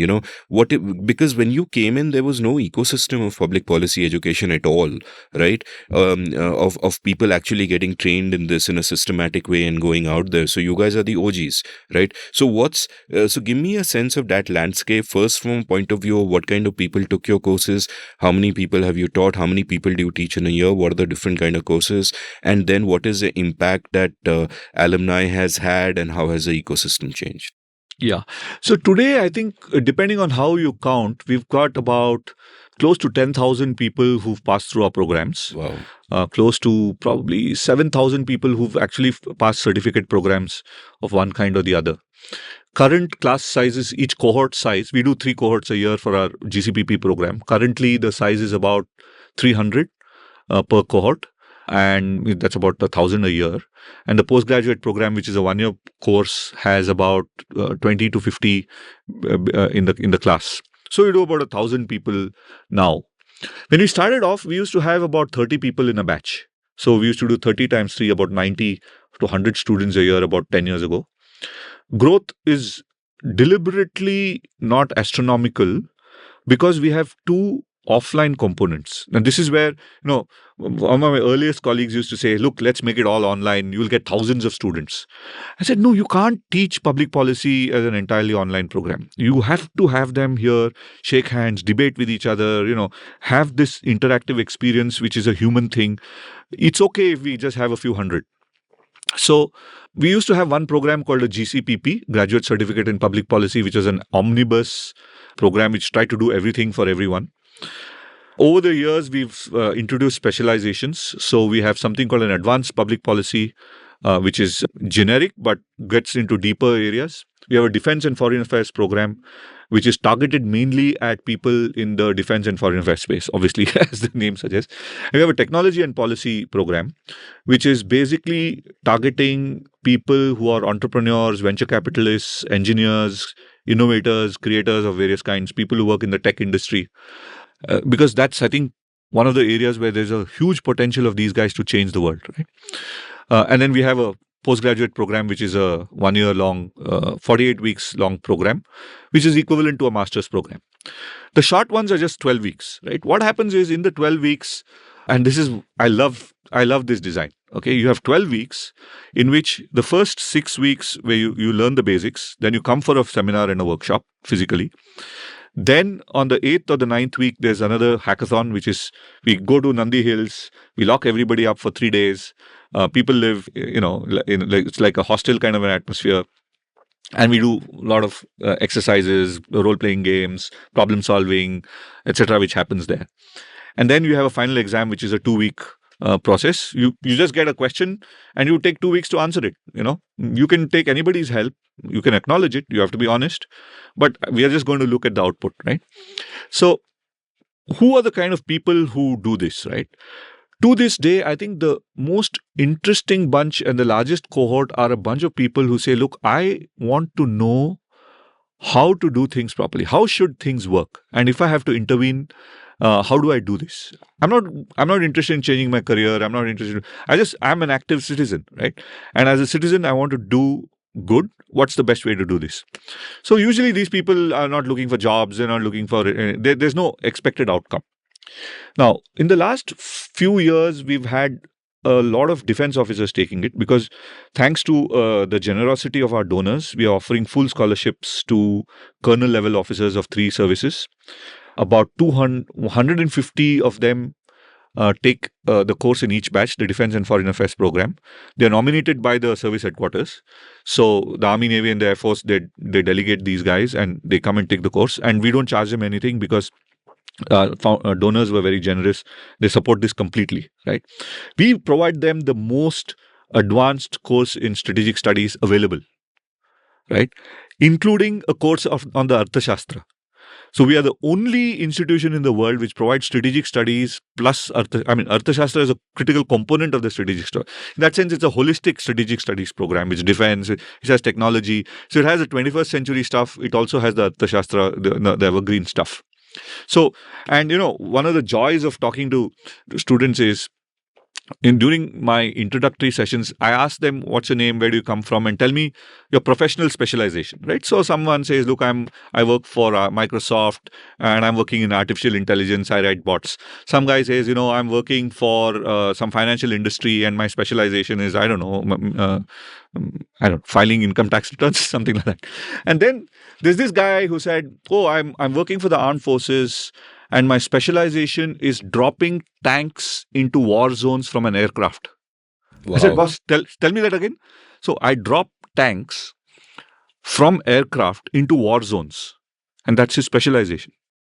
Because when you came in, there was no ecosystem of public policy education at all, right? Of people actually getting trained in this in a systematic way and going out there. So you guys are the OGs, right? So so give me a sense of that landscape first from a point of view of what kind of people took your courses, how many people have you taught, how many people do you teach in a year? What are the different kind of courses, and then what is the impact that alumni has had, and how has the ecosystem changed? Yeah. So today, I think, depending on how you count, we've got about close to 10,000 people who've passed through our programs. Wow. Close to probably 7,000 people who've actually passed certificate programs of one kind or the other. Current class sizes, each cohort size, we do 3 cohorts a year for our GCPP program. Currently, the size is about 300 per cohort, and that's about 1,000 a year. And the postgraduate program, which is a 1-year course, has about 20 to 50 in the class. So we do about 1,000 people now. When we started off, we used to have about 30 people in a batch. So we used to do 30 times 3, about 90 to 100 students a year about 10 years ago. Growth is deliberately not astronomical because we have 2 offline components. And this is where, one of my earliest colleagues used to say, look, let's make it all online. You'll get thousands of students. I said, no, you can't teach public policy as an entirely online program. You have to have them here, shake hands, debate with each other, have this interactive experience, which is a human thing. It's okay if we just have a few hundred. So we used to have one program called a GCPP, Graduate Certificate in Public Policy, which is an omnibus program which tried to do everything for everyone. Over the years, we've introduced specializations. So we have something called an advanced public policy, which is generic but gets into deeper areas. We have a defense and foreign affairs program, which is targeted mainly at people in the defense and foreign affairs space, obviously, as the name suggests. And we have a technology and policy program, which is basically targeting people who are entrepreneurs, venture capitalists, engineers, innovators, creators of various kinds, people who work in the tech industry. Because that's, I think, one of the areas where there's a huge potential of these guys to change the world, right? And then we have a postgraduate program, which is a 1-year long, 48 weeks long program, which is equivalent to a master's program. The short ones are just 12 weeks, right? What happens is in the 12 weeks, and this is, I love this design. Okay, you have 12 weeks in which the first 6 weeks where you learn the basics, then you come for a seminar and a workshop physically. Then on the 8th or the ninth week, there's another hackathon, which is we go to Nandi Hills, we lock everybody up for 3 days. People live, it's like a hostel kind of an atmosphere. And we do a lot of exercises, role-playing games, problem solving, etc., which happens there. And then you have a final exam, which is a 2-week process. You just get a question and you take 2 weeks to answer it. You can take anybody's help. You can acknowledge it. You have to be honest. But we are just going to look at the output, right? So who are the kind of people who do this, right? To this day, I think the most interesting bunch and the largest cohort are a bunch of people who say, look, I want to know how to do things properly. How should things work? And if I have to intervene, how do I do this? I'm not interested in changing my career. I'm not interested. I'm an active citizen, right? And as a citizen, I want to do good. What's the best way to do this? So usually these people are not looking for jobs. They're not looking for, there's no expected outcome. Now, in the last few years, we've had a lot of defense officers taking it because thanks to the generosity of our donors, we are offering full scholarships to colonel level officers of 3 services. About 150 of them take the course in each batch, the Defense and Foreign Affairs program. They are nominated by the service headquarters. So the Army, Navy and the Air Force, they delegate these guys and they come and take the course. And we don't charge them anything because donors were very generous. They support this completely, right? We provide them the most advanced course in strategic studies available, right? Including a course on the Arthashastra. So we are the only institution in the world which provides strategic studies plus Arthashastra is a critical component of the strategic study. In that sense, it's a holistic strategic studies program. It's defense, it has technology. So it has the 21st century stuff. It also has the Arthashastra, the evergreen stuff. So, and one of the joys of talking to students is during my introductory sessions, I ask them, what's your name, where do you come from, and tell me your professional specialization, right? So someone says, look, I work for Microsoft and I'm working in artificial intelligence. I write bots. Some guy says, I'm working for some financial industry and my specialization is, filing income tax returns, something like that. And then there's this guy who said, oh, I'm working for the armed forces. And my specialization is dropping tanks into war zones from an aircraft. Wow. I said, boss, tell me that again. So I drop tanks from aircraft into war zones. And that's his specialization.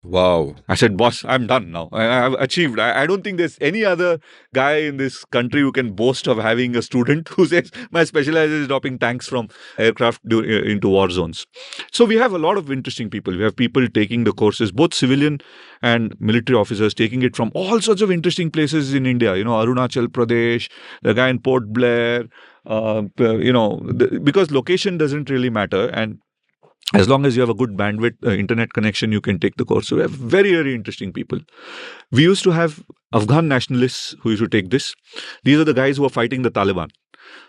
Wow. I said, boss, I'm done now. I've achieved. I don't think there's any other guy in this country who can boast of having a student who says, my specialization is dropping tanks from aircraft into war zones. So we have a lot of interesting people. We have people taking the courses, both civilian and military officers taking it from all sorts of interesting places in India. Arunachal Pradesh, the guy in Port Blair, because location doesn't really matter. And as long as you have a good bandwidth internet connection, you can take the course. So we have very, very interesting people. We used to have Afghan nationalists who used to take this. These are the guys who are fighting the Taliban.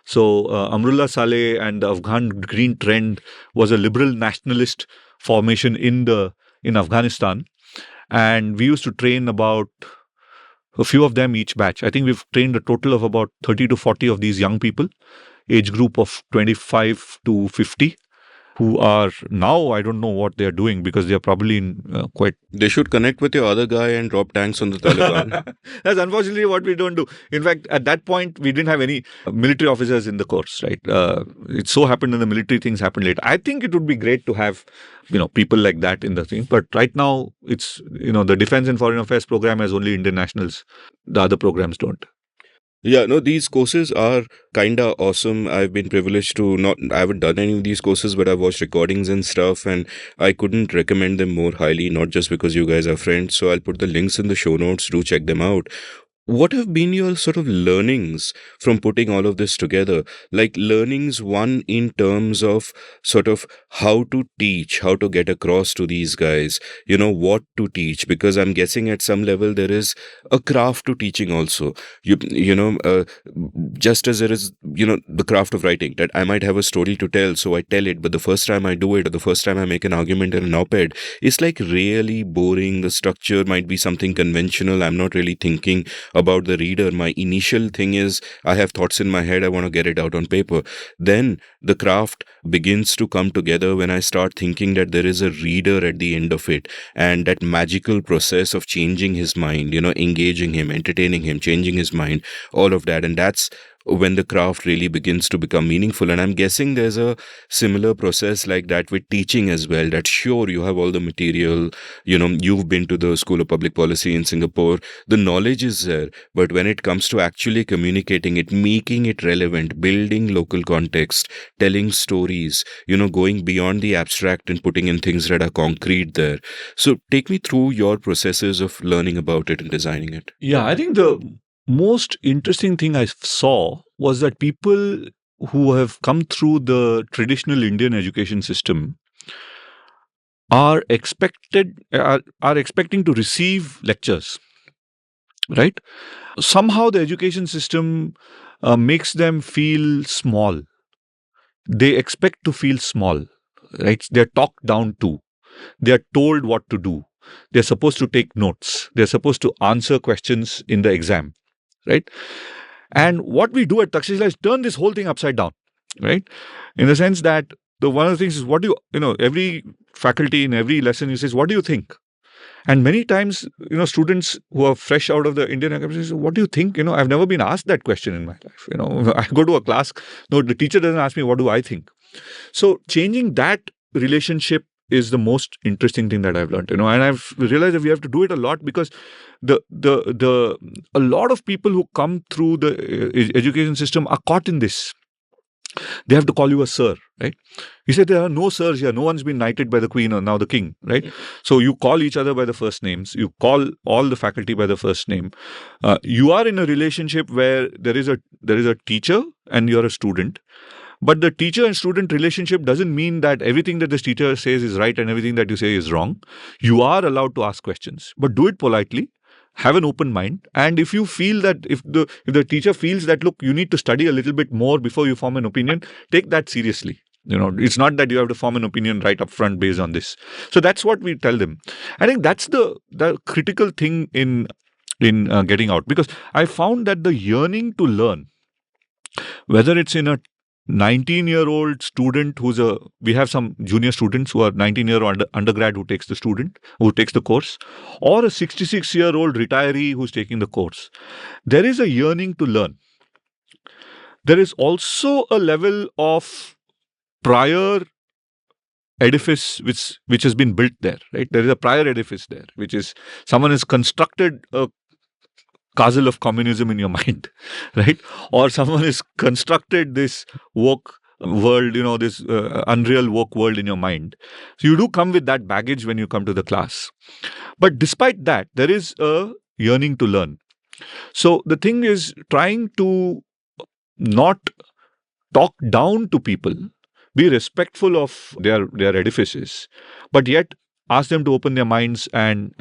So Amrullah Saleh and the Afghan Green Trend was a liberal nationalist formation in Afghanistan. And we used to train about a few of them each batch. I think we've trained a total of about 30 to 40 of these young people, age group of 25 to 50. Who are now, I don't know what they're doing because they're probably in quite... They should connect with your other guy and drop tanks on the Taliban. That's unfortunately what we don't do. In fact, at that point, we didn't have any military officers in the course, right? It so happened that the military things happened later. I think it would be great to have, people like that in the thing. But right now, it's, the Defense and Foreign Affairs program has only Indian nationals. The other programs don't. Yeah, no, these courses are kind of awesome. I've been privileged to I haven't done any of these courses, but I've watched recordings and stuff, and I couldn't recommend them more highly, not just because you guys are friends. So I'll put the links in the show notes. Do check them out. What have been your sort of learnings from putting all of this together? Like learnings, one, in terms of sort of how to teach, how to get across to these guys, what to teach, because I'm guessing at some level there is a craft to teaching also. Just as there is, the craft of writing, that I might have a story to tell, so I tell it, but the first time I do it, or the first time I make an argument in an op-ed, it's like really boring. The structure might be something conventional. I'm not really thinking about the reader. My initial thing is I have thoughts in my head, I want to get it out on paper. Then the craft begins to come together when I start thinking that there is a reader at the end of it, and that magical process of changing his mind, engaging him, entertaining him, changing his mind, all of that. And that's when the craft really begins to become meaningful. And I'm guessing there's a similar process like that with teaching as well, that sure, you have all the material, you've been to the School of Public Policy in Singapore, the knowledge is there, but when it comes to actually communicating it, making it relevant, building local context, telling stories, going beyond the abstract and putting in things that are concrete there. So take me through your processes of learning about it and designing it. Yeah, I think the most interesting thing I saw was that people who have come through the traditional Indian education system are expecting to receive lectures, right? Somehow the education system makes them feel small. They expect to feel small, right? They're talked down to. They're told what to do. They're supposed to take notes. They're supposed to answer questions in the exam, right? And what we do at Takshashila is turn this whole thing upside down, right? In the sense that one of the things is what do every faculty in every lesson you says, what do you think? And many times, students who are fresh out of the Indian academy say, what do you think? I've never been asked that question in my life. I go to a class, no, the teacher doesn't ask me, what do I think? So changing that relationship is the most interesting thing that I've learned, and I've realized that we have to do it a lot, because a lot of people who come through the education system are caught in this. They have to call you a sir, right? He said there are no sirs here. No one's been knighted by the queen or now the king, right? So you call each other by the first names. You call all the faculty by the first name. You are in a relationship where there is a teacher and you're a student. But the teacher and student relationship doesn't mean that everything that this teacher says is right and everything that you say is wrong. You are allowed to ask questions, but do it politely. Have an open mind. And if you feel that if the teacher feels that, look, you need to study a little bit more before you form an opinion, take that seriously. It's not that you have to form an opinion right up front based on this. So that's what we tell them. I think that's the critical thing in getting out, because I found that the yearning to learn, whether it's in a 19-year-old student we have some junior students who are 19-year-old undergrad who takes the course, or a 66-year-old retiree who's taking the course. There is a yearning to learn. There is also a level of prior edifice which has been built there, right? There is a prior edifice there, which is someone has constructed a castle of communism in your mind, right? Or someone has constructed this woke world, this unreal woke world in your mind. So you do come with that baggage when you come to the class. But despite that, there is a yearning to learn. So the thing is trying to not talk down to people, be respectful of their edifices, but yet ask them to open their minds and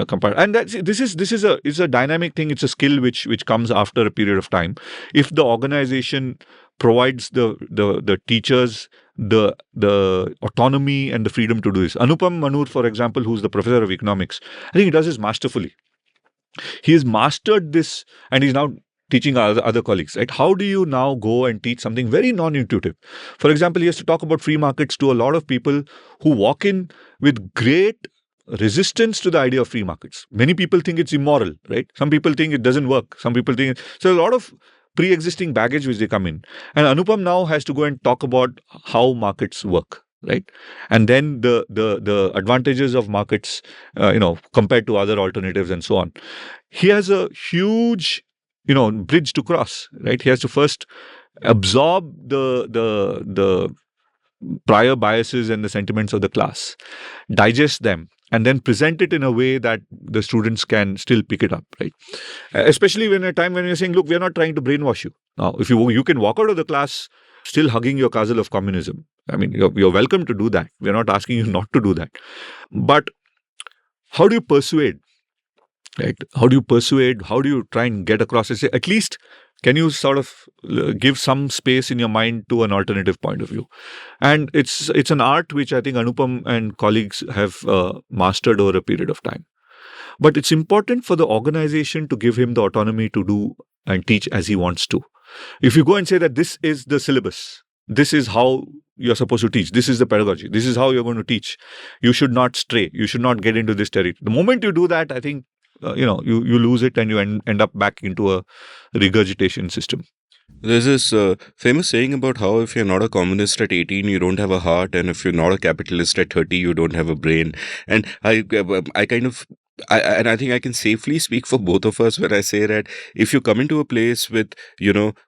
compare. And this is a dynamic thing. It's a skill which comes after a period of time. If the organization provides the teachers the autonomy and the freedom to do this. Anupam Manur, for example, who's the professor of economics, I think he does this masterfully. He has mastered this, and he's now teaching other colleagues, right? How do you now go and teach something very non-intuitive? For example, he has to talk about free markets to a lot of people who walk in with great resistance to the idea of free markets. Many people think it's immoral, right? Some people think it doesn't work. Some people think... So a lot of pre-existing baggage which they come in. And Anupam now has to go and talk about how markets work, right? And then the advantages of markets, compared to other alternatives and so on. He has a huge bridge to cross, right? He has to first absorb the prior biases and the sentiments of the class, digest them, and then present it in a way that the students can still pick it up, right? Especially when a time when you're saying, look, we're not trying to brainwash you. Now, if you can walk out of the class still hugging your castle of communism, I mean, you're welcome to do that. We're not asking you not to do that. But how do you persuade? Right? How do you persuade? How do you try and get across and say, at least, can you sort of give some space in your mind to an alternative point of view? And it's an art which I think Anupam and colleagues have mastered over a period of time. But it's important for the organization to give him the autonomy to do and teach as he wants to. If you go and say that this is the syllabus, this is how you're supposed to teach, this is the pedagogy, this is how you're going to teach, you should not stray, you should not get into this territory. The moment you do that, I think you lose it and you end up back into a regurgitation system. There's this famous saying about how if you're not a communist at 18, you don't have a heart, and if you're not a capitalist at 30, you don't have a brain. And I kind of. And I think I can safely speak for both of us when I say that if you come into a place with,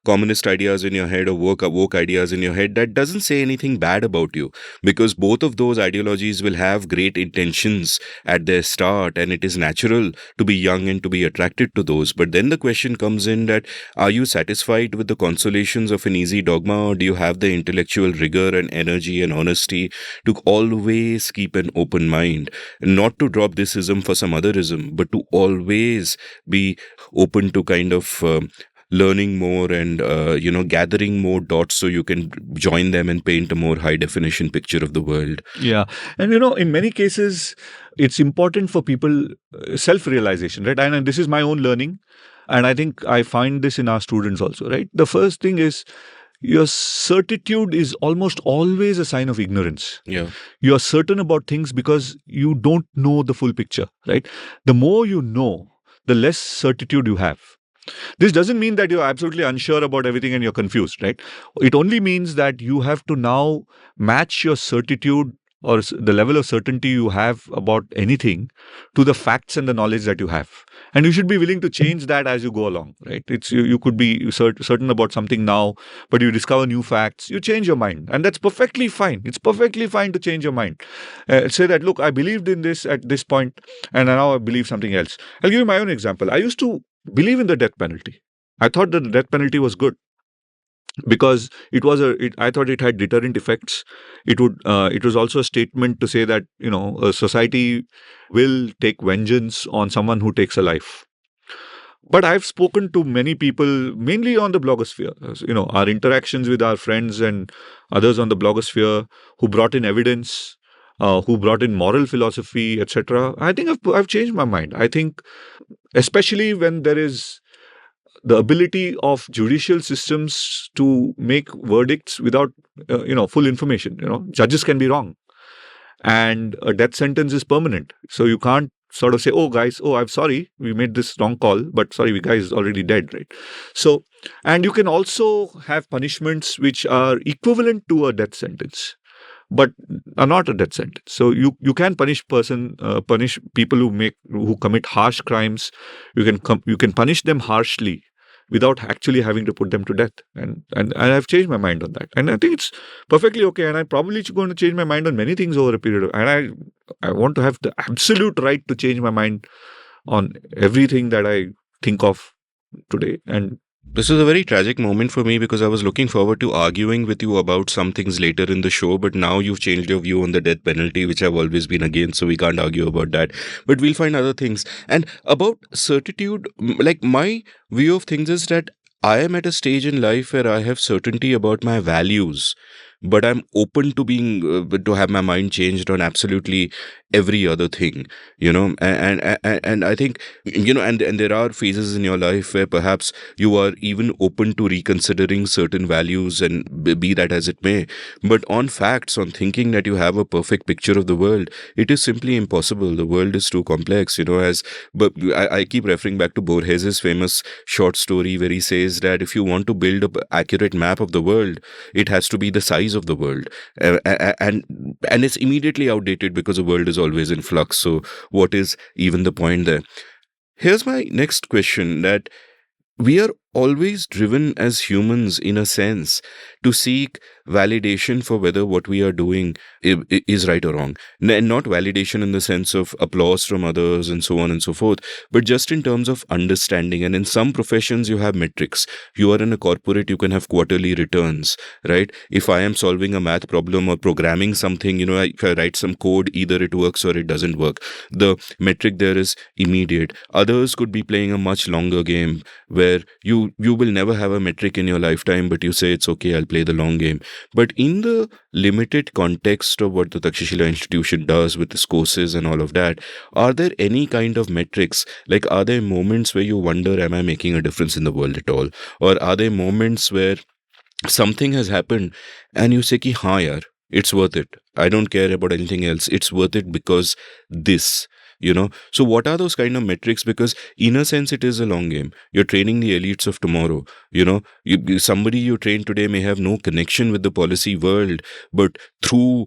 communist ideas in your head or woke ideas in your head, that doesn't say anything bad about you, because both of those ideologies will have great intentions at their start, and it is natural to be young and to be attracted to those. But then the question comes in that, are you satisfied with the consolations of an easy dogma, or do you have the intellectual rigor and energy and honesty to always keep an open mind, not to drop this ism for some otherism, but to always be open to kind of learning more and gathering more dots so you can join them and paint a more high definition picture of the world. Yeah. And in many cases it's important for people self-realization, right? And this is my own learning, and I think I find this in our students also, right? The first thing is, your certitude is almost always a sign of ignorance. Yeah. You are certain about things because you don't know the full picture, right? The more you know, the less certitude you have. This doesn't mean that you're absolutely unsure about everything and you're confused, right? It only means that you have to now match your certitude or the level of certainty you have about anything to the facts and the knowledge that you have. And you should be willing to change that as you go along, right? It's you could be certain about something now, but you discover new facts, you change your mind. And that's perfectly fine. It's perfectly fine to change your mind. Say that, look, I believed in this at this point, and now I believe something else. I'll give you my own example. I used to believe in the death penalty. I thought that the death penalty was good, because I thought it had deterrent effects. It was also a statement to say that a society will take vengeance on someone who takes a life. But I've spoken to many people, mainly on the blogosphere, our interactions with our friends and others on the blogosphere, who brought in evidence, who brought in moral philosophy, etc. I think I've changed my mind. I think, especially when there is the ability of judicial systems to make verdicts without, full information. Judges can be wrong, and a death sentence is permanent. So you can't sort of say, "Oh, guys, I'm sorry, we made this wrong call, but sorry, we guys is already dead," right? So, and you can also have punishments which are equivalent to a death sentence, but are not a death sentence. So you can punish people who commit harsh crimes. You can punish them harshly without actually having to put them to death. And I've changed my mind on that. And I think it's perfectly okay. And I'm probably going to change my mind on many things over a period of, and I want to have the absolute right to change my mind on everything that I think of today. And this is a very tragic moment for me, because I was looking forward to arguing with you about some things later in the show, but now you've changed your view on the death penalty, which I've always been against, so we can't argue about that. But we'll find other things. And about certitude, like my view of things is that I am at a stage in life where I have certainty about my values, but I'm open to being to have my mind changed on absolutely every other thing, and I think, and there are phases in your life where perhaps you are even open to reconsidering certain values, and be that as it may. But on facts, on thinking that you have a perfect picture of the world, it is simply impossible. The world is too complex, but I keep referring back to Borges' famous short story where he says that if you want to build an accurate map of the world, it has to be the size of the world, and it's immediately outdated because the world is always in flux. So what is even the point there? Here's my next question, that we are always driven as humans, in a sense, to seek validation for whether what we are doing is right or wrong. And not validation in the sense of applause from others and so on and so forth, but just in terms of understanding. And in some professions, you have metrics. You are in a corporate, you can have quarterly returns, right? If I am solving a math problem or programming something, if I write some code, either it works or it doesn't work. The metric there is immediate. Others could be playing a much longer game where you you will never have a metric in your lifetime, but you say it's okay, I'll play the long game. But in the limited context of what the Takshashila institution does with its courses and all of that, are there any kind of metrics? Like, are there moments where you wonder, am I making a difference in the world at all? Or are there moments where something has happened and you say ki haan yaar, it's worth it, I don't care about anything else, it's worth it because this, so what are those kind of metrics? Because in a sense it is a long game. You're training the elites of tomorrow. Somebody you train today may have no connection with the policy world, but through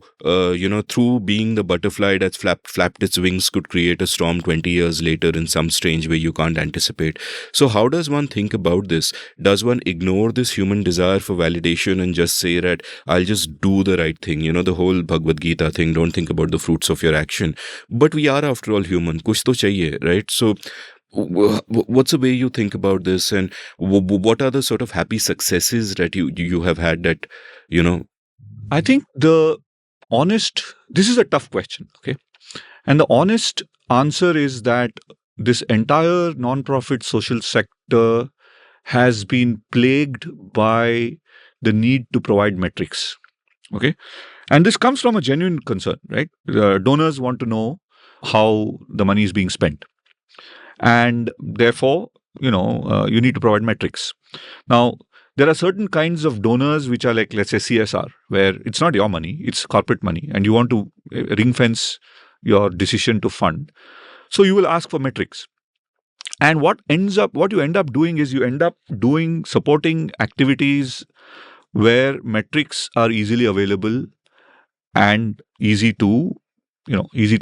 being the butterfly that's flapped its wings could create a storm 20 years later in some strange way you can't anticipate. So how does one think about this? Does one ignore this human desire for validation and just say that I'll just do the right thing? The whole Bhagavad Gita thing, don't think about the fruits of your action. But we are after all human, kuch to chahiye, right? So what's the way you think about this, and what are the sort of happy successes that you have had that, I think this is a tough question, okay? And the honest answer is that this entire non-profit social sector has been plagued by the need to provide metrics, okay? And this comes from a genuine concern, right? Donors want to know how the money is being spent. And therefore, you need to provide metrics. Now, there are certain kinds of donors which are like, let's say, CSR, where it's not your money, it's corporate money, and you want to ring fence your decision to fund. So you will ask for metrics. And what you end up doing is you end up supporting activities where metrics are easily available and easy to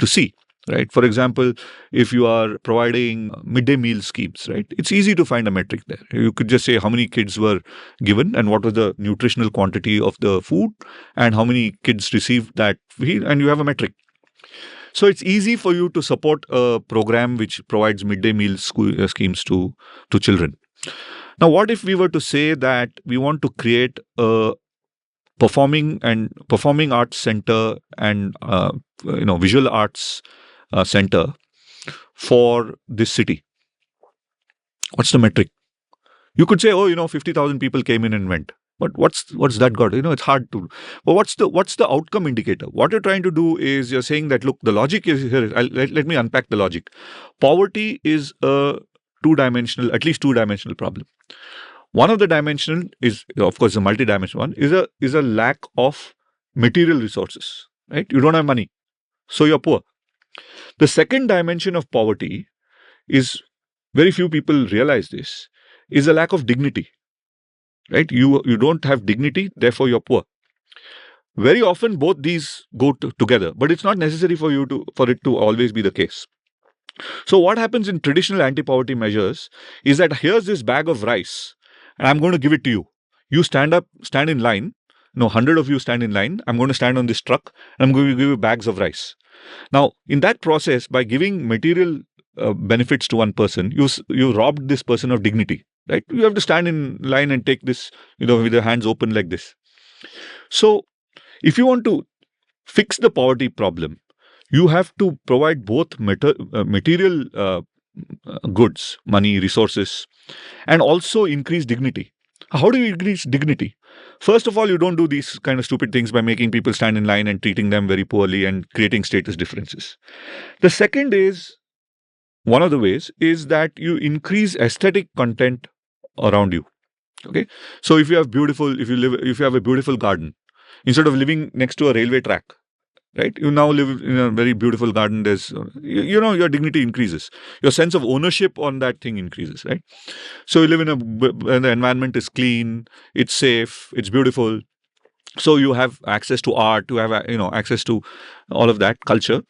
see, right? For example, if you are providing midday meal schemes, right, it's easy to find a metric there. You could just say how many kids were given and what was the nutritional quantity of the food and how many kids received that, and you have a metric. So it's easy for you to support a program which provides midday meal schemes to children. Now, what if we were to say that we want to create a performing arts center and visual arts center for this city? What's the metric? You could say, 50,000 people came in and went. But what's that got? It's hard to. But what's the outcome indicator? What you're trying to do is you're saying that, look, the logic is here. Let me unpack the logic. Poverty is at least two-dimensional problem. One of the dimensional is, of course, the multi-dimensional one is a lack of material resources, right? You don't have money, so you're poor. The second dimension of poverty is, very few people realize this, is a lack of dignity, right? You don't have dignity, therefore you're poor. Very often both these go together, but it's not necessary for it to always be the case. So what happens in traditional anti-poverty measures is that here's this bag of rice, and I'm going to give it to you. You stand in line. 100 of you stand in line. I'm going to stand on this truck, and I'm going to give you bags of rice. Now, in that process, by giving material benefits to one person, you robbed this person of dignity, right? You have to stand in line and take this, with your hands open like this. So, if you want to fix the poverty problem, you have to provide both material goods, money, resources, and also increase dignity. How do you increase dignity? First of all, you don't do these kind of stupid things by making people stand in line and treating them very poorly and creating status differences. The second is, one of the ways is that you increase aesthetic content around you. Okay. So if you have a beautiful garden, instead of living next to a railway track, right? You now live in a very beautiful garden. There's, your dignity increases. Your sense of ownership on that thing increases, right? So you live and the environment is clean, it's safe, it's beautiful. So you have access to art, you have, access to all of that culture.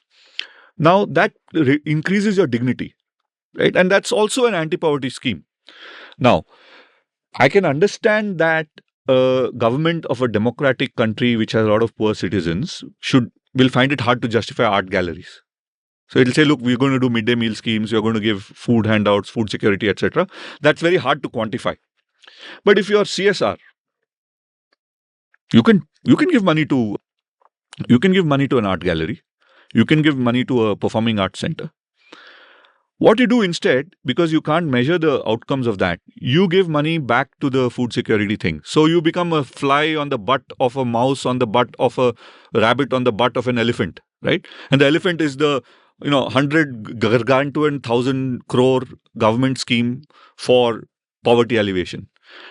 Now that increases your dignity, right? And that's also an anti-poverty scheme. Now, I can understand that a government of a democratic country which has a lot of poor citizens will find it hard to justify art galleries. So it'll say, look, we're going to do midday meal schemes, we're going to give food handouts, food security, etc. That's very hard to quantify. But if you're CSR, you can give money to an art gallery, you can give money to a performing arts center. What you do instead, because you can't measure the outcomes of that, you give money back to the food security thing. So you become a fly on the butt of a mouse, on the butt of a rabbit, on the butt of an elephant, right? And the elephant is the 100 gargantuan 1,000 crore government scheme for poverty alleviation.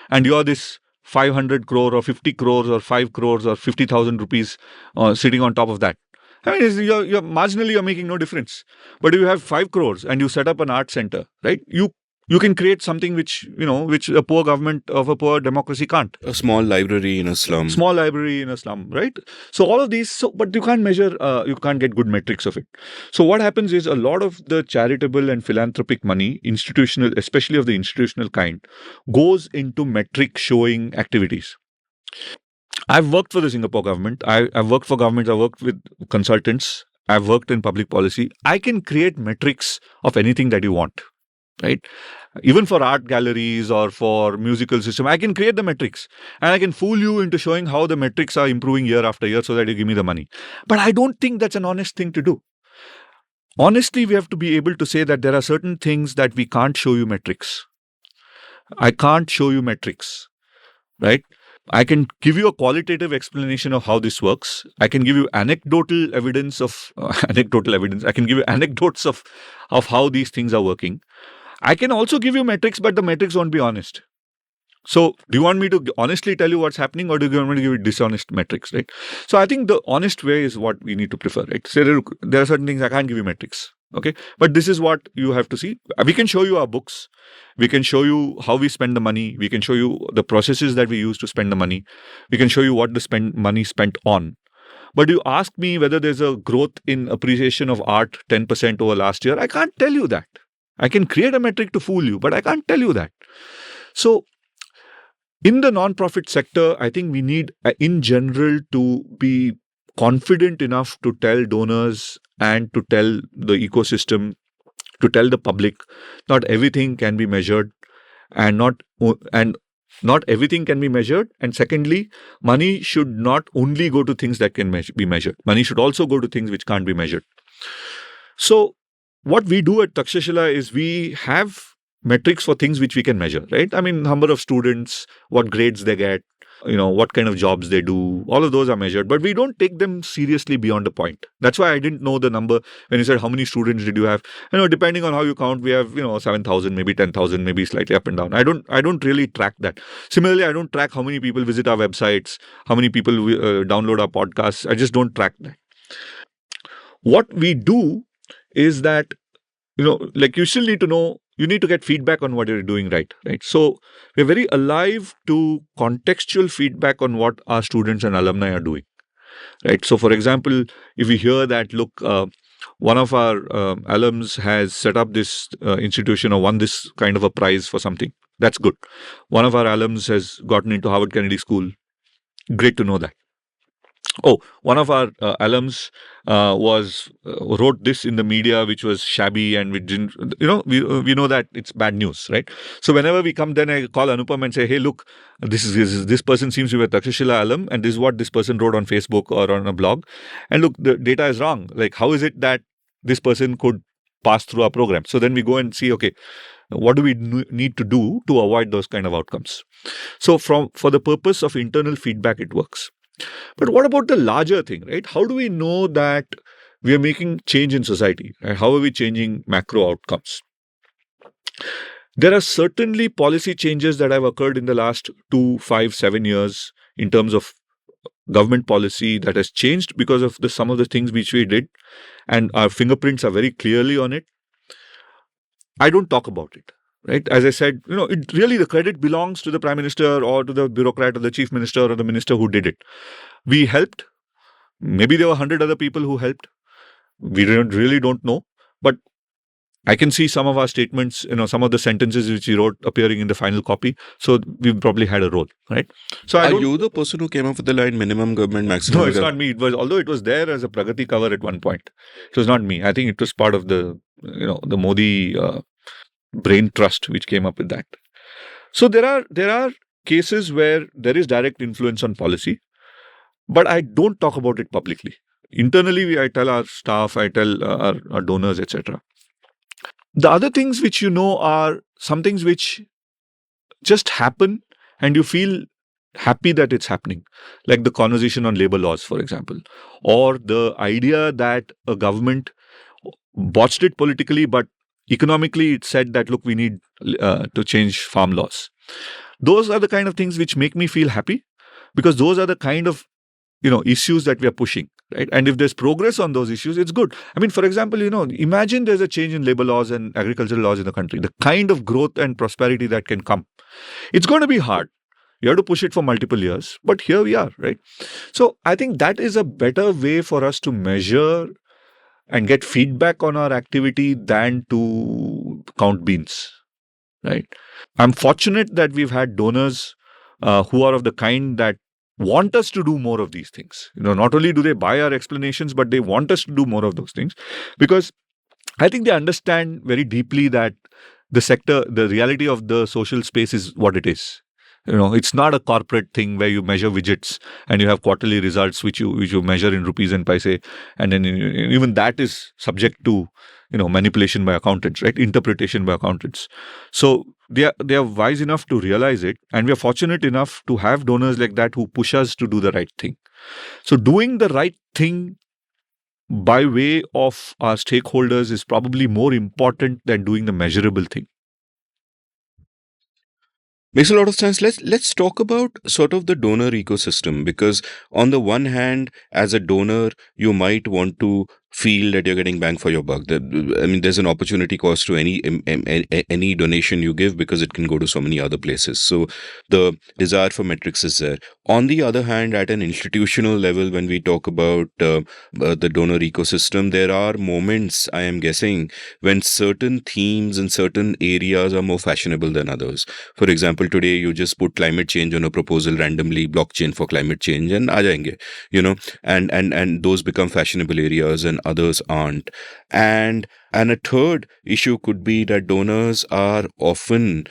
And you're this 500 crore or 50 crores or 5 crores or 50,000 rupees sitting on top of that. I mean, you're marginally you're making no difference. But if you have 5 crores and you set up an art center, right? You can create something which a poor government of a poor democracy can't. A small library in a slum. Small library in a slum, right? So all of these, but you can't measure, you can't get good metrics of it. So what happens is a lot of the charitable and philanthropic money, institutional, especially of the institutional kind, goes into metric showing activities. I've worked for the Singapore government. I've worked for governments. I've worked with consultants. I've worked in public policy. I can create metrics of anything that you want, right? Even for art galleries or for musical system, I can create the metrics and I can fool you into showing how the metrics are improving year after year so that you give me the money. But I don't think that's an honest thing to do. Honestly, we have to be able to say that there are certain things that we can't show you metrics. I can't show you metrics, right? I can give you a qualitative explanation of how this works. I can give you anecdotal evidence of anecdotal evidence. I can give you anecdotes of how these things are working. I can also give you metrics, but the metrics won't be honest. So, do you want me to honestly tell you what's happening, or do you want me to give you dishonest metrics, right? So, I think the honest way is what we need to prefer, right? Say, look, there are certain things I can't give you metrics, okay? But this is what you have to see. We can show you our books. We can show you how we spend the money. We can show you the processes that we use to spend the money. We can show you what the money spent on. But you ask me whether there's a growth in appreciation of art 10% over last year. I can't tell you that. I can create a metric to fool you, but I can't tell you that. So, in the non-profit sector, I think we need, in general, to be confident enough to tell donors and to tell the ecosystem, to tell the public, not everything can be measured, and not everything can be measured. And secondly, money should not only go to things that can be measured. Money should also go to things which can't be measured. So, what we do at Takshashila is we have metrics for things which we can measure, right? I mean, number of students, what grades they get, what kind of jobs they do, all of those are measured, but we don't take them seriously beyond a point. That's why I didn't know the number when you said how many students did you have. Depending on how you count, we have 7,000, maybe 10,000, maybe slightly up and down. I don't really track that. Similarly, I don't track how many people visit our websites, how many people download our podcasts. I just don't track that. What we do is that you still need to know, you need to get feedback on what you're doing right? So we're very alive to contextual feedback on what our students and alumni are doing, right? So for example, if we hear that, look, one of our alums has set up this institution or won this kind of a prize for something, that's good. One of our alums has gotten into Harvard Kennedy School, great to know that. Oh, one of our alums wrote this in the media, which was shabby, and we didn't, we know that it's bad news, right? So whenever we come, then I call Anupam and say, hey, look, this person seems to be a Takshashila alum, and this is what this person wrote on Facebook or on a blog. And look, the data is wrong. Like, how is it that this person could pass through our program? So then we go and see, okay, what do we need to do to avoid those kind of outcomes? So for the purpose of internal feedback, it works. But what about the larger thing, right? How do we know that we are making change in society? Right? How are we changing macro outcomes? There are certainly policy changes that have occurred in the last 2, 5, 7 years in terms of government policy that has changed because of some of the things which we did, and our fingerprints are very clearly on it. I don't talk about it. Right? As I said, it really, the credit belongs to the Prime Minister or to the bureaucrat or the Chief Minister or the Minister who did it. We helped. Maybe there were 100 other people who helped. We really don't know. But I can see some of our statements, some of the sentences which he wrote appearing in the final copy. So we probably had a role, right? So are you the person who came up with the line minimum government, maximum? No, it's not me. Although it was there as a Pragati cover at one point. It was not me. I think it was part of the Modi brain trust which came up with that. So there are cases where there is direct influence on policy, but I don't talk about it publicly. Internally, I tell our staff, I tell our donors, etc. The other things which you know are some things which just happen and you feel happy that it's happening, like the conversation on labor laws, for example, or the idea that a government botched it politically, but economically it said that, look, we need to change farm laws. Those are the kind of things which make me feel happy, because those are the kind of issues that we are pushing, right? And if there's progress on those issues, it's good. I mean, for example, imagine there's a change in labor laws and agricultural laws in the country, the kind of growth and prosperity that can come. It's going to be hard. You have to push it for multiple years, but here we are, right? So I think that is a better way for us to measure and get feedback on our activity than to count beans, right? I'm fortunate that we've had donors who are of the kind that want us to do more of these things. Not only do they buy our explanations, but they want us to do more of those things, because I think they understand very deeply that the reality of the social space is what it is. It's not a corporate thing where you measure widgets and you have quarterly results which you measure in rupees and paise, and then even that is subject to manipulation by accountants, right? Interpretation by accountants. So they are wise enough to realize it, and we are fortunate enough to have donors like that who push us to do the right thing. So doing the right thing by way of our stakeholders is probably more important than doing the measurable thing. Makes a lot of sense. Let's talk about sort of the donor ecosystem, because on the one hand, as a donor, you might want to feel that you're getting bang for your buck. There's an opportunity cost to any donation you give, because it can go to so many other places. So the desire for metrics is there. On the other hand, at an institutional level, when we talk about the donor ecosystem, there are moments, I am guessing, when certain themes and certain areas are more fashionable than others. For example, today you just put climate change on a proposal randomly, blockchain for climate change, and aa jayenge, and those become fashionable areas and others aren't. And a third issue could be that donors are often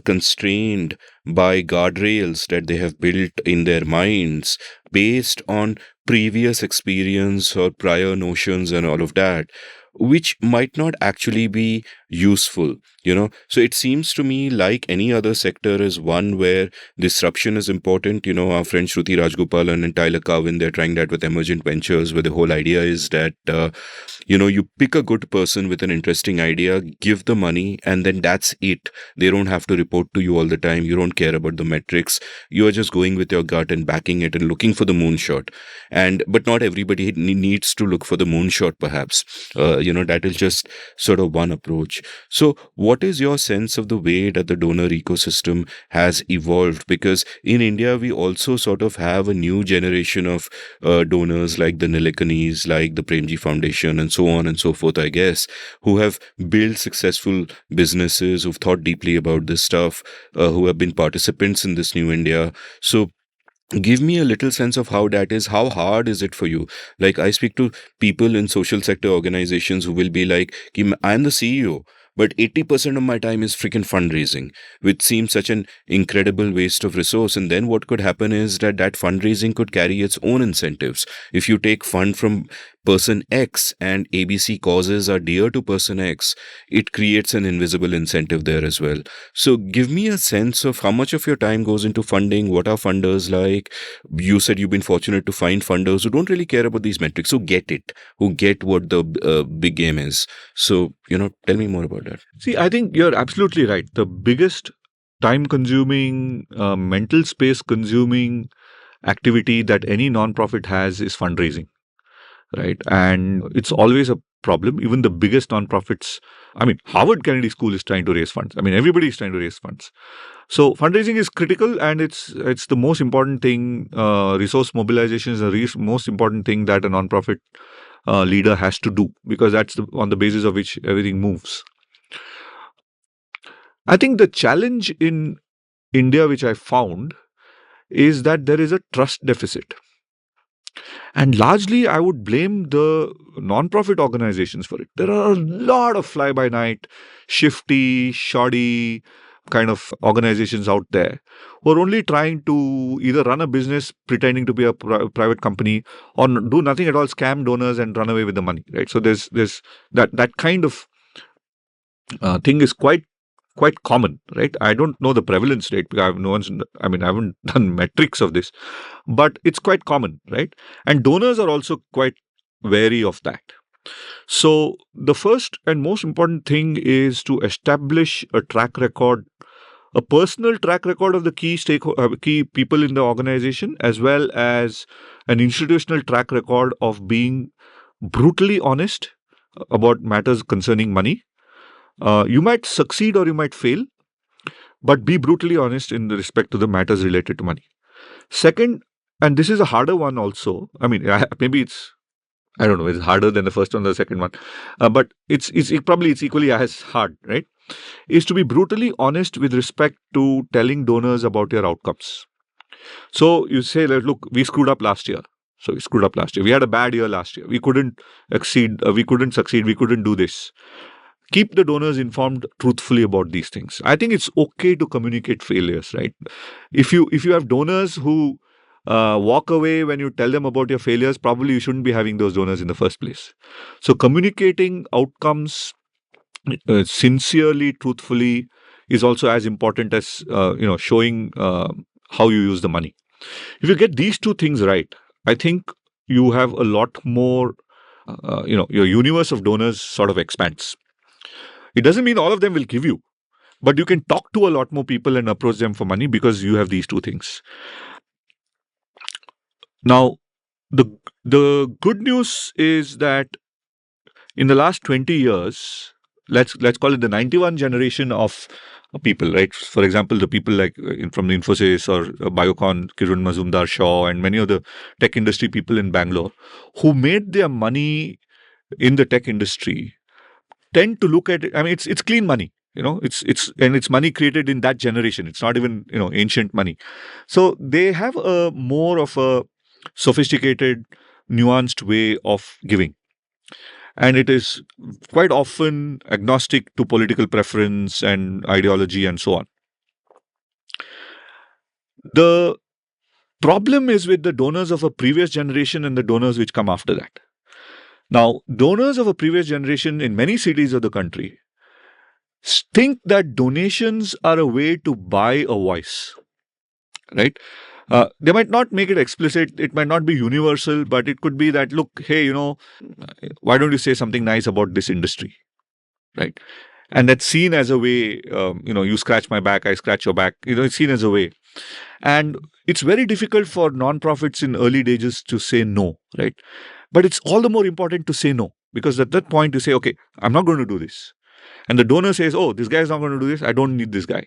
constrained by guardrails that they have built in their minds based on previous experience or prior notions and all of that, which might not actually be useful. So it seems to me like any other sector is one where disruption is important. Our friend Shruti Rajgopalan and Tyler Cowen, they're trying that with emergent ventures, where the whole idea is that you pick a good person with an interesting idea, give the money, and then that's it. They don't have to report to you all the time. You don't care about the metrics. You are just going with your gut and backing it and looking for the moonshot. But not everybody needs to look for the moonshot, perhaps. That is just sort of one approach. So what is your sense of the way that the donor ecosystem has evolved? Because in India, we also sort of have a new generation of donors, like the Nilekanis, like the Premji Foundation, and so on and so forth, I guess, who have built successful businesses, who've thought deeply about this stuff, who have been participants in this new India. So give me a little sense of how that is. How hard is it for you? Like, I speak to people in social sector organizations who will be like, I'm the CEO, but 80% of my time is freaking fundraising, which seems such an incredible waste of resource. And then what could happen is that fundraising could carry its own incentives. If you take fund from person X and ABC causes are dear to person X, it creates an invisible incentive there as well. So give me a sense of how much of your time goes into funding. What are funders like? You said you've been fortunate to find funders who don't really care about these metrics, who get it, who get what the big game is. So, tell me more about that. See, I think you're absolutely right. The biggest time-consuming, mental space-consuming activity that any non-profit has is fundraising, right? And it's always a problem. Even the biggest non-profits, Harvard Kennedy School is trying to raise funds. Everybody is trying to raise funds. So fundraising is critical, and it's the most important thing. Resource mobilization is the most important thing that a non-profit leader has to do, because that's on the basis of which everything moves. I think the challenge in India, which I found, is that there is a trust deficit. And largely, I would blame the non-profit organizations for it. There are a lot of fly-by-night, shifty, shoddy kind of organizations out there who are only trying to either run a business pretending to be a private company, or do nothing at all, scam donors and run away with the money, right? So there's that kind of thing is quite common, right? I don't know the prevalence rate because I haven't done metrics of this, but it's quite common, right? And donors are also quite wary of that. So the first and most important thing is to establish a track record, a personal track record of the key people in the organization, as well as an institutional track record of being brutally honest about matters concerning money. You might succeed or you might fail, but be brutally honest in respect to the matters related to money. Second, and this is a harder one also. Maybe I don't know, it's harder than the first one or the second one, but it's equally as hard, right? Is to be brutally honest with respect to telling donors about your outcomes. So you say, like, look, we screwed up last year. So we screwed up last year. We had a bad year last year. We couldn't succeed. We couldn't do this. Keep the donors informed truthfully about these things. I think it's okay to communicate failures, right? If you have donors who walk away when you tell them about your failures, probably you shouldn't be having those donors in the first place. So communicating outcomes sincerely, truthfully, is also as important as showing how you use the money. If you get these two things right, I think you have a lot more. Your universe of donors sort of expands. It doesn't mean all of them will give you, but you can talk to a lot more people and approach them for money because you have these two things. Now, the good news is that in the last 20 years, let's call it the 91 generation of people, right? For example, the people like from the Infosys or Biocon, Kirun Mazumdar Shaw, and many of the tech industry people in Bangalore who made their money in the tech industry tend to look at it. I mean, it's clean money, it's money created in that generation. It's not even ancient money. So they have a more of a sophisticated, nuanced way of giving. And it is quite often agnostic to political preference and ideology and so on. The problem is with the donors of a previous generation and the donors which come after that. Now, donors of a previous generation in many cities of the country think that donations are a way to buy a voice, right? They might not make it explicit. It might not be universal, but it could be that, look, hey, why don't you say something nice about this industry, right? And that's seen as a way, you scratch my back, I scratch your back. It's seen as a way. And it's very difficult for nonprofits in early days to say no, right? But it's all the more important to say no, because at that point you say, okay, I'm not going to do this. And the donor says, oh, this guy is not going to do this. I don't need this guy,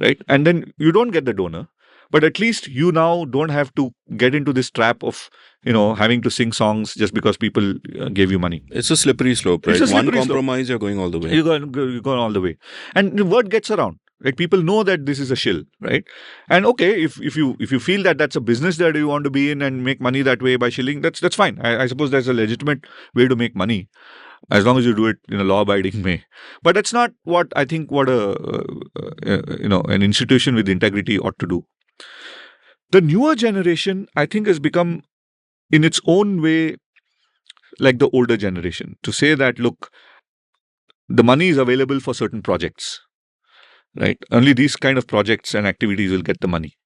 right? And then you don't get the donor. But at least you now don't have to get into this trap of, having to sing songs just because people gave you money. It's a slippery slope, right? One compromise, you're going all the way. You're going all the way. And the word gets around, right? People know that this is a shill, right? And okay, if you feel that that's a business that you want to be in and make money that way by shilling, that's fine. I suppose that's a legitimate way to make money, as long as you do it in a law-abiding way. But that's not what I think what an institution with integrity ought to do. The newer generation, I think, has become, in its own way, like the older generation, to say that, look, the money is available for certain projects, right? Only these kind of projects and activities will get the money.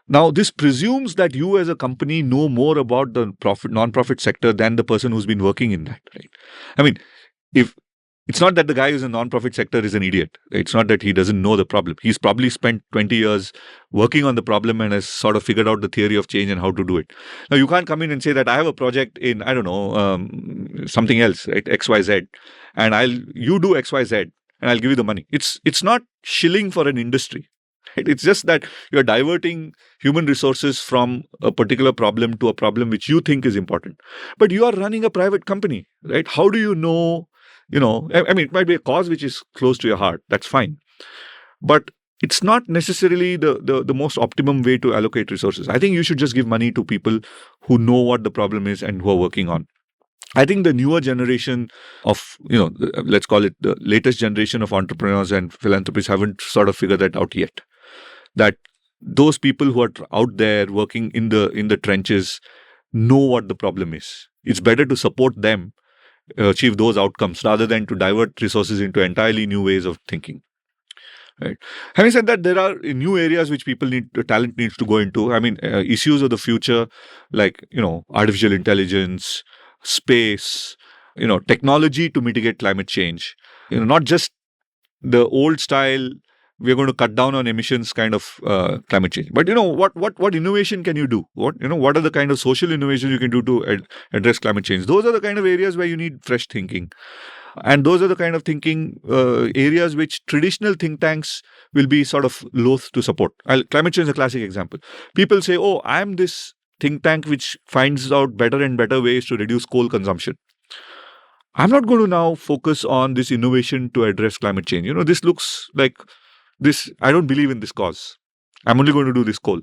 Now, this presumes that you as a company know more about the non-profit sector than the person who's been working in that, right? I mean, if it's not that the guy who's in the non-profit sector is an idiot. It's not that he doesn't know the problem. He's probably spent 20 years working on the problem and has sort of figured out the theory of change and how to do it. Now, you can't come in and say that I have a project in, I don't know, something else, right? XYZ. And you do XYZ and I'll give you the money. It's not shilling for an industry. Right? It's just that you're diverting human resources from a particular problem to a problem which you think is important. But you are running a private company, right? How do you know? It might be a cause which is close to your heart. That's fine. But it's not necessarily the most optimum way to allocate resources. I think you should just give money to people who know what the problem is and who are working on. I think the newer generation of, let's call it the latest generation of entrepreneurs and philanthropists haven't sort of figured that out yet. That those people who are out there working in the trenches know what the problem is. It's better to support them achieve those outcomes rather than to divert resources into entirely new ways of thinking. Right. Having said that, there are new areas which talent needs to go into. I mean, issues of the future, like, artificial intelligence, space, technology to mitigate climate change. Not just the old style, we're going to cut down on emissions kind of climate change. But what innovation can you do? What are the kind of social innovations you can do to address climate change? Those are the kind of areas where you need fresh thinking. And those are the kind of thinking areas which traditional think tanks will be sort of loath to support. Climate change is a classic example. People say, oh, I'm this think tank which finds out better and better ways to reduce coal consumption. I'm not going to now focus on this innovation to address climate change. This looks like this. I don't believe in this cause. I'm only going to do this coal.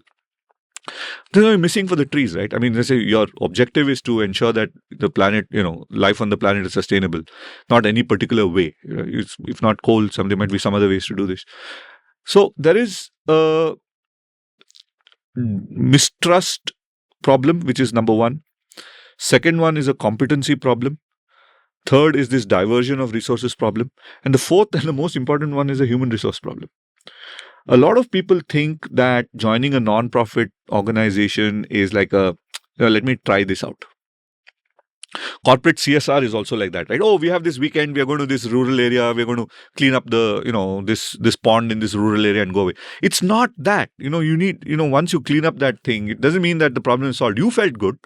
There's no missing for the trees, right? I mean, let's say your objective is to ensure that the planet, life on the planet is sustainable, not any particular way. If not coal, there might be some other ways to do this. So there is a mistrust problem, which is number one. Second one is a competency problem. Third is this diversion of resources problem. And the fourth and the most important one is a human resource problem. A lot of people think that joining a non-profit organization is like let me try this out. Corporate CSR is also like that, right? Oh, we have this weekend, we are going to this rural area, we're going to clean up the, this pond in this rural area and go away. It's not that. You need, once you clean up that thing, it doesn't mean that the problem is solved. You felt good.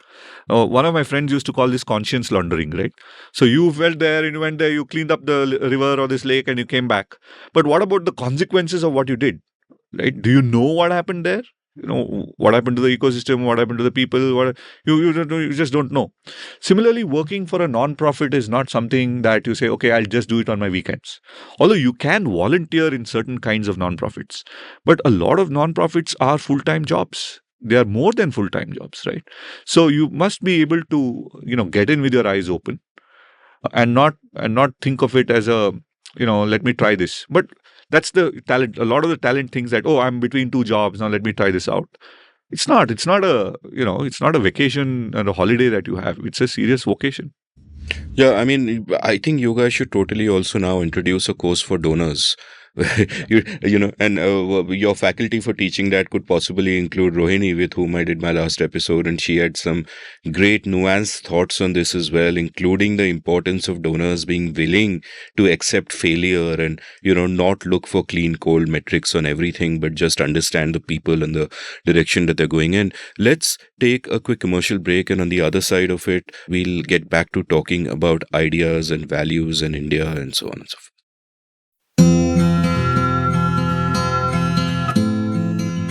One of my friends used to call this conscience laundering, right? So you went there, you cleaned up the river or this lake and you came back. But what about the consequences of what you did? Right? Do you know what happened there? What happened to the ecosystem? What happened to the people? You just don't know. Similarly, working for a non-profit is not something that you say, okay, I'll just do it on my weekends. Although you can volunteer in certain kinds of non-profits. But a lot of non-profits are full-time jobs. They are more than full-time jobs, right? So you must be able to, get in with your eyes open and not think of it as a, let me try this. But that's the talent. A lot of the talent thinks that, oh, I'm between two jobs. Now let me try this out. It's not a vacation and a holiday that you have. It's a serious vocation. Yeah, I mean, I think you guys should totally also now introduce a course for donors. And your faculty for teaching that could possibly include Rohini, with whom I did my last episode, and she had some great nuanced thoughts on this as well, including the importance of donors being willing to accept failure and, not look for clean cold metrics on everything, but just understand the people and the direction that they're going in. Let's take a quick commercial break, and on the other side of it, we'll get back to talking about ideas and values in India and so on and so forth.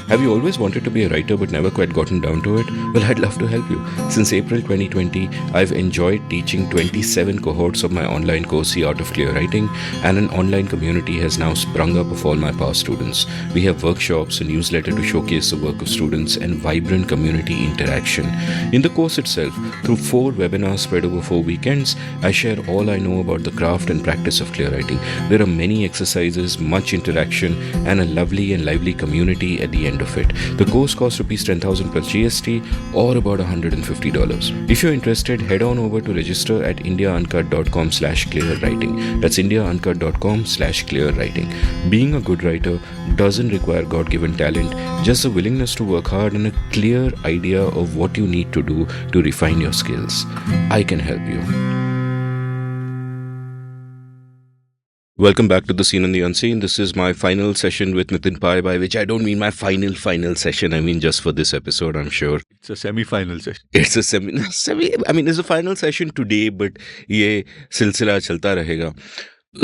Have you always wanted to be a writer but never quite gotten down to it? Well, I'd love to help you. Since April 2020, I've enjoyed teaching 27 cohorts of my online course, The Art of Clear Writing, and an online community has now sprung up of all my past students. We have workshops, a newsletter to showcase the work of students, and vibrant community interaction. In the course itself, through 4 webinars spread over 4 weekends, I share all I know about the craft and practice of clear writing. There are many exercises, much interaction, and a lovely and lively community at the end of it. The course costs rupees 10,000 plus GST, or about $150. If you're interested, head on over to register at indiauncut.com/clearwriting. That's indiauncut.com/clearwriting. Being a good writer doesn't require God-given talent, just a willingness to work hard and a clear idea of what you need to do to refine your skills. I can help you. Welcome back to The Scene and the Unseen. This is my final session with Nitin Pai, by which I don't mean my final session. I mean just for this episode, I'm sure. It's a semi-final session. It's a it's a final session today, but ye silsila chalta rahega.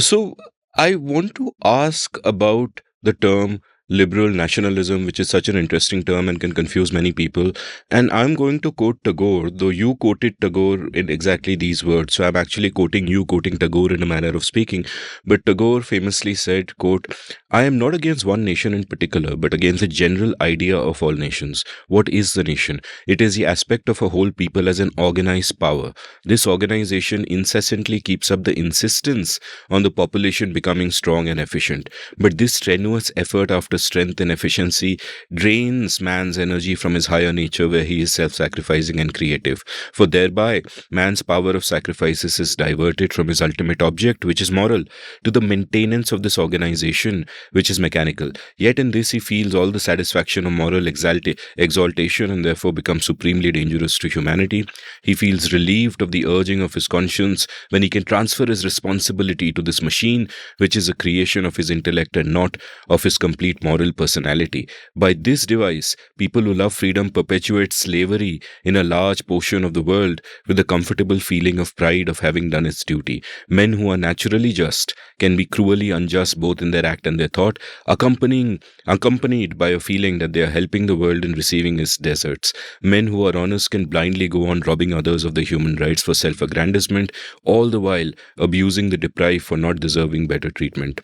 So, I want to ask about the term liberal nationalism, which is such an interesting term and can confuse many people. And I'm going to quote Tagore, though you quoted Tagore in exactly these words. So I'm actually quoting Tagore in a manner of speaking. But Tagore famously said, quote, "I am not against one nation in particular, but against the general idea of all nations. What is the nation? It is the aspect of a whole people as an organized power. This organization incessantly keeps up the insistence on the population becoming strong and efficient. But this strenuous effort after surface strength and efficiency drains man's energy from his higher nature, where he is self sacrificing and creative. For thereby, man's power of sacrifices is diverted from his ultimate object, which is moral, to the maintenance of this organization, which is mechanical. Yet in this, he feels all the satisfaction of moral exaltation and therefore becomes supremely dangerous to humanity. He feels relieved of the urging of his conscience when he can transfer his responsibility to this machine, which is a creation of his intellect and not of his complete moral personality. By this device, people who love freedom perpetuate slavery in a large portion of the world with the comfortable feeling of pride of having done its duty. Men who are naturally just can be cruelly unjust both in their act and their thought, accompanied by a feeling that they are helping the world in receiving its deserts. Men who are honest can blindly go on robbing others of their human rights for self-aggrandizement, all the while abusing the deprived for not deserving better treatment.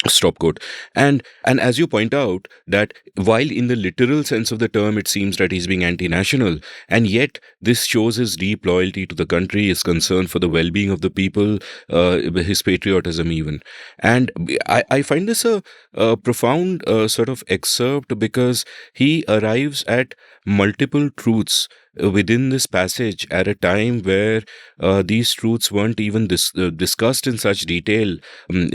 Stop quote. And as you point out, that while in the literal sense of the term it seems that he's being anti-national, and yet this shows his deep loyalty to the country, his concern for the well-being of the people, his patriotism even. And I find this a profound sort of excerpt, because he arrives at multiple truths within this passage at a time where these truths weren't even discussed in such detail, in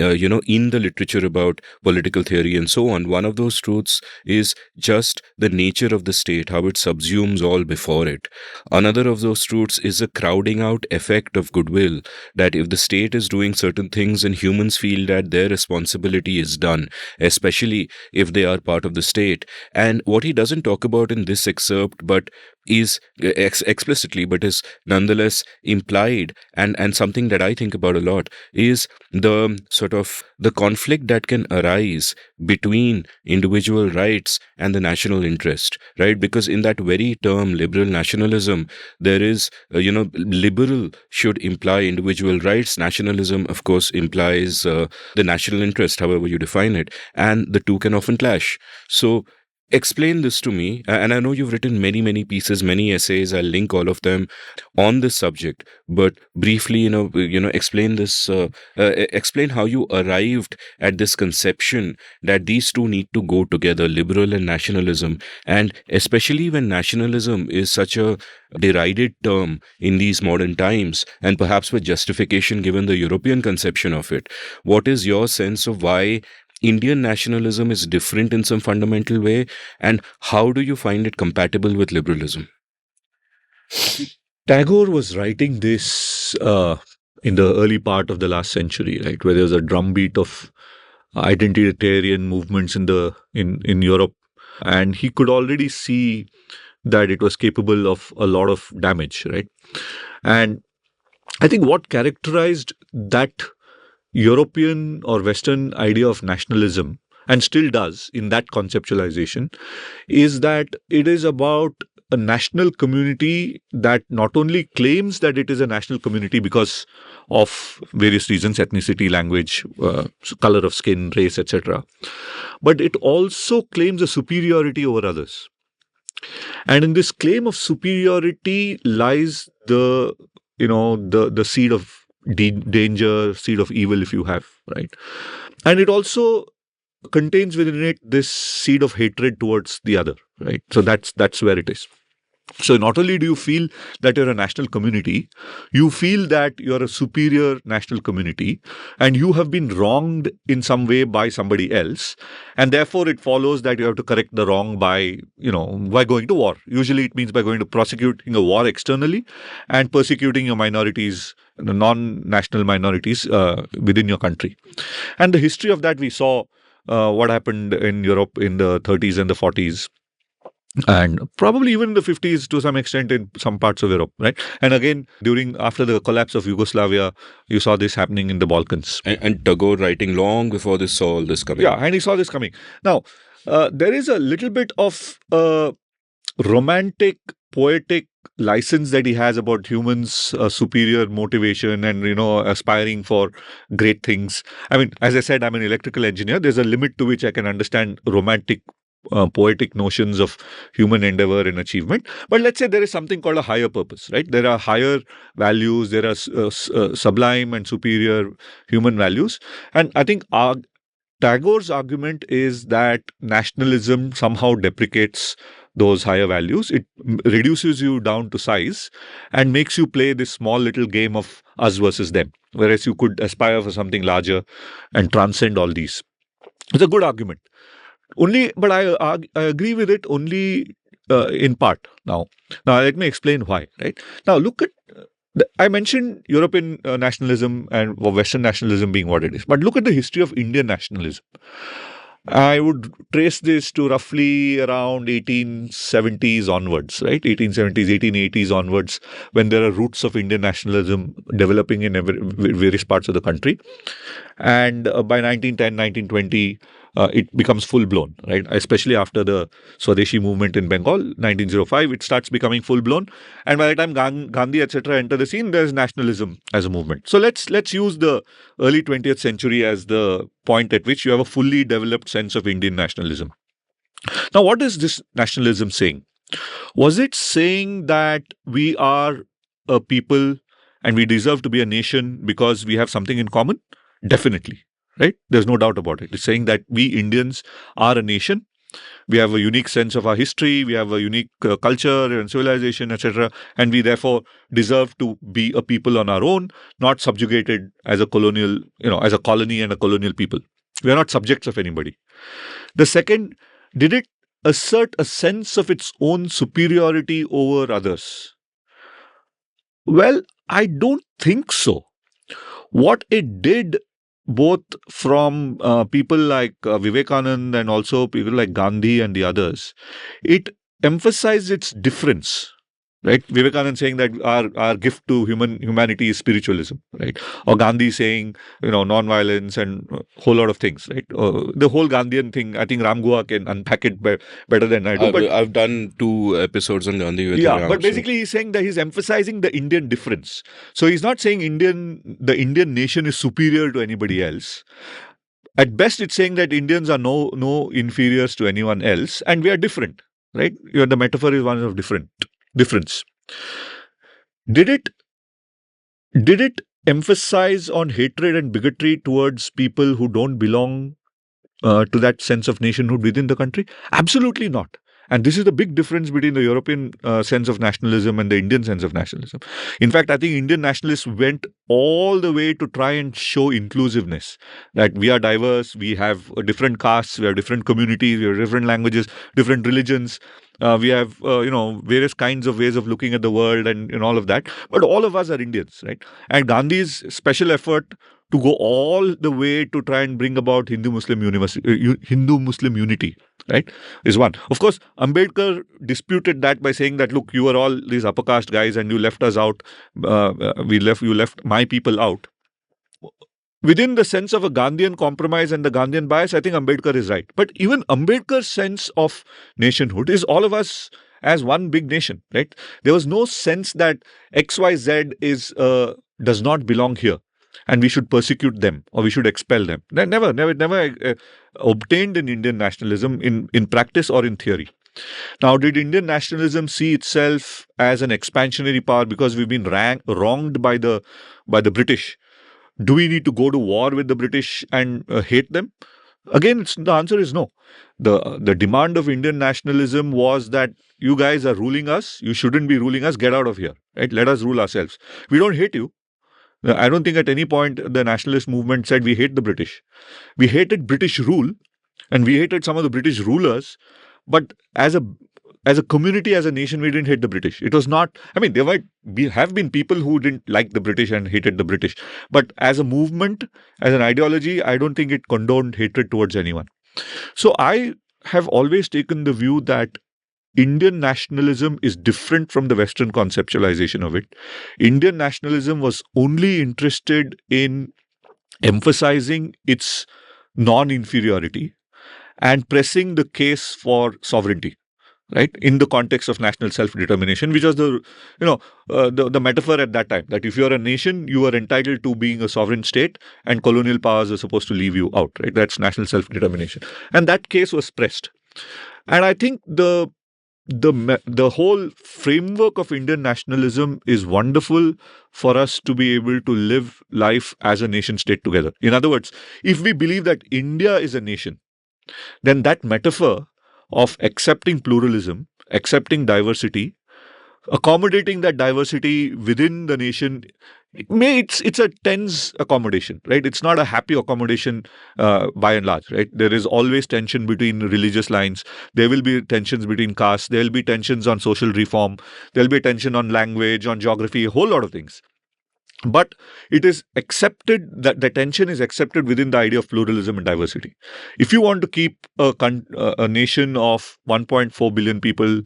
the literature about political theory and so on. One of those truths is just the nature of the state, how it subsumes all before it. Another of those truths is a crowding out effect of goodwill, that if the state is doing certain things and humans feel that their responsibility is done, especially if they are part of the state. And what he doesn't talk about in this excerpt, but is explicitly, but is nonetheless implied, and something that I think about a lot, is the sort of the conflict that can arise between individual rights and the national interest, right? Because in that very term, liberal nationalism, there is, liberal should imply individual rights. Nationalism, of course, implies the national interest, however you define it, and the two can often clash. So explain this to me, and I know you've written many pieces, many essays. I'll link all of them on this subject, but briefly, explain this. Explain how you arrived at this conception that these two need to go together, liberal and nationalism, and especially when nationalism is such a derided term in these modern times, and perhaps with justification given the European conception of it. What is your sense of why Indian nationalism is different in some fundamental way, and how do you find it compatible with liberalism? Tagore was writing this in the early part of the last century, right, where there was a drumbeat of identitarian movements in Europe, and he could already see that it was capable of a lot of damage, right? And I think what characterized that European or Western idea of nationalism, and still does in that conceptualization, is that it is about a national community that not only claims that it is a national community because of various reasons, ethnicity, language, color of skin, race, etc., but it also claims a superiority over others. And in this claim of superiority lies the seed of danger, seed of evil, if you have, right? And it also contains within it this seed of hatred towards the other, right? So that's where it is. So not only do you feel that you're a national community, you feel that you're a superior national community and you have been wronged in some way by somebody else. And therefore it follows that you have to correct the wrong by going to war. Usually it means by going to prosecuting a war externally and persecuting your minorities, the non-national minorities within your country. And the history of that, we saw what happened in Europe in the 30s and the 40s. And probably even in the 50s to some extent in some parts of Europe, right? And again, after the collapse of Yugoslavia, you saw this happening in the Balkans. And Tagore writing long before this saw all this coming. Yeah, and he saw this coming. Now, there is a little bit of romantic, poetic license that he has about humans' superior motivation and, aspiring for great things. I mean, as I said, I'm an electrical engineer. There's a limit to which I can understand romantic poetic notions of human endeavor and achievement. But let's say there is something called a higher purpose, right? There are higher values, there are sublime and superior human values. And I think Tagore's argument is that nationalism somehow deprecates those higher values. It reduces you down to size and makes you play this small little game of us versus them, whereas you could aspire for something larger and transcend all these. It's a good argument. But I agree with it only in part. Now let me explain why. Right now, look at. I mentioned European nationalism and Western nationalism being what it is, but look at the history of Indian nationalism. I would trace this to roughly around 1870s onwards, right? 1870s, 1880s onwards, when there are roots of Indian nationalism developing in various parts of the country. And by 1910, 1920, it becomes full blown, right? Especially after the Swadeshi movement in Bengal, 1905, it starts becoming full blown. And by the time Gandhi, etc., enter the scene, there's nationalism as a movement. So let's use the early 20th century as the point at which you have a fully developed sense of Indian nationalism. Now, what is this nationalism saying? Was it saying that we are a people and we deserve to be a nation because we have something in common? Definitely. Right? There's no doubt about it. It's saying that we Indians are a nation. We have a unique sense of our history. We have a unique culture and civilization, etc. And we therefore deserve to be a people on our own, not subjugated as a colonial, as a colony and a colonial people. We are not subjects of anybody. The second, did it assert a sense of its own superiority over others? Well, I don't think so. What it did, both from people like Vivekananda and also people like Gandhi and the others, it emphasized its difference. Right? Vivekananda saying that our gift to humanity is spiritualism, right? Or Gandhi saying, non-violence and a whole lot of things, right? The whole Gandhian thing, I think Ram Gua can unpack it better than I do. But I've done 2 episodes on Gandhi with Ram, but basically he's saying that he's emphasizing the Indian difference. So he's not saying the Indian nation is superior to anybody else. At best, it's saying that Indians are no inferiors to anyone else, and we are different, right? The metaphor is one of difference. Did it emphasize on hatred and bigotry towards people who don't belong to that sense of nationhood within the country? Absolutely not. And this is the big difference between the European sense of nationalism and the Indian sense of nationalism. In fact, I think Indian nationalists went all the way to try and show inclusiveness, that we are diverse, we have different castes, we have different communities, we have different languages, different religions. We have, various kinds of ways of looking at the world and all of that. But all of us are Indians, right? And Gandhi's special effort to go all the way to try and bring about Hindu-Muslim unity, right, is one. Of course, Ambedkar disputed that by saying that, look, you are all these upper caste guys and you left us out. You left my people out. Within the sense of a Gandhian compromise and the Gandhian bias, I think Ambedkar is right. But even Ambedkar's sense of nationhood is all of us as one big nation, right? There was no sense that XYZ does not belong here and we should persecute them or we should expel them. Never obtained in Indian nationalism in practice or in theory. Now, did Indian nationalism see itself as an expansionary power because we've been wronged by the British? Do we need to go to war with the British and hate them? Again, the answer is no. The demand of Indian nationalism was that you guys are ruling us. You shouldn't be ruling us. Get out of here. Right? Let us rule ourselves. We don't hate you. I don't think at any point the nationalist movement said we hate the British. We hated British rule and we hated some of the British rulers. But as a community, as a nation, we didn't hate the British. It was not, there might have been people who didn't like the British and hated the British. But as a movement, as an ideology, I don't think it condoned hatred towards anyone. So I have always taken the view that Indian nationalism is different from the Western conceptualization of it. Indian nationalism was only interested in emphasizing its non-inferiority and pressing the case for sovereignty, right, in the context of national self-determination, which was the metaphor at that time, that if you're a nation, you are entitled to being a sovereign state and colonial powers are supposed to leave you out, right? That's national self-determination. And that case was pressed. And I think the the whole framework of Indian nationalism is wonderful for us to be able to live life as a nation state together. In other words, if we believe that India is a nation, then that metaphor of accepting pluralism, accepting diversity, accommodating that diversity within the nation, it's a tense accommodation, right? It's not a happy accommodation by and large, right? There is always tension between religious lines. There will be tensions between castes. There will be tensions on social reform. There will be tension on language, on geography, a whole lot of things. But it is accepted that the tension is accepted within the idea of pluralism and diversity. If you want to keep a nation of 1.4 billion people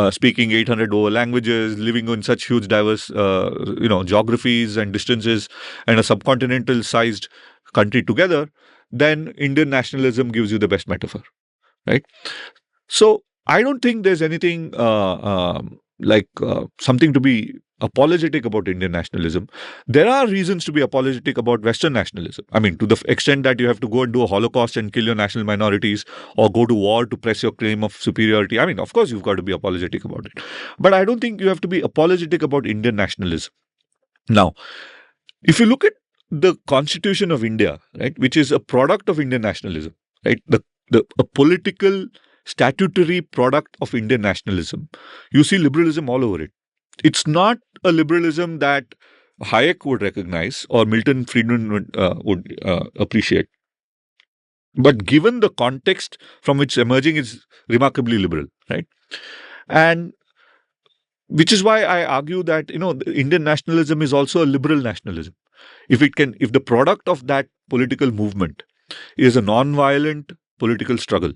speaking 800 over languages, living in such huge diverse geographies and distances, and a subcontinental sized country together, then Indian nationalism gives you the best metaphor, right? So I don't think there's anything something to be apologetic about Indian nationalism. There are reasons to be apologetic about Western nationalism. I mean, to the extent that you have to go and do a Holocaust and kill your national minorities or go to war to press your claim of superiority. I mean, of course, you've got to be apologetic about it. But I don't think you have to be apologetic about Indian nationalism. Now, if you look at the Constitution of India, right, which is a product of Indian nationalism, right, a political statutory product of Indian nationalism, you see liberalism all over it. It's not a liberalism that Hayek would recognize or Milton Friedman would appreciate. But given the context from which emerging is remarkably liberal, right? And which is why I argue that, Indian nationalism is also a liberal nationalism. If the product of that political movement is a non-violent political struggle,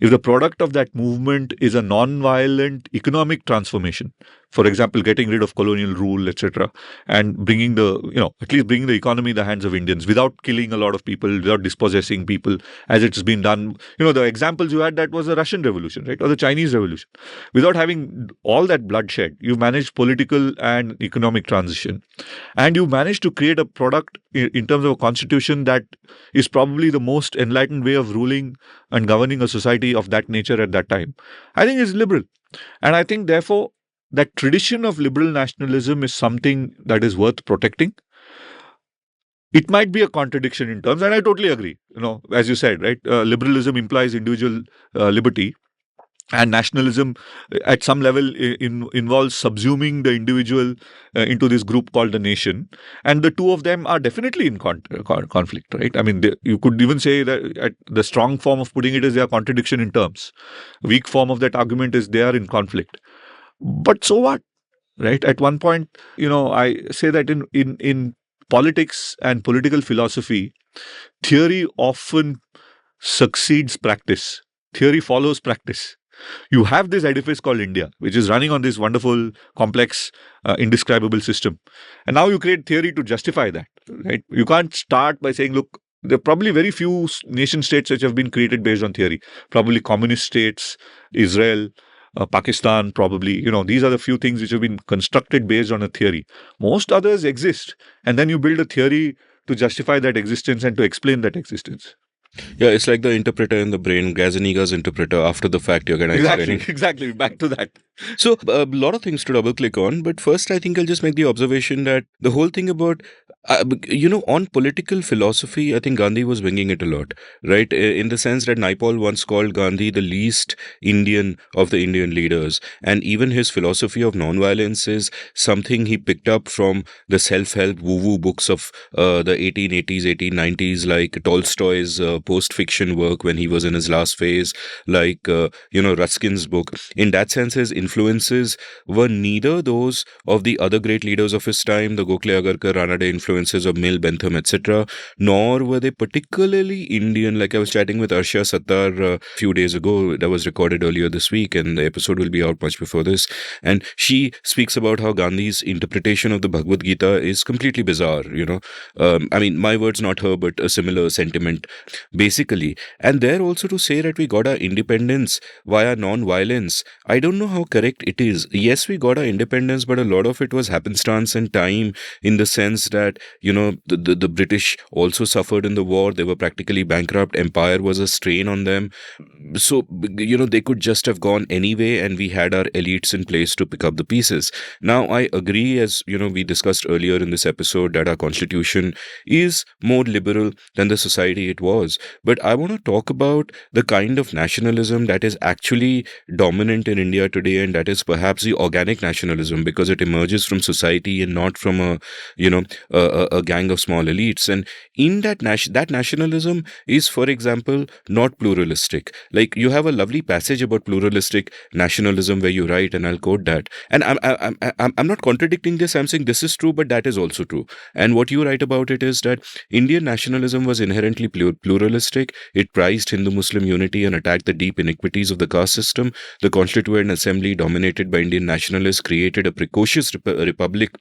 if the product of that movement is a non-violent economic transformation, for example, getting rid of colonial rule, etc., and bringing at least bringing the economy in the hands of Indians without killing a lot of people, without dispossessing people, as it's been done. The examples you had, that was the Russian Revolution, right, or the Chinese Revolution. Without having all that bloodshed, you managed political and economic transition, and you managed to create a product in terms of a constitution that is probably the most enlightened way of ruling and governing a society of that nature at that time. I think it's liberal, and I think therefore that tradition of liberal nationalism is something that is worth protecting. It might be a contradiction in terms, and I totally agree. As you said, right, liberalism implies individual liberty, and nationalism at some level involves subsuming the individual into this group called the nation, and the two of them are definitely in conflict, right? I mean, you could even say that the strong form of putting it is they are contradiction in terms. Weak form of that argument is they are in conflict. But so what, right? At one point, I say that in politics and political philosophy, theory often succeeds practice. Theory follows practice. You have this edifice called India, which is running on this wonderful, complex, indescribable system. And now you create theory to justify that, right? You can't start by saying, look, there are probably very few nation states which have been created based on theory. Probably communist states, Israel, Pakistan, probably. These are the few things which have been constructed based on a theory. Most others exist. And then you build a theory to justify that existence and to explain that existence. Yeah, it's like the interpreter in the brain, Gazaniga's interpreter. After the fact, you're going to explain. Exactly. Back to that. So, a lot of things to double click on. But first, I think I'll just make the observation that the whole thing about, on political philosophy, I think Gandhi was winging it a lot, right? In the sense that Naipaul once called Gandhi the least Indian of the Indian leaders. And even his philosophy of nonviolence is something he picked up from the self-help woo-woo books of the 1880s, 1890s, like Tolstoy's post-fiction work when he was in his last phase, like, Ruskin's book. In that sense, his influences were neither those of the other great leaders of his time, the Gokhale Agarkar, Ranade influences of Mill, Bentham, etc., nor were they particularly Indian. Like I was chatting with Arshia Sattar a few days ago, that was recorded earlier this week, and the episode will be out much before this. And she speaks about how Gandhi's interpretation of the Bhagavad Gita is completely bizarre, I mean, my words, not her, but a similar sentiment, basically. And there also to say that we got our independence via non-violence, I don't know how correct it is. Yes, we got our independence, but a lot of it was happenstance and time, in the sense that, the British also suffered in the war. They were practically bankrupt. Empire was a strain on them. So, they could just have gone anyway, and we had our elites in place to pick up the pieces. Now, I agree, as we discussed earlier in this episode, that our constitution is more liberal than the society it was. But I want to talk about the kind of nationalism that is actually dominant in India today, and that is perhaps the organic nationalism, because it emerges from society and not from a gang of small elites. And in that nationalism is, for example, not pluralistic. Like, you have a lovely passage about pluralistic nationalism where you write, and I'll quote that. And I'm not contradicting this. I'm saying this is true, but that is also true. And what you write about it is that Indian nationalism was inherently pluralistic. It prized Hindu-Muslim unity and attacked the deep iniquities of the caste system. The Constituent Assembly, dominated by Indian nationalists, created a precocious republic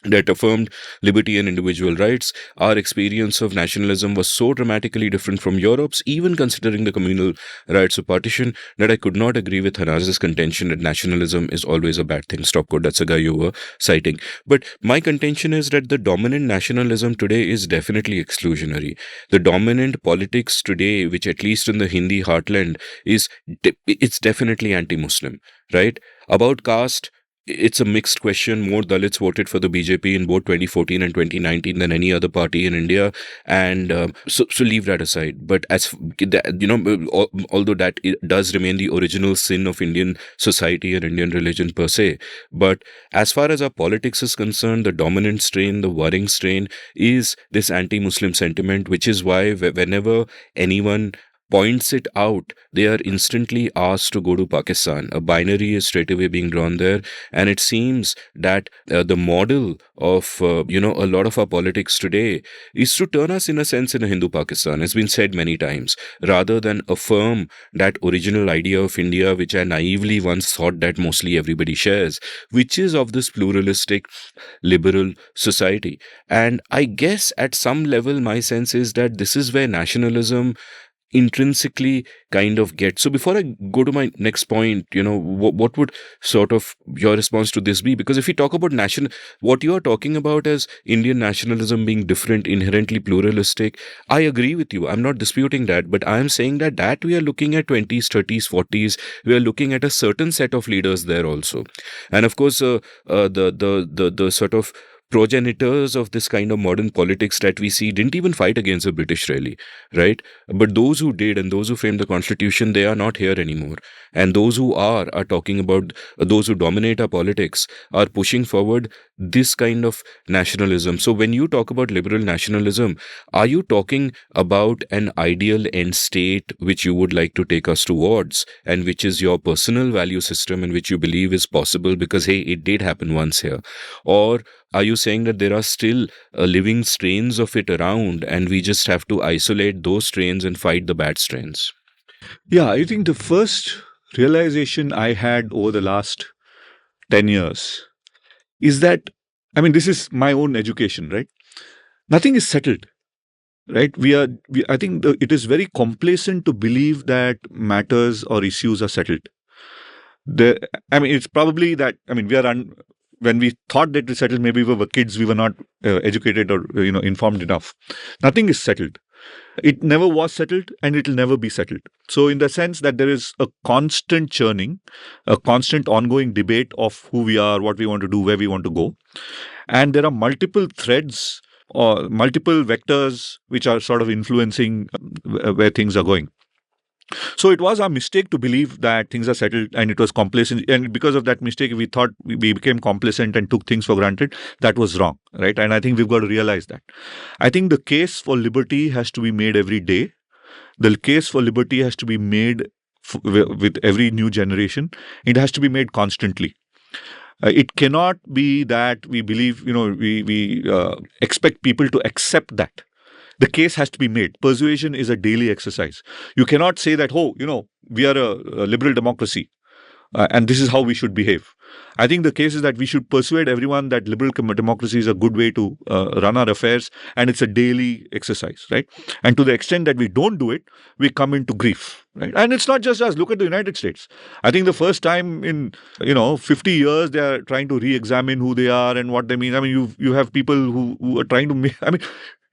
that affirmed liberty and individual rights. Our experience of nationalism was so dramatically different from Europe's, even considering the communal rights of partition, that I could not agree with Hanaz's contention that nationalism is always a bad thing. Stop quote. That's a guy you were citing. But my contention is that the dominant nationalism today is definitely exclusionary. The dominant politics today, which at least in the Hindi heartland, it's definitely anti-Muslim, right? About caste, it's a mixed question. More Dalits voted for the BJP in both 2014 and 2019 than any other party in India, and so leave that aside. But although that does remain the original sin of Indian society and Indian religion per se, but as far as our politics is concerned, the dominant strain, the worrying strain, is this anti-Muslim sentiment, which is why whenever anyone points it out, they are instantly asked to go to Pakistan. A binary is straight away being drawn there. And it seems that the model of, a lot of our politics today is to turn us, in a sense, in a Hindu Pakistan. It's been said many times, rather than affirm that original idea of India, which I naively once thought that mostly everybody shares, which is of this pluralistic, liberal society. And I guess at some level, my sense is that this is where nationalism intrinsically kind of get. So before I go to my next point, what would sort of your response to this be? Because if we talk about what you are talking about as Indian nationalism being different, inherently pluralistic, I agree with you. I'm not disputing that, but I am saying that we are looking at 20s, 30s, 40s. We are looking at a certain set of leaders there also. And of course, the sort of progenitors of this kind of modern politics that we see didn't even fight against the British, really, right? But those who did, and those who framed the constitution, they are not here anymore. And those who are talking about, those who dominate our politics are pushing forward this kind of nationalism. So when you talk about liberal nationalism, are you talking about an ideal end state which you would like to take us towards, and which is your personal value system and which you believe is possible because, hey, it did happen once here? Or are you saying that there are still living strains of it around, and we just have to isolate those strains and fight the bad strains? Yeah, I think the first realization I had over the last 10 years is that, this is my own education, right? Nothing is settled, right? I think it is very complacent to believe that matters or issues are settled. It's probably that, when we thought that we settled, maybe we were kids, we were not educated or informed enough. Nothing is settled. It never was settled, and it will never be settled. So in the sense that there is a constant churning, a constant ongoing debate of who we are, what we want to do, where we want to go. And there are multiple threads or multiple vectors which are sort of influencing where things are going. So it was our mistake to believe that things are settled, and it was complacent. And because of that mistake, we thought we became complacent and took things for granted. That was wrong, right? And I think we've got to realize that. I think the case for liberty has to be made every day. The case for liberty has to be made with every new generation. It has to be made constantly. It cannot be that we believe, we expect people to accept that. The case has to be made. Persuasion is a daily exercise. You cannot say that, we are a liberal democracy and this is how we should behave. I think the case is that we should persuade everyone that liberal democracy is a good way to run our affairs, and it's a daily exercise, right? And to the extent that we don't do it, we come into grief, right? And it's not just us. Look at the United States. I think the first time in 50 years they are trying to re-examine who they are and what they mean. I mean, you have people who are trying to make. I mean,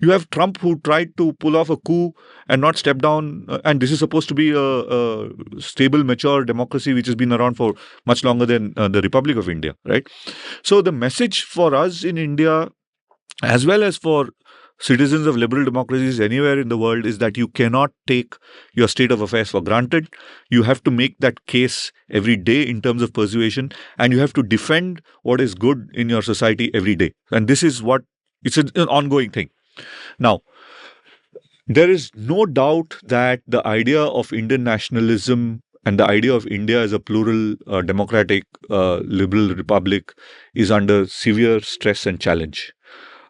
you have Trump who tried to pull off a coup and not step down. And this is supposed to be a stable, mature democracy which has been around for much longer than the Republic of India, right? So the message for us in India, as well as for citizens of liberal democracies anywhere in the world, is that you cannot take your state of affairs for granted. You have to make that case every day in terms of persuasion, and you have to defend what is good in your society every day. And this is what it's an ongoing thing. Now, there is no doubt that the idea of Indian nationalism and the idea of India as a plural, democratic, liberal republic is under severe stress and challenge.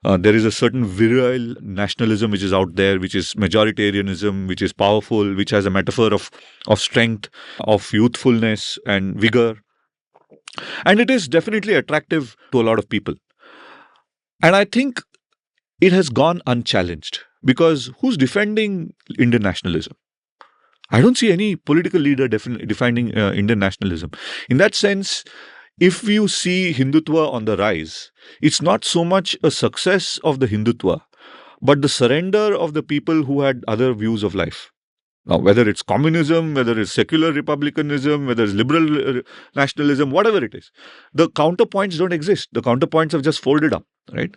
There is a certain virile nationalism which is out there, which is majoritarianism, which is powerful, which has a metaphor of strength, of youthfulness and vigor. And it is definitely attractive to a lot of people. And I think it has gone unchallenged, because who's defending Indian nationalism? I don't see any political leader defending Indian nationalism. In that sense, if you see Hindutva on the rise, it's not so much a success of the Hindutva, but the surrender of the people who had other views of life. Now, whether it's communism, whether it's secular republicanism, whether it's liberal nationalism, whatever it is, the counterpoints don't exist. The counterpoints have just folded up, right?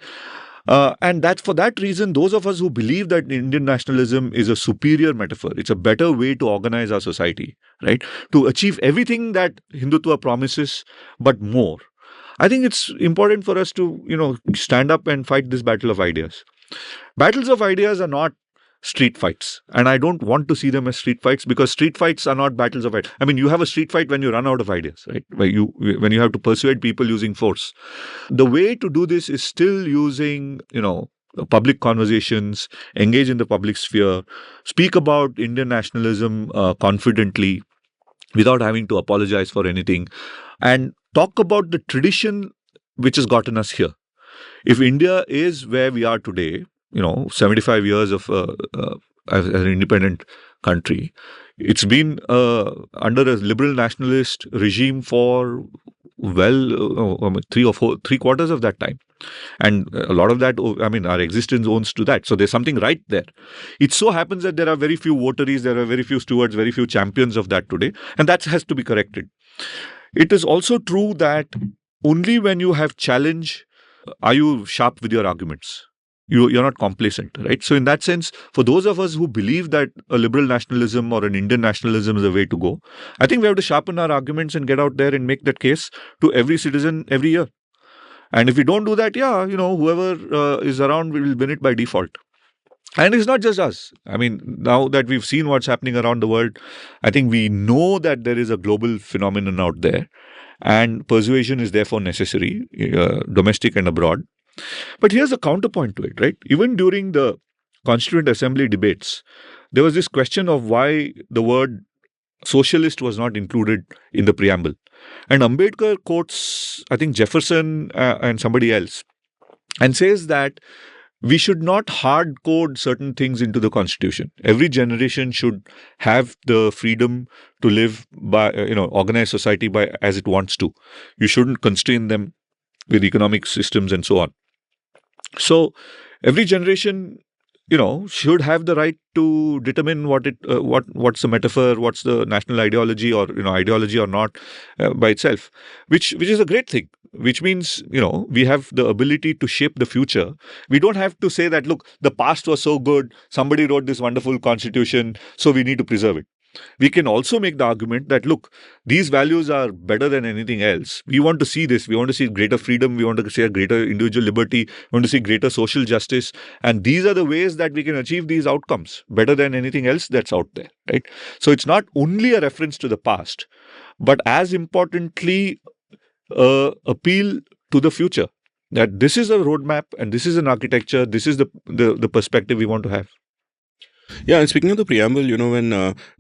And that for that reason, those of us who believe that Indian nationalism is a superior metaphor, it's a better way to organize our society, right? To achieve everything that Hindutva promises, but more. I think it's important for us to, stand up and fight this battle of ideas. Battles of ideas are not street fights. And I don't want to see them as street fights, because street fights are not battles of ideas. I mean, you have a street fight when you run out of ideas, right? When you have to persuade people using force. The way to do this is still using, public conversations, engage in the public sphere, speak about Indian nationalism confidently without having to apologize for anything, and talk about the tradition which has gotten us here. If India is where we are today, 75 years of as an independent country, it's been under a liberal nationalist regime for three quarters of that time. And a lot of that, our existence owns to that. So there's something right there. It so happens that there are very few votaries, there are very few stewards, very few champions of that today. And that has to be corrected. It is also true that only when you have challenge are you sharp with your arguments. You're not complacent, right? So in that sense, for those of us who believe that a liberal nationalism or an Indian nationalism is the way to go, I think we have to sharpen our arguments and get out there and make that case to every citizen every year. And if we don't do that, whoever is around will win it by default. And it's not just us. I mean, now that we've seen what's happening around the world, I think we know that there is a global phenomenon out there, and persuasion is therefore necessary, domestic and abroad. But here's a counterpoint to it, right? Even during the Constituent Assembly debates, there was this question of why the word socialist was not included in the preamble. And Ambedkar quotes, I think, Jefferson and somebody else, and says that we should not hard code certain things into the Constitution. Every generation should have the freedom to live by, organize society by as it wants to. You shouldn't constrain them with economic systems and so on. So every generation, should have the right to determine what's the metaphor, what's the national ideology, or ideology or not by itself, which is a great thing. Which means we have the ability to shape the future. We don't have to say that, look, the past was so good, somebody wrote this wonderful constitution, so we need to preserve it. We can also make the argument that, look, these values are better than anything else. We want to see this. We want to see greater freedom. We want to see a greater individual liberty. We want to see greater social justice. And these are the ways that we can achieve these outcomes better than anything else that's out there, right? So it's not only a reference to the past, but as importantly, appeal to the future. That this is a roadmap and this is an architecture. This is the perspective we want to have. Yeah, and speaking of the preamble, when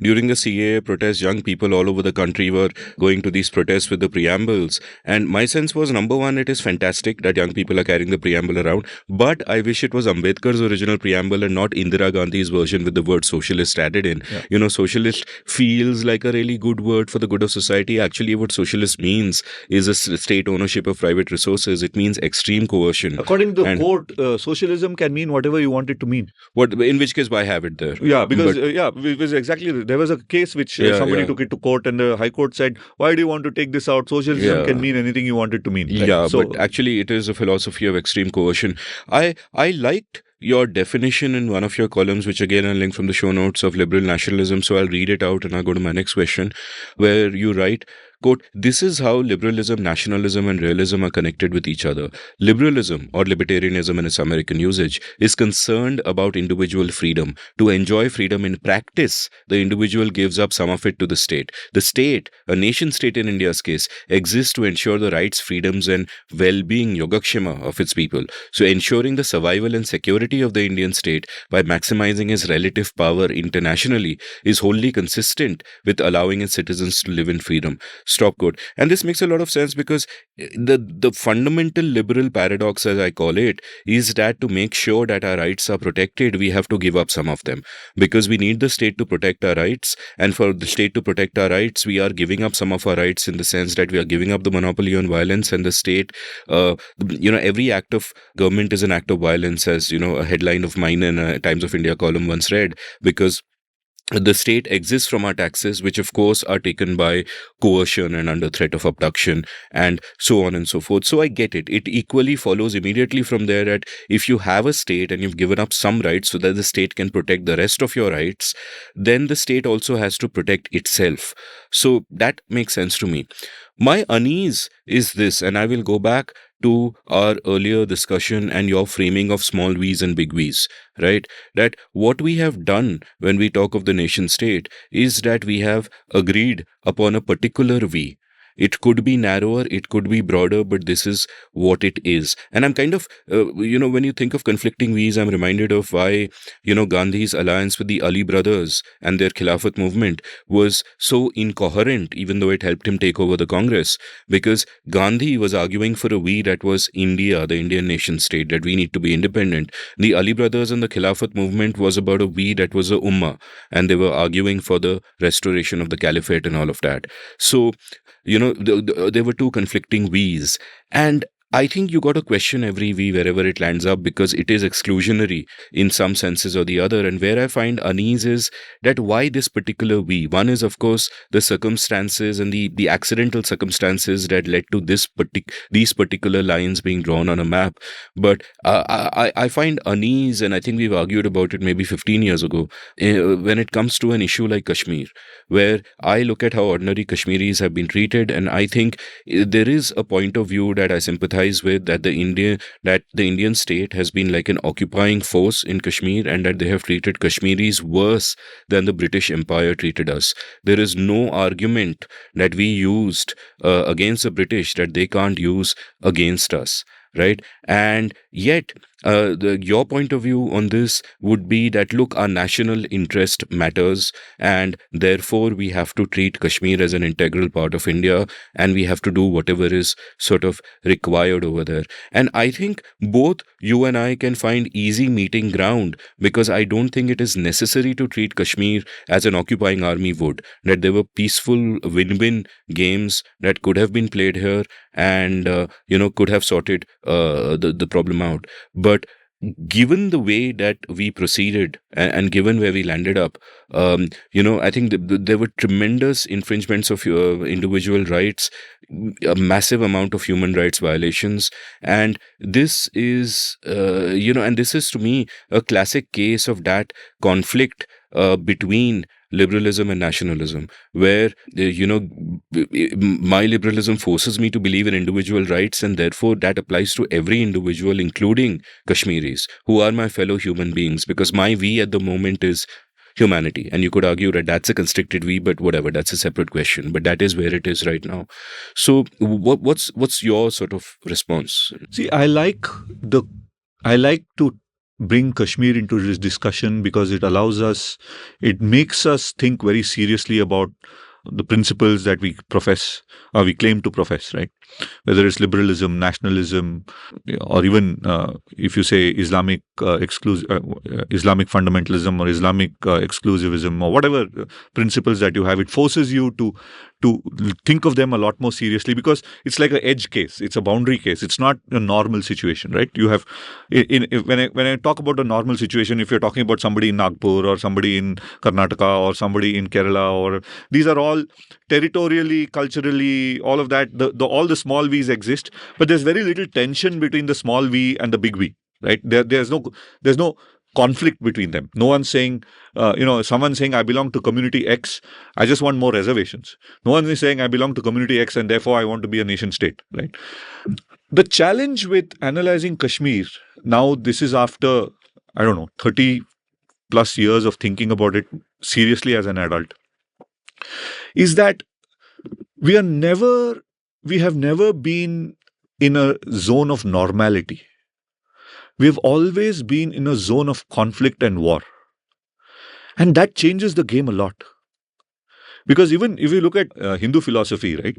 during the CAA protests, young people all over the country were going to these protests with the preambles. And my sense was, number one, it is fantastic that young people are carrying the preamble around. But I wish it was Ambedkar's original preamble and not Indira Gandhi's version with the word socialist added in. Yeah. Socialist feels like a really good word for the good of society. Actually, what socialist means is a state ownership of private resources. It means extreme coercion. According to the And court, socialism can mean whatever you want it to mean. in which case, why have it there? Yeah, because But- it was exactly, there was a case which Yeah, somebody yeah. took it to court, and the High Court said, "Why do you want to take this out? Socialism Yeah. can mean anything you want it to mean." Right? Yeah, So, but actually, it is a philosophy of extreme coercion. I liked your definition in one of your columns, which again I'll link from the show notes, of liberal nationalism. So I'll read it out and I'll go to my next question, where you write, quote, "This is how liberalism, nationalism, and realism are connected with each other. Liberalism, or libertarianism in its American usage, is concerned about individual freedom. To enjoy freedom in practice, the individual gives up some of it to the state. The state, a nation state in India's case, exists to ensure the rights, freedoms, and well-being, yogakshema, of its people. So ensuring the survival and security of the Indian state by maximizing its relative power internationally is wholly consistent with allowing its citizens to live in freedom." Stop quote. And this makes a lot of sense because the fundamental liberal paradox, as I call it, is that to make sure that our rights are protected, we have to give up some of them, because we need the state to protect our rights. And for the state to protect our rights, we are giving up some of our rights, in the sense that we are giving up the monopoly on violence. And the state, every act of government is an act of violence, as a headline of mine in a Times of India column once read, because the state exists from our taxes, which of course are taken by coercion and under threat of abduction, and so on and so forth. So I get it. It equally follows immediately from there that if you have a state and you've given up some rights so that the state can protect the rest of your rights, then the state also has to protect itself. So that makes sense to me. My unease is this, and I will go back to our earlier discussion and your framing of small V's and big V's, right? That what we have done when we talk of the nation state is that we have agreed upon a particular V. It could be narrower, it could be broader, but this is what it is. And I'm kind of, when you think of conflicting V's, I'm reminded of why, Gandhi's alliance with the Ali brothers and their Khilafat movement was so incoherent, even though it helped him take over the Congress. Because Gandhi was arguing for a we that was India, the Indian nation state, that we need to be independent. The Ali brothers and the Khilafat movement was about a we that was a ummah, and they were arguing for the restoration of the caliphate and all of that. So, there were two conflicting V's. And I think you got to question every V wherever it lands up, because it is exclusionary in some senses or the other. And where I find unease is that why this particular V? One is, of course, the circumstances and the accidental circumstances that led to these particular lines being drawn on a map. But I find unease, and I think we've argued about it maybe 15 years ago, when it comes to an issue like Kashmir, where I look at how ordinary Kashmiris have been treated, and I think there is a point of view that I sympathize with, that the Indian state has been like an occupying force in Kashmir, and that they have treated Kashmiris worse than the British Empire treated us. There is no argument that we used against the British that they can't use against us. Right? And yet, your point of view on this would be that, look, our national interest matters, and therefore we have to treat Kashmir as an integral part of India, and we have to do whatever is sort of required over there. And I think both you and I can find easy meeting ground, because I don't think it is necessary to treat Kashmir as an occupying army would, that there were peaceful win-win games that could have been played here, and could have sorted the problem out. But given the way that we proceeded, and given where we landed up, I think there were tremendous infringements of individual rights, a massive amount of human rights violations. And this is, and this is to me a classic case of that conflict between liberalism and nationalism, where my liberalism forces me to believe in individual rights, and therefore that applies to every individual, including Kashmiris, who are my fellow human beings, because my we at the moment is humanity. And you could argue that that's a constricted we, but whatever, that's a separate question. But that is where it is right now. So what's your sort of response? see, I like to bring Kashmir into this discussion because it makes us think very seriously about the principles that we profess or we claim to profess, right? Whether it's liberalism, nationalism, or even if you say Islamic fundamentalism or Islamic exclusivism or whatever principles that you have, it forces you to think of them a lot more seriously because it's like an edge case, it's a boundary case, it's not a normal situation, right? You have when I talk about a normal situation, if you're talking about somebody in Nagpur or somebody in Karnataka or somebody in Kerala, or these are all territorially, culturally, all of that, all the small v's exist, but there's very little tension between the small v and the big V, right? There's no conflict between them. No one's saying, someone saying, I belong to community X, I just want more reservations. No one is saying, I belong to community X and therefore I want to be a nation state, right? The challenge with analyzing Kashmir, now this is after, I don't know, 30 plus years of thinking about it seriously as an adult, is that we have never been in a zone of normality. We have always been in a zone of conflict and war. And that changes the game a lot. Because even if you look at Hindu philosophy, right,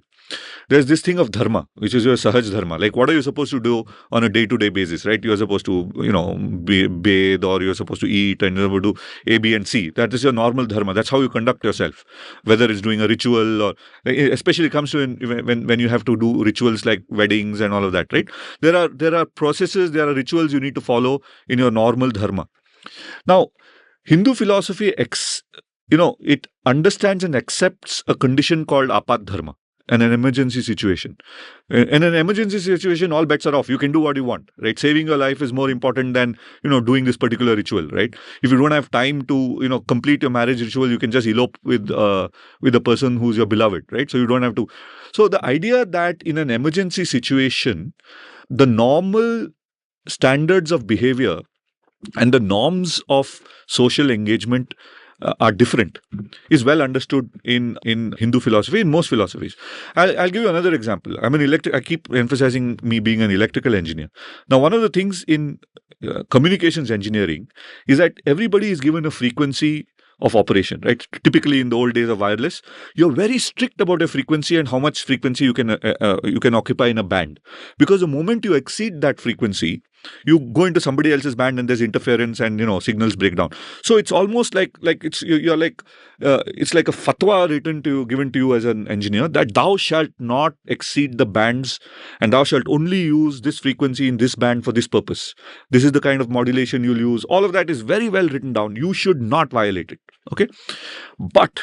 there's this thing of dharma, which is your sahaj dharma. Like, what are you supposed to do on a day-to-day basis, right? You're supposed to, bathe, or you're supposed to eat, and you're supposed to do A, B, and C. That is your normal dharma. That's how you conduct yourself. Whether it's doing a ritual, or especially it comes to when you have to do rituals like weddings and all of that, right? There are processes, there are rituals you need to follow in your normal dharma. Now, Hindu philosophy, it understands and accepts a condition called apat dharma and an emergency situation. In an emergency situation, all bets are off. You can do what you want, right? Saving your life is more important than, doing this particular ritual, right? If you don't have time to, complete your marriage ritual, you can just elope with the person who's your beloved, right? So you don't have to. So the idea that in an emergency situation, the normal standards of behavior and the norms of social engagement are different is well understood in Hindu philosophy, in most philosophies. I'll give you another example. I keep emphasizing me being an electrical engineer. Now, one of the things in communications engineering is that everybody is given a frequency of operation, right? Typically, in the old days of wireless, you're very strict about a frequency and how much frequency you can occupy in a band, because the moment you exceed that frequency, you go into somebody else's band and there's interference and signals break down. So it's almost like it's it's like a fatwa given to you as an engineer, that thou shalt not exceed the bands and thou shalt only use this frequency in this band for this purpose. This is the kind of modulation you'll use. All of that is very well written down. You should not violate it. Okay, but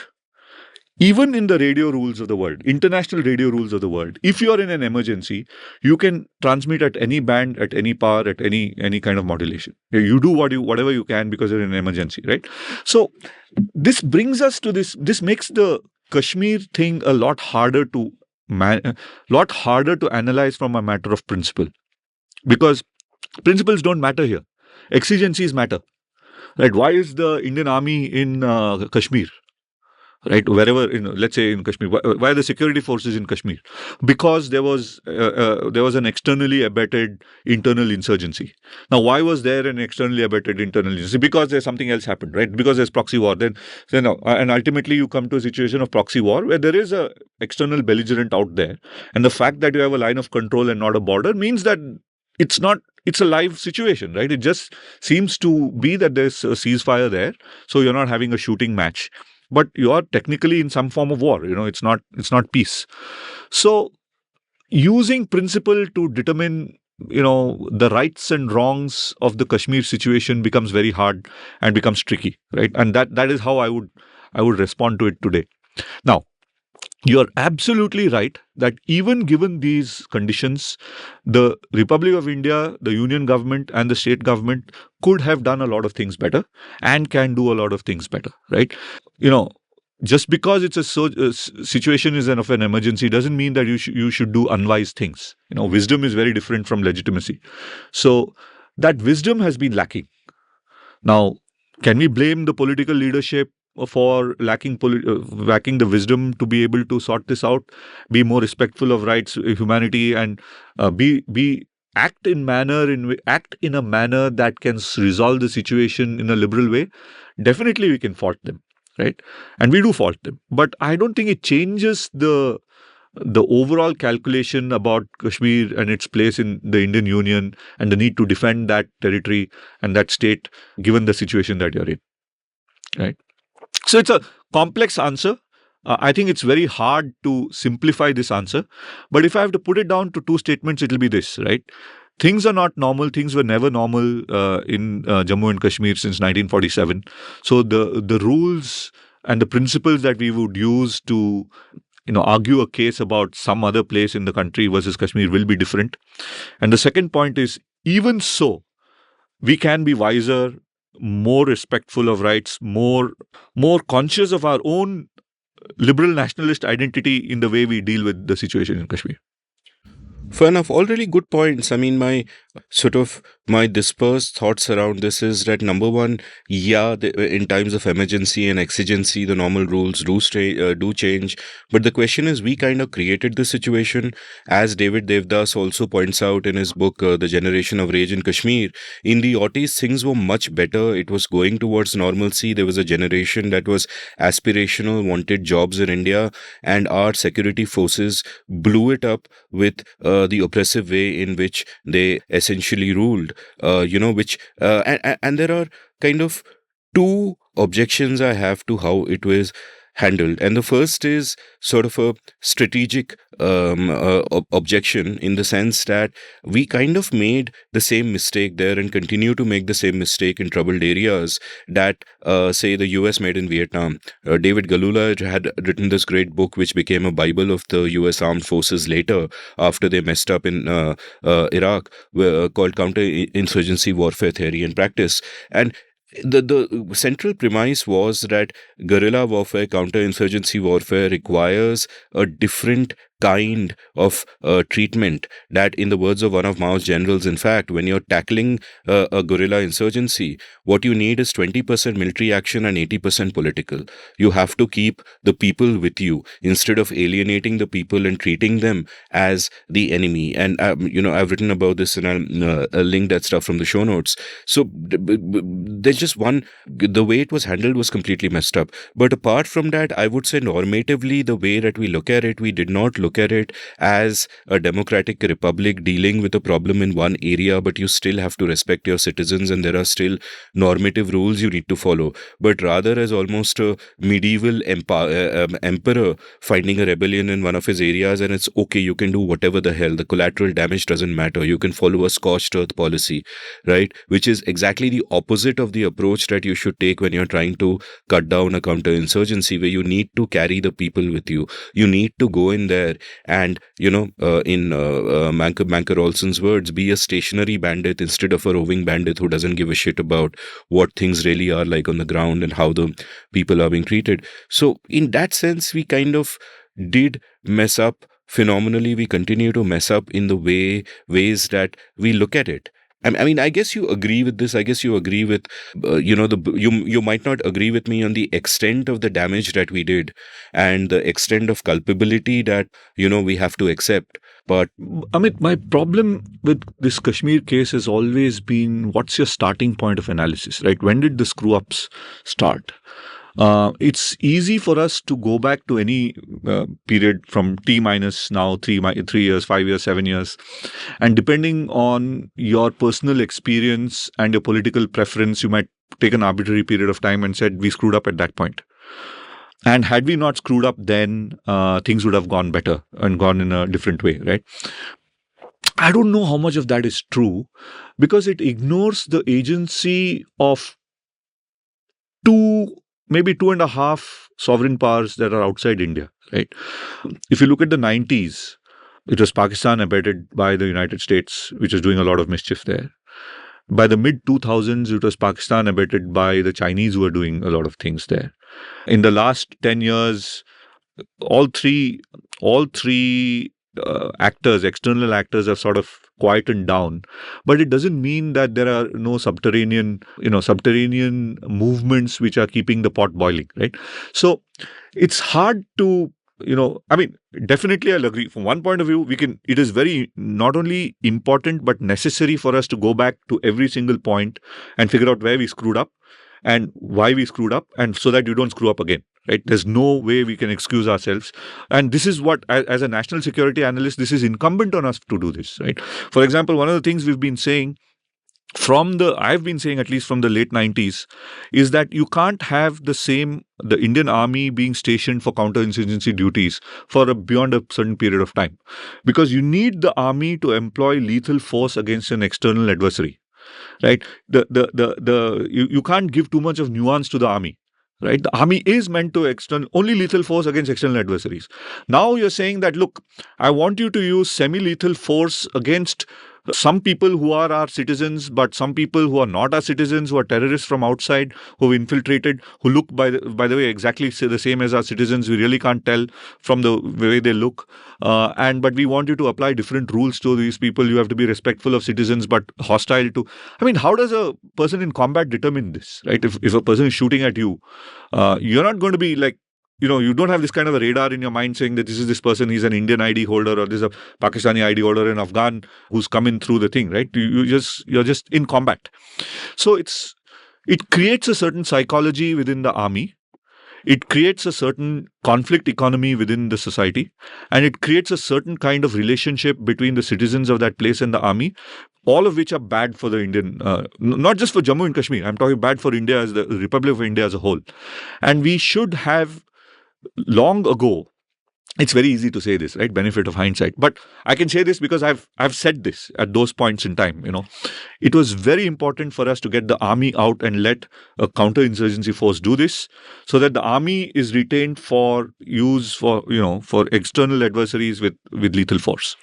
even in the radio rules of the world, international radio rules of the world, if you are in an emergency, you can transmit at any band, at any power, at any kind of modulation. You do whatever you can because you're in an emergency, right? So this brings us to this. This makes the Kashmir thing a lot harder to analyze from a matter of principle, because principles don't matter here. Exigencies matter, right? Why is the Indian Army in Kashmir? Right, wherever, let's say in Kashmir, why are the security forces in Kashmir? Because there was an externally abetted internal insurgency. Now, why was there an externally abetted internal insurgency? Because there's something else happened, right? Because there's proxy war. Then and ultimately you come to a situation of proxy war where there is a external belligerent out there, and the fact that you have a line of control and not a border means that it's a live situation, right? It just seems to be that there's a ceasefire there, so you're not having a shooting match, but you are technically in some form of war. It's not peace. So using principle to determine the rights and wrongs of the Kashmir situation becomes very hard and becomes tricky, right? And that is how I would respond to it today. Now, you're absolutely right that even given these conditions, the Republic of India, the union government and the state government could have done a lot of things better and can do a lot of things better, right? Just because it's a situation is of an emergency doesn't mean that you should do unwise things. Wisdom is very different from legitimacy. So that wisdom has been lacking. Now, can we blame the political leadership for lacking the wisdom to be able to sort this out, be more respectful of rights, humanity, and be act in a manner that can resolve the situation in a liberal way, definitely we can fault them, right? And we do fault them, but I don't think it changes the overall calculation about Kashmir and its place in the Indian Union and the need to defend that territory and that state given the situation that you're in, right? So it's a complex answer. I think it's very hard to simplify this answer. But if I have to put it down to two statements, it'll be this, right? Things are not normal. Things were never normal in Jammu and Kashmir since 1947. So the rules and the principles that we would use to argue a case about some other place in the country versus Kashmir will be different. And the second point is, even so, we can be wiser, more respectful of rights, more conscious of our own liberal nationalist identity in the way we deal with the situation in Kashmir. Fair enough. All really good points. I mean, my dispersed thoughts around this is that number one, in times of emergency and exigency, the normal rules do change. But the question is, we kind of created this situation, as David Devdas also points out in his book, The Generation of Rage in Kashmir. In the aughties, things were much better. It was going towards normalcy. There was a generation that was aspirational, wanted jobs in India, and our security forces blew it up with the oppressive way in which they essentially ruled, and there are kind of two objections I have to how it was handled. And the first is sort of a strategic objection, in the sense that we kind of made the same mistake there and continue to make the same mistake in troubled areas that, say, the US made in Vietnam. David Galula had written this great book which became a Bible of the US armed forces later, after they messed up in Iraq, called Counter-Insurgency Warfare Theory and Practice. And the central premise was that guerrilla warfare, counterinsurgency warfare requires a different kind of treatment. That, in the words of one of Mao's generals, in fact, when you're tackling a guerrilla insurgency, what you need is 20% military action and 80% political. You have to keep the people with you instead of alienating the people and treating them as the enemy. And I've written about this, and I'll link that stuff from the show notes. So there's just the way it was handled was completely messed up. But apart from that, I would say normatively, the way that we look at it, we did not look at it as a democratic republic dealing with a problem in one area, but you still have to respect your citizens and there are still normative rules you need to follow, but rather as almost a medieval emperor finding a rebellion in one of his areas, and it's okay, you can do whatever the hell, the collateral damage doesn't matter, you can follow a scorched earth policy, right? Which is exactly the opposite of the approach that you should take when you're trying to cut down a counterinsurgency, where you need to carry the people with you. You need to go in there and, in Manker Olson's words, be a stationary bandit instead of a roving bandit who doesn't give a shit about what things really are like on the ground and how the people are being treated. So in that sense, we kind of did mess up phenomenally. We continue to mess up in the ways that we look at it. I mean, I guess you agree with this. I guess you agree with, you might not agree with me on the extent of the damage that we did and the extent of culpability that, we have to accept. But Amit, my problem with this Kashmir case has always been, what's your starting point of analysis, right? When did the screw-ups start? It's easy for us to go back to any period from T minus now 3 years, 5 years, 7 years. And depending on your personal experience and your political preference, you might take an arbitrary period of time and said, we screwed up at that point. And had we not screwed up then, things would have gone better and gone in a different way, right? I don't know how much of that is true, because it ignores the agency of maybe 2.5 sovereign powers that are outside India, right? If you look at the 90s, it was Pakistan abetted by the United States, which was doing a lot of mischief there. By the mid-2000s, it was Pakistan abetted by the Chinese, who were doing a lot of things there. In the last 10 years, all three external actors have sort of quietened down, but it doesn't mean that there are no subterranean movements which are keeping the pot boiling, right? So it's hard to I mean, definitely I'll agree. From one point of view, it is very not only important but necessary for us to go back to every single point and figure out where we screwed up and why we screwed up, and so that you don't screw up again. Right? There's no way we can excuse ourselves. And this is what, as a national security analyst, this is incumbent on us to do this. Right? For example, one of the things I've been saying at least from the late 90s, is that you can't have the Indian army being stationed for counterinsurgency duties beyond a certain period of time, because you need the army to employ lethal force against an external adversary, right? You can't give too much of nuance to the army. Right, the army is meant to only lethal force against external adversaries. Now you're saying that, look, I want you to use semi-lethal force against some people who are our citizens, but some people who are not our citizens, who are terrorists from outside, who have infiltrated, who look, by the way, exactly the same as our citizens. We really can't tell from the way they look. But we want you to apply different rules to these people. You have to be respectful of citizens, but hostile to. I mean, how does a person in combat determine this? Right? If a person is shooting at you, you're not going to be like, you don't have this kind of a radar in your mind saying that this person, he's an Indian ID holder, or this is a Pakistani ID holder, an Afghan who's come in through the thing, right? You're just in combat. So it creates a certain psychology within the army. It creates a certain conflict economy within the society, and it creates a certain kind of relationship between the citizens of that place and the army, all of which are bad for the Indian, not just for Jammu and Kashmir. I'm talking bad for India, as the Republic of India as a whole. And we should have long ago. It's very easy to say this, right? Benefit of hindsight. But I can say this because I've said this at those points in time. It was very important for us to get the army out and let a counterinsurgency force do this, so that the army is retained for use for external adversaries with lethal force.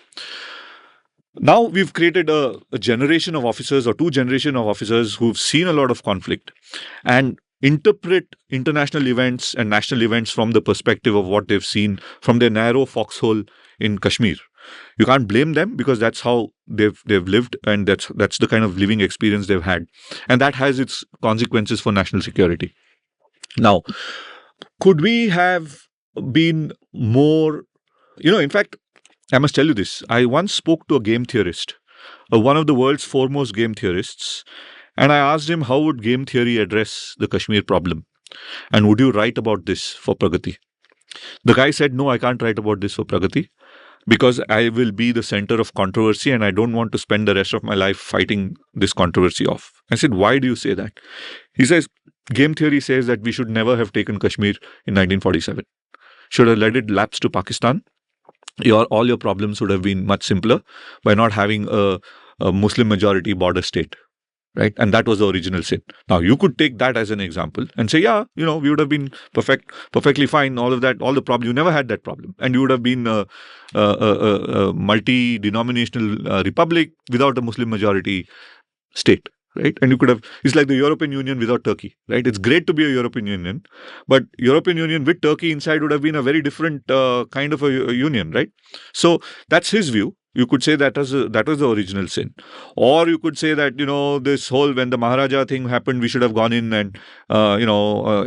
Now we've created a generation of officers, or two generations of officers, who've seen a lot of conflict and interpret international events and national events from the perspective of what they've seen from their narrow foxhole in Kashmir. You can't blame them, because that's how they've lived, and that's the kind of living experience they've had, and that has its consequences for national security. Now, could we have been more? In fact, I must tell you this. I once spoke to a game theorist, one of the world's foremost game theorists. And I asked him, how would game theory address the Kashmir problem? And would you write about this for Pragati? The guy said, no, I can't write about this for Pragati, because I will be the center of controversy and I don't want to spend the rest of my life fighting this controversy off. I said, why do you say that? He says, game theory says that we should never have taken Kashmir in 1947. Should have let it lapse to Pakistan. All your problems would have been much simpler by not having a Muslim majority border state. Right? And that was the original sin. Now, you could take that as an example and say, yeah, we would have been perfectly fine. All of that, all the problem, you never had that problem. And you would have been a multi-denominational republic without a Muslim majority state. Right? And you could have, it's like the European Union without Turkey. Right? It's great to be a European Union, but European Union with Turkey inside would have been a very different kind of a union. Right? So that's his view. You could say that was the original sin. Or you could say that, this whole, when the Maharaja thing happened, we should have gone in and,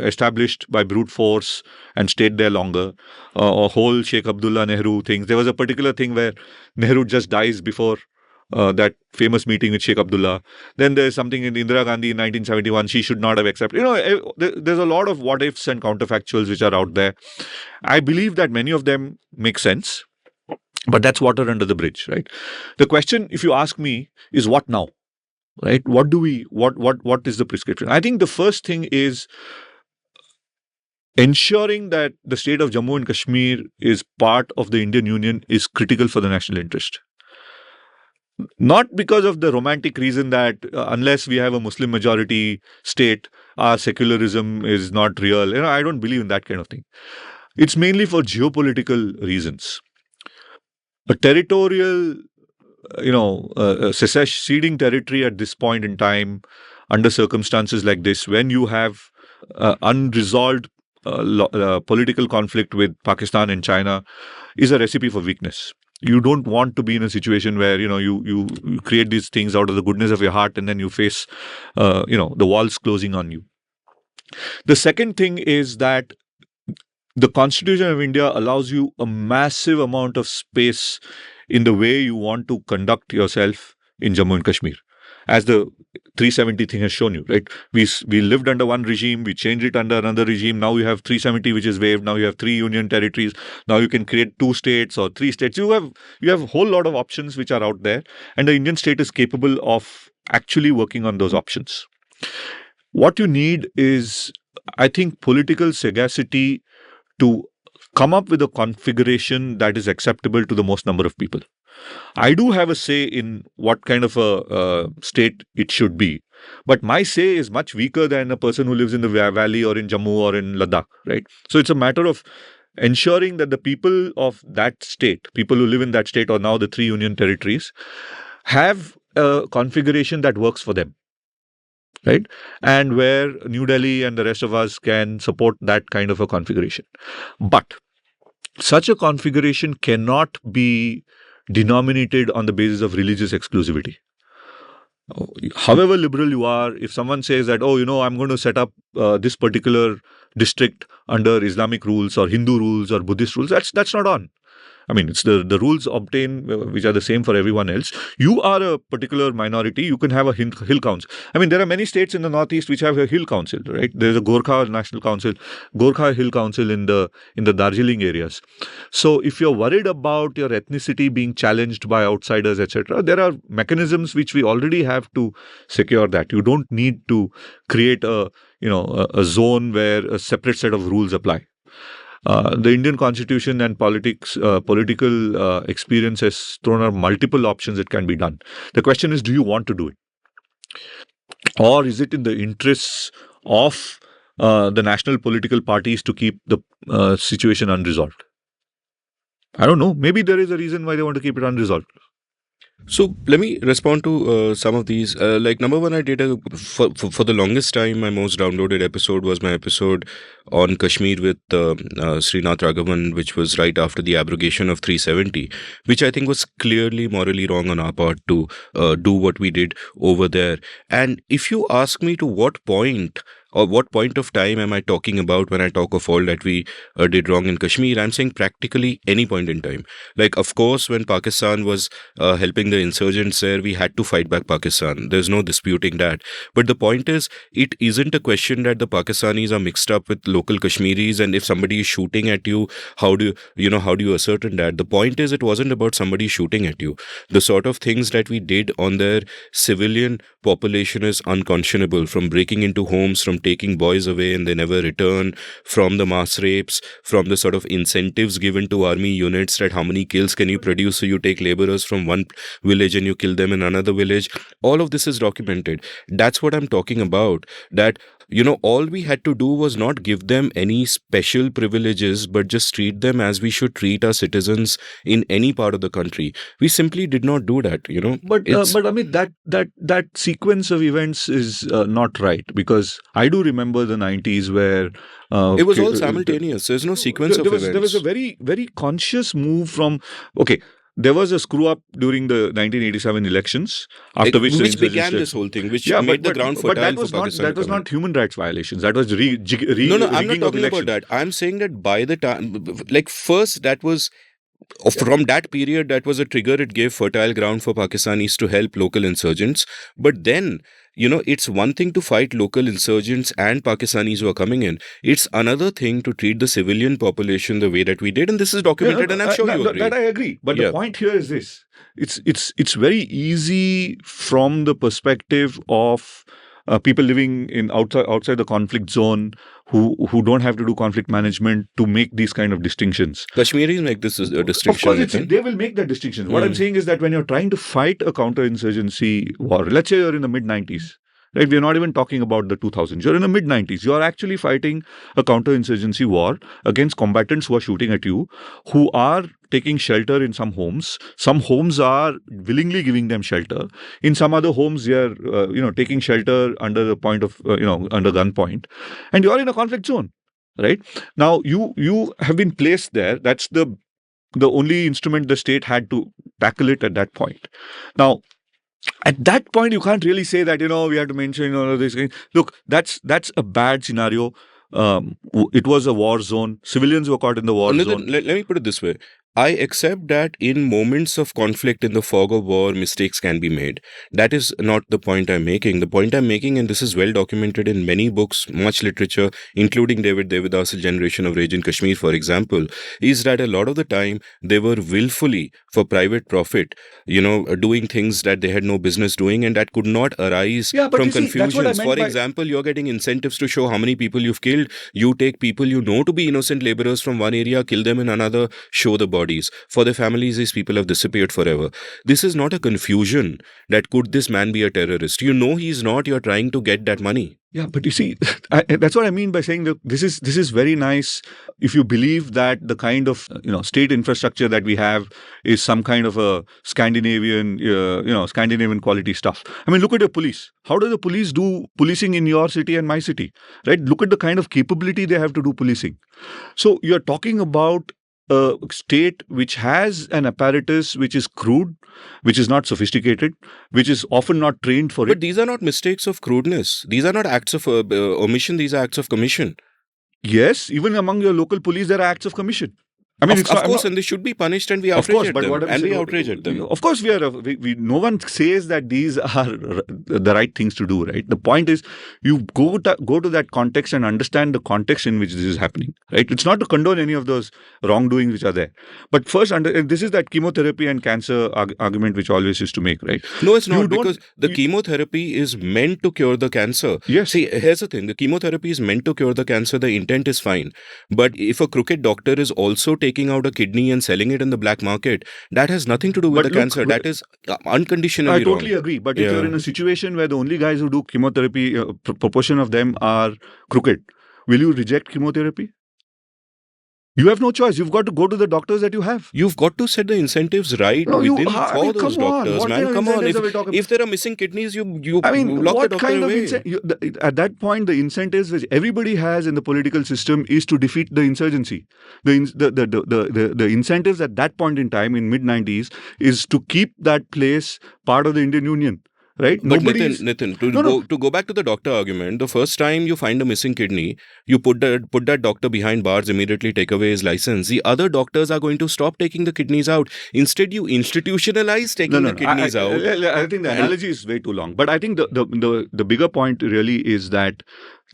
established by brute force and stayed there longer. Or whole Sheikh Abdullah Nehru things. There was a particular thing where Nehru just dies before that famous meeting with Sheikh Abdullah. Then there's something in Indira Gandhi in 1971, she should not have accepted. There's a lot of what ifs and counterfactuals which are out there. I believe that many of them make sense. But that's water under the bridge, right? The question, if you ask me, is what now? Right? What is the prescription? I think the first thing is ensuring that the state of Jammu and Kashmir is part of the Indian Union is critical for the national interest. Not because of the romantic reason that unless we have a Muslim majority state, our secularism is not real. I don't believe in that kind of thing. It's mainly for geopolitical reasons. A territorial, ceding territory at this point in time, under circumstances like this, when you have unresolved political conflict with Pakistan and China, is a recipe for weakness. You don't want to be in a situation where, you create these things out of the goodness of your heart and then you face, the walls closing on you. The second thing is that the Constitution of India allows you a massive amount of space in the way you want to conduct yourself in Jammu and Kashmir, as the 370 thing has shown you, right? We lived under one regime, we changed it under another regime. Now you have 370, which is waived. Now you have 3 union territories. Now you can create 2 states or 3 states. You have a whole lot of options which are out there, and the Indian state is capable of actually working on those options. What you need is, I think, political sagacity to come up with a configuration that is acceptable to the most number of people. I do have a say in what kind of a state it should be, but my say is much weaker than a person who lives in the valley or in Jammu or in Ladakh, right? So it's a matter of ensuring that the people of that state, people who live in that state or now the 3 union territories, have a configuration that works for them, right? And where New Delhi and the rest of us can support that kind of a configuration. But such a configuration cannot be denominated on the basis of religious exclusivity. However liberal you are, if someone says that, I'm going to set up this particular district under Islamic rules or Hindu rules or Buddhist rules, that's not on. I mean, it's the rules obtained, which are the same for everyone else. You are a particular minority. You can have a hill council. I mean, there are many states in the northeast which have a hill council, right? There's a Gorkha National Council, Gorkha Hill Council in the Darjeeling areas. So, if you're worried about your ethnicity being challenged by outsiders, etc., there are mechanisms which we already have to secure that. You don't need to create a zone where a separate set of rules apply. The Indian Constitution and political experience has thrown out multiple options that can be done. The question is, do you want to do it? Or is it in the interests of the national political parties to keep the situation unresolved? I don't know. Maybe there is a reason why they want to keep it unresolved. So let me respond to some of these. Like number one, I did for the longest time, my most downloaded episode was my episode on Kashmir with Srinath Raghavan, which was right after the abrogation of 370, which I think was clearly morally wrong on our part to do what we did over there. And if you ask me to what point or what point of time am I talking about when I talk of all that we did wrong in Kashmir, I'm saying practically any point in time. Like, of course, when Pakistan was helping the insurgents there, we had to fight back Pakistan. There's no disputing that. But the point is, it isn't a question that the Pakistanis are mixed up with local Kashmiris, and if somebody is shooting at you, how do you ascertain that? The point is, it wasn't about somebody shooting at you. The sort of things that we did on their civilian population is unconscionable, from breaking into homes, from taking boys away and they never return, from the mass rapes, from the sort of incentives given to army units that how many kills can you produce, so you take laborers from one village and you kill them in another village. All of this is documented. That's what I'm talking about. That all we had to do was not give them any special privileges, but just treat them as we should treat our citizens in any part of the country. We simply did not do that, But I mean, that sequence of events is not right, because I do remember the 90s where it was all simultaneous. There's no sequence of events. There was a very, very conscious move from, there was a screw up during the 1987 elections, after which began this whole thing, which made the ground fertile for Pakistan. That was not human rights violations. That was No, I'm not talking about that. I'm saying that by the time, first, that was from that period, that was a trigger. It gave fertile ground for Pakistanis to help local insurgents. But then, it's one thing to fight local insurgents and Pakistanis who are coming in. It's another thing to treat the civilian population the way that we did. And this is documented, and I'm sure you agree. That I agree. But the point here is this. It's very easy from the perspective of people living in outside the conflict zone who don't have to do conflict management to make these kind of distinctions. Kashmiris make this a distinction. Of course, they will make that distinction. What I'm saying is that when you're trying to fight a counterinsurgency war, let's say you're in the mid-90s, right? We're not even talking about the 2000s. You're in the mid-90s. You're actually fighting a counterinsurgency war against combatants who are shooting at you, who are taking shelter in some homes. Some homes are willingly giving them shelter. In some other homes, they are, taking shelter under the point of, under gunpoint. And you're in a conflict zone, right? Now, you have been placed there. That's the only instrument the state had to tackle it at that point. Now, at that point, you can't really say that, we have to mention all of these things. Look, that's a bad scenario. It was a war zone. Civilians were caught in the war Nitin, zone. let me put it this way. I accept that in moments of conflict, in the fog of war, mistakes can be made. That is not the point I'm making. The point I'm making, and this is well documented in many books, much literature, including David Devidas' Generation of Rage in Kashmir, for example, is that a lot of the time they were willfully, for private profit, doing things that they had no business doing, and that could not arise Yeah, but from you see, that's what I confusions. meant For by- example, you're getting incentives to show how many people you've killed. You take people you know to be innocent laborers from one area, kill them in another, show the bodies. For their families, these people have disappeared forever. This is not a confusion that could this man be a terrorist. You know he's not, you're trying to get that money. Yeah, but you see, that's what I mean by saying that this is very nice if you believe that the kind of state infrastructure that we have is some kind of a Scandinavian quality stuff. I mean, look at the police. How do the police do policing in your city and my city, right? Look at the kind of capability they have to do policing. So you're talking about a state which has an apparatus which is crude, which is not sophisticated, which is often not trained for But it. these are not mistakes of crudeness. These are not acts of omission. These are acts of commission. Yes, even among your local police, there are acts of commission. I mean, Of course, and they should be punished, and we of outrage course, at but them. what I'm And we saying- outrage at them. Of course, no one says that these are the right things to do, right? The point is, you go to that context and understand the context in which this is happening, right? It's not to condone any of those wrongdoings which are there, but first, this is that chemotherapy and cancer argument which always used to make, right? No, it's You not, don't- because the chemotherapy is meant to cure the cancer. Yes. See, here's the thing. The chemotherapy is meant to cure the cancer. The intent is fine. But if a crooked doctor is also taking out a kidney and selling it in the black market, that has nothing to do with But the look, cancer. That is unconditionally I totally wrong. agree. But if Yeah. you're in a situation where the only guys who do chemotherapy, proportion of them are crooked, will you reject chemotherapy? You have no choice. You've got to go to the doctors that you have. You've got to set the incentives right No, within I for mean, those come on. doctors, What man. kind of Come on. incentives are we talking If there are missing kidneys, you I mean, lock the what doctor kind of away. at that point, the incentives which everybody has in the political system is to defeat the insurgency. The incentives at that point in time, in mid-90s, is to keep that place part of the Indian Union, right? But Nobody's- Nitin, No. to go back to the doctor argument, the first time you find a missing kidney, you put that doctor behind bars, immediately take away his license. The other doctors are going to stop taking the kidneys out. Instead, you institutionalize taking the kidneys out. I think the analogy is way too long. But I think the bigger point really is that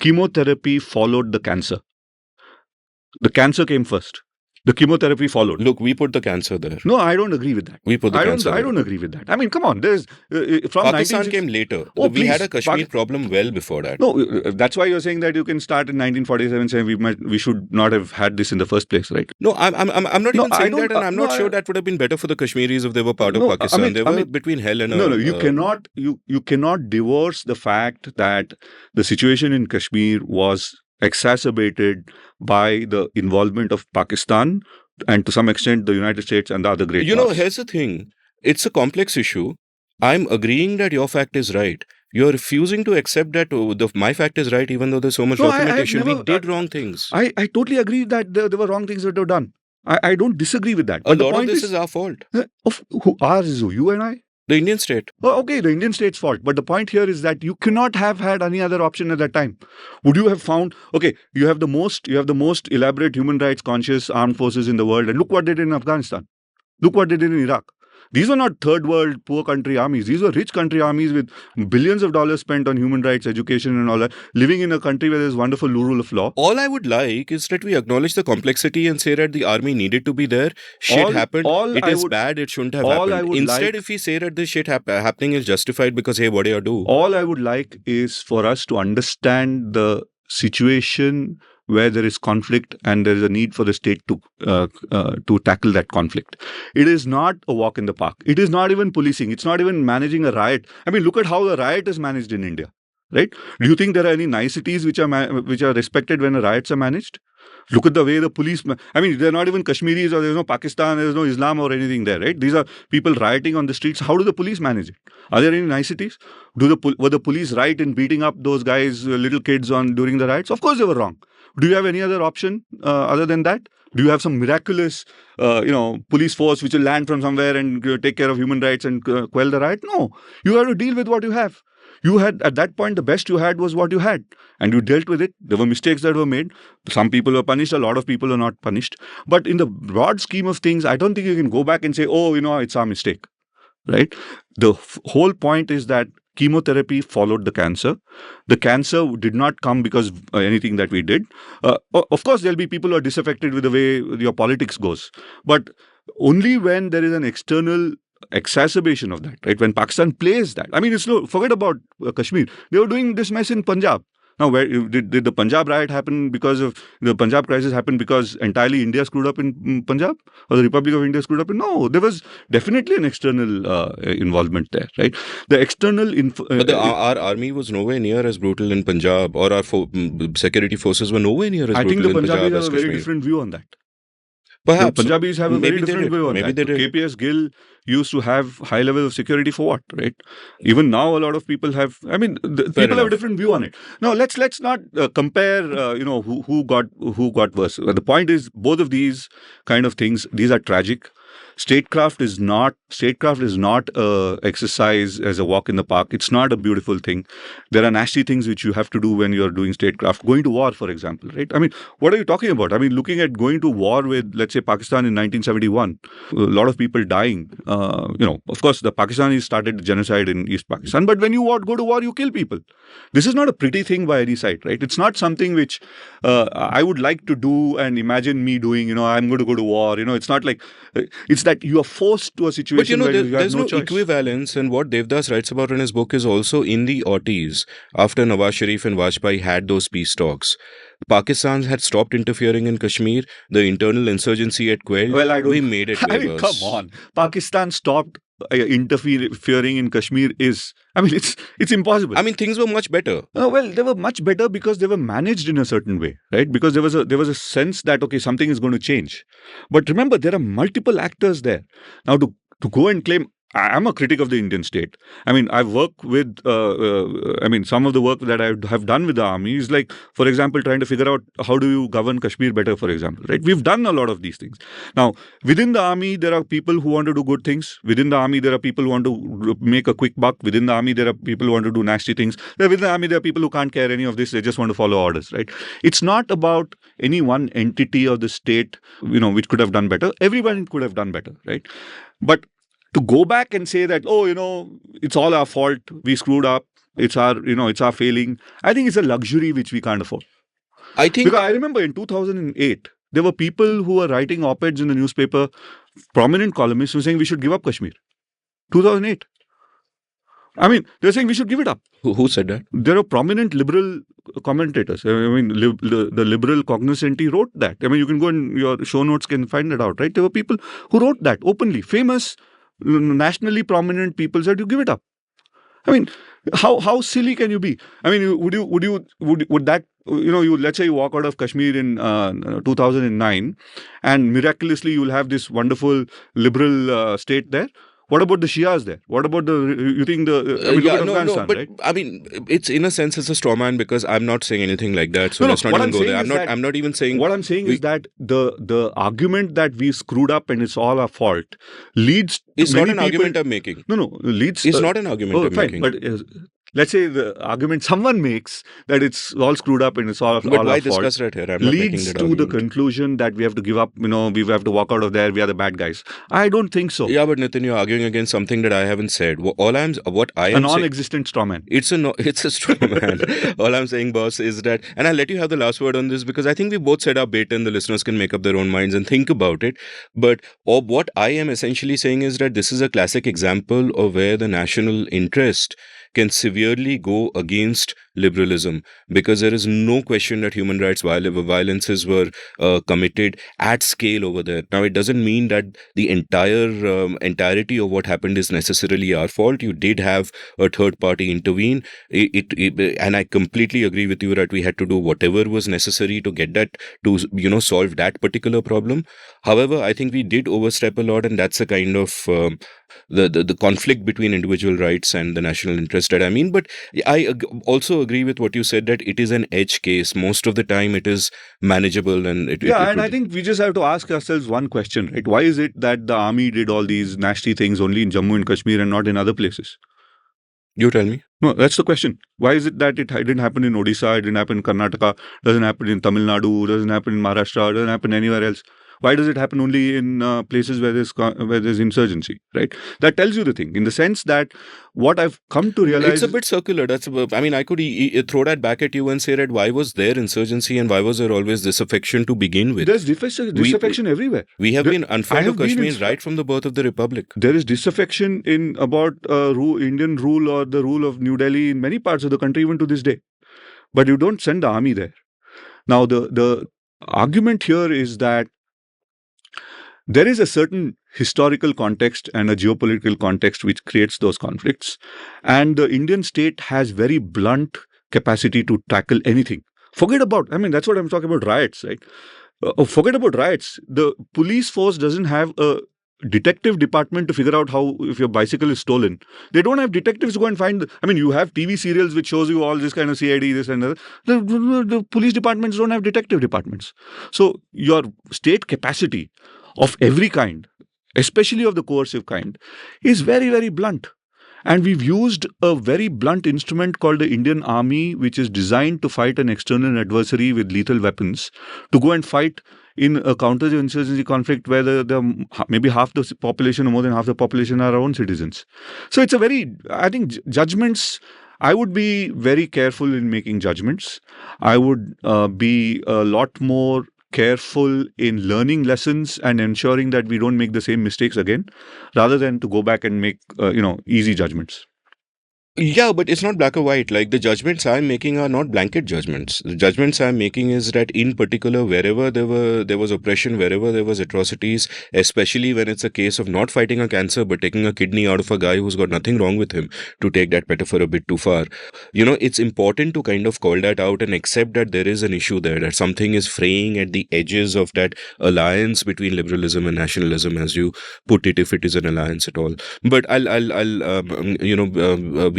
chemotherapy followed the cancer. The cancer came first. The chemotherapy followed. Look, we put the cancer there. No, I don't agree with that. We put the cancer I there. don't agree with that. I mean, come on. There's from Pakistan 1960 came later. Oh, We had please. a Kashmir problem well before that. No, that's why you're saying that you can start in 1947 saying we should not have had this in the first place, right? No, I'm not No, even I saying don't- that, and I'm no, not sure that would have been better for the Kashmiris if they were part No, of Pakistan. They were Amit, between hell and No, you cannot you cannot divorce the fact that the situation in Kashmir was exacerbated by the involvement of Pakistan and to some extent the United States and the other great powers. Here's the thing. It's a complex issue. I'm agreeing that your fact is right. You're refusing to accept that my fact is right, even though there's so much No, I have documentation. never- We did wrong things. I totally agree that there were wrong things that were done. I don't disagree with that. A But the lot of point this is our fault. ours is who, you and I? The Indian state. Oh, okay, the Indian state's fault. But the point here is that you cannot have had any other option at that time. Would you have found, okay, you have the most elaborate human rights conscious armed forces in the world, and look what they did in Afghanistan. Look what they did in Iraq. These were not third world poor country armies. These were rich country armies with billions of dollars spent on human rights, education, and all that, living in a country where there's wonderful rule of law. All I would like is that we acknowledge the complexity and say that the army needed to be there. Shit happened. It is bad. It shouldn't have all I happened. would Instead, like- if we say that this shit happening is justified because, hey, what do you do? All I would like is for us to understand the situation where there is conflict and there is a need for the state to tackle that conflict. It is not a walk in the park. It is not even policing. It's not even managing a riot. I mean, look at how a riot is managed in India, right? Do you think there are any niceties which are respected when riots are managed? Look at the way the police. I mean, they're not even Kashmiris, or there's no Pakistan, there's no Islam or anything there, right? These are people rioting on the streets. How do the police manage it? Are there any niceties? Were the police right in beating up those guys, little kids, during the riots? Of course, they were wrong. Do you have any other option other than that? Do you have some miraculous, police force which will land from somewhere and take care of human rights and quell the riot? No. You have to deal with what you have. You had, at that point, the best you had was what you had, and you dealt with it. There were mistakes that were made. Some people were punished, a lot of people are not punished. But in the broad scheme of things, I don't think you can go back and say, oh, it's our mistake, right? The whole point is that chemotherapy followed the cancer. The cancer did not come because of anything that we did. Of course, there'll be people who are disaffected with the way your politics goes. But only when there is an external exacerbation of that, right? When Pakistan plays that. I mean, forget about Kashmir. They were doing this mess in Punjab. Now, where did the Punjab riot happen because of the Punjab crisis happen because entirely India screwed up in Punjab, or the Republic of India screwed up? No, there was definitely an external involvement there, right? The external, but our army was nowhere near as brutal in Punjab, or our security forces were nowhere near as I think brutal the in Punjab Punjabis as have a very Kashmir. different view on that. Perhaps The Punjabis have a very maybe they different did. view on Maybe that. they did. KPS Gill used to have high level of security for what, right? Even now, a lot of people have. I mean, people have a different view on it. Now, let's not compare. Who got worse. The point is, both of these kind of things, these are tragic. Statecraft is not exercise as a walk in the park. It's not a beautiful thing. There are nasty things which you have to do when you're doing statecraft. Going to war, for example, right? I mean, what are you talking about? I mean, looking at going to war with, let's say, Pakistan in 1971, a lot of people dying. Of course, the Pakistanis started genocide in East Pakistan, but when you go to war, you kill people. This is not a pretty thing by any side, right? It's not something which I would like to do and imagine me doing. I'm going to go to war. It's not like it's that you are forced to a situation where you have there's no choice. equivalence, and what Devdas writes about in his book is also in the aughties, after Nawaz Sharif and Vajpayee had those peace talks. Pakistan had stopped interfering in Kashmir. The internal insurgency had quelled. Well, we made it way worse. Come on. Pakistan stopped interfering in Kashmir it's impossible. I mean, things were much better. Well, they were much better because they were managed in a certain way, right? Because there was a sense that, okay, something is going to change. But remember, there are multiple actors there. Now, to go and claim, I'm a critic of the Indian state. I mean, I've worked with, some of the work that I have done with the army is like, for example, trying to figure out how do you govern Kashmir better, for example, right? We've done a lot of these things. Now, within the army, there are people who want to do good things. Within the army, there are people who want to make a quick buck. Within the army, there are people who want to do nasty things. Within the army, there are people who can't care any of this. They just want to follow orders, right? It's not about any one entity of the state, which could have done better. Everyone could have done better, right? But to go back and say that, it's all our fault, we screwed up, it's our failing, I think it's a luxury which we can't afford. Because I remember in 2008, there were people who were writing op-eds in the newspaper, prominent columnists who were saying we should give up Kashmir. 2008. I mean, they're saying we should give it up. Who said that? There are prominent liberal commentators. I mean, the liberal cognoscenti wrote that. I mean, you can go in your show notes, can find it out, right? There were people who wrote that openly, famous, nationally prominent people said you give it up. I mean, how silly can you be? I mean, would that, let's say you walk out of Kashmir in 2009 and miraculously you'll have this wonderful liberal state there. What about the Shias there? What about you think look at Afghanistan, but right? I mean, it's in a sense, it's a straw man because I'm not saying anything like that. So let's not even go there. I'm not even saying. What I'm saying is that the argument that we screwed up and it's all our fault leads to it's many not an people, argument I'm making. leads. It's not an argument I'm making. But let's say the argument someone makes that it's all screwed up and it's all but all why our fault discuss right here? I'm not making leads that to argument. the conclusion that we have to give up. We have to walk out of there. We are the bad guys. I don't think so. Yeah, but Nitin, you're arguing against something that I haven't said. What I am a non-existent straw man. It's a straw man. All I'm saying, boss, is that, and I'll let you have the last word on this because I think we both said our bit and the listeners can make up their own minds and think about it. But what I am essentially saying is that this is a classic example of where the national interest can severely go against liberalism because there is no question that human rights violences were committed at scale over there. Now, it doesn't mean that the entirety of what happened is necessarily our fault. You did have a third party intervene. And I completely agree with you that we had to do whatever was necessary to get that, to solve that particular problem. However, I think we did overstep a lot, and that's a kind of the conflict between individual rights and the national interest that I mean. But I also agree with what you said that it is an edge case. Most of the time it is manageable and I think we just have to ask ourselves one question, right? Why is it that the army did all these nasty things only in Jammu and Kashmir and not in other places? You tell me. No, that's the question. Why is it that it didn't happen in Odisha, it didn't happen in Karnataka, doesn't happen in Tamil Nadu, doesn't happen in Maharashtra, doesn't happen anywhere else? Why does it happen only in places where there's insurgency, right? That tells you the thing, in the sense that what I've come to realize... It's a bit circular. I mean, I could throw that back at you and say that why was there insurgency and why was there always disaffection to begin with? There's disaffection everywhere. We have been unfair to Kashmir right from the birth of the Republic. There is disaffection in about Indian rule or the rule of New Delhi in many parts of the country even to this day. But you don't send the army there. Now, the argument here is that there is a certain historical context and a geopolitical context which creates those conflicts. And the Indian state has very blunt capacity to tackle anything. Forget about, that's what I'm talking about, riots, right? Forget about riots. The police force doesn't have a detective department to figure out how if your bicycle is stolen. They don't have detectives to go and find. You have TV serials which shows you all this kind of CID, this and that. The police departments don't have detective departments. So your state capacity of every kind, especially of the coercive kind, is very, very blunt. And we've used a very blunt instrument called the Indian Army, which is designed to fight an external adversary with lethal weapons, to go and fight in a counterinsurgency conflict where maybe half the population or more than half the population are our own citizens. So it's judgments, I would be very careful in making judgments. I would be a lot more careful in learning lessons and ensuring that we don't make the same mistakes again, rather than to go back and make easy judgments. Yeah, but it's not black or white. Like, the judgments I'm making are not blanket judgments. The judgments I'm making is that in particular, wherever there was oppression, wherever there was atrocities, especially when it's a case of not fighting a cancer but taking a kidney out of a guy who's got nothing wrong with him, to take that metaphor a bit too far, it's important to kind of call that out and accept that there is an issue there, that something is fraying at the edges of that alliance between liberalism and nationalism, as you put it, if it is an alliance at all. But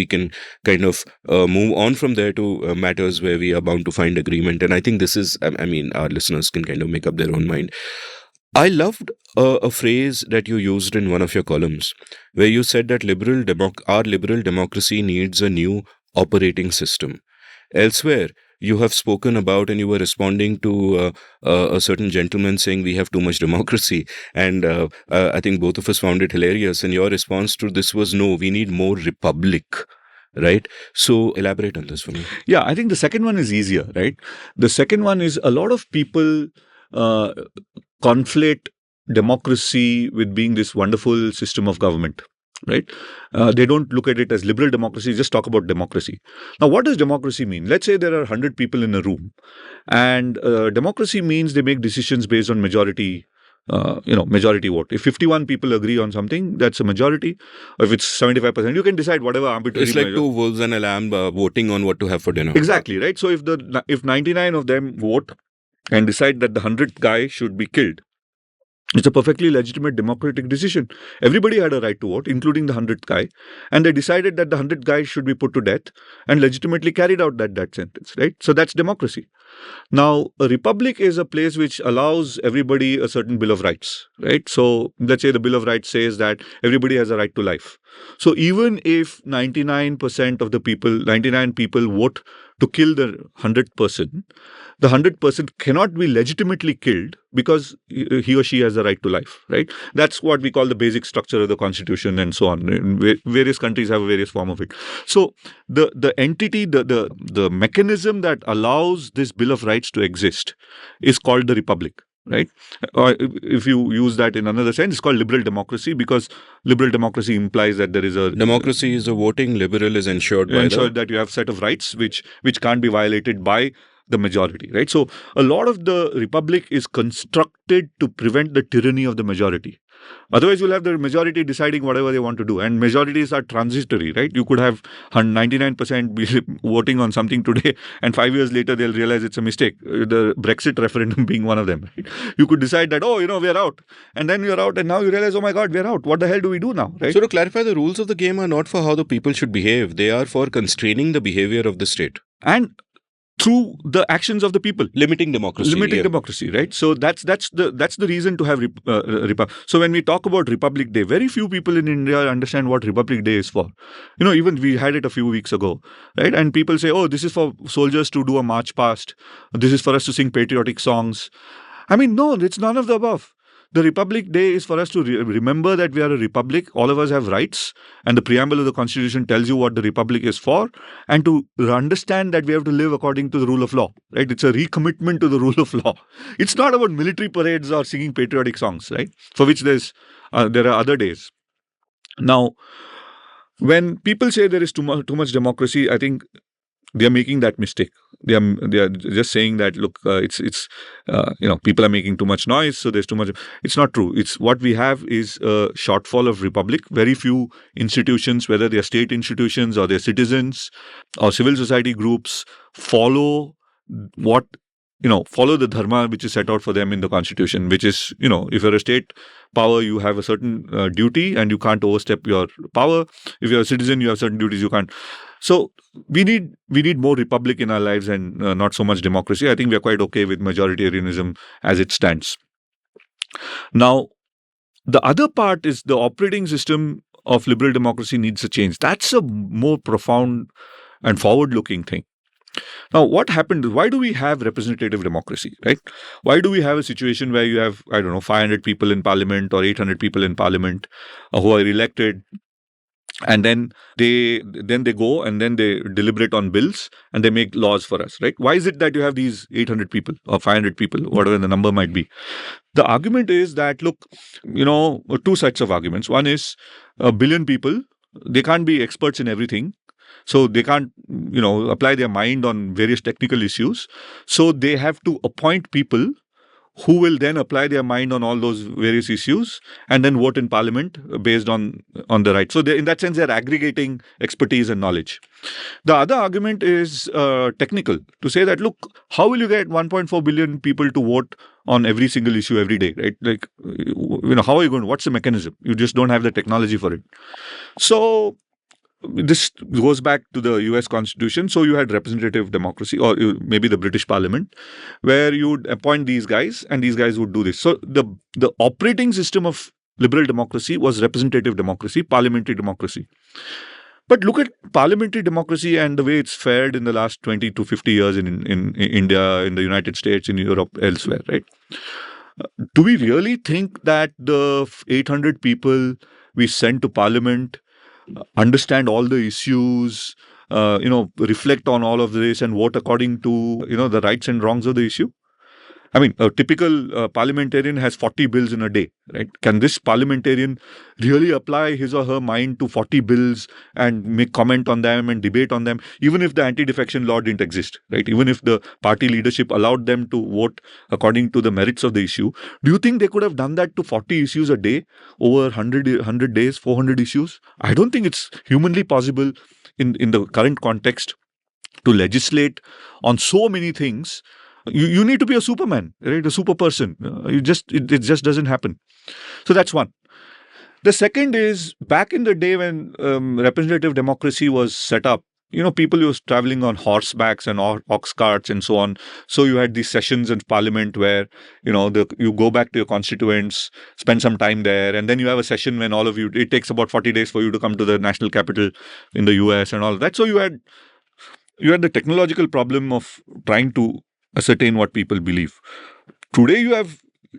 we can kind of move on from there to matters where we are bound to find agreement. And I think this is, our listeners can kind of make up their own mind. I loved a phrase that you used in one of your columns, where you said that our liberal democracy needs a new operating system. Elsewhere, you have spoken about, and you were responding to a certain gentleman saying we have too much democracy. And I think both of us found it hilarious. And your response to this was, no, we need more republic. Right? So elaborate on this for me. Yeah, I think the second one is easier, right? The second one is a lot of people conflate democracy with being this wonderful system of government, right? They don't look at it as liberal democracy, just talk about democracy. Now, what does democracy mean? Let's say there are 100 people in a room, and democracy means they make decisions based on majority vote. If 51 people agree on something, that's a majority. If it's 75%, you can decide whatever arbitrary. It's like two wolves and a lamb voting on what to have for dinner. Exactly, right? So if 99 of them vote and decide that the 100th guy should be killed, it's a perfectly legitimate democratic decision. Everybody had a right to vote, including the 100th guy. And they decided that the 100th guy should be put to death and legitimately carried out that death sentence, right? So that's democracy. Now, a republic is a place which allows everybody a certain Bill of Rights, right? So let's say the Bill of Rights says that everybody has a right to life. So even if 99 people vote to kill the 100th person, the 100th person cannot be legitimately killed because he or she has the right to life, right? That's what we call the basic structure of the constitution and so on. Various countries have a various form of it. So the entity, the mechanism that allows this Bill of Rights to exist is called the republic. Right? Or if you use that in another sense, it's called liberal democracy, because liberal democracy implies that there is a... Democracy is a voting, liberal is ensured that you have a set of rights which can't be violated by the majority, right? So a lot of the republic is constructed to prevent the tyranny of the majority. Otherwise, you'll have the majority deciding whatever they want to do. And majorities are transitory, right? You could have 99% be voting on something today, and 5 years later, they'll realize it's a mistake. The Brexit referendum being one of them, right? You could decide that, we're out. And then you're out, and now you realize, oh my God, we're out. What the hell do we do now, right? So to clarify, the rules of the game are not for how the people should behave. They are for constraining the behavior of the state. And through the actions of the people. Limiting democracy. Limiting yeah. democracy, right? So that's the reason to have so when we talk about Republic Day, very few people in India understand what Republic Day is for. Even we had it a few weeks ago, right? And people say, oh, this is for soldiers to do a march past, this is for us to sing patriotic songs. I mean, no, it's none of the above. The Republic Day is for us to remember that we are a republic. All of us have rights, and the preamble of the Constitution tells you what the republic is for, and to understand that we have to live according to the rule of law. Right? It's a recommitment to the rule of law. It's not about military parades or singing patriotic songs, right? For which there are other days. Now, when people say there is too much democracy, I think they are making that mistake. They are just saying that, look, it's people are making too much noise, so there's too much. It's not true. It's what we have is a shortfall of republic. Very few institutions, whether they are state institutions or they're citizens or civil society groups, follow the dharma which is set out for them in the Constitution, which is, if you're a state power, you have a certain duty and you can't overstep your power. If you're a citizen, you have certain duties you can't. So we need more republic in our lives and not so much democracy. I think we are quite okay with majoritarianism as it stands. Now, the other part is the operating system of liberal democracy needs a change. That's a more profound and forward-looking thing. Now, what happened? Why do we have representative democracy, right? Why do we have a situation where you have, 500 people in parliament or 800 people in parliament who are elected, and then they go and then they deliberate on bills and they make laws for us, right? Why is it that you have these 800 people or 500 people, whatever the number might be? The argument is that, look, two sets of arguments. One is a billion people, they can't be experts in everything. So they can't, apply their mind on various technical issues. So they have to appoint people who will then apply their mind on all those various issues and then vote in parliament based on the right. So in that sense, they're aggregating expertise and knowledge. The other argument is technical, to say that, look, how will you get 1.4 billion people to vote on every single issue every day, right? Like, how are you going? What's the mechanism? You just don't have the technology for it. So this goes back to the US Constitution. So you had representative democracy, or maybe the British Parliament, where you would appoint these guys and these guys would do this. So the operating system of liberal democracy was representative democracy, parliamentary democracy. But look at parliamentary democracy and the way it's fared in the last 20 to 50 years in India, in the United States, in Europe, elsewhere, right? Do we really think that the 800 people we send to parliament understand all the issues, reflect on all of this and vote according to, the rights and wrongs of the issue? I mean, a typical parliamentarian has 40 bills in a day, right? Can this parliamentarian really apply his or her mind to 40 bills and make comment on them and debate on them, even if the anti-defection law didn't exist, right? Even if the party leadership allowed them to vote according to the merits of the issue? Do you think they could have done that to 40 issues a day over 100 days, 400 issues? I don't think it's humanly possible in the current context to legislate on so many things. You need to be a superman, right? A super person. It just doesn't happen. So that's one. The second is, back in the day when representative democracy was set up, people used traveling on horsebacks and ox carts and so on. So you had these sessions in parliament where, you go back to your constituents, spend some time there, and then you have a session when all of you, it takes about 40 days for you to come to the national capital in the US and all that. So you had the technological problem of trying to ascertain what people believe. Today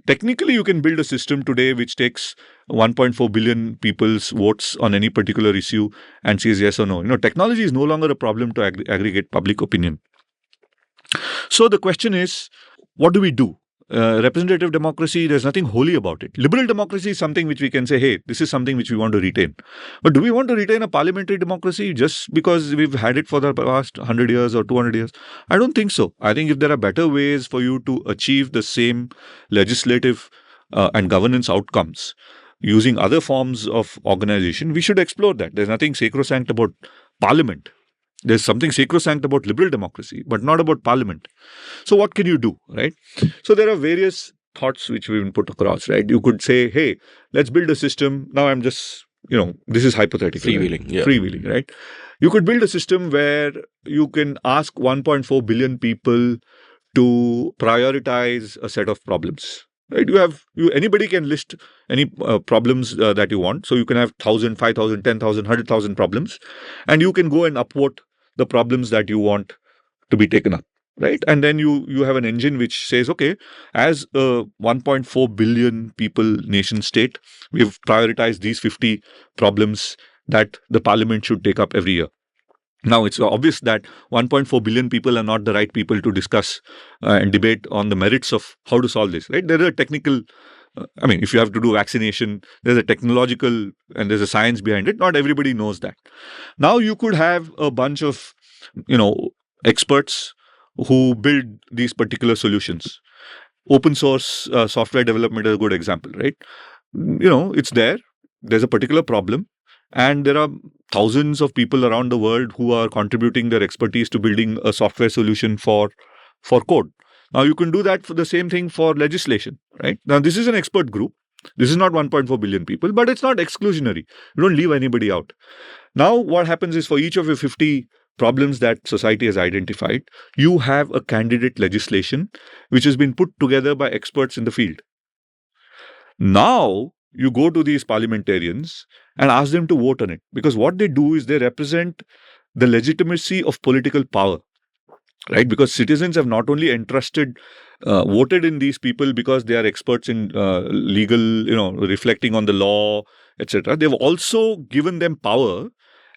technically you can build a system today which takes 1.4 billion people's votes on any particular issue and says yes or no. Technology is no longer a problem to aggregate public opinion. So the question is, what do we do? Representative democracy, there's nothing holy about it. Liberal democracy is something which we can say, hey, this is something which we want to retain. But do we want to retain a parliamentary democracy just because we've had it for the past 100 years or 200 years? I don't think so. I think if there are better ways for you to achieve the same legislative and governance outcomes using other forms of organization, we should explore that. There's nothing sacrosanct about parliament. There's something sacrosanct about liberal democracy, but not about parliament. So what can you do, right? So there are various thoughts which we've been put across, right? You could say, hey, let's build a system. Now I'm just this is hypothetical. Freewheeling, yeah. Freewheeling, right? You could build a system where you can ask 1.4 billion people to prioritize a set of problems. Right? Anybody can list any problems that you want. So you can have 1,000, 5,000, 10,000, 100,000 problems, and you can go and upvote the problems that you want to be taken up. Right. And then you have an engine which says, okay, as a 1.4 billion people nation state, we've prioritized these 50 problems that the parliament should take up every year. Now, it's obvious that 1.4 billion people are not the right people to discuss and debate on the merits of how to solve this. Right. There is a technical, if you have to do vaccination, there's a technological and there's a science behind it. Not everybody knows that. Now, you could have a bunch of, experts who build these particular solutions. Open source software development is a good example, right? It's there. There's a particular problem, and there are thousands of people around the world who are contributing their expertise to building a software solution for code. Now, you can do that for the same thing for legislation, right? Now, this is an expert group. This is not 1.4 billion people, but it's not exclusionary. You don't leave anybody out. Now, what happens is for each of your 50 problems that society has identified, you have a candidate legislation which has been put together by experts in the field. Now, you go to these parliamentarians and ask them to vote on it, because what they do is they represent the legitimacy of political power, right? Because citizens have not only voted in these people because they are experts in legal, reflecting on the law, etc. They've also given them power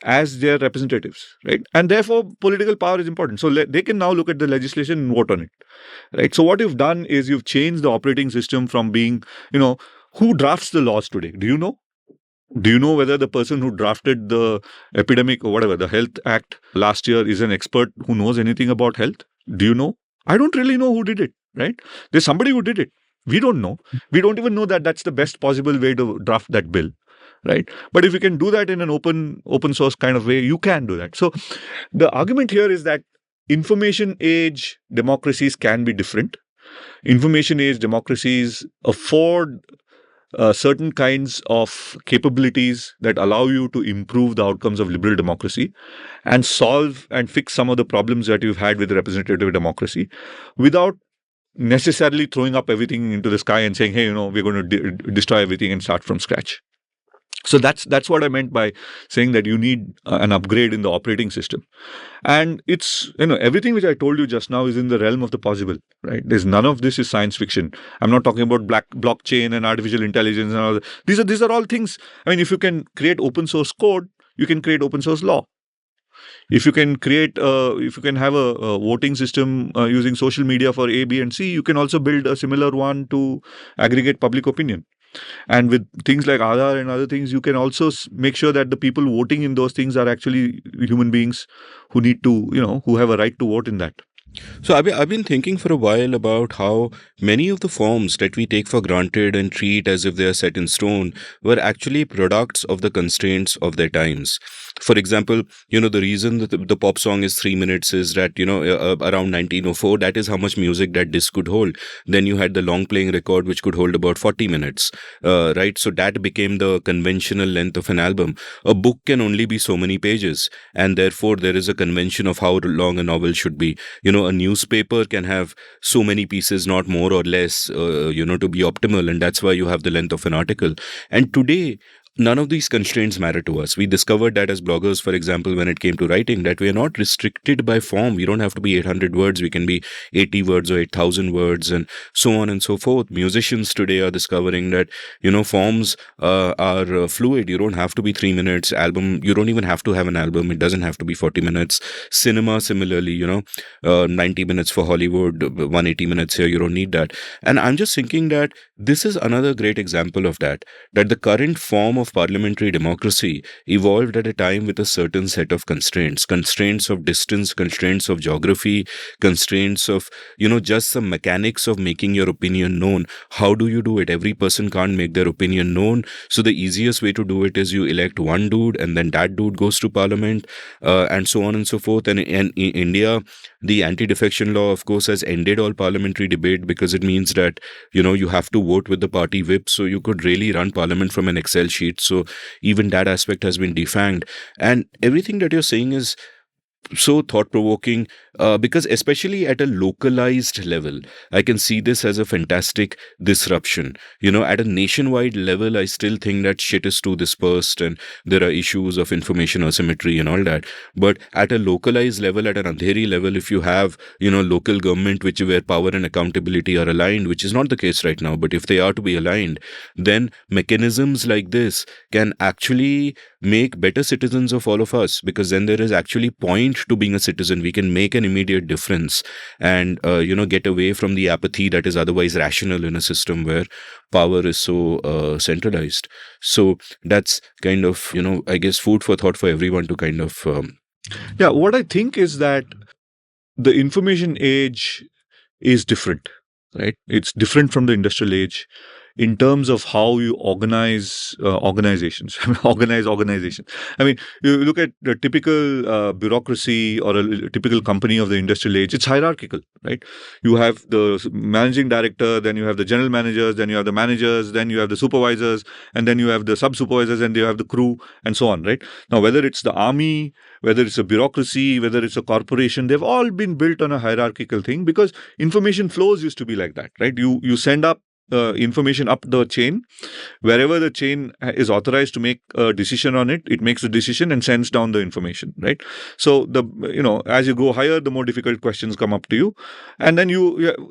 as their representatives, right? And therefore, political power is important. So they can now look at the legislation and vote on it, right? So what you've done is you've changed the operating system from being, who drafts the laws today? Do you know? Do you know whether the person who drafted the epidemic or whatever, the Health Act last year, is an expert who knows anything about health? Do you know? I don't really know who did it, right? There's somebody who did it. We don't know. We don't even know that that's the best possible way to draft that bill, right? But if you can do that in an open source kind of way, you can do that. So the argument here is that information age democracies can be different. Information age democracies afford certain kinds of capabilities that allow you to improve the outcomes of liberal democracy and solve and fix some of the problems that you've had with representative democracy without necessarily throwing up everything into the sky and saying, hey, we're going to destroy everything and start from scratch. So that's what I meant by saying that you need an upgrade in the operating system. And it's, everything which I told you just now is in the realm of the possible, right? There's none of this is science fiction. I'm not talking about blockchain and artificial intelligence and all that. These are all things. If you can create open source code, you can create open source law. If you can have a voting system using social media for A, B, and C, you can also build a similar one to aggregate public opinion. And with things like Aadhaar and other things, you can also make sure that the people voting in those things are actually human beings who need to, who have a right to vote in that. So I've been thinking for a while about how many of the forms that we take for granted and treat as if they are set in stone were actually products of the constraints of their times. For example, the reason that the pop song is 3 minutes is that, around 1904, that is how much music that disc could hold. Then you had the long playing record, which could hold about 40 minutes, right? So that became the conventional length of an album. A book can only be so many pages, and therefore there is a convention of how long a novel should be. A newspaper can have so many pieces, not more or less, to be optimal. And that's why you have the length of an article. And today, none of these constraints matter to us. We discovered that as bloggers, for example, when it came to writing, that we are not restricted by form. We don't have to be 800 words. We can be 80 words or 8,000 words and so on and so forth. Musicians today are discovering that, forms are fluid. You don't have to be 3 minutes. Album, you don't even have to have an album. It doesn't have to be 40 minutes. Cinema, similarly, 90 minutes for Hollywood, 180 minutes here. You don't need that. And I'm just thinking that this is another great example of that the current form of parliamentary democracy evolved at a time with a certain set of constraints of distance, constraints of geography, constraints of, just some mechanics of making your opinion known. How do you do it? Every person can't make their opinion known. So the easiest way to do it is you elect one dude and then that dude goes to parliament and so on and so forth. And in India, the anti-defection law, of course, has ended all parliamentary debate because it means that, you have to vote with the party whip. So you could really run parliament from an Excel sheet state. So even that aspect has been defanged. And everything that you're saying is so thought provoking, because especially at a localized level, I can see this as a fantastic disruption. At a nationwide level, I still think that shit is too dispersed and there are issues of information asymmetry and all that. But at a localized level, at an andheri level, if you have local government where power and accountability are aligned, which is not the case right now, but if they are to be aligned, then mechanisms like this can actually make better citizens of all of us, because then there is actually point to being a citizen. We can make an immediate difference and get away from the apathy that is otherwise rational in a system where power is so centralized. So that's kind of I guess food for thought for everyone to kind of Yeah, what I think is that the information age is different, right? It's different from the industrial age in terms of how you organize organizations, organize organizations. I mean, you look at the typical bureaucracy or a typical company of the industrial age, it's hierarchical, right? You have the managing director, then you have the general managers, then you have the managers, then you have the supervisors, and then you have the sub-supervisors, and you have the crew, and so on, right? Now, whether it's the army, whether it's a bureaucracy, whether it's a corporation, they've all been built on a hierarchical thing because information flows used to be like that, right? You send up information up the chain. Wherever the chain is authorized to make a decision on it, it makes the decision and sends down the information, right? So as you go higher, the more difficult questions come up to you, and then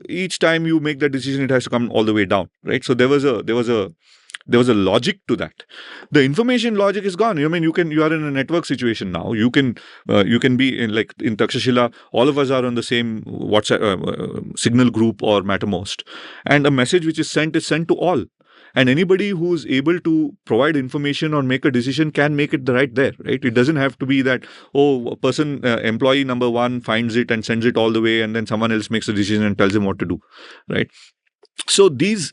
each time you make that decision, it has to come all the way down, right? So there was a logic to that. The information logic is gone. I mean, you are in a network situation now. You can be in, like in Takshashila, all of us are on the same WhatsApp signal group or Mattermost, and a message which is sent to all. And anybody who's able to provide information or make a decision can make it right there, right? It doesn't have to be that, employee number one finds it and sends it all the way, and then someone else makes a decision and tells him what to do, right? So these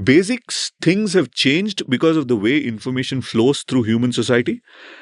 basic things have changed because of the way information flows through human society.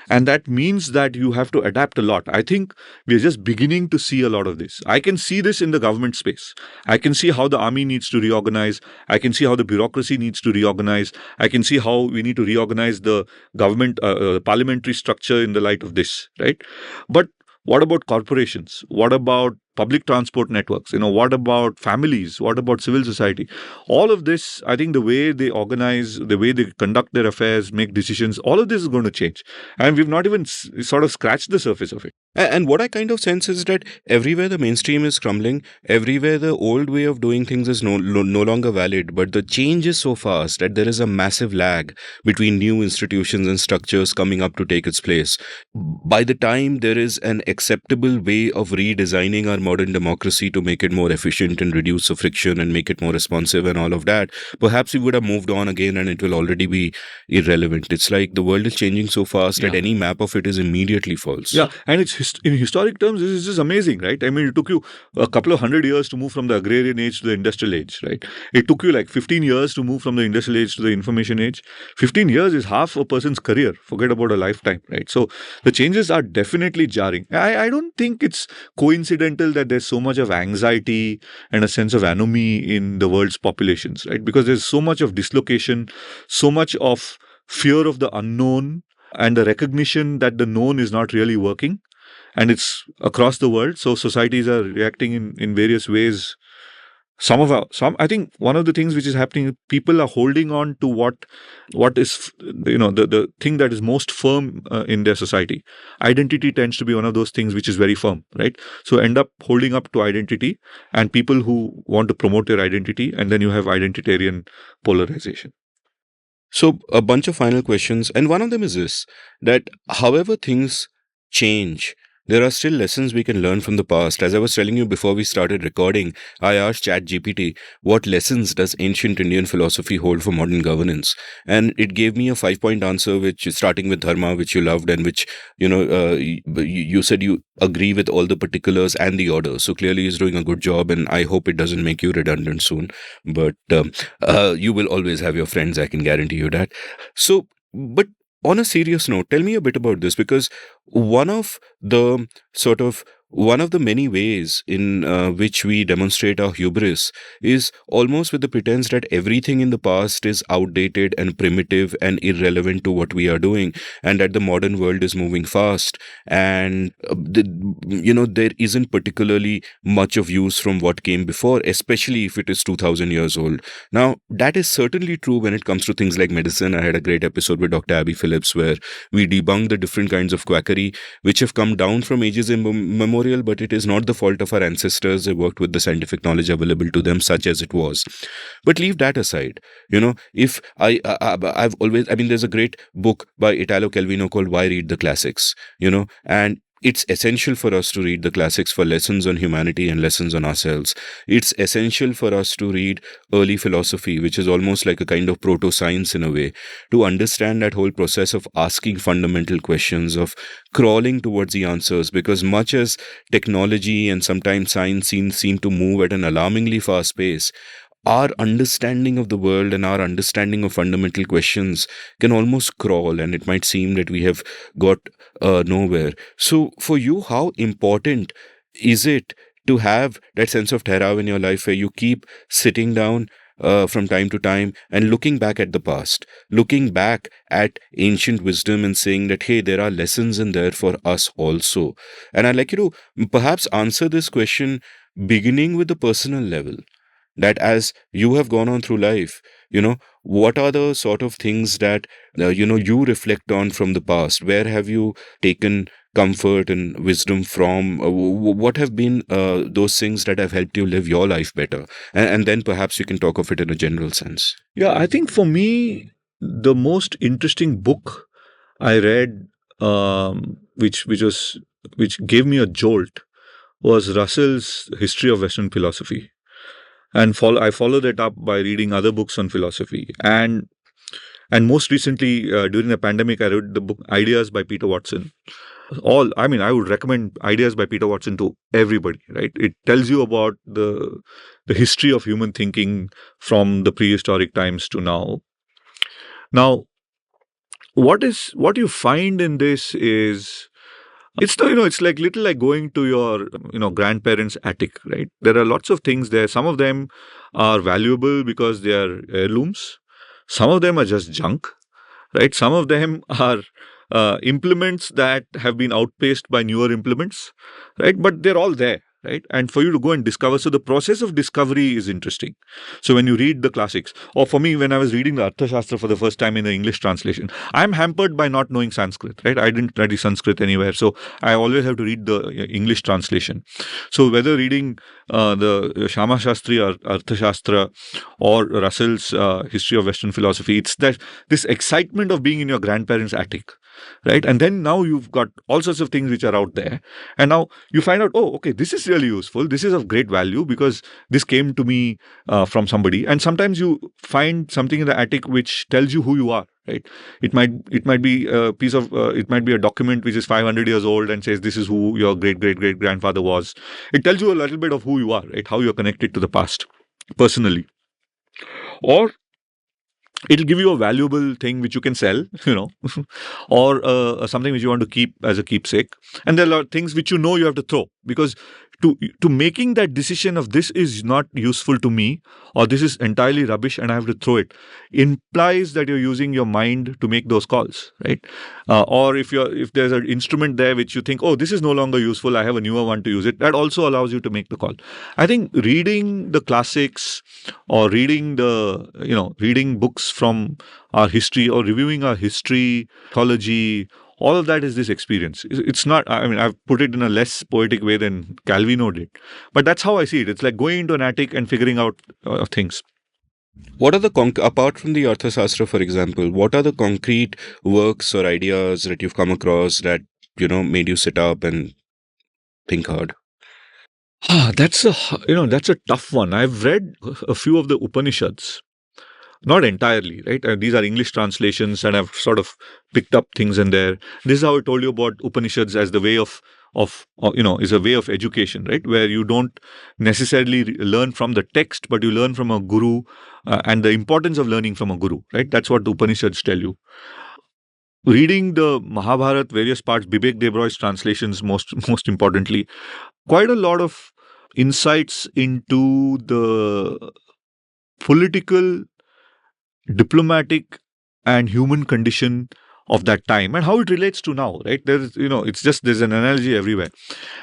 And that means that you have to adapt a lot. I think we are just beginning to see a lot of this. I can see this in the government space. I can see how the army needs to reorganize. I can see how the bureaucracy needs to reorganize. I can see how we need to reorganize the government, parliamentary structure in the light of this, right? But what about corporations? What about public transport networks? What about families? What about civil society? All of this, I think the way they organize, the way they conduct their affairs, make decisions, all of this is going to change. And we've not even sort of scratched the surface of it. And what I kind of sense is that everywhere the mainstream is crumbling, everywhere the old way of doing things is no longer valid, but the change is so fast that there is a massive lag between new institutions and structures coming up to take its place. By the time there is an acceptable way of redesigning our modern democracy to make it more efficient and reduce the friction and make it more responsive and all of that, perhaps we would have moved on again and it will already be irrelevant. It's like the world is changing so fast that any map of it is immediately false. Yeah, and it's in historic terms, this is just amazing, right? I mean, it took you a couple of 100 years to move from the agrarian age to the industrial age, right? It took you like 15 years to move from the industrial age to the information age. 15 years is half a person's career. Forget about a lifetime, right? So the changes are definitely jarring. I don't think it's coincidental that there's so much of anxiety and a sense of anomie in the world's populations, right? Because there's so much of dislocation, so much of fear of the unknown, and the recognition that the known is not really working. And it's across the world. So societies are reacting in various ways. I think one of the things which is happening, people are holding on to what is, the thing that is most firm in their society. Identity tends to be one of those things which is very firm, right? So end up holding up to identity and people who want to promote their identity, and then you have identitarian polarization. So a bunch of final questions, and one of them is this, that however things change, there are still lessons we can learn from the past. As I was telling you before we started recording, I asked ChatGPT, what lessons does ancient Indian philosophy hold for modern governance? And it gave me a 5-point answer, which is starting with dharma, which you loved, and which, you said you agree with all the particulars and the order. So clearly he's doing a good job, and I hope it doesn't make you redundant soon. But you will always have your friends, I can guarantee you that. So, but on a serious note, tell me a bit about this, because one of the sort of one of the many ways in which we demonstrate our hubris is almost with the pretense that everything in the past is outdated and primitive and irrelevant to what we are doing, and that the modern world is moving fast, and there isn't particularly much of use from what came before, especially if it is 2000 years old. Now, that is certainly true when it comes to things like medicine. I had a great episode with Dr. Abby Phillips where we debunked the different kinds of quackery which have come down from ages immemorial, but it is not the fault of our ancestors. They worked with the scientific knowledge available to them, such as it was. But leave that aside. If I've always, I mean, there's a great book by Italo Calvino called Why Read the Classics, and it's essential for us to read the classics for lessons on humanity and lessons on ourselves. It's essential for us to read early philosophy, which is almost like a kind of proto-science in a way, to understand that whole process of asking fundamental questions, of crawling towards the answers, because much as technology and sometimes science seem to move at an alarmingly fast pace, our understanding of the world and our understanding of fundamental questions can almost crawl, and it might seem that we have got nowhere. So, for you, how important is it to have that sense of tehrav in your life where you keep sitting down from time to time and looking back at the past, looking back at ancient wisdom and saying that, hey, there are lessons in there for us also? And I'd like you to perhaps answer this question beginning with the personal level, that as you have gone on through life, what are the sort of things that, you reflect on from the past? Where have you taken comfort and wisdom from? What have been those things that have helped you live your life better? And then perhaps you can talk of it in a general sense. Yeah, I think for me, the most interesting book I read, which gave me a jolt, was Russell's History of Western Philosophy. And I followed it up by reading other books on philosophy. And most recently, during the pandemic, I read the book Ideas by Peter Watson. I would recommend Ideas by Peter Watson to everybody, right? It tells you about the history of human thinking from the prehistoric times to now. Now, what you find in this is, it's like little like going to your grandparents' attic, right? There are lots of things there. Some of them are valuable because they are heirlooms. Some of them are just junk, right? Some of them are implements that have been outpaced by newer implements, right? But they're all there, right? And for you to go and discover. So the process of discovery is interesting. So when you read the classics, or for me, when I was reading the Arthashastra for the first time in the English translation, I'm hampered by not knowing Sanskrit, right? I didn't study Sanskrit anywhere. So I always have to read the English translation. So whether reading the Shama Shastri or Arthashastra or Russell's History of Western Philosophy, it's this excitement of being in your grandparents' attic, right? And then now you've got all sorts of things which are out there. And now you find out, oh, okay, this is really useful. This is of great value because this came to me from somebody. And sometimes you find something in the attic which tells you who you are, right? It might be a piece of, it might be a document which is 500 years old and says this is who your great grandfather was. It tells you a little bit of who you are, right? How you're connected to the past personally. Or it'll give you a valuable thing which you can sell, or something which you want to keep as a keepsake. And there are things which you have to throw, because to making that decision of this is not useful to me or this is entirely rubbish and I have to throw it, implies that you're using your mind to make those calls, right? Or if there's an instrument there which you think, oh, this is no longer useful, I have a newer one to use it, that also allows you to make the call. I think reading the classics or reading reading books from our history or reviewing our history, mythology, all of that is this experience. It's not, I mean, I've put it in a less poetic way than Calvino did. But that's how I see it. It's like going into an attic and figuring out things. What are apart from the Arthashastra, for example, what are the concrete works or ideas that you've come across that, made you sit up and think hard? That's a tough one. I've read a few of the Upanishads. Not entirely, right? These are English translations and I've sort of picked up things in there. This is how I told you about Upanishads as the way of is a way of education, right? Where you don't necessarily learn from the text, but you learn from a guru and the importance of learning from a guru, right? That's what the Upanishads tell you. reading the Mahabharat, various parts, Bibek Debroy's translations, most importantly, quite a lot of insights into the political, diplomatic, and human condition of that time and how it relates to now, right? It's just there's an analogy everywhere.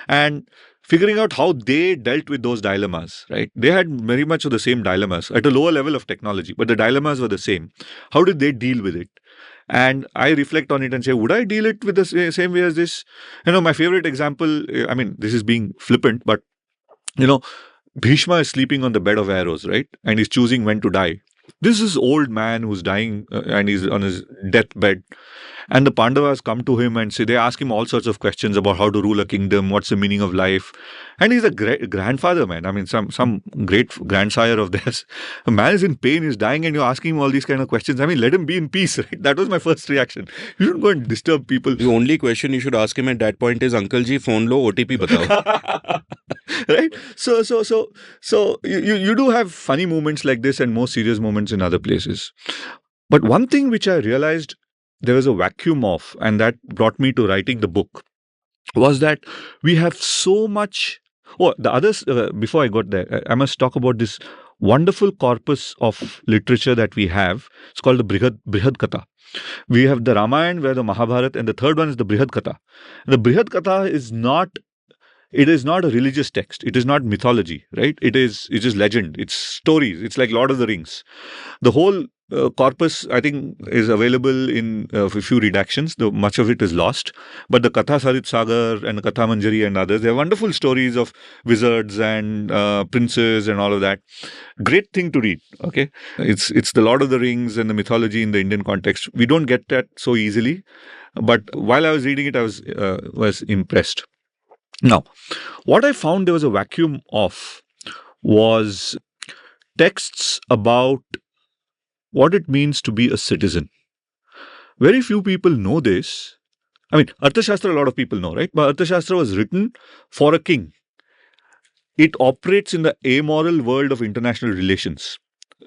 And figuring out how they dealt with those dilemmas, right? They had very much of the same dilemmas at a lower level of technology, but the dilemmas were the same. How did they deal with it? And I reflect on it and say, would I deal it with the same way as this? My favorite example, I mean, this is being flippant, but, you know, Bhishma is sleeping on the bed of arrows, right? And he's choosing when to die. This is old man who's dying and he's on his deathbed. And the Pandavas come to him and say, they ask him all sorts of questions about how to rule a kingdom, what's the meaning of life. And he's a great grandfather, man. I mean, some great grandsire of theirs. A man is in pain, he's dying, and you're asking him all these kind of questions. I mean, let him be in peace, right? That was my first reaction. You shouldn't go and disturb people. The only question you should ask him at that point is, Uncle ji, phone lo, OTP batao. Right? So you do have funny moments like this and more serious moments in other places. But one thing which I realized there was a vacuum of, and that brought me to writing the book, was that we have so much. Oh, the others, before I got there, I must talk about this wonderful corpus of literature that we have. It's called the Brihad Katha. We have the Ramayana, we have the Mahabharata, and the third one is the Brihad Katha. The Brihad Katha is not. It is not a religious text. It is not mythology, right? It is legend. It's stories. It's like Lord of the Rings. The whole corpus, I think, is available in a few redactions. Much of it is lost. But the Katha Sarit Sagar and the Katha Manjari and others, they are wonderful stories of wizards and princes and all of that. Great thing to read. Okay, it's the Lord of the Rings and the mythology in the Indian context. We don't get that so easily. But while I was reading it, I was impressed. Now, what I found there was a vacuum of was texts about what it means to be a citizen. Very few people know this. I mean, Arthashastra, a lot of people know, right? But Arthashastra was written for a king. It operates in the amoral world of international relations.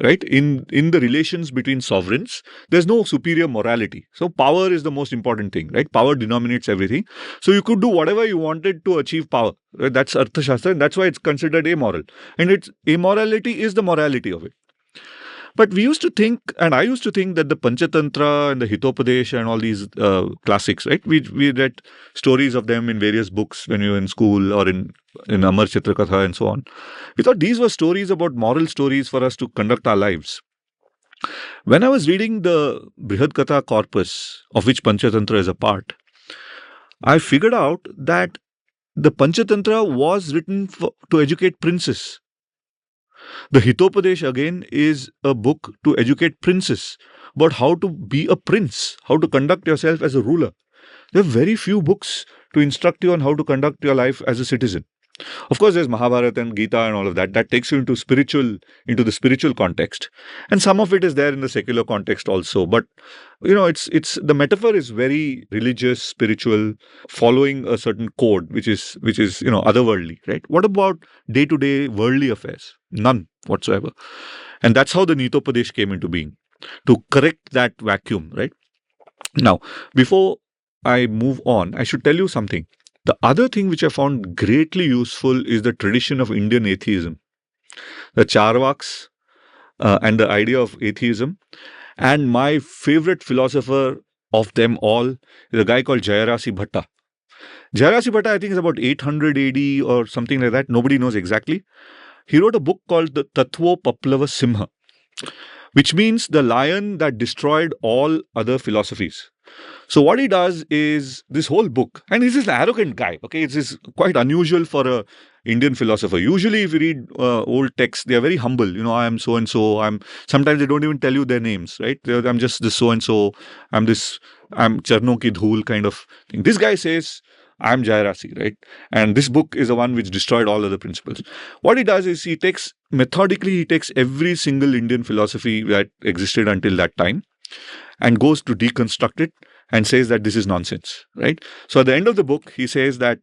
Right? In the relations between sovereigns, there's no superior morality. So power is the most important thing, right? Power denominates everything. So you could do whatever you wanted to achieve power. Right? That's Arthashastra, and that's why it's considered amoral. And its amorality is the morality of it. But we used to think, and I used to think, that the Panchatantra and the Hitopadesh and all these classics, right? We read stories of them in various books when we were in school or in Amar Chitrakatha and so on. We thought these were stories about moral stories for us to conduct our lives. When I was reading the Brihad Katha corpus, of which Panchatantra is a part, I figured out that the Panchatantra was written to educate princes. The Hitopadesh, again, is a book to educate princes about how to be a prince, how to conduct yourself as a ruler. There are very few books to instruct you on how to conduct your life as a citizen. Of course, there's Mahabharata and Gita and all of that. That takes you into the spiritual context. And some of it is there in the secular context also. But, it's the metaphor is very religious, spiritual, following a certain code, which is otherworldly, right? What about day-to-day worldly affairs? None whatsoever. And that's how the Nitopadesh came into being, to correct that vacuum, right? Now, before I move on, I should tell you something. The other thing which I found greatly useful is the tradition of Indian atheism, the Charvaks and the idea of atheism. And my favorite philosopher of them all is a guy called Jayarasi Bhatta. Jayarasi Bhatta, I think, is about 800 AD or something like that. Nobody knows exactly. He wrote a book called the Tattvo Paplava Simha, which means the lion that destroyed all other philosophies. So what he does is this whole book, and he's an arrogant guy. Okay, it's quite unusual for a Indian philosopher. Usually, if you read old texts, they are very humble. I am so and so. Sometimes they don't even tell you their names, right? I'm just this so and so. I'm Charno ki dhool kind of thing. This guy says, I'm Jayarasi, right? And this book is the one which destroyed all other principles. What he does is he takes every single Indian philosophy that existed until that time and goes to deconstruct it and says that this is nonsense, right? So at the end of the book, he says that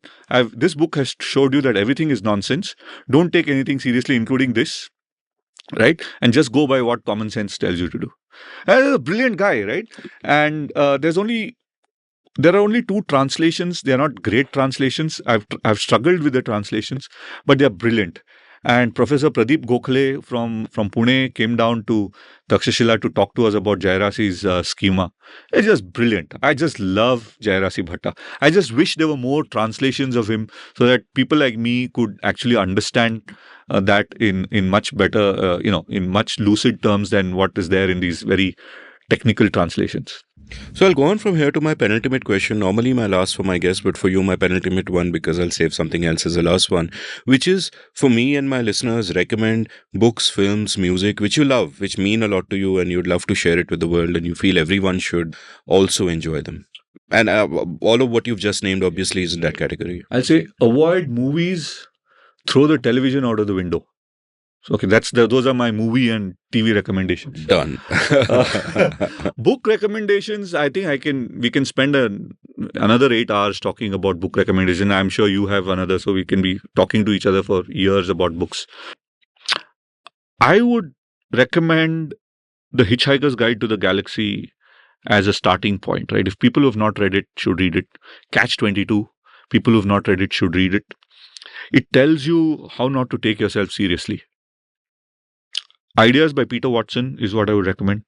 this book has showed you that everything is nonsense. Don't take anything seriously, including this, right? And just go by what common sense tells you to do. He's a brilliant guy, right? And there are only two translations. They are not great translations. I've struggled with the translations, but they are brilliant. And Professor Pradeep Gokhale from Pune came down to Takshashila to talk to us about Jairasi's schema. It's just brilliant. I just love Jairasi Bhatta. I just wish there were more translations of him so that people like me could actually understand that in much better, in much lucid terms than what is there in these very technical translations. So I'll go on from here to my penultimate question. Normally my last for my guest, but for you, my penultimate one, because I'll save something else as the last one, which is for me and my listeners, recommend books, films, music, which you love, which mean a lot to you and you'd love to share it with the world and you feel everyone should also enjoy them. And all of what you've just named obviously is in that category. I'll say avoid movies, throw the television out of the window. So, okay, those are my movie and TV recommendations. Done. Book recommendations, I think we can spend another 8 hours talking about book recommendations. I'm sure you have another, so we can be talking to each other for years about books. I would recommend The Hitchhiker's Guide to the Galaxy as a starting point, right? If people who have not read it should read it. Catch 22, people who have not read it should read it. It tells you how not to take yourself seriously. Ideas by Peter Watson is what I would recommend.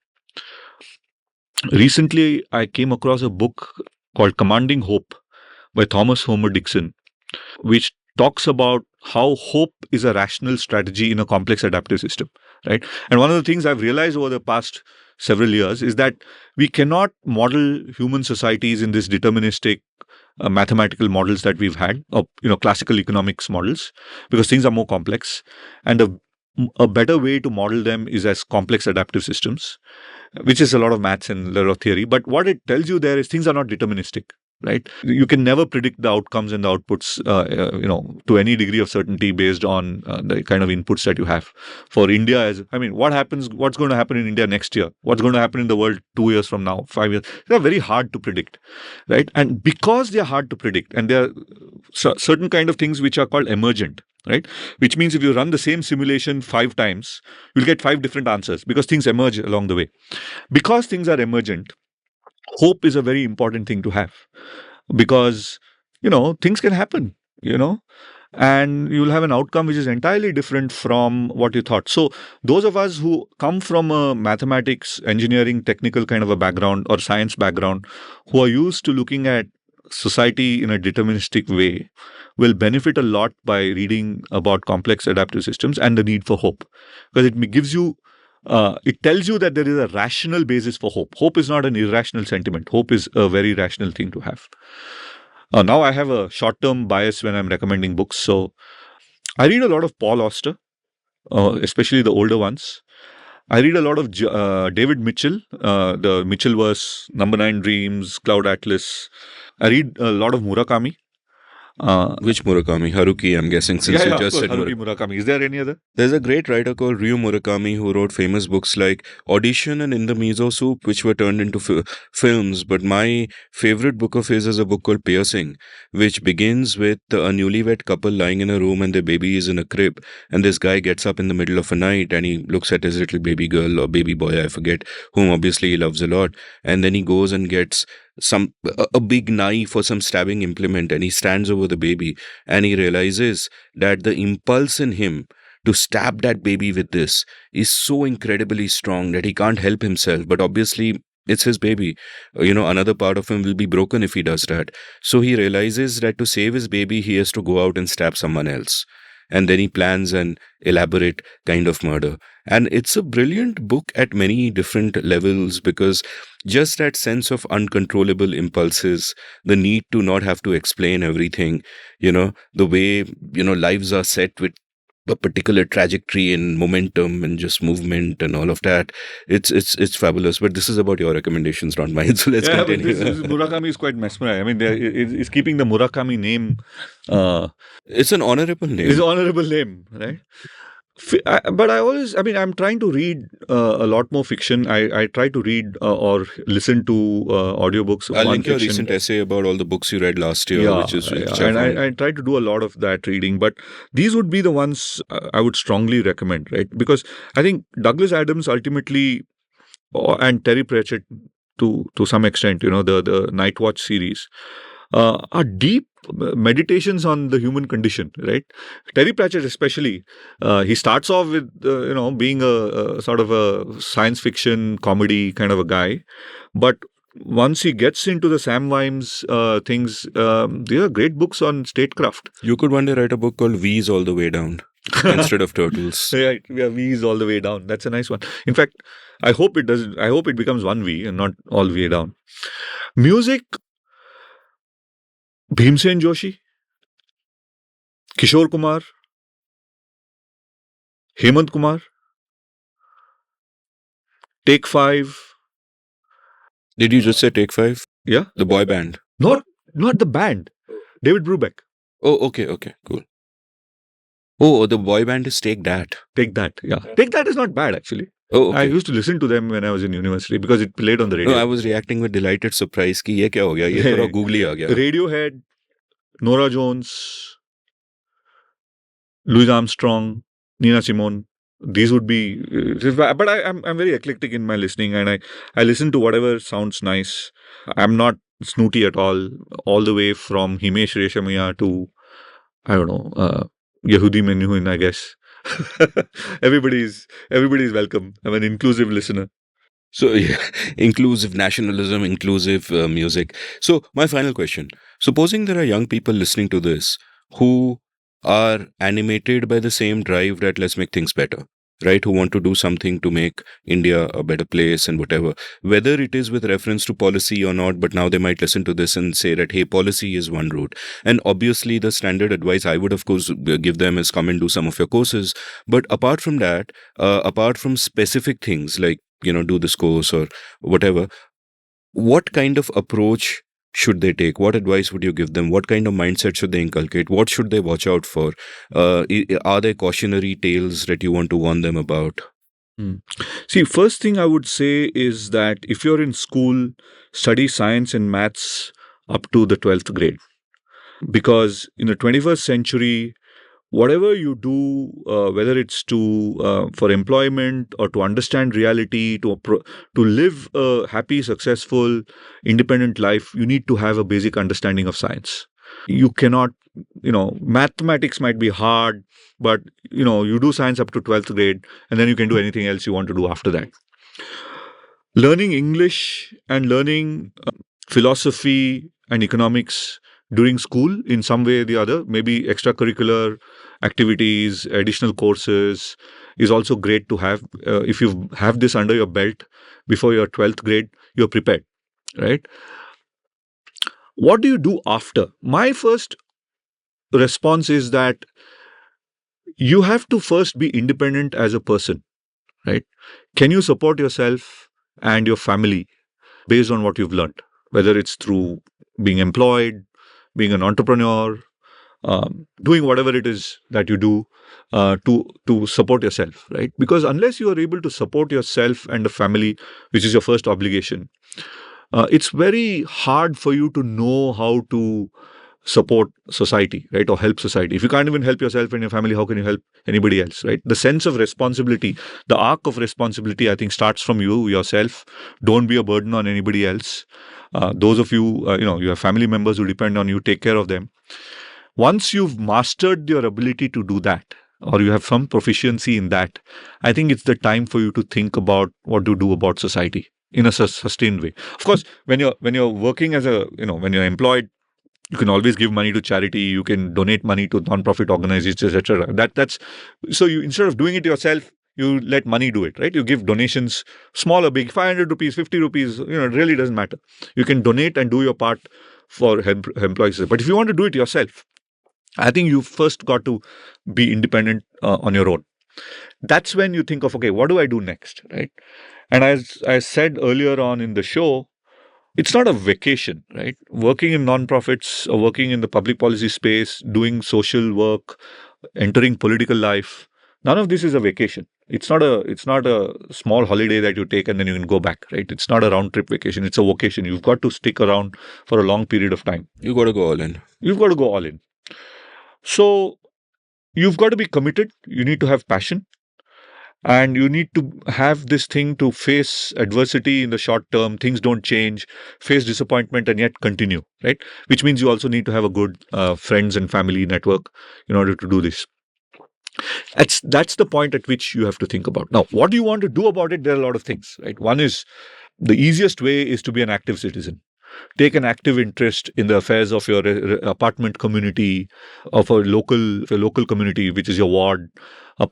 Recently, I came across a book called Commanding Hope by Thomas Homer Dixon, which talks about how hope is a rational strategy in a complex adaptive system, right? And one of the things I've realized over the past several years is that we cannot model human societies in this deterministic mathematical models that we've had, or classical economics models, because things are more complex. And a better way to model them is as complex adaptive systems, which is a lot of maths and a lot of theory. But what it tells you there is things are not deterministic, right? You can never predict the outcomes and the outputs, to any degree of certainty based on the kind of inputs that you have. For India, what's going to happen in India next year? What's going to happen in the world 2 years from now, 5 years? They're very hard to predict, right? And because they're hard to predict, and there are certain kind of things which are called emergent, right? Which means if you run the same simulation 5 times, you'll get 5 different answers because things emerge along the way. Because things are emergent, hope is a very important thing to have, because things can happen, and you'll have an outcome which is entirely different from what you thought. So those of us who come from a mathematics, engineering, technical kind of a background or science background, who are used to looking at society in a deterministic way, will benefit a lot by reading about complex adaptive systems and the need for hope, because it gives you it tells you that there is a rational basis for hope. Hope is not an irrational sentiment. Hope is a very rational thing to have. Now I have a short-term bias when I'm recommending books. So I read a lot of Paul Auster, especially the older ones. I read a lot of David Mitchell, the Mitchellverse, Number 9 Dreams, Cloud Atlas. I read a lot of Murakami. Which Murakami? Haruki, I'm guessing, since you just said Haruki Murakami. Is there any other? There's a great writer called Ryu Murakami who wrote famous books like Audition and In the Miso Soup, which were turned into films. But my favorite book of his is a book called Piercing, which begins with a newlywed couple lying in a room and their baby is in a crib. And this guy gets up in the middle of a night and he looks at his little baby girl or baby boy, I forget, whom obviously he loves a lot. And then he goes and gets a big knife or some stabbing implement, and he stands over the baby and he realizes that the impulse in him to stab that baby with this is so incredibly strong that he can't help himself. But obviously it's his baby. Another part of him will be broken if he does that. So he realizes that to save his baby, he has to go out and stab someone else. And then he plans an elaborate kind of murder. And it's a brilliant book at many different levels, because just that sense of uncontrollable impulses, the need to not have to explain everything, the way, lives are set with a particular trajectory and momentum and just movement and all of that. It's fabulous. But this is about your recommendations, not mine. So let's continue. Murakami is quite mesmerizing. I mean, it's keeping the Murakami name. It's an honorable name. It's an honorable name, right? But I'm trying to read a lot more fiction. I try to read or listen to audiobooks. I'll link your recent essay about all the books you read last year, which I try to do a lot of that reading. But these would be the ones I would strongly recommend, right? Because I think Douglas Adams ultimately and Terry Pratchett to some extent, the Night Watch series, are deep meditations on the human condition, right? Terry Pratchett, especially, he starts off with being a sort of a science fiction comedy kind of a guy, but once he gets into the Sam Vimes things, there are great books on statecraft. You could one day write a book called V's All the Way Down instead of Turtles. Right, we have V's all the way down. That's a nice one. In fact, I hope it does. I hope it becomes one V and not all the way down. Music: Bhimsen Joshi, Kishore Kumar, Hemant Kumar, Take Five. Did you just say Take Five? Yeah, The boy band. not the band. David Brubeck. Oh, okay, cool. Oh, the boy band is Take That. Take That. Yeah, Take That is not bad actually. Oh, I okay. used to listen to them when I was in university because it played on the radio. No, I was reacting with delighted surprise कि ये क्या हो गया? ये थोड़ा googly आ गया. Radiohead, Nora Jones, Louis Armstrong, Nina Simone. These would be, but I'm very eclectic in my listening, and I listen to whatever sounds nice. I'm not snooty at all the way from Himesh Reshammiya to, I don't know, Yehudi Menuhin, I guess. everybody's welcome. I'm an inclusive listener. So, yeah, inclusive nationalism, inclusive music. So, my final question. Supposing there are young people listening to this who are animated by the same drive that let's make things better, right? Who want to do something to make India a better place and whatever, whether it is with reference to policy or not, but now they might listen to this and say that, hey, policy is one route. And obviously, the standard advice I would, of course, give them is come and do some of your courses. But apart from that, apart from specific things like, do this course or whatever, what kind of approach should they take? What advice would you give them? What kind of mindset should they inculcate? What should they watch out for? Are there cautionary tales that you want to warn them about? See, first thing I would say is that if you're in school, study science and maths up to the 12th grade. Because in the 21st century, whatever you do, whether it's for employment or to understand reality, to live a happy, successful, independent life, you need to have a basic understanding of science. You cannot, mathematics might be hard, but you do science up to 12th grade, and then you can do anything else you want to do after that. Learning English and learning philosophy and economics during school in some way or the other, maybe extracurricular activities, additional courses, is also great to have. If you have this under your belt before your 12th grade, you're prepared, right? What do you do after? My first response is that you have to first be independent as a person, right? Can you support yourself and your family based on what you've learned, whether it's through being employed, being an entrepreneur, doing whatever it is that you do to support yourself, right? Because unless you are able to support yourself and the family, which is your first obligation, it's very hard for you to know how to support society, right? Or help society. If you can't even help yourself and your family, how can you help anybody else, right? The sense of responsibility, the arc of responsibility, I think starts from you, yourself. Don't be a burden on anybody else. Those of you, you have family members who depend on you, take care of them. Once you've mastered your ability to do that, or you have some proficiency in that, I think it's the time for you to think about what to do about society in a sustained way. Of course, when you're working as when you're employed, you can always give money to charity. You can donate money to non-profit organizations, etc. That's so you, instead of doing it yourself, you let money do it, right? You give donations, small or big, 500 rupees, 50 rupees. It really doesn't matter. You can donate and do your part for employees. But if you want to do it yourself, I think you first got to be independent on your own. That's when you think of, okay, what do I do next, right? And as I said earlier on in the show, it's not a vacation, right? Working in nonprofits or working in the public policy space, doing social work, entering political life, none of this is a vacation. It's not a small holiday that you take and then you can go back, right? It's not a round trip vacation. It's a vocation. You've got to stick around for a long period of time. You got to go all in. You've got to go all in. So you've got to be committed. You need to have passion. And you need to have this thing to face adversity in the short term. Things don't change, face disappointment, and yet continue, right? Which means you also need to have a good friends and family network in order to do this. That's the point at which you have to think about. Now, what do you want to do about it? There are a lot of things, right? One is, the easiest way is to be an active citizen. Take an active interest in the affairs of your apartment community, of a local community, which is your ward.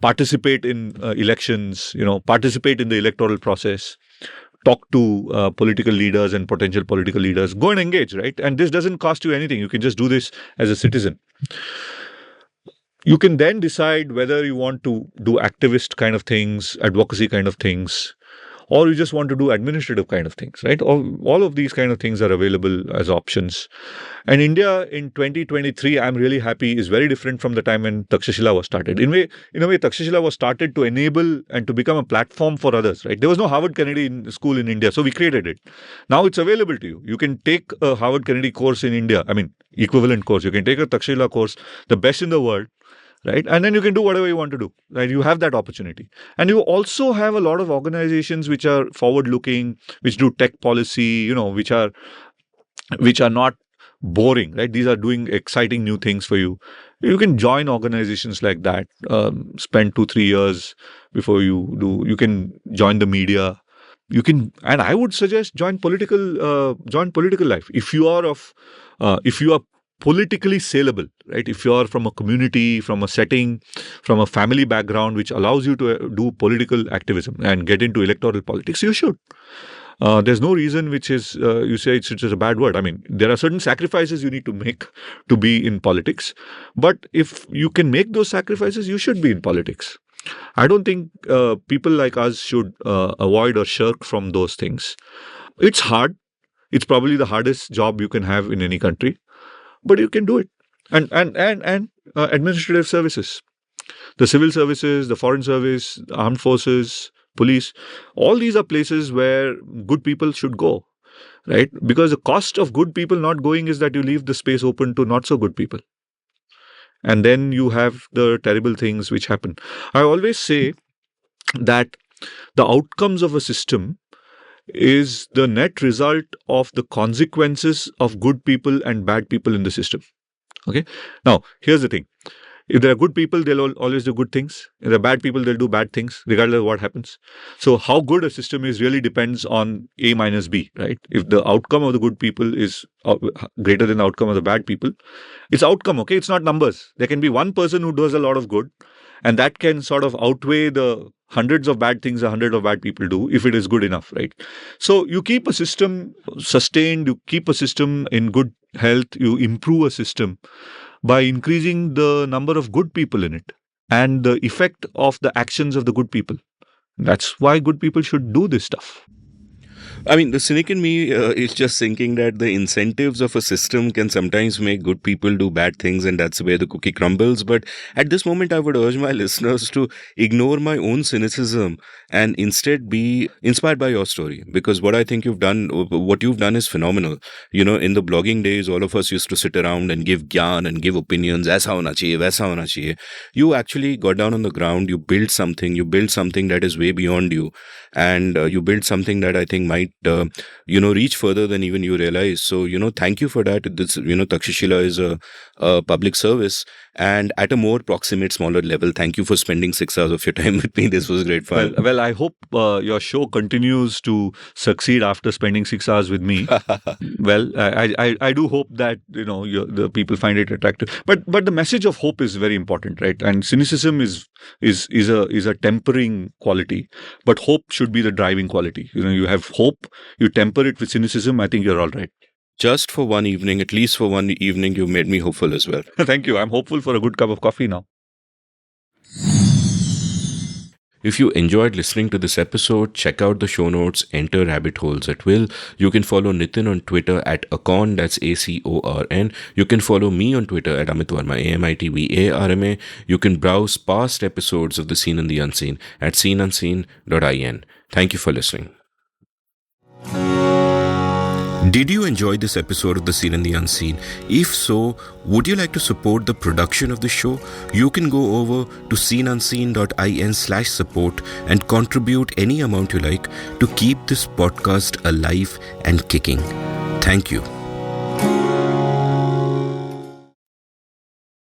Participate in elections. Participate in the electoral process. Talk to political leaders and potential political leaders. Go and engage, right? And this doesn't cost you anything. You can just do this as a citizen. You can then decide whether you want to do activist kind of things, advocacy kind of things, or you just want to do administrative kind of things, right? All of these kind of things are available as options. And India in 2023, I'm really happy, is very different from the time when Takshashila was started. In a way, Takshashila was started to enable and to become a platform for others, right? There was no Harvard Kennedy school in India, so we created it. Now it's available to you. You can take a Harvard Kennedy course in India, equivalent course. You can take a Takshashila course, the best in the world, right? And then you can do whatever you want to do, right? You have that opportunity. And you also have a lot of organizations which are forward looking, which do tech policy, which are not boring, right? These are doing exciting new things for you. You can join organizations like that, spend 2-3 years before you do. You can join the media. You can, and I would suggest join political life. If you are politically saleable, right? If you are from a community, from a setting, from a family background, which allows you to do political activism and get into electoral politics, you should. There's no reason which is, you say it's a bad word. There are certain sacrifices you need to make to be in politics. But if you can make those sacrifices, you should be in politics. I don't think people like us should avoid or shirk from those things. It's hard. It's probably the hardest job you can have in any country, but you can do it. And administrative services, the civil services, the foreign service, armed forces, police, all these are places where good people should go, right? Because the cost of good people not going is that you leave the space open to not so good people. And then you have the terrible things which happen. I always say that the outcomes of a system is the net result of the consequences of good people and bad people in the system. Okay. Now, here's the thing. If there are good people, they'll always do good things. If there are bad people, they'll do bad things, regardless of what happens. So how good a system is really depends on A minus B, right? If the outcome of the good people is greater than the outcome of the bad people, it's outcome, okay? It's not numbers. There can be one person who does a lot of good, and that can sort of outweigh the hundreds of bad things a hundred of bad people do if it is good enough, right? So you keep a system sustained, you keep a system in good health, you improve a system by increasing the number of good people in it and the effect of the actions of the good people. That's why good people should do this stuff. The cynic in me is just thinking that the incentives of a system can sometimes make good people do bad things, and that's where the cookie crumbles. But at this moment, I would urge my listeners to ignore my own cynicism and instead be inspired by your story. Because what you've done is phenomenal. In the blogging days, all of us used to sit around and give gyan and give opinions. Aisa hona chahiye, waisa hona chahiye. You actually got down on the ground. You built something that is way beyond you, and you built something that I think might reach further than even you realize. So, thank you for that. This, Takshashila is a public service, and at a more proximate, smaller level, thank you for spending 6 hours of your time with me. This was great fun. Well, I hope your show continues to succeed after spending 6 hours with me. Well, I do hope that, the people find it attractive. But the message of hope is very important, right? And cynicism is a tempering quality, but hope should be the driving quality. You have hope, you temper it with cynicism, I think you're all right. Just for one evening, at least for one evening, you made me hopeful as well. Thank you. I'm hopeful for a good cup of coffee now. If you enjoyed listening to this episode, check out the show notes, enter rabbit holes at will. You can follow Nitin on Twitter at Acorn, that's ACORN. You can follow me on Twitter at Amit Varma, AMITVARMA. You can browse past episodes of The Seen and the Unseen at seenunseen.in. Thank you for listening. Did you enjoy this episode of The Seen and the Unseen? If so, would you like to support the production of the show? You can go over to seenunseen.in/support and contribute any amount you like to keep this podcast alive and kicking. Thank you.